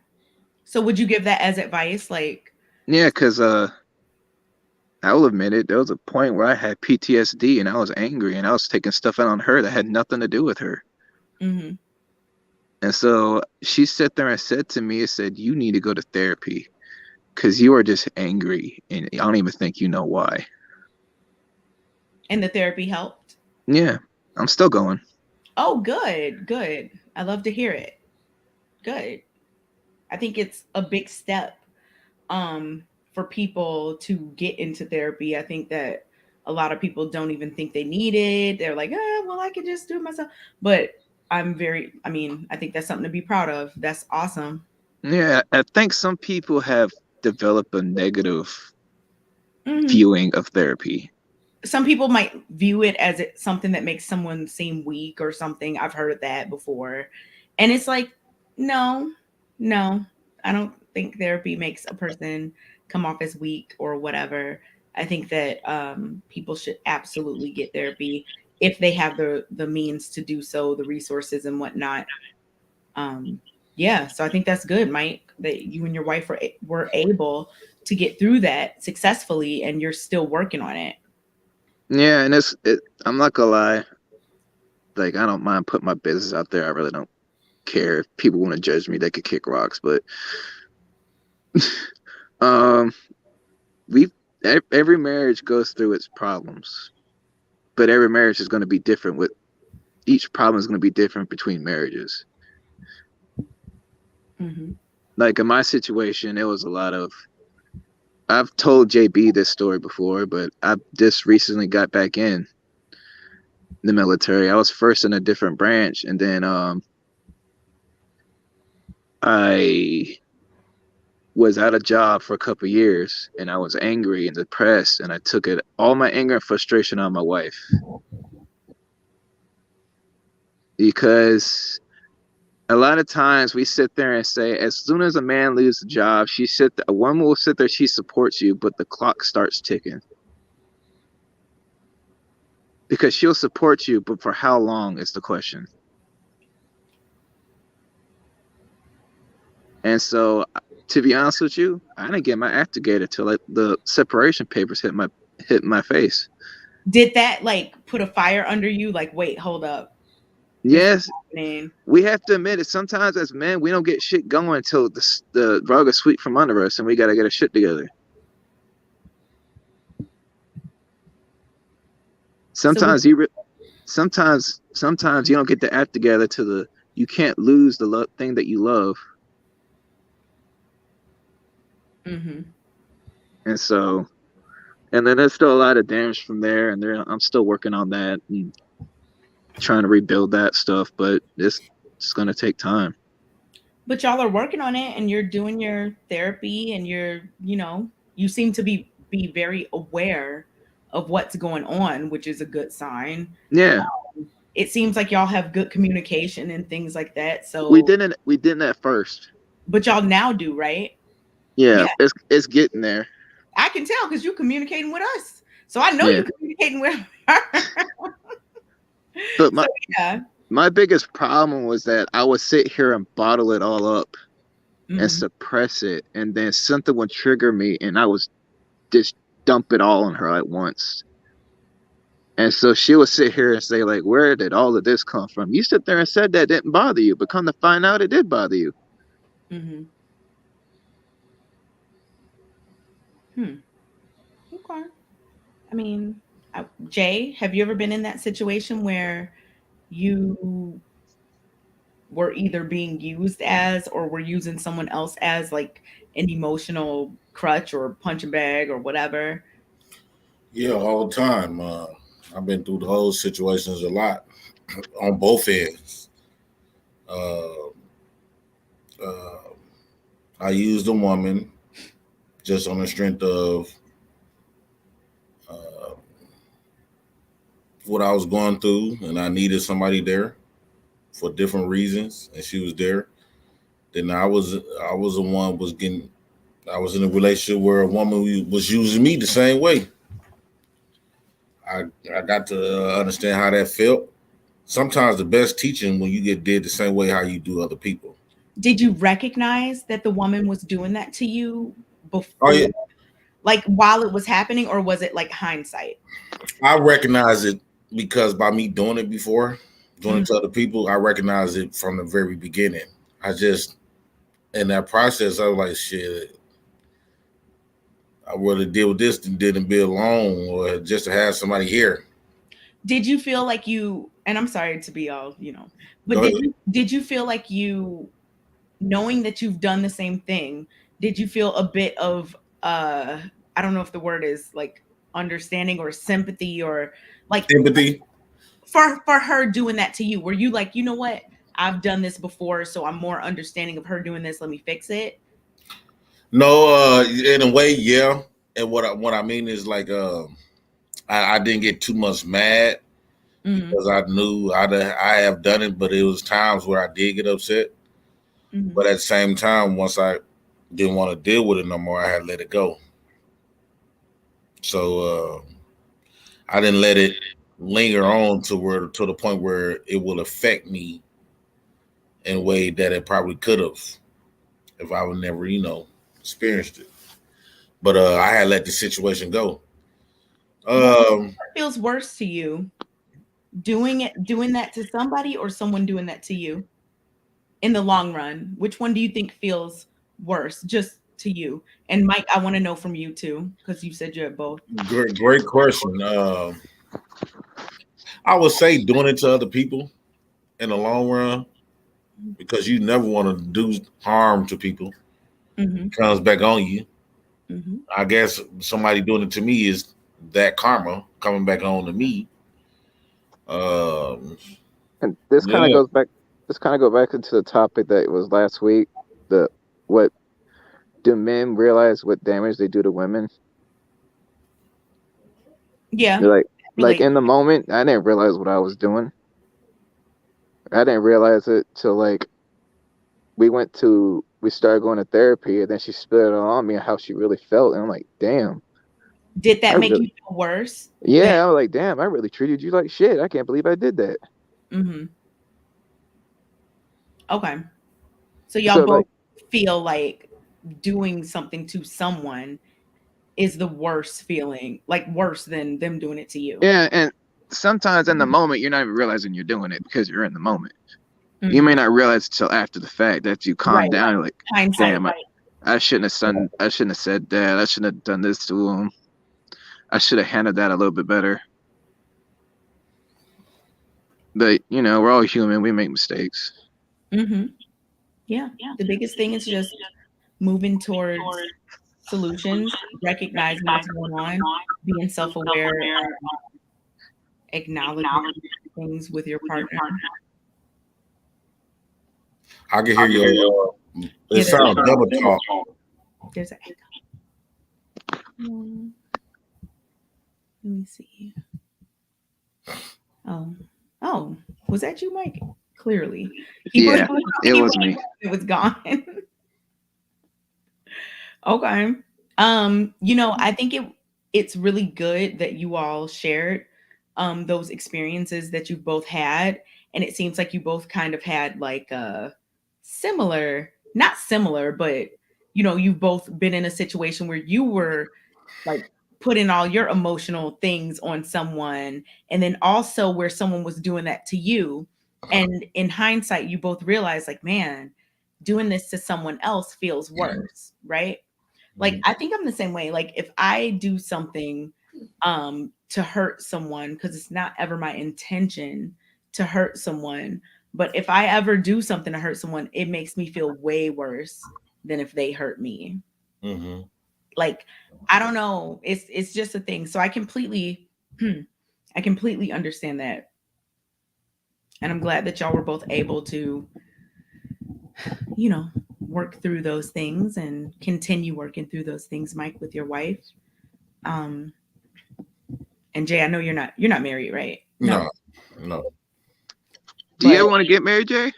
So would you give that as advice? Like, yeah, because I will admit it, there was a point where I had PTSD and I was angry and I was taking stuff out on her that had nothing to do with her. Mm-hmm. And so she sat there and said to me, you need to go to therapy because you are just angry and I don't even think you know why. And the therapy helped? Yeah, I'm still going. Oh, good. Good. I love to hear it. Good. I think it's a big step for people to get into therapy. I think that a lot of people don't even think they need it. They're like, well, I can just do it myself. But I think that's something to be proud of. That's awesome. Yeah, I think some people have developed a negative viewing of therapy. Some people might view it as something that makes someone seem weak or something. I've heard that before. And it's like, no, I don't think therapy makes a person come off as weak or whatever. I think that people should absolutely get therapy if they have the means to do so, the resources and whatnot. Yeah, so I think that's good, Mike, that you and your wife were able to get through that successfully and you're still working on it. Yeah, and I'm not gonna lie, like I don't mind putting my business out there. I really don't care if people want to judge me. They could kick rocks, but every marriage goes through its problems, but every marriage is going to be different. With each problem is going to be different between marriages. Mm-hmm. Like in my situation, it was a lot of. I've told JB this story before, but I just recently got back in the military. I was first in a different branch, and then I was out of job for a couple of years, and I was angry and depressed, and I took all my anger and frustration on my wife. Because a lot of times we sit there and say, as soon as a man leaves the job, a woman will sit there, she supports you, but the clock starts ticking. Because she'll support you, but for how long is the question. And so, to be honest with you, I didn't get my act together till the separation papers hit my face. Did that put a fire under you? Like, wait, hold up. Yes, we have to admit it. Sometimes as men, we don't get shit going until the rug is swept from under us, and we got to get our shit together. Sometimes sometimes you don't get the act together till you can't lose the thing that you love. Mm-hmm. And so, and then there's still a lot of damage from there, and I'm still working on that and trying to rebuild that stuff, but it's going to take time. But y'all are working on it, and you're doing your therapy, and you seem to be very aware of what's going on, which is a good sign. Yeah. It seems like y'all have good communication and things like that. So we didn't at first. But y'all now do, right? Yeah. It's getting there. I can tell because you're communicating with us. So I know you're communicating with her. But my biggest problem was that I would sit here and bottle it all up and suppress it, and then something would trigger me, and I was just dump it all on her at once. And so she would sit here and say, like, where did all of this come from? You sit there and said that didn't bother you, but come to find out it did bother you. Okay. I mean, Jay, have you ever been in that situation where you were either being used as or were using someone else as like an emotional crutch or punching bag or whatever? Yeah, all the time. I've been through those situations a lot on both ends. I used a woman just on the strength of what I was going through, and I needed somebody there for different reasons, and she was there. Then I was the one I was in a relationship where a woman was using me the same way. I got to understand how that felt. Sometimes the best teaching when you get did the same way how you do other people. Did you recognize that the woman was doing that to you before, like while it was happening, or was it like hindsight? I recognize it because by me doing it before, doing it to other people, I recognize it from the very beginning. I just, in that process, I was like, shit, I would have deal with this than didn't be alone or just to have somebody here. Did you feel like you, and I'm sorry to be all, but did you feel like you, knowing that you've done the same thing, did you feel a bit of, I don't know if the word is like understanding or sympathy or like empathy for her doing that to you? Were you like, you know what? I've done this before, so I'm more understanding of her doing this. Let me fix it. No, in a way, yeah. And what I mean is like, I didn't get too much mad because I knew I have done it, but it was times where I did get upset. But at the same time, once I didn't want to deal with it no more, I had to let it go. So I didn't let it linger on to the point where it will affect me in a way that it probably could have if I would never, experienced it. But I had let the situation go. What feels worse to you? Doing that to somebody or someone doing that to you? In the long run, which one do you think feels worse just to you? And Mike, I want to know from you too, because you said you had both. Great question. I would say doing it to other people in the long run, because you never want to do harm to people. It comes back on you. I guess somebody doing it to me is that karma coming back on to me. And this kind of goes back. This kind of go back into the topic that was last week. What do men realize what damage they do to women? Yeah. Like in the moment, I didn't realize what I was doing. I didn't realize it till like we started going to therapy, and then she spit it on me and how she really felt, and I'm like, damn. Did that make you feel worse? Yeah, I was like, damn, I really treated you like shit. I can't believe I did that. Okay. So y'all both feel like doing something to someone is the worst feeling, like worse than them doing it to you. Yeah, and sometimes in the moment you're not even realizing you're doing it because you're in the moment. You may not realize until after the fact that you calm down. Like, hindsight, damn, I shouldn't have said that. I shouldn't have done this to him. I should have handled that a little bit better. But we're all human. We make mistakes. Yeah. The biggest thing is just moving towards solutions, recognizing what's going on, being self-aware, acknowledging things with your partner. I can hear you. It sounds double talk. There's an echo. Let me see. Oh, was that you, Mike? Clearly. Yeah, it was me. It was gone. Okay. I think it's really good that you all shared those experiences that you both had. And it seems like you both kind of had like a similar, not similar, but you've both been in a situation where you were like putting all your emotional things on someone, and then also where someone was doing that to you. And in hindsight, you both realized like, man, doing this to someone else feels worse, right? Like, I think I'm the same way. Like, if I do something to hurt someone, because it's not ever my intention to hurt someone, but if I ever do something to hurt someone, it makes me feel way worse than if they hurt me. Mm-hmm. Like, I don't know. It's just a thing. So I completely understand that. And I'm glad that y'all were both able to, work through those things and continue working through those things, Mike, with your wife. And Jay, I know you're not married, right? No. Do you ever want to get married, Jay?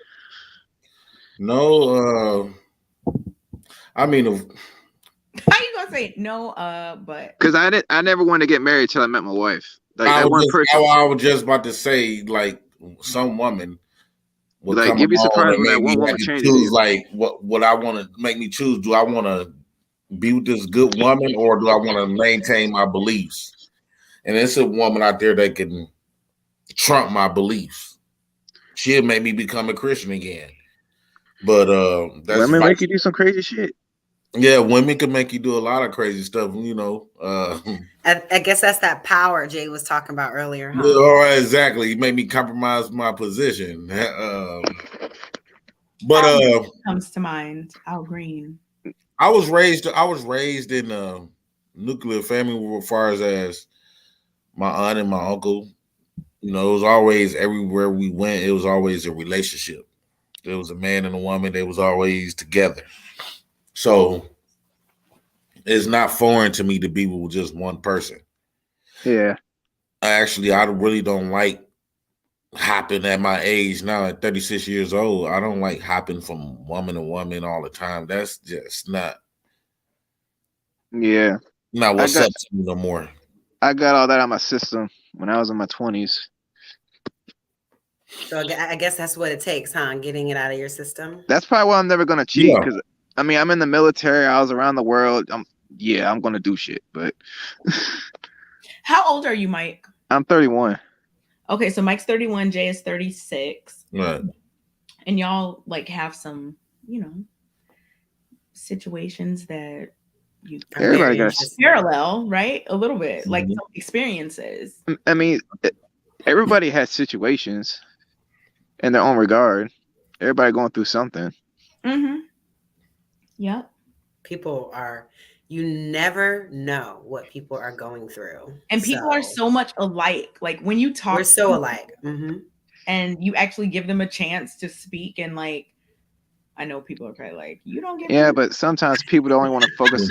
No. I mean, how you gonna say no? But because I never wanted to get married till I met my wife. Like I was just about to say, like, some woman would like, come you'd be surprised along and when that one woman make me changes choose, you. like, what I want to make me choose. Do I want to be with this good woman, or do I want to maintain my beliefs? And it's a woman out there that can trump my beliefs. She'll make me become a Christian again. But that's women make you do some crazy shit. Yeah, women can make you do a lot of crazy stuff, I guess that's that power Jay was talking about earlier, huh? All right, exactly. You made me compromise my position. But comes to mind, Al Green. I was raised in a nuclear family as far as my aunt and my uncle. It was always, everywhere we went, it was always a relationship. There was a man and a woman, they was always together. So it's not foreign to me to be with just one person. Yeah. I really don't like hopping at my age now at 36 years old. I don't like hopping from woman to woman all the time. That's just not what's up to me no more. I got all that on my system when I was in my 20s. So I guess that's what it takes, huh? Getting it out of your system. That's probably why I'm never gonna cheat, because I'm in the military. I was around the world. I'm gonna do shit, but. How old are you, Mike? I'm 31. Okay, so Mike's 31, Jay is 36. Right. And y'all like have some, situations that you everybody got parallel, right? A little bit, like some experiences. I mean, everybody has situations in their own regard. Everybody going through something. Mm-hmm. Yep. You never know what people are going through. And people are so much alike. Like when you talk, we're so alike. Mm-hmm. And you actually give them a chance to speak, and like, I know people are probably like, you don't get. Yeah, but sometimes people don't want to focus.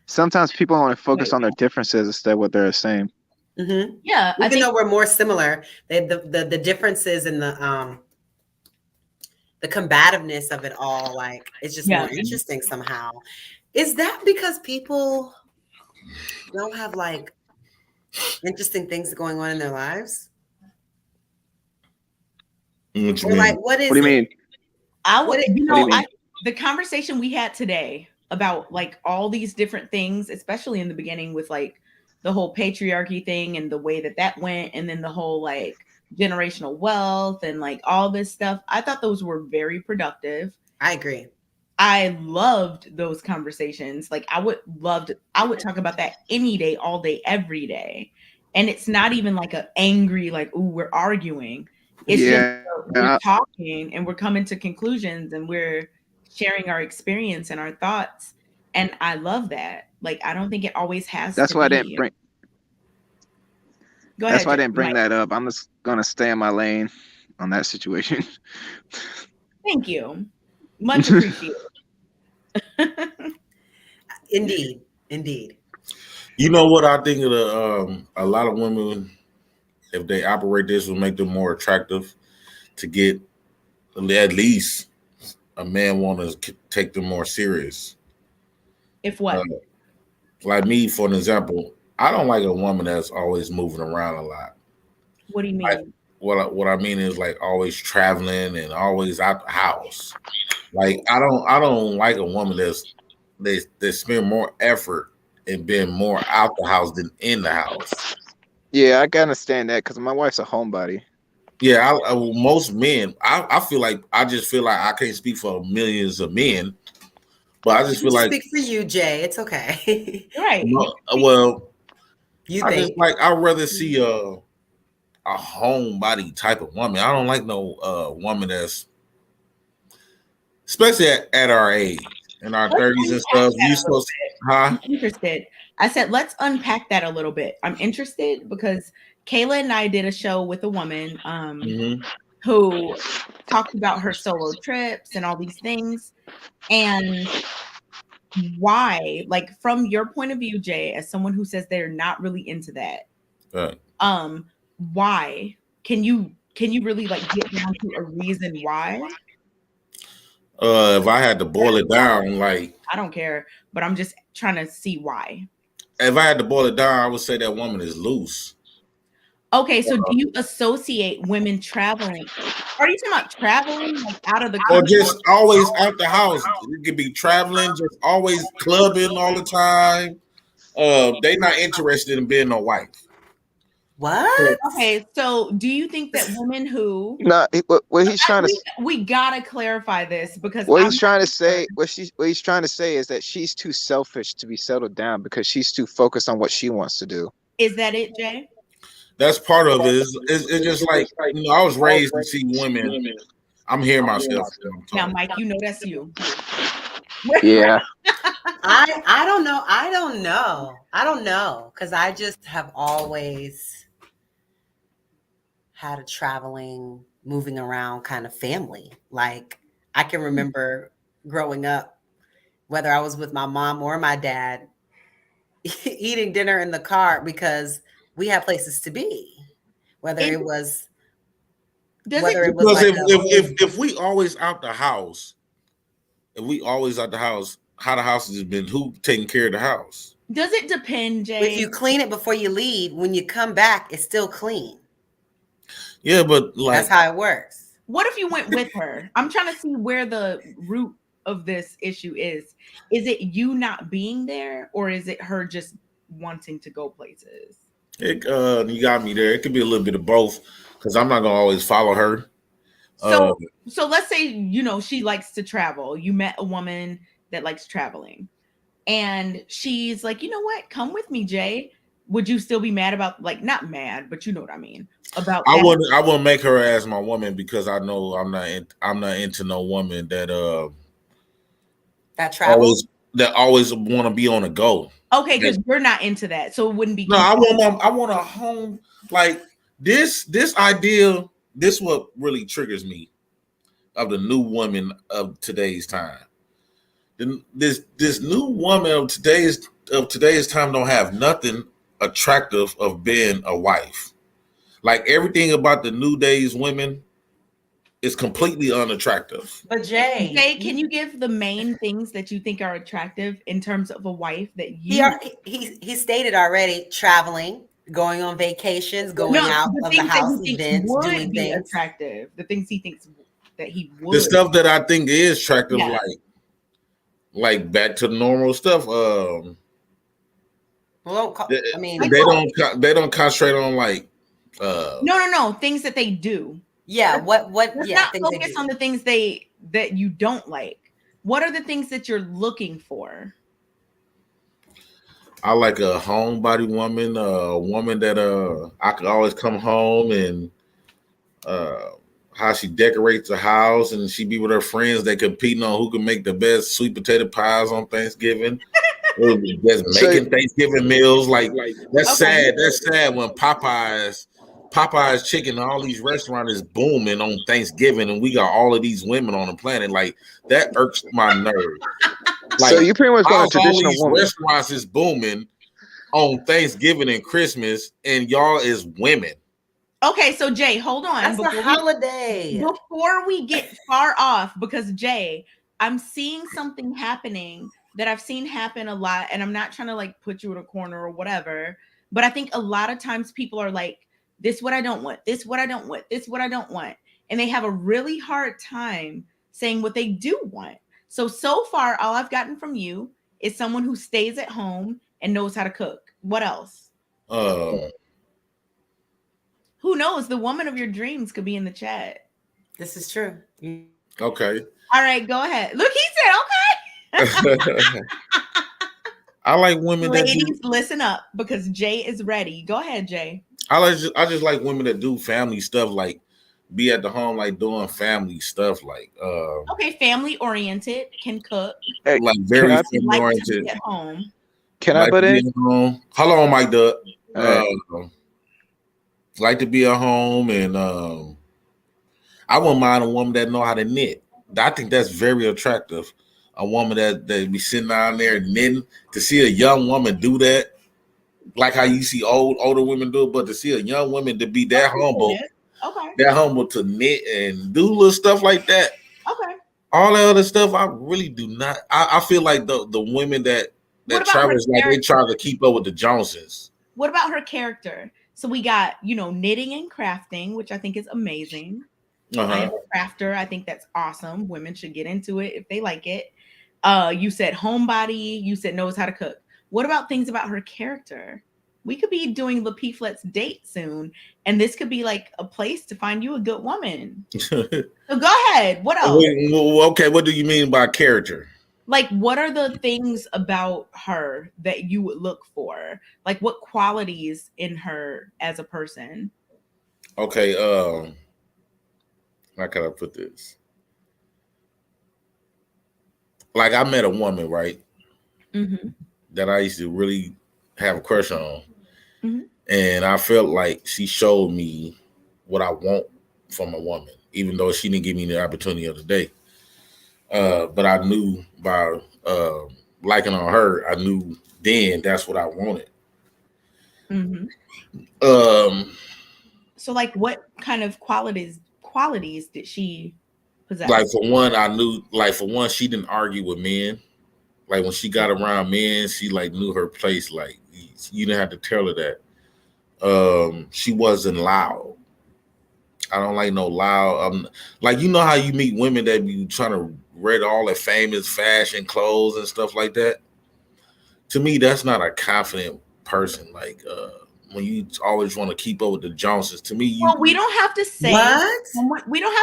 Sometimes people want to focus on their differences instead of what they're saying. Mm-hmm. Yeah, even though we're more similar, the differences in the combativeness of it all, like, it's just more interesting somehow. Is that because people don't have like interesting things going on in their lives? Or like, what do you mean? The conversation we had today about like all these different things, especially in the beginning with like the whole patriarchy thing and the way that went, and then the whole like generational wealth and like all this stuff. I thought those were very productive. I agree. I loved those conversations. Like I would talk about that any day, all day, every day. And it's not even like an angry, like, ooh, we're arguing. It's just we're talking and we're coming to conclusions and we're sharing our experience and our thoughts. And I love that. Like, I don't think it always has That's to why I didn't be. bring. Go That's ahead, why I Jay. didn't bring that up. I'm just gonna stay in my lane on that situation. Thank you. Much appreciated. Indeed. Indeed. You know what I think of a lot of women, if they operate this, will make them more attractive to get at least a man want to take them more serious. If what? Like me, for an example, I don't like a woman that's always moving around a lot. What do you Like, mean? what I mean is like always traveling and always out the house. Like I don't like a woman they spend more effort and being more out the house than in the house. Yeah, I can understand that because my wife's a homebody. Yeah, most men, I feel like I just feel like I can't speak for millions of men, but I just You feel like speak for you, Jay. It's okay. Right. well, You I just think. like I'd rather see a homebody type of woman. I don't like no woman that's especially at our age, in our Let's 30s and unpack stuff. that You a little supposed bit. huh? I'm interested. I said, let's unpack that a little bit. I'm interested because Kayla and I did a show with a woman Mm-hmm. who talked about her solo trips and all these things. And why, like from your point of view, Jay, as someone who says they're not really into that, why? Can you really like get down to a reason why? If I had to boil it down, like I don't care, but I'm just trying to see why. if I had to boil it down, I would say that woman is loose. Okay, so do you associate women traveling? Are you talking about traveling like out of the Or country? just always out the house. You could be traveling, just always clubbing all the time. They not interested in being no wife. What? Okay, so do you think that women who No, what he's trying to we gotta clarify this because what I'm he's trying to say what he's trying to say is that she's too selfish to be settled down because she's too focused on what she wants to do. Is that it, Jay? That's part of it. It's just like I was raised to see women. I'm hearing myself. Now, Mike, you know that's you. Yeah. I don't know. I don't know. Because I just have always had a traveling, moving around kind of family. Like I can remember growing up, whether I was with my mom or my dad, eating dinner in the car because we had places to be. Whether it was because if we always out the house, how the house has been, who taking care of the house? Does it depend, Jay? If you clean it before you leave, when you come back, it's still clean. Yeah, but like that's how it works. What if you went with her? I'm trying to see where the root of this issue is. Is it you not being there, or is it her just wanting to go places? You got me there. It could be a little bit of both because I'm not gonna always follow her. So let's say she likes to travel. You met a woman that likes traveling, and she's like, you know what? Come with me, Jay. Would you still be mad about not mad, but you know what I mean about? I wouldn't make her as my woman because I know I'm not into no woman that travels always want to be on a go. Okay, because you're not into that, so it wouldn't be. No, I want a home like this idea. This what really triggers me of the new woman of today's time. This new woman of today's time don't have nothing attractive of being a wife. Like everything about the new days women is completely unattractive. But Jay, can you give the main things that you think are attractive in terms of a wife that you? He stated already: traveling, going on vacations, going out of the house, events, doing things attractive. The things he thinks that he would. The stuff that I think is attractive, like back to the normal stuff. They don't concentrate on like. No. Things that they do. Yeah. What? Let's not focus on the things that you don't like. What are the things that you're looking for? I like a homebody woman, a woman that I could always come home and how she decorates the house, and she be with her friends. They competing on who can make the best sweet potato pies on Thanksgiving. Just making Thanksgiving meals. Like that's sad. That's sad when Popeye's chicken, all these restaurants is booming on Thanksgiving, and we got all of these women on the planet. Like that irks my nerve. Like, so you pretty much want a traditional all these woman. Restaurants is booming on Thanksgiving and Christmas, and y'all is women. Okay, so Jay, hold on. That's a holiday. Before we get far off, because Jay, I'm seeing something happening that I've seen happen a lot, and I'm not trying to like put you in a corner or whatever, but I think a lot of times people are like, this what I don't want, this what I don't want, this what I don't want. And they have a really hard time saying what they do want. So far, all I've gotten from you is someone who stays at home and knows how to cook. What else? Who knows? The woman of your dreams could be in the chat. This is true. Okay. All right, go ahead. Look, he said okay. I like women Ladies, that do, listen up because Jay is ready. Go ahead, Jay. I just like women that do family stuff, like be at the home, like doing family stuff, like okay, family oriented, can cook, like very family oriented at home. Can I butt in? Hold on, Mike Duck. Like to be at home, and I wouldn't mind a woman that know how to knit. I think that's very attractive. A woman that be sitting down there knitting. To see a young woman do that, like how you see older women do it, but to see a young woman to be that humble to knit and do little stuff like that. Okay. All that other stuff, I really do not. I feel like the women that travel like they try to keep up with the Joneses. What about her character? So we got, knitting and crafting, which I think is amazing. I am a crafter. I think that's awesome. Women should get into it if they like it. You said homebody. You said knows how to cook. What about things about her character? We could be doing Lapeef Let's Date soon, and this could be like a place to find you a good woman. So go ahead. What else? Okay, what do you mean by character? Like, what are the things about her that you would look for? Like, what qualities in her as a person? Okay, how can I put this? Like, I met a woman, right? Mm-hmm. That I used to really have a crush on. Mm-hmm. And I felt like she showed me what I want from a woman, even though she didn't give me the opportunity of the day. But I knew by liking on her, I knew then that's what I wanted. Mm-hmm. So like what kind of qualities did she possess? Like for one, she didn't argue with men. Like when she got around men, she like knew her place. Like you didn't have to tell her that. She wasn't loud. I don't like no loud. Like how you meet women that be trying to wear all their famous fashion clothes and stuff like that. To me, that's not a confident person. Like when you always want to keep up with the Joneses. To me, we don't have to say what we don't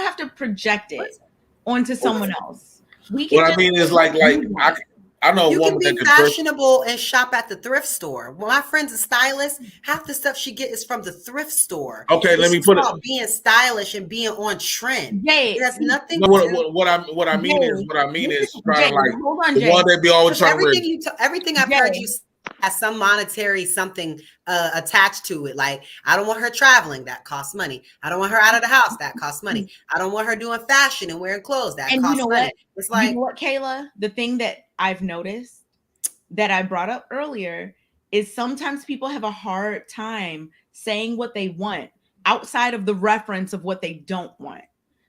have to project it onto someone else. What I mean is like I know you a woman can be fashionable and shop at the thrift store. Well, my friend's a stylist. Half the stuff she get is from the thrift store. Okay, let me put it. Being stylish and being on trend. Jay, it has nothing. What I mean is trying to like hold on, Jay. One that be always trying to everything I've heard you say has some monetary something attached to it. Like I don't want her traveling. That costs money. I don't want her out of the house. That costs money. I don't want her doing fashion and wearing clothes. That costs money. It's like, you know what, Kayla? The thing that I've noticed that I brought up earlier is sometimes people have a hard time saying what they want outside of the reference of what they don't want.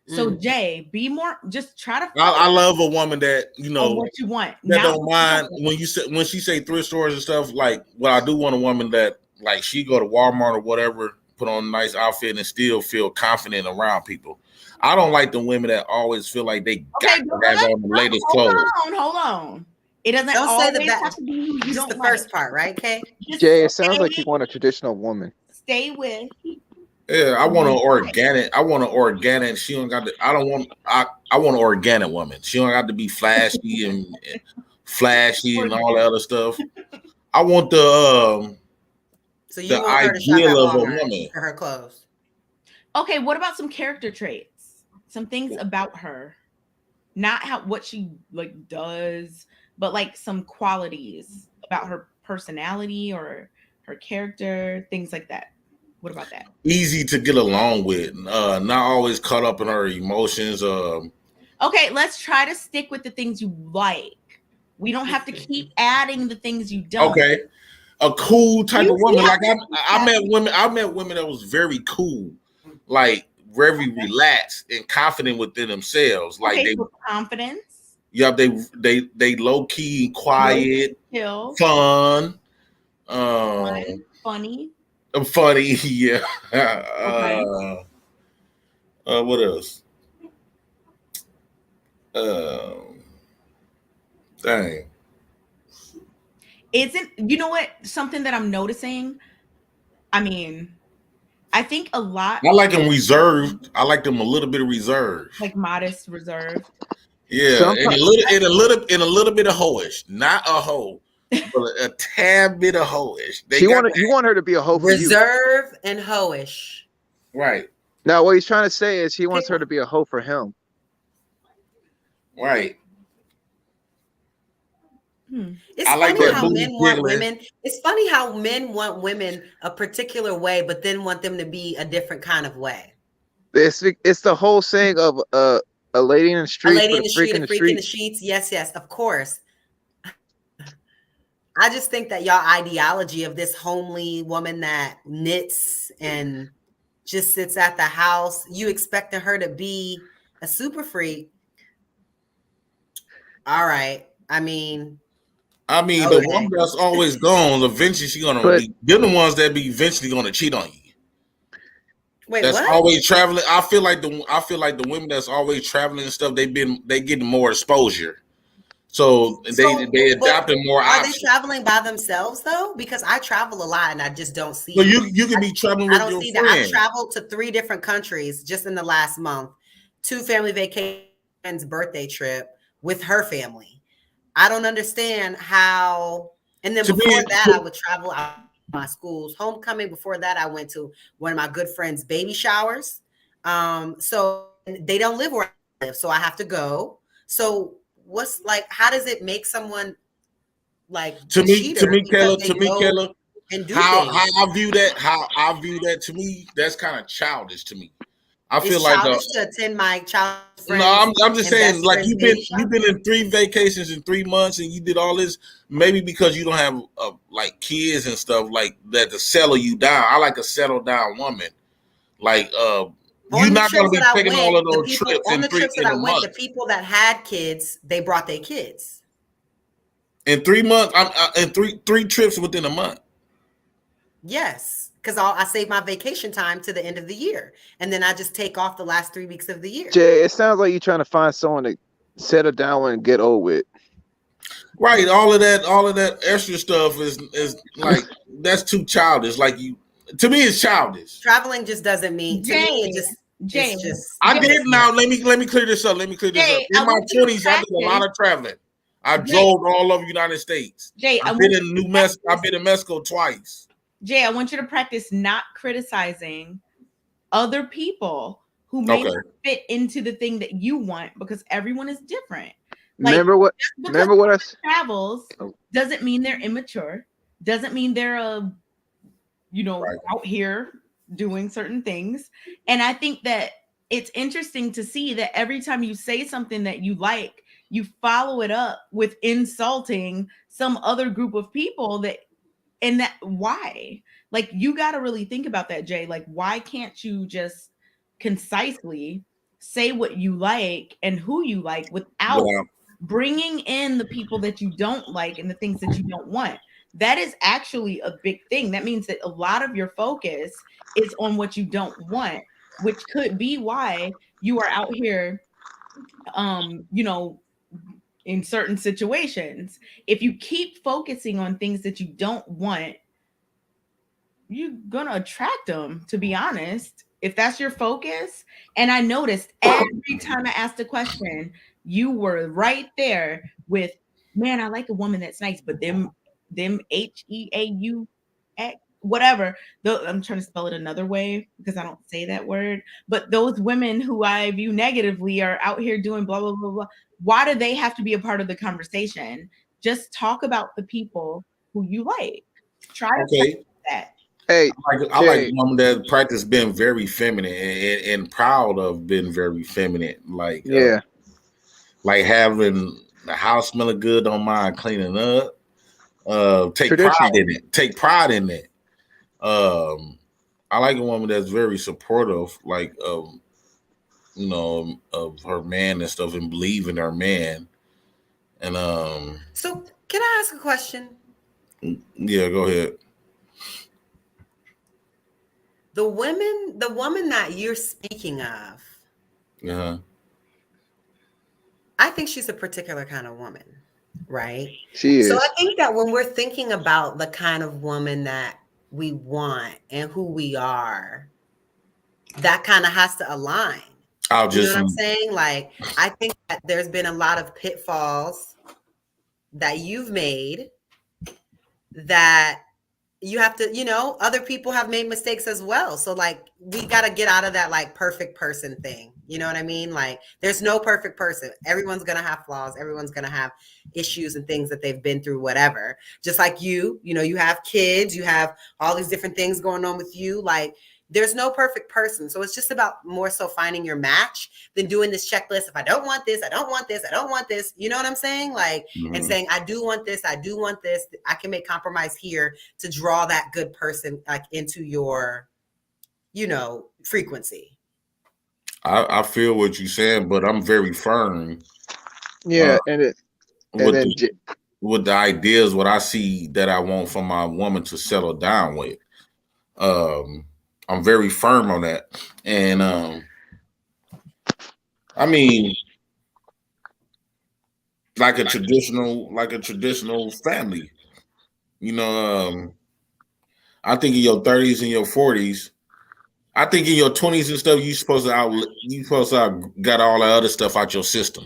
So Jay, be more. Just try to. I love a woman that what you want. That don't mind when she say thrift stores and stuff. Like, well, I do want a woman that like she go to Walmart or whatever, put on a nice outfit and still feel confident around people. I don't like the women that always feel like they got to have on the latest clothes. Hold on. It doesn't say that have to be who you don't the like. First part, right, Kay? Jay, it sounds like you want a traditional woman. Stay with. Yeah, I want an organic. She don't got to. I want an organic woman. She don't got to be flashy and all that other stuff. I want the so you want her to shop at Walmart for her clothes. Okay, what about some character traits? Some things about her. Not what she like does, but like some qualities about her personality or her character, things like that. What about that? Easy to get along with, not always caught up in her emotions. Okay, let's try to stick with the things you like. We don't have to keep adding the things you don't. Okay, a cool type You of see woman. how Like I met women. I met women that was very cool, like very relaxed and confident within themselves. Like okay, so confidence. yeah, they low key, quiet, Chill, fun, funny. funny. Yeah. Okay. What else? Dang. Isn't, you know what, something that I'm noticing? I mean, I think a lot. I like them reserved. I like them a little bit of reserved. Like modest, reserved. Yeah, and a little bit of hoish. Not a hoe, but a tad bit of hoish. You want her to be a hoe for you. Reserve and hoish. Right. Now what he's trying to say is he wants her to be a hoe for him. Right. It's funny how men want women. It's funny how men want women a particular way, but then want them to be a different kind of way. It's the whole saying of a lady in the street, a lady in the street, a freak in the sheets. Yes, yes, of course. I just think that y'all ideology of this homely woman that knits and just sits at the house, you expecting her to be a super freak. All right. I mean, the one that's always gone, eventually she's gonna be. They're the ones that be eventually gonna cheat on you. Wait, that's what? Always traveling. I feel like the women that's always traveling and stuff. They getting more exposure, so they adopting more options. Are they traveling by themselves though? Because I travel a lot and I just don't see. So you can be traveling with your friend. I've traveled to 3 different countries just in the last month. 2 family vacations, birthday trip with her family. I don't understand how. And then before that, I would travel out my school's homecoming. Before that, I went to one of my good friends' baby showers. So they don't live where I live, so I have to go. So what's like? How does it make someone like to me, Kayla? How I view that to me, that's kind of childish to me. I feel like childish to attend my child. No, I'm just saying, like you've been in 3 vacations in 3 months, and you did all this. Maybe because you don't have like kids and stuff like that to settle you down. I like a settled down woman. Like you're not going to be taking all of those trips on the trips that I went. The people that had kids, they brought their kids. In 3 months, I'm in three trips within a month. Yes, because I save my vacation time to the end of the year, and then I just take off the last 3 weeks of the year. Jay, it sounds like you're trying to find someone to settle down and get old with. Right, all of that extra stuff is like that's too childish. Like to me, it's childish. Traveling just doesn't mean to me. It just I did now. Let me clear this up. In my 20s, I did a lot of traveling. I drove all over the United States. I've been in Mexico twice. Jay, I want you to practice not criticizing other people who may not fit into the thing that you want, because everyone is different. Like, remember what I travels doesn't mean they're immature, doesn't mean they're out here doing certain things. And I think that it's interesting to see that every time you say something that you like, you follow it up with insulting some other group of people why? Like, you got to really think about that, Jay. Like, why can't you just concisely say what you like and who you like without bringing in the people that you don't like and the things that you don't want? That is actually a big thing. That means that a lot of your focus is on what you don't want, which could be why you are out here, in certain situations. If you keep focusing on things that you don't want, you're gonna attract them, to be honest, if that's your focus. And I noticed every time I asked a question, you were right there with, man, I like a woman that's nice, but them HEAUX whatever. I'm trying to spell it another way because I don't say that word. But those women who I view negatively are out here doing blah blah blah blah. Why do they have to be a part of the conversation? Just talk about the people who you like. Try to Okay. that. Hey, I like women that practice being very feminine and proud of being very feminine. Like yeah, like having the house smelling good, don't mind cleaning up. Take pride traditional. in it. Take pride in it. I like a woman that's very supportive, like you know, of her man and stuff, and believe in her man. And So can I ask a question? yeah, go ahead. The woman that you're speaking of, Uh-huh. I think she's a particular kind of woman, right? She So is. I think that when we're thinking about the kind of woman that we want and who we are, that kind of has to align. I'll You know just what I'm saying? Like, I think that there's been a lot of pitfalls that you've made that you have to, other people have made mistakes as well. So like, we got to get out of that like perfect person thing. You know what I mean? Like, there's no perfect person. Everyone's going to have flaws. Everyone's going to have issues and things that they've been through, whatever. Just like you have kids, you have all these different things going on with you. Like, there's no perfect person. So it's just about more so finding your match than doing this checklist. If I don't want this, I don't want this, I don't want this. You know what I'm saying? Like, and saying, I do want this, I do want this. I can make compromise here to draw that good person like into your, frequency. I feel what you're saying, but I'm very firm. Yeah, and with the ideas, what I see that I want from my woman to settle down with. I'm very firm on that. And I mean, like a traditional family. I think in your 30s and your 40s, I think in your 20s and stuff, you supposed to got all the other stuff out your system.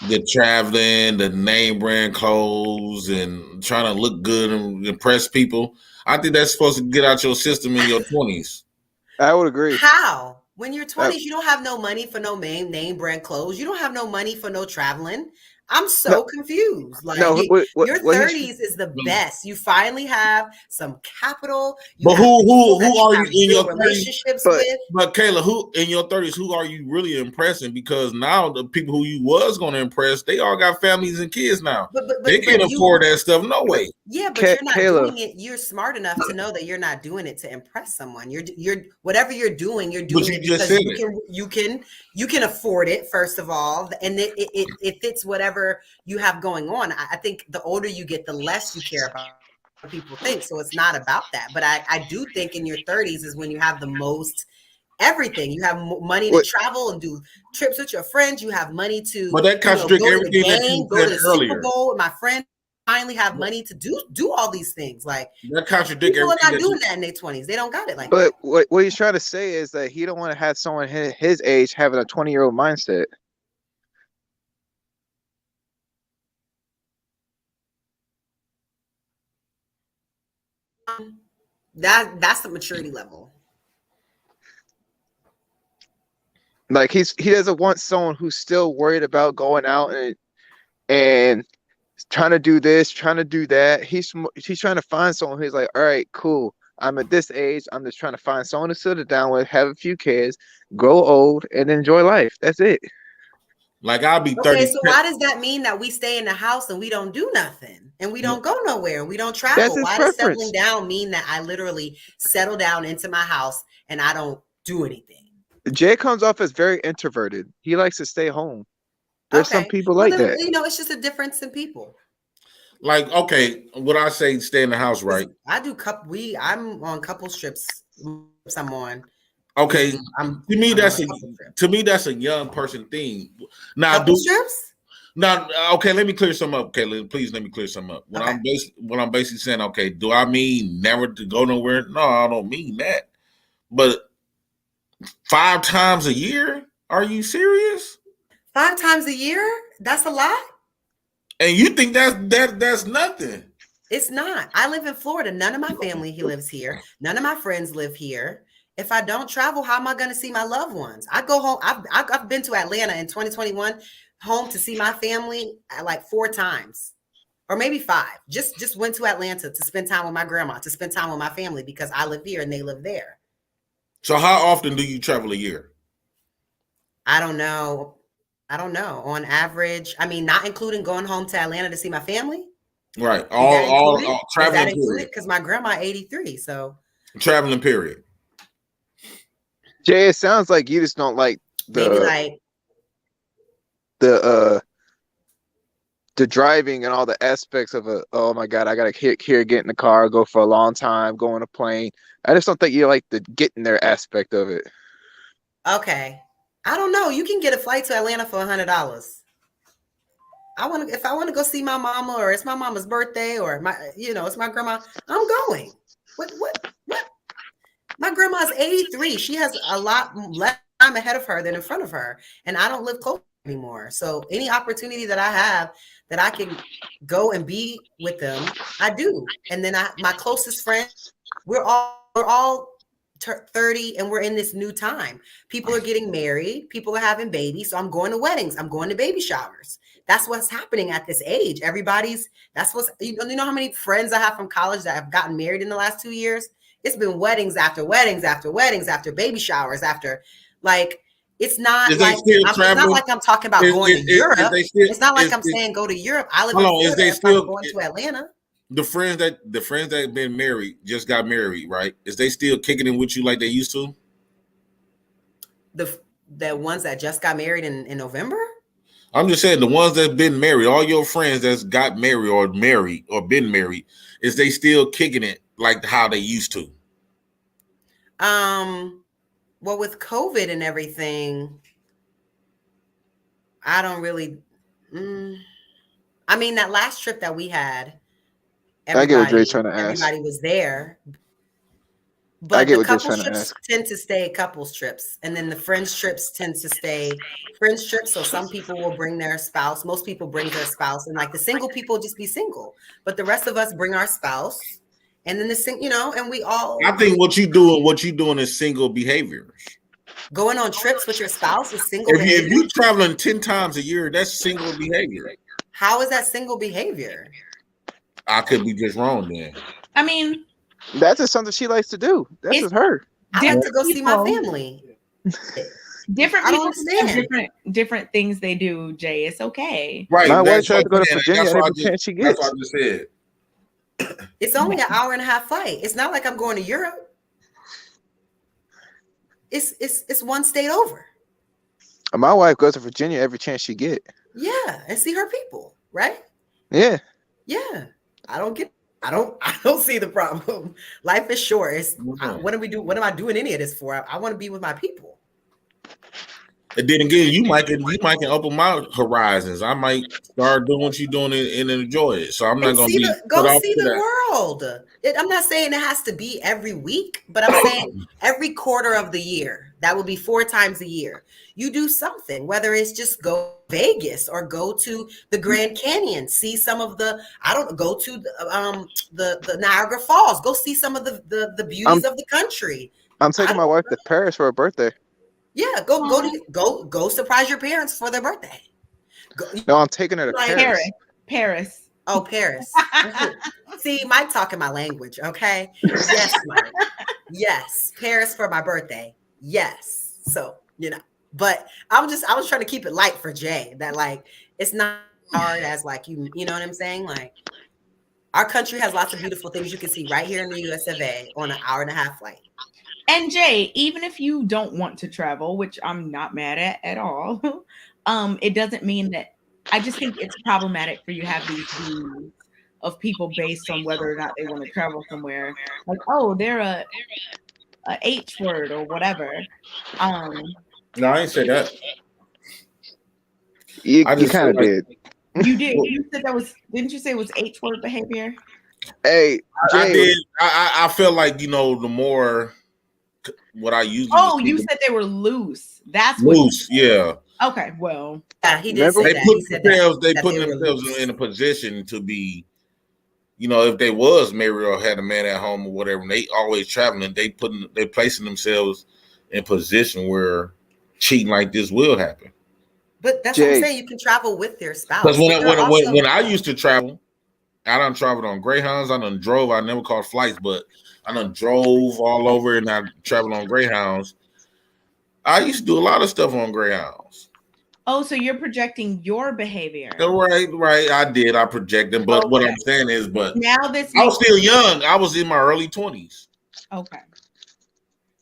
The traveling, the name brand clothes, and trying to look good and impress people. I think that's supposed to get out your system in your 20s. I would agree. How? When you're 20s, you don't have no money for no name brand clothes. You don't have no money for no traveling. I'm so confused. Like, your 30s is the best. You finally have some capital. But who are you in your relationships with? But Kayla, who in your 30s, who are you really impressing? Because now the people who you was going to impress, they all got families and kids now. But they can't afford that stuff. No way. Yeah, but you're not doing it. You're smart enough to know that you're not doing it to impress someone. You're whatever you're doing it because you can afford it, first of all, and it fits whatever you have going on. I think the older you get, the less you care about what people think. So it's not about that. But I do think in your 30s is when you have the most everything. You have money to travel and do trips with your friends. You have money to but that contradicts everything that you go to the earlier. Super Bowl with my friend. Finally have money to do all these things. Like, that contradicts people are not doing that in their 20s. They don't got it like that. But what he's trying to say is that he don't want to have someone his age having a 20-year-old mindset. That's the maturity level. Like, he doesn't want someone who's still worried about going out and trying to do this, trying to do that. He's trying to find someone who's like, all right, cool. I'm at this age. I'm just trying to find someone to settle down with, have a few kids, grow old, and enjoy life. That's it. Like, I'll be 30. Okay, so why does that mean that we stay in the house and we don't do nothing and we don't go nowhere and we don't travel? Why does settling down mean that I literally settle down into my house and I don't do anything? Jay comes off as very introverted. He likes to stay home. There's some people like that. It's just a difference in people. Like, okay, what I say, stay in the house, right? I do I'm on couple trips. I'm on. Okay, to me that's a young person thing. Now, trips? Now, okay, let me clear something up. Okay, please let me clear something up. When I'm basically saying, okay, do I mean never to go nowhere? No, I don't mean that. But 5 times a year? Are you serious? 5 times a year? That's a lot. And you think that's nothing? It's not. I live in Florida. None of my family lives here. None of my friends live here. If I don't travel, how am I going to see my loved ones? I go home. I've been to Atlanta in 2021, home to see my family like 4 times. Or maybe 5. Just went to Atlanta to spend time with my grandma, to spend time with my family because I live here and they live there. So how often do you travel a year? I don't know. On average, I mean, not including going home to Atlanta to see my family. Right. All traveling period. Because my grandma 83, so traveling period. Jay, it sounds like you just don't like the driving and all the aspects of oh my God, I gotta get in the car, go for a long time, go on a plane. I just don't think you like the getting there aspect of it. Okay. I don't know. You can get a flight to Atlanta for $100. If I want to go see my mama, or it's my mama's birthday, or it's my grandma, I'm going. What? My grandma's 83. She has a lot less time ahead of her than in front of her. And I don't live close anymore. So any opportunity that I have that I can go and be with them, I do. And then my closest friends, we're all 30 and we're in this new time. People are getting married, people are having babies. So I'm going to weddings, I'm going to baby showers. That's what's happening at this age. That's what's, you know how many friends I have from college that have gotten married in the last 2 years? It's been weddings after weddings after weddings after baby showers after, like, it's not like it's not like I'm talking about going to Europe. It's not like I'm saying go to Europe. I live in Florida. I'm going to Atlanta. The friends that have been married, just got married, right? Is they still kicking in with you like they used to? The ones that just got married in November? I'm just saying the ones that's been married, all your friends that's got married or been married, is they still kicking it like how they used to? Well, with COVID and everything, I don't really. I mean, that last trip that we had, everybody was there. But the couple trips tend to stay couples trips, and then the friends trips tend to stay friends trips. So some people will bring their spouse. Most people bring their spouse, and like the single people just be single. But the rest of us bring our spouse, and then and we all. I think what you doing is single behaviors. Going on trips with your spouse is single behavior. If you're traveling 10 times a year, that's single behavior. How is that single behavior? I could be just wrong then. I mean, that's just something she likes to do. That's just her. I like to go see my family. Different people have different things they do, Jay. It's okay. Right. My wife tried to go to Virginia every chance she gets. That's what I just said. It's only an hour and a half flight. It's not like I'm going to Europe. It's one state over. My wife goes to Virginia every chance she get. Yeah, and see her people, right? Yeah. Yeah. I don't see the problem. Life is short. What am I doing any of this for? I want to be with my people. And then again, you might can open my horizons. I might start doing what you're doing and enjoy it. So I'm not going to be go see the world. I'm not saying it has to be every week, but I'm saying every quarter of the year. That would be 4 times a year. You do something, whether it's just go to Vegas or go to the Grand Canyon, see some of go to the Niagara Falls, go see some of the beauties of the country. I'm taking my wife to Paris for her birthday. Yeah, go surprise your parents for their birthday. No, I'm taking her to Paris. Oh, Paris. See, Mike talking my language, okay? Yes, Mike. Yes, Paris for my birthday. Yes. So, but I was trying to keep it light for Jay, that like it's not hard as like you know what I'm saying? Like our country has lots of beautiful things you can see right here in the US of A on an hour and a half flight. And Jay, even if you don't want to travel, which I'm not mad at all, it doesn't mean that. I just think it's problematic for you to have these views of people based on whether or not they want to travel somewhere. Like, oh, they're a H word or whatever. No, I didn't say that. You kind of did. You did. You said that was. Didn't you say it was H word behavior? Hey, Jay. I did. I feel like the more what I usually. Oh, you said they were loose. That's loose. Yeah. Okay. Well, he did say that. They put themselves in a position to be you know, if they was married or had a man at home or whatever, and they always traveling, they placing themselves in position where cheating like this will happen. But that's what I'm Jay, saying. You can travel with your spouse. Because But there are also when I used to travel, I done traveled on Greyhounds. I done drove. I never caught flights, but I done drove all over and I traveled on Greyhounds. I used to do a lot of stuff on Greyhounds. Oh, so you're projecting your behavior. Right. I did. I projected. But what I'm saying is, now this I was still young. I was in my early 20s. Okay.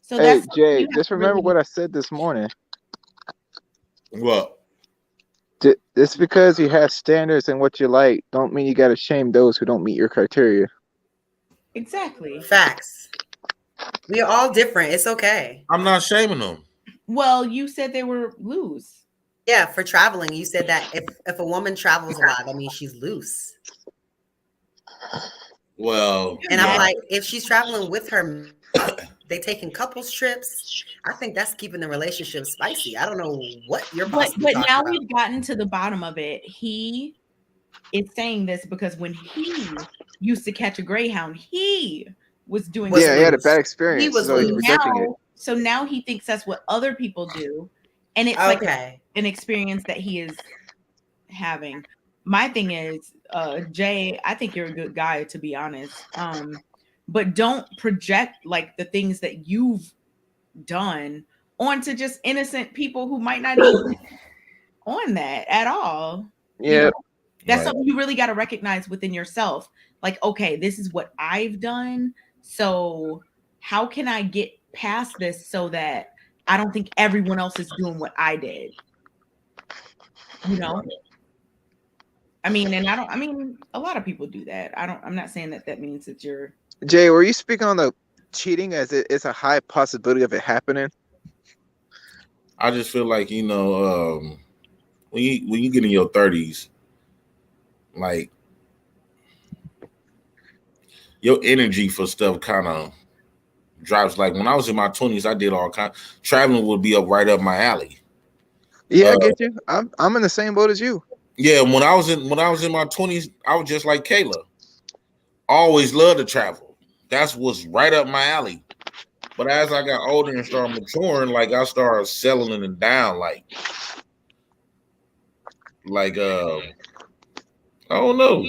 So hey, that's Jay, just remember what I said this morning. What? Just because you have standards and what you like, don't mean you got to shame those who don't meet your criteria. Exactly. Facts. We are all different. It's okay. I'm not shaming them. Well, you said they were loose. Yeah, for traveling, you said that if a woman travels a lot, that means she's loose. Well, and I'm like, if she's traveling with her, they taking couples trips. I think that's keeping the relationship spicy. I don't know what you're possibly but now about. we've gotten to the bottom of it. He is saying this because when he used to catch a Greyhound, he was doing he had a bad experience. He was so he's projecting it. So now he thinks that's what other people do, and it's like an experience that he is having. My thing is, Jay, I think you're a good guy, to be honest. But don't project like the things that you've done onto just innocent people who might not even on that at all. Yeah. You know? That's something you really got to recognize within yourself. Like, okay, this is what I've done. So how can I get past this so that I don't think everyone else is doing what I did? You know? I mean, a lot of people do that. I'm not saying that means that you're. Jay, were you speaking on the cheating as it's a high possibility of it happening? I just feel like, you know, when you get in your 30s, like your energy for stuff kind of drops. Like when I was in my 20s, I did all kinds. Traveling would be right up my alley. Yeah, I get you. I'm in the same boat as you. Yeah, when I was in my 20s, I was just like Kayla. Always loved to travel. That's what's right up my alley. But as I got older and started maturing, like I started settling it down, like I don't know,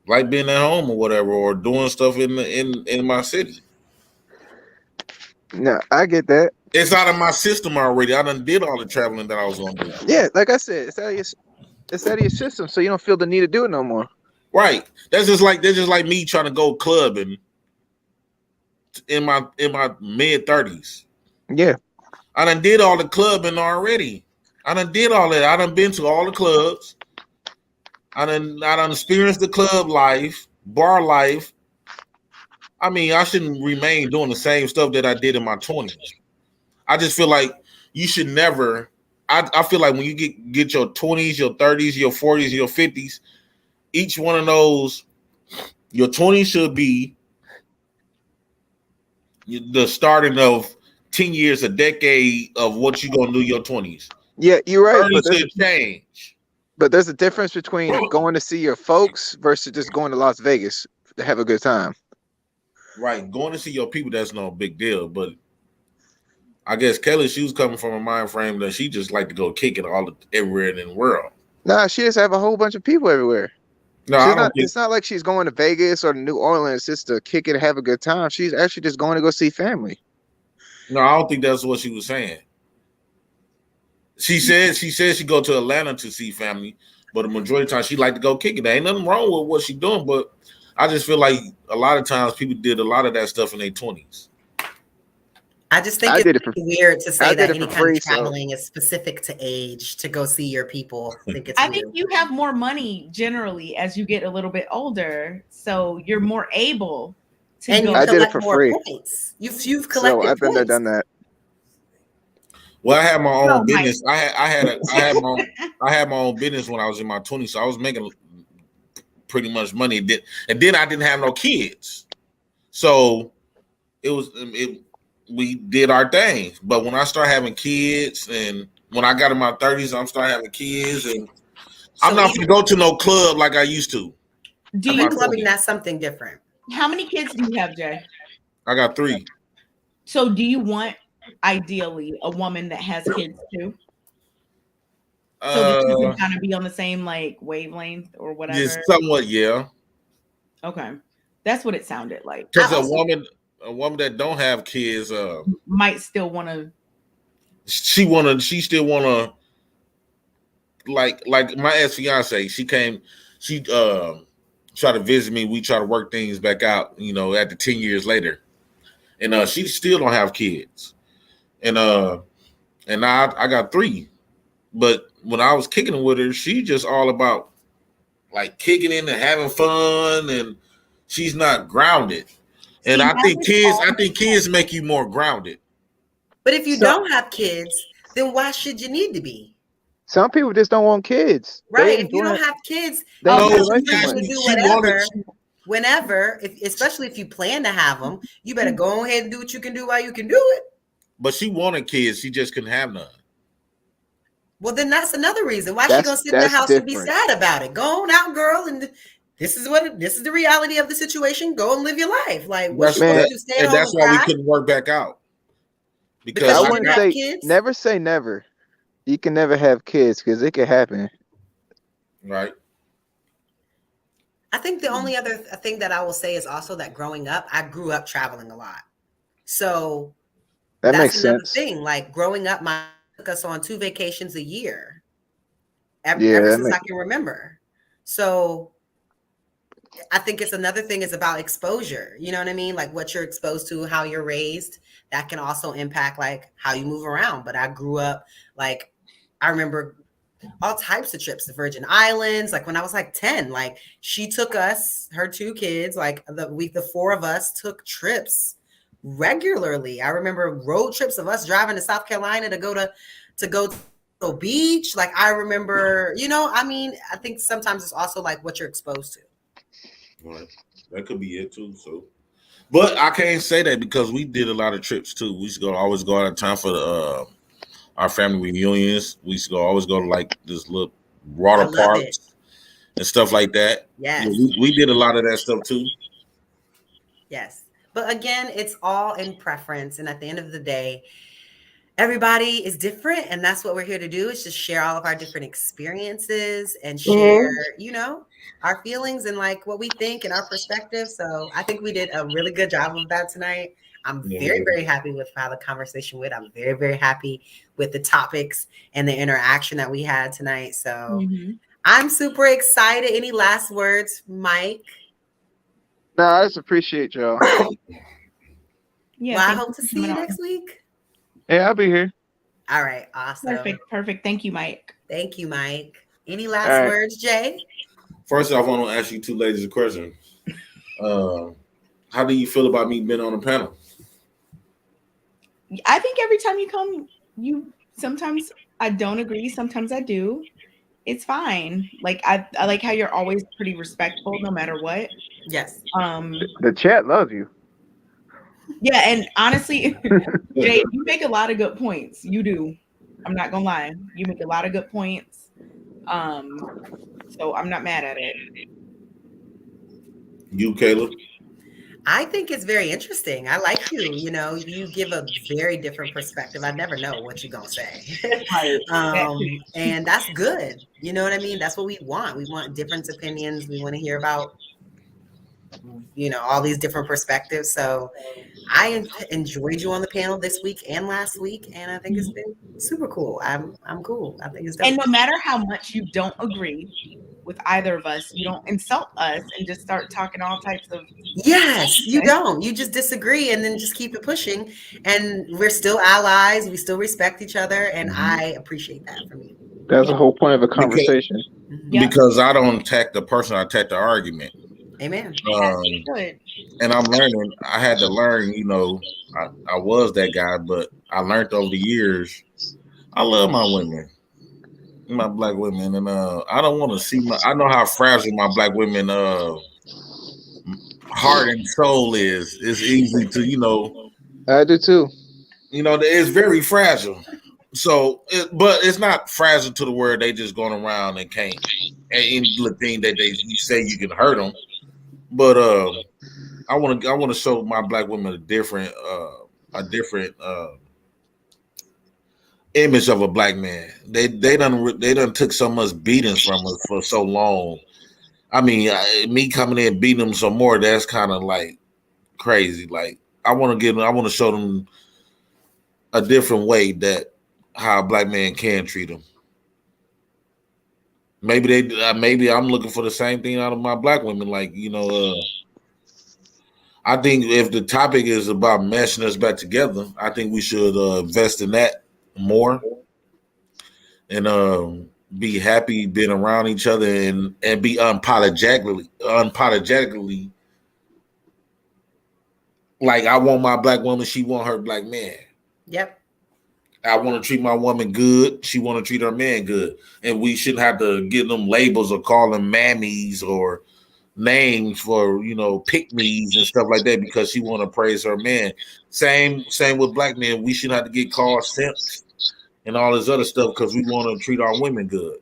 like being at home or whatever, or doing stuff in my city. No, I get that. It's out of my system already. I done did all the traveling that I was gonna do. Yeah, like I said, it's out of your system, so you don't feel the need to do it no more. Right. That's just like me trying to go clubbing in my mid 30s. Yeah. I done did all the clubbing already. I done did all that. I done been to all the clubs. I done experienced the club life, bar life. I mean, I shouldn't remain doing the same stuff that I did in my 20s. I just feel like you should never. I feel like when you get your 20s, your 30s, your 40s, your 50s, each one of those, your 20s should be the starting of 10 years, a decade of what you're going to do your 20s. Yeah, you're right. But there's change. But there's a difference between going to see your folks versus just going to Las Vegas to have a good time. Right. Going to see your people, that's no big deal. But I guess Kayla, she was coming from a mind frame that she just like to go kick it everywhere in the world. Nah, she just have a whole bunch of people everywhere. No, it's not like she's going to Vegas or New Orleans just to kick it and have a good time. She's actually just going to go see family. No, I don't think that's what she was saying. She said she go to Atlanta to see family, but the majority of the time she like to go kick it. There ain't nothing wrong with what she's doing, but I just feel like a lot of times people did a lot of that stuff in their 20s. I just think it's weird to say that any kind of traveling is specific to age to go see your people. I think you have more money generally as you get a little bit older, so you're more able to go. I did it for free. Points. You've collected I've been there, points. done that. Well, I had my own business. I had my own business when I was in my 20s, so I was making pretty much money. And then I didn't have no kids, so we did our thing. But when I started having kids, and when I got in my 30s, I'm starting having kids, and I'm not gonna go to no club like I used to. Do Okay, you? clubbing, that's something different. How many kids do you have, Jay? I got 3. So do you want ideally a woman that has kids too? So that you can kind of be on the same like wavelength or whatever. Just somewhat, yeah. Okay, that's what it sounded like. Because a woman that don't have kids, might still want to. She still wanna like my ex fiance. She came, she tried to visit me. We try to work things back out. After 10 years later, and she still don't have kids, and now I got 3. But when I was kicking it with her, she just all about like kicking in and having fun, and she's not grounded. And I think kids make you more grounded. But if you don't have kids, then why should you need to be? Some people just don't want kids. Right. If you don't have kids, they you like can do whatever, whenever, especially if you plan to have them, you better go ahead and do what you can do while you can do it. But she wanted kids. She just couldn't have none. Well, then that's another reason. Why she gonna sit in the house and be sad about it? Go on out, girl, and this is the reality of the situation. Go and live your life. Like what you gonna do? Stay at home that's why we couldn't work back out. Because I wouldn't say kids? Never say never. You can never have kids because it could happen. Right. I think the only other thing that I will say is also that growing up, I grew up traveling a lot. So that makes sense. Thing. Like growing up, took us on 2 vacations a year. Ever since I can remember. So I think it's another thing is about exposure. You know what I mean? Like what you're exposed to, how you're raised, that can also impact like how you move around. But I grew up like, I remember all types of trips to Virgin Islands. Like when I was like 10, like she took us, her 2 kids, like the 4 of us took trips regularly. I remember road trips of us driving to South Carolina to go to the beach. Like I remember, I think sometimes it's also like what you're exposed to. Right. That could be it too. So, but I can't say that because we did a lot of trips too. We used to always go out of town for our family reunions. We used to always go to like this little water parks and stuff like that. Yes. We did a lot of that stuff too. Yes. But again, it's all in preference. And at the end of the day, everybody is different. And that's what we're here to do is just share all of our different experiences and share, our feelings and like what we think and our perspective. So I think we did a really good job of that tonight. I'm very, very happy with how the conversation went. I'm very, very happy with the topics and the interaction that we had tonight. So I'm super excited. Any last words, Mike? No, I just appreciate y'all. Well, I hope to see you next week. Yeah, I'll be here. All right, awesome. Perfect. Thank you, Mike. Thank you, Mike. Any last words, Jay? First off, I want to ask you 2 ladies a question. How do you feel about me being on the panel? I think every time you come, sometimes I don't agree, sometimes I do. It's fine. Like I like how you're always pretty respectful no matter what. Yes. The chat loves you. Yeah, and honestly, Jay, you make a lot of good points. You do. I'm not gonna lie. You make a lot of good points. So I'm not mad at it. You, Kayla? I think it's very interesting. I like you. You give a very different perspective. I never know what you're gonna say. And that's good. You know what I mean? That's what we want. We want different opinions. We want to hear about, all these different perspectives. So I enjoyed you on the panel this week and last week, and I think it's been super cool. I'm cool. I think it's dope. And no matter how much you don't agree with either of us, you don't insult us and just start talking all types of you don't. You just disagree and then just keep it pushing. And we're still allies. We still respect each other, and I appreciate that from you. That's the whole point of a conversation. Because I don't attack the person, I attack the argument. Amen. And I'm learning. I had to learn, I was that guy, but I learned over the years. I love my women, my black women, and I don't want to see I know how fragile my black women heart and soul is. It's easy to, I do too. It's very fragile. So, but it's not fragile to the word they just going around and can't any little thing that you say you can hurt them. But I want to show my black women a different image of a black man. They done took so much beatings from us for so long. I mean, me coming in beating them some more, that's kind of like crazy. Like I want to show them a different way that how a black man can treat them. Maybe I'm looking for the same thing out of my black women. Like, I think if the topic is about meshing us back together, I think we should invest in that more and be happy being around each other and be unapologetically like I want my black woman, she want her black man. Yep. I want to treat my woman good. She want to treat her man good. And we shouldn't have to give them labels or call them mammies or names for, pick-me's and stuff like that because she want to praise her man. Same with black men. We shouldn't have to get called simps and all this other stuff because we want to treat our women good.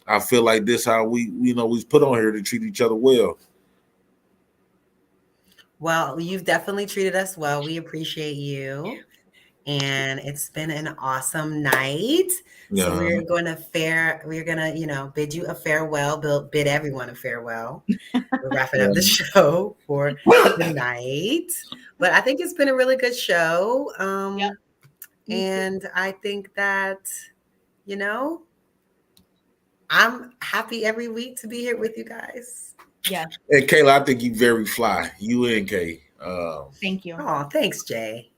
I feel like this how we put on here to treat each other well. Well, you've definitely treated us well. We appreciate you. And it's been an awesome night. Yeah. So we're gonna bid you a farewell, bid everyone a farewell. We're wrapping up the show for the night. But I think it's been a really good show. And I think that, I'm happy every week to be here with you guys. Yeah. And Kayla, I think you very fly. You and Kay. Thank you. Oh, thanks, Jay.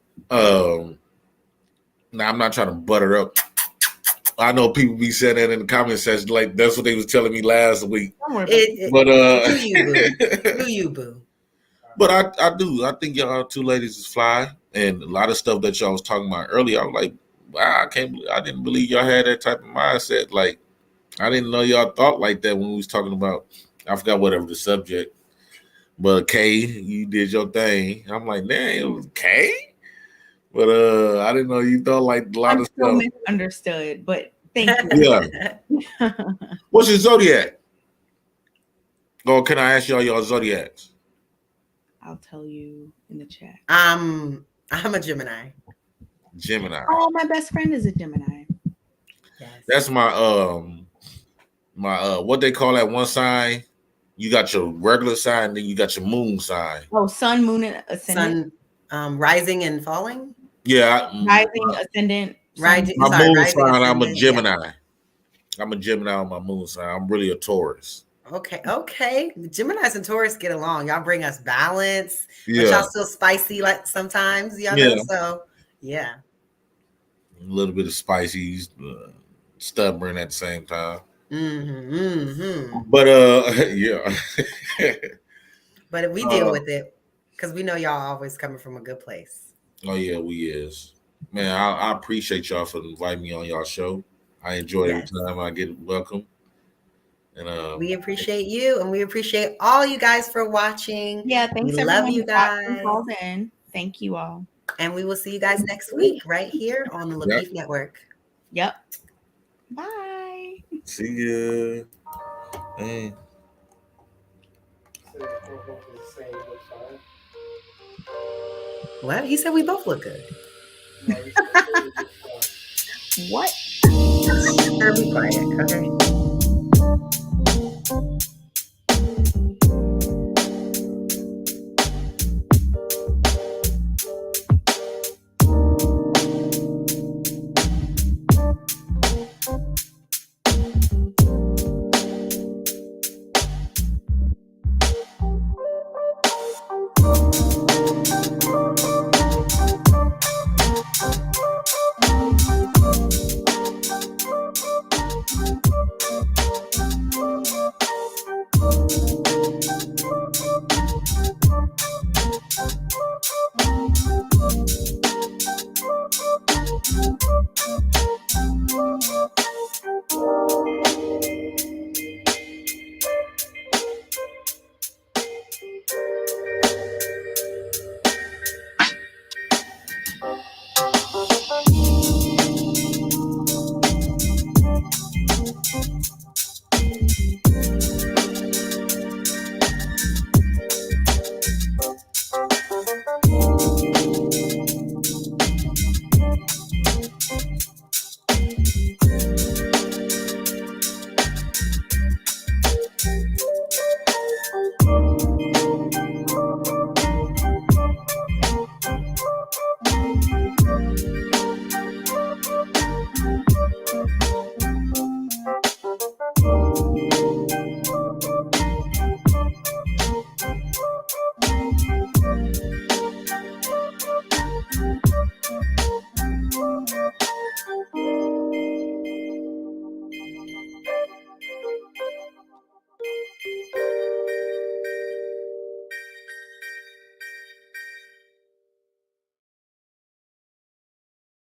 Now I'm not trying to butter up. I know people be saying that in the comment section, like that's what they was telling me last week. Do you, boo? But I do. I think y'all two ladies is fly, and a lot of stuff that y'all was talking about earlier. I was like, wow, I didn't believe y'all had that type of mindset. Like, I didn't know y'all thought like that when we was talking about. I forgot whatever the subject, but Kay, you did your thing. I'm like, man, it was Kay. But I didn't know you thought like a lot of stuff. Misunderstood, but thank you. Yeah. What's your zodiac? Or can I ask y'all zodiacs? I'll tell you in the chat. I'm a Gemini. Gemini. Oh, my best friend is a Gemini. Yes. That's my what they call that one sign. You got your regular sign, then you got your moon sign. Oh, sun, moon, and ascendant. Sun, rising and falling. Yeah, rising, ascendant. My moon sign. I'm a Gemini. Yeah. I'm a Gemini on my moon sign. I'm really a Taurus. Okay. Geminis and Taurus get along. Y'all bring us balance. Yeah. But y'all still spicy like sometimes. Y'all know. So yeah. A little bit of spicy, stubborn at the same time. But yeah. But we deal with it because we know y'all always coming from a good place. Oh yeah, we is. Man, I appreciate y'all for inviting me on y'all show. I enjoy every time I get welcome. And we appreciate you, and we appreciate all you guys for watching. Yeah, thanks. We love you guys. Thank you all. And we will see you guys next week right here on the Lapeef Network. Yep. Bye. See ya. Hey. What? He said we both look good. What? Be quiet, okay?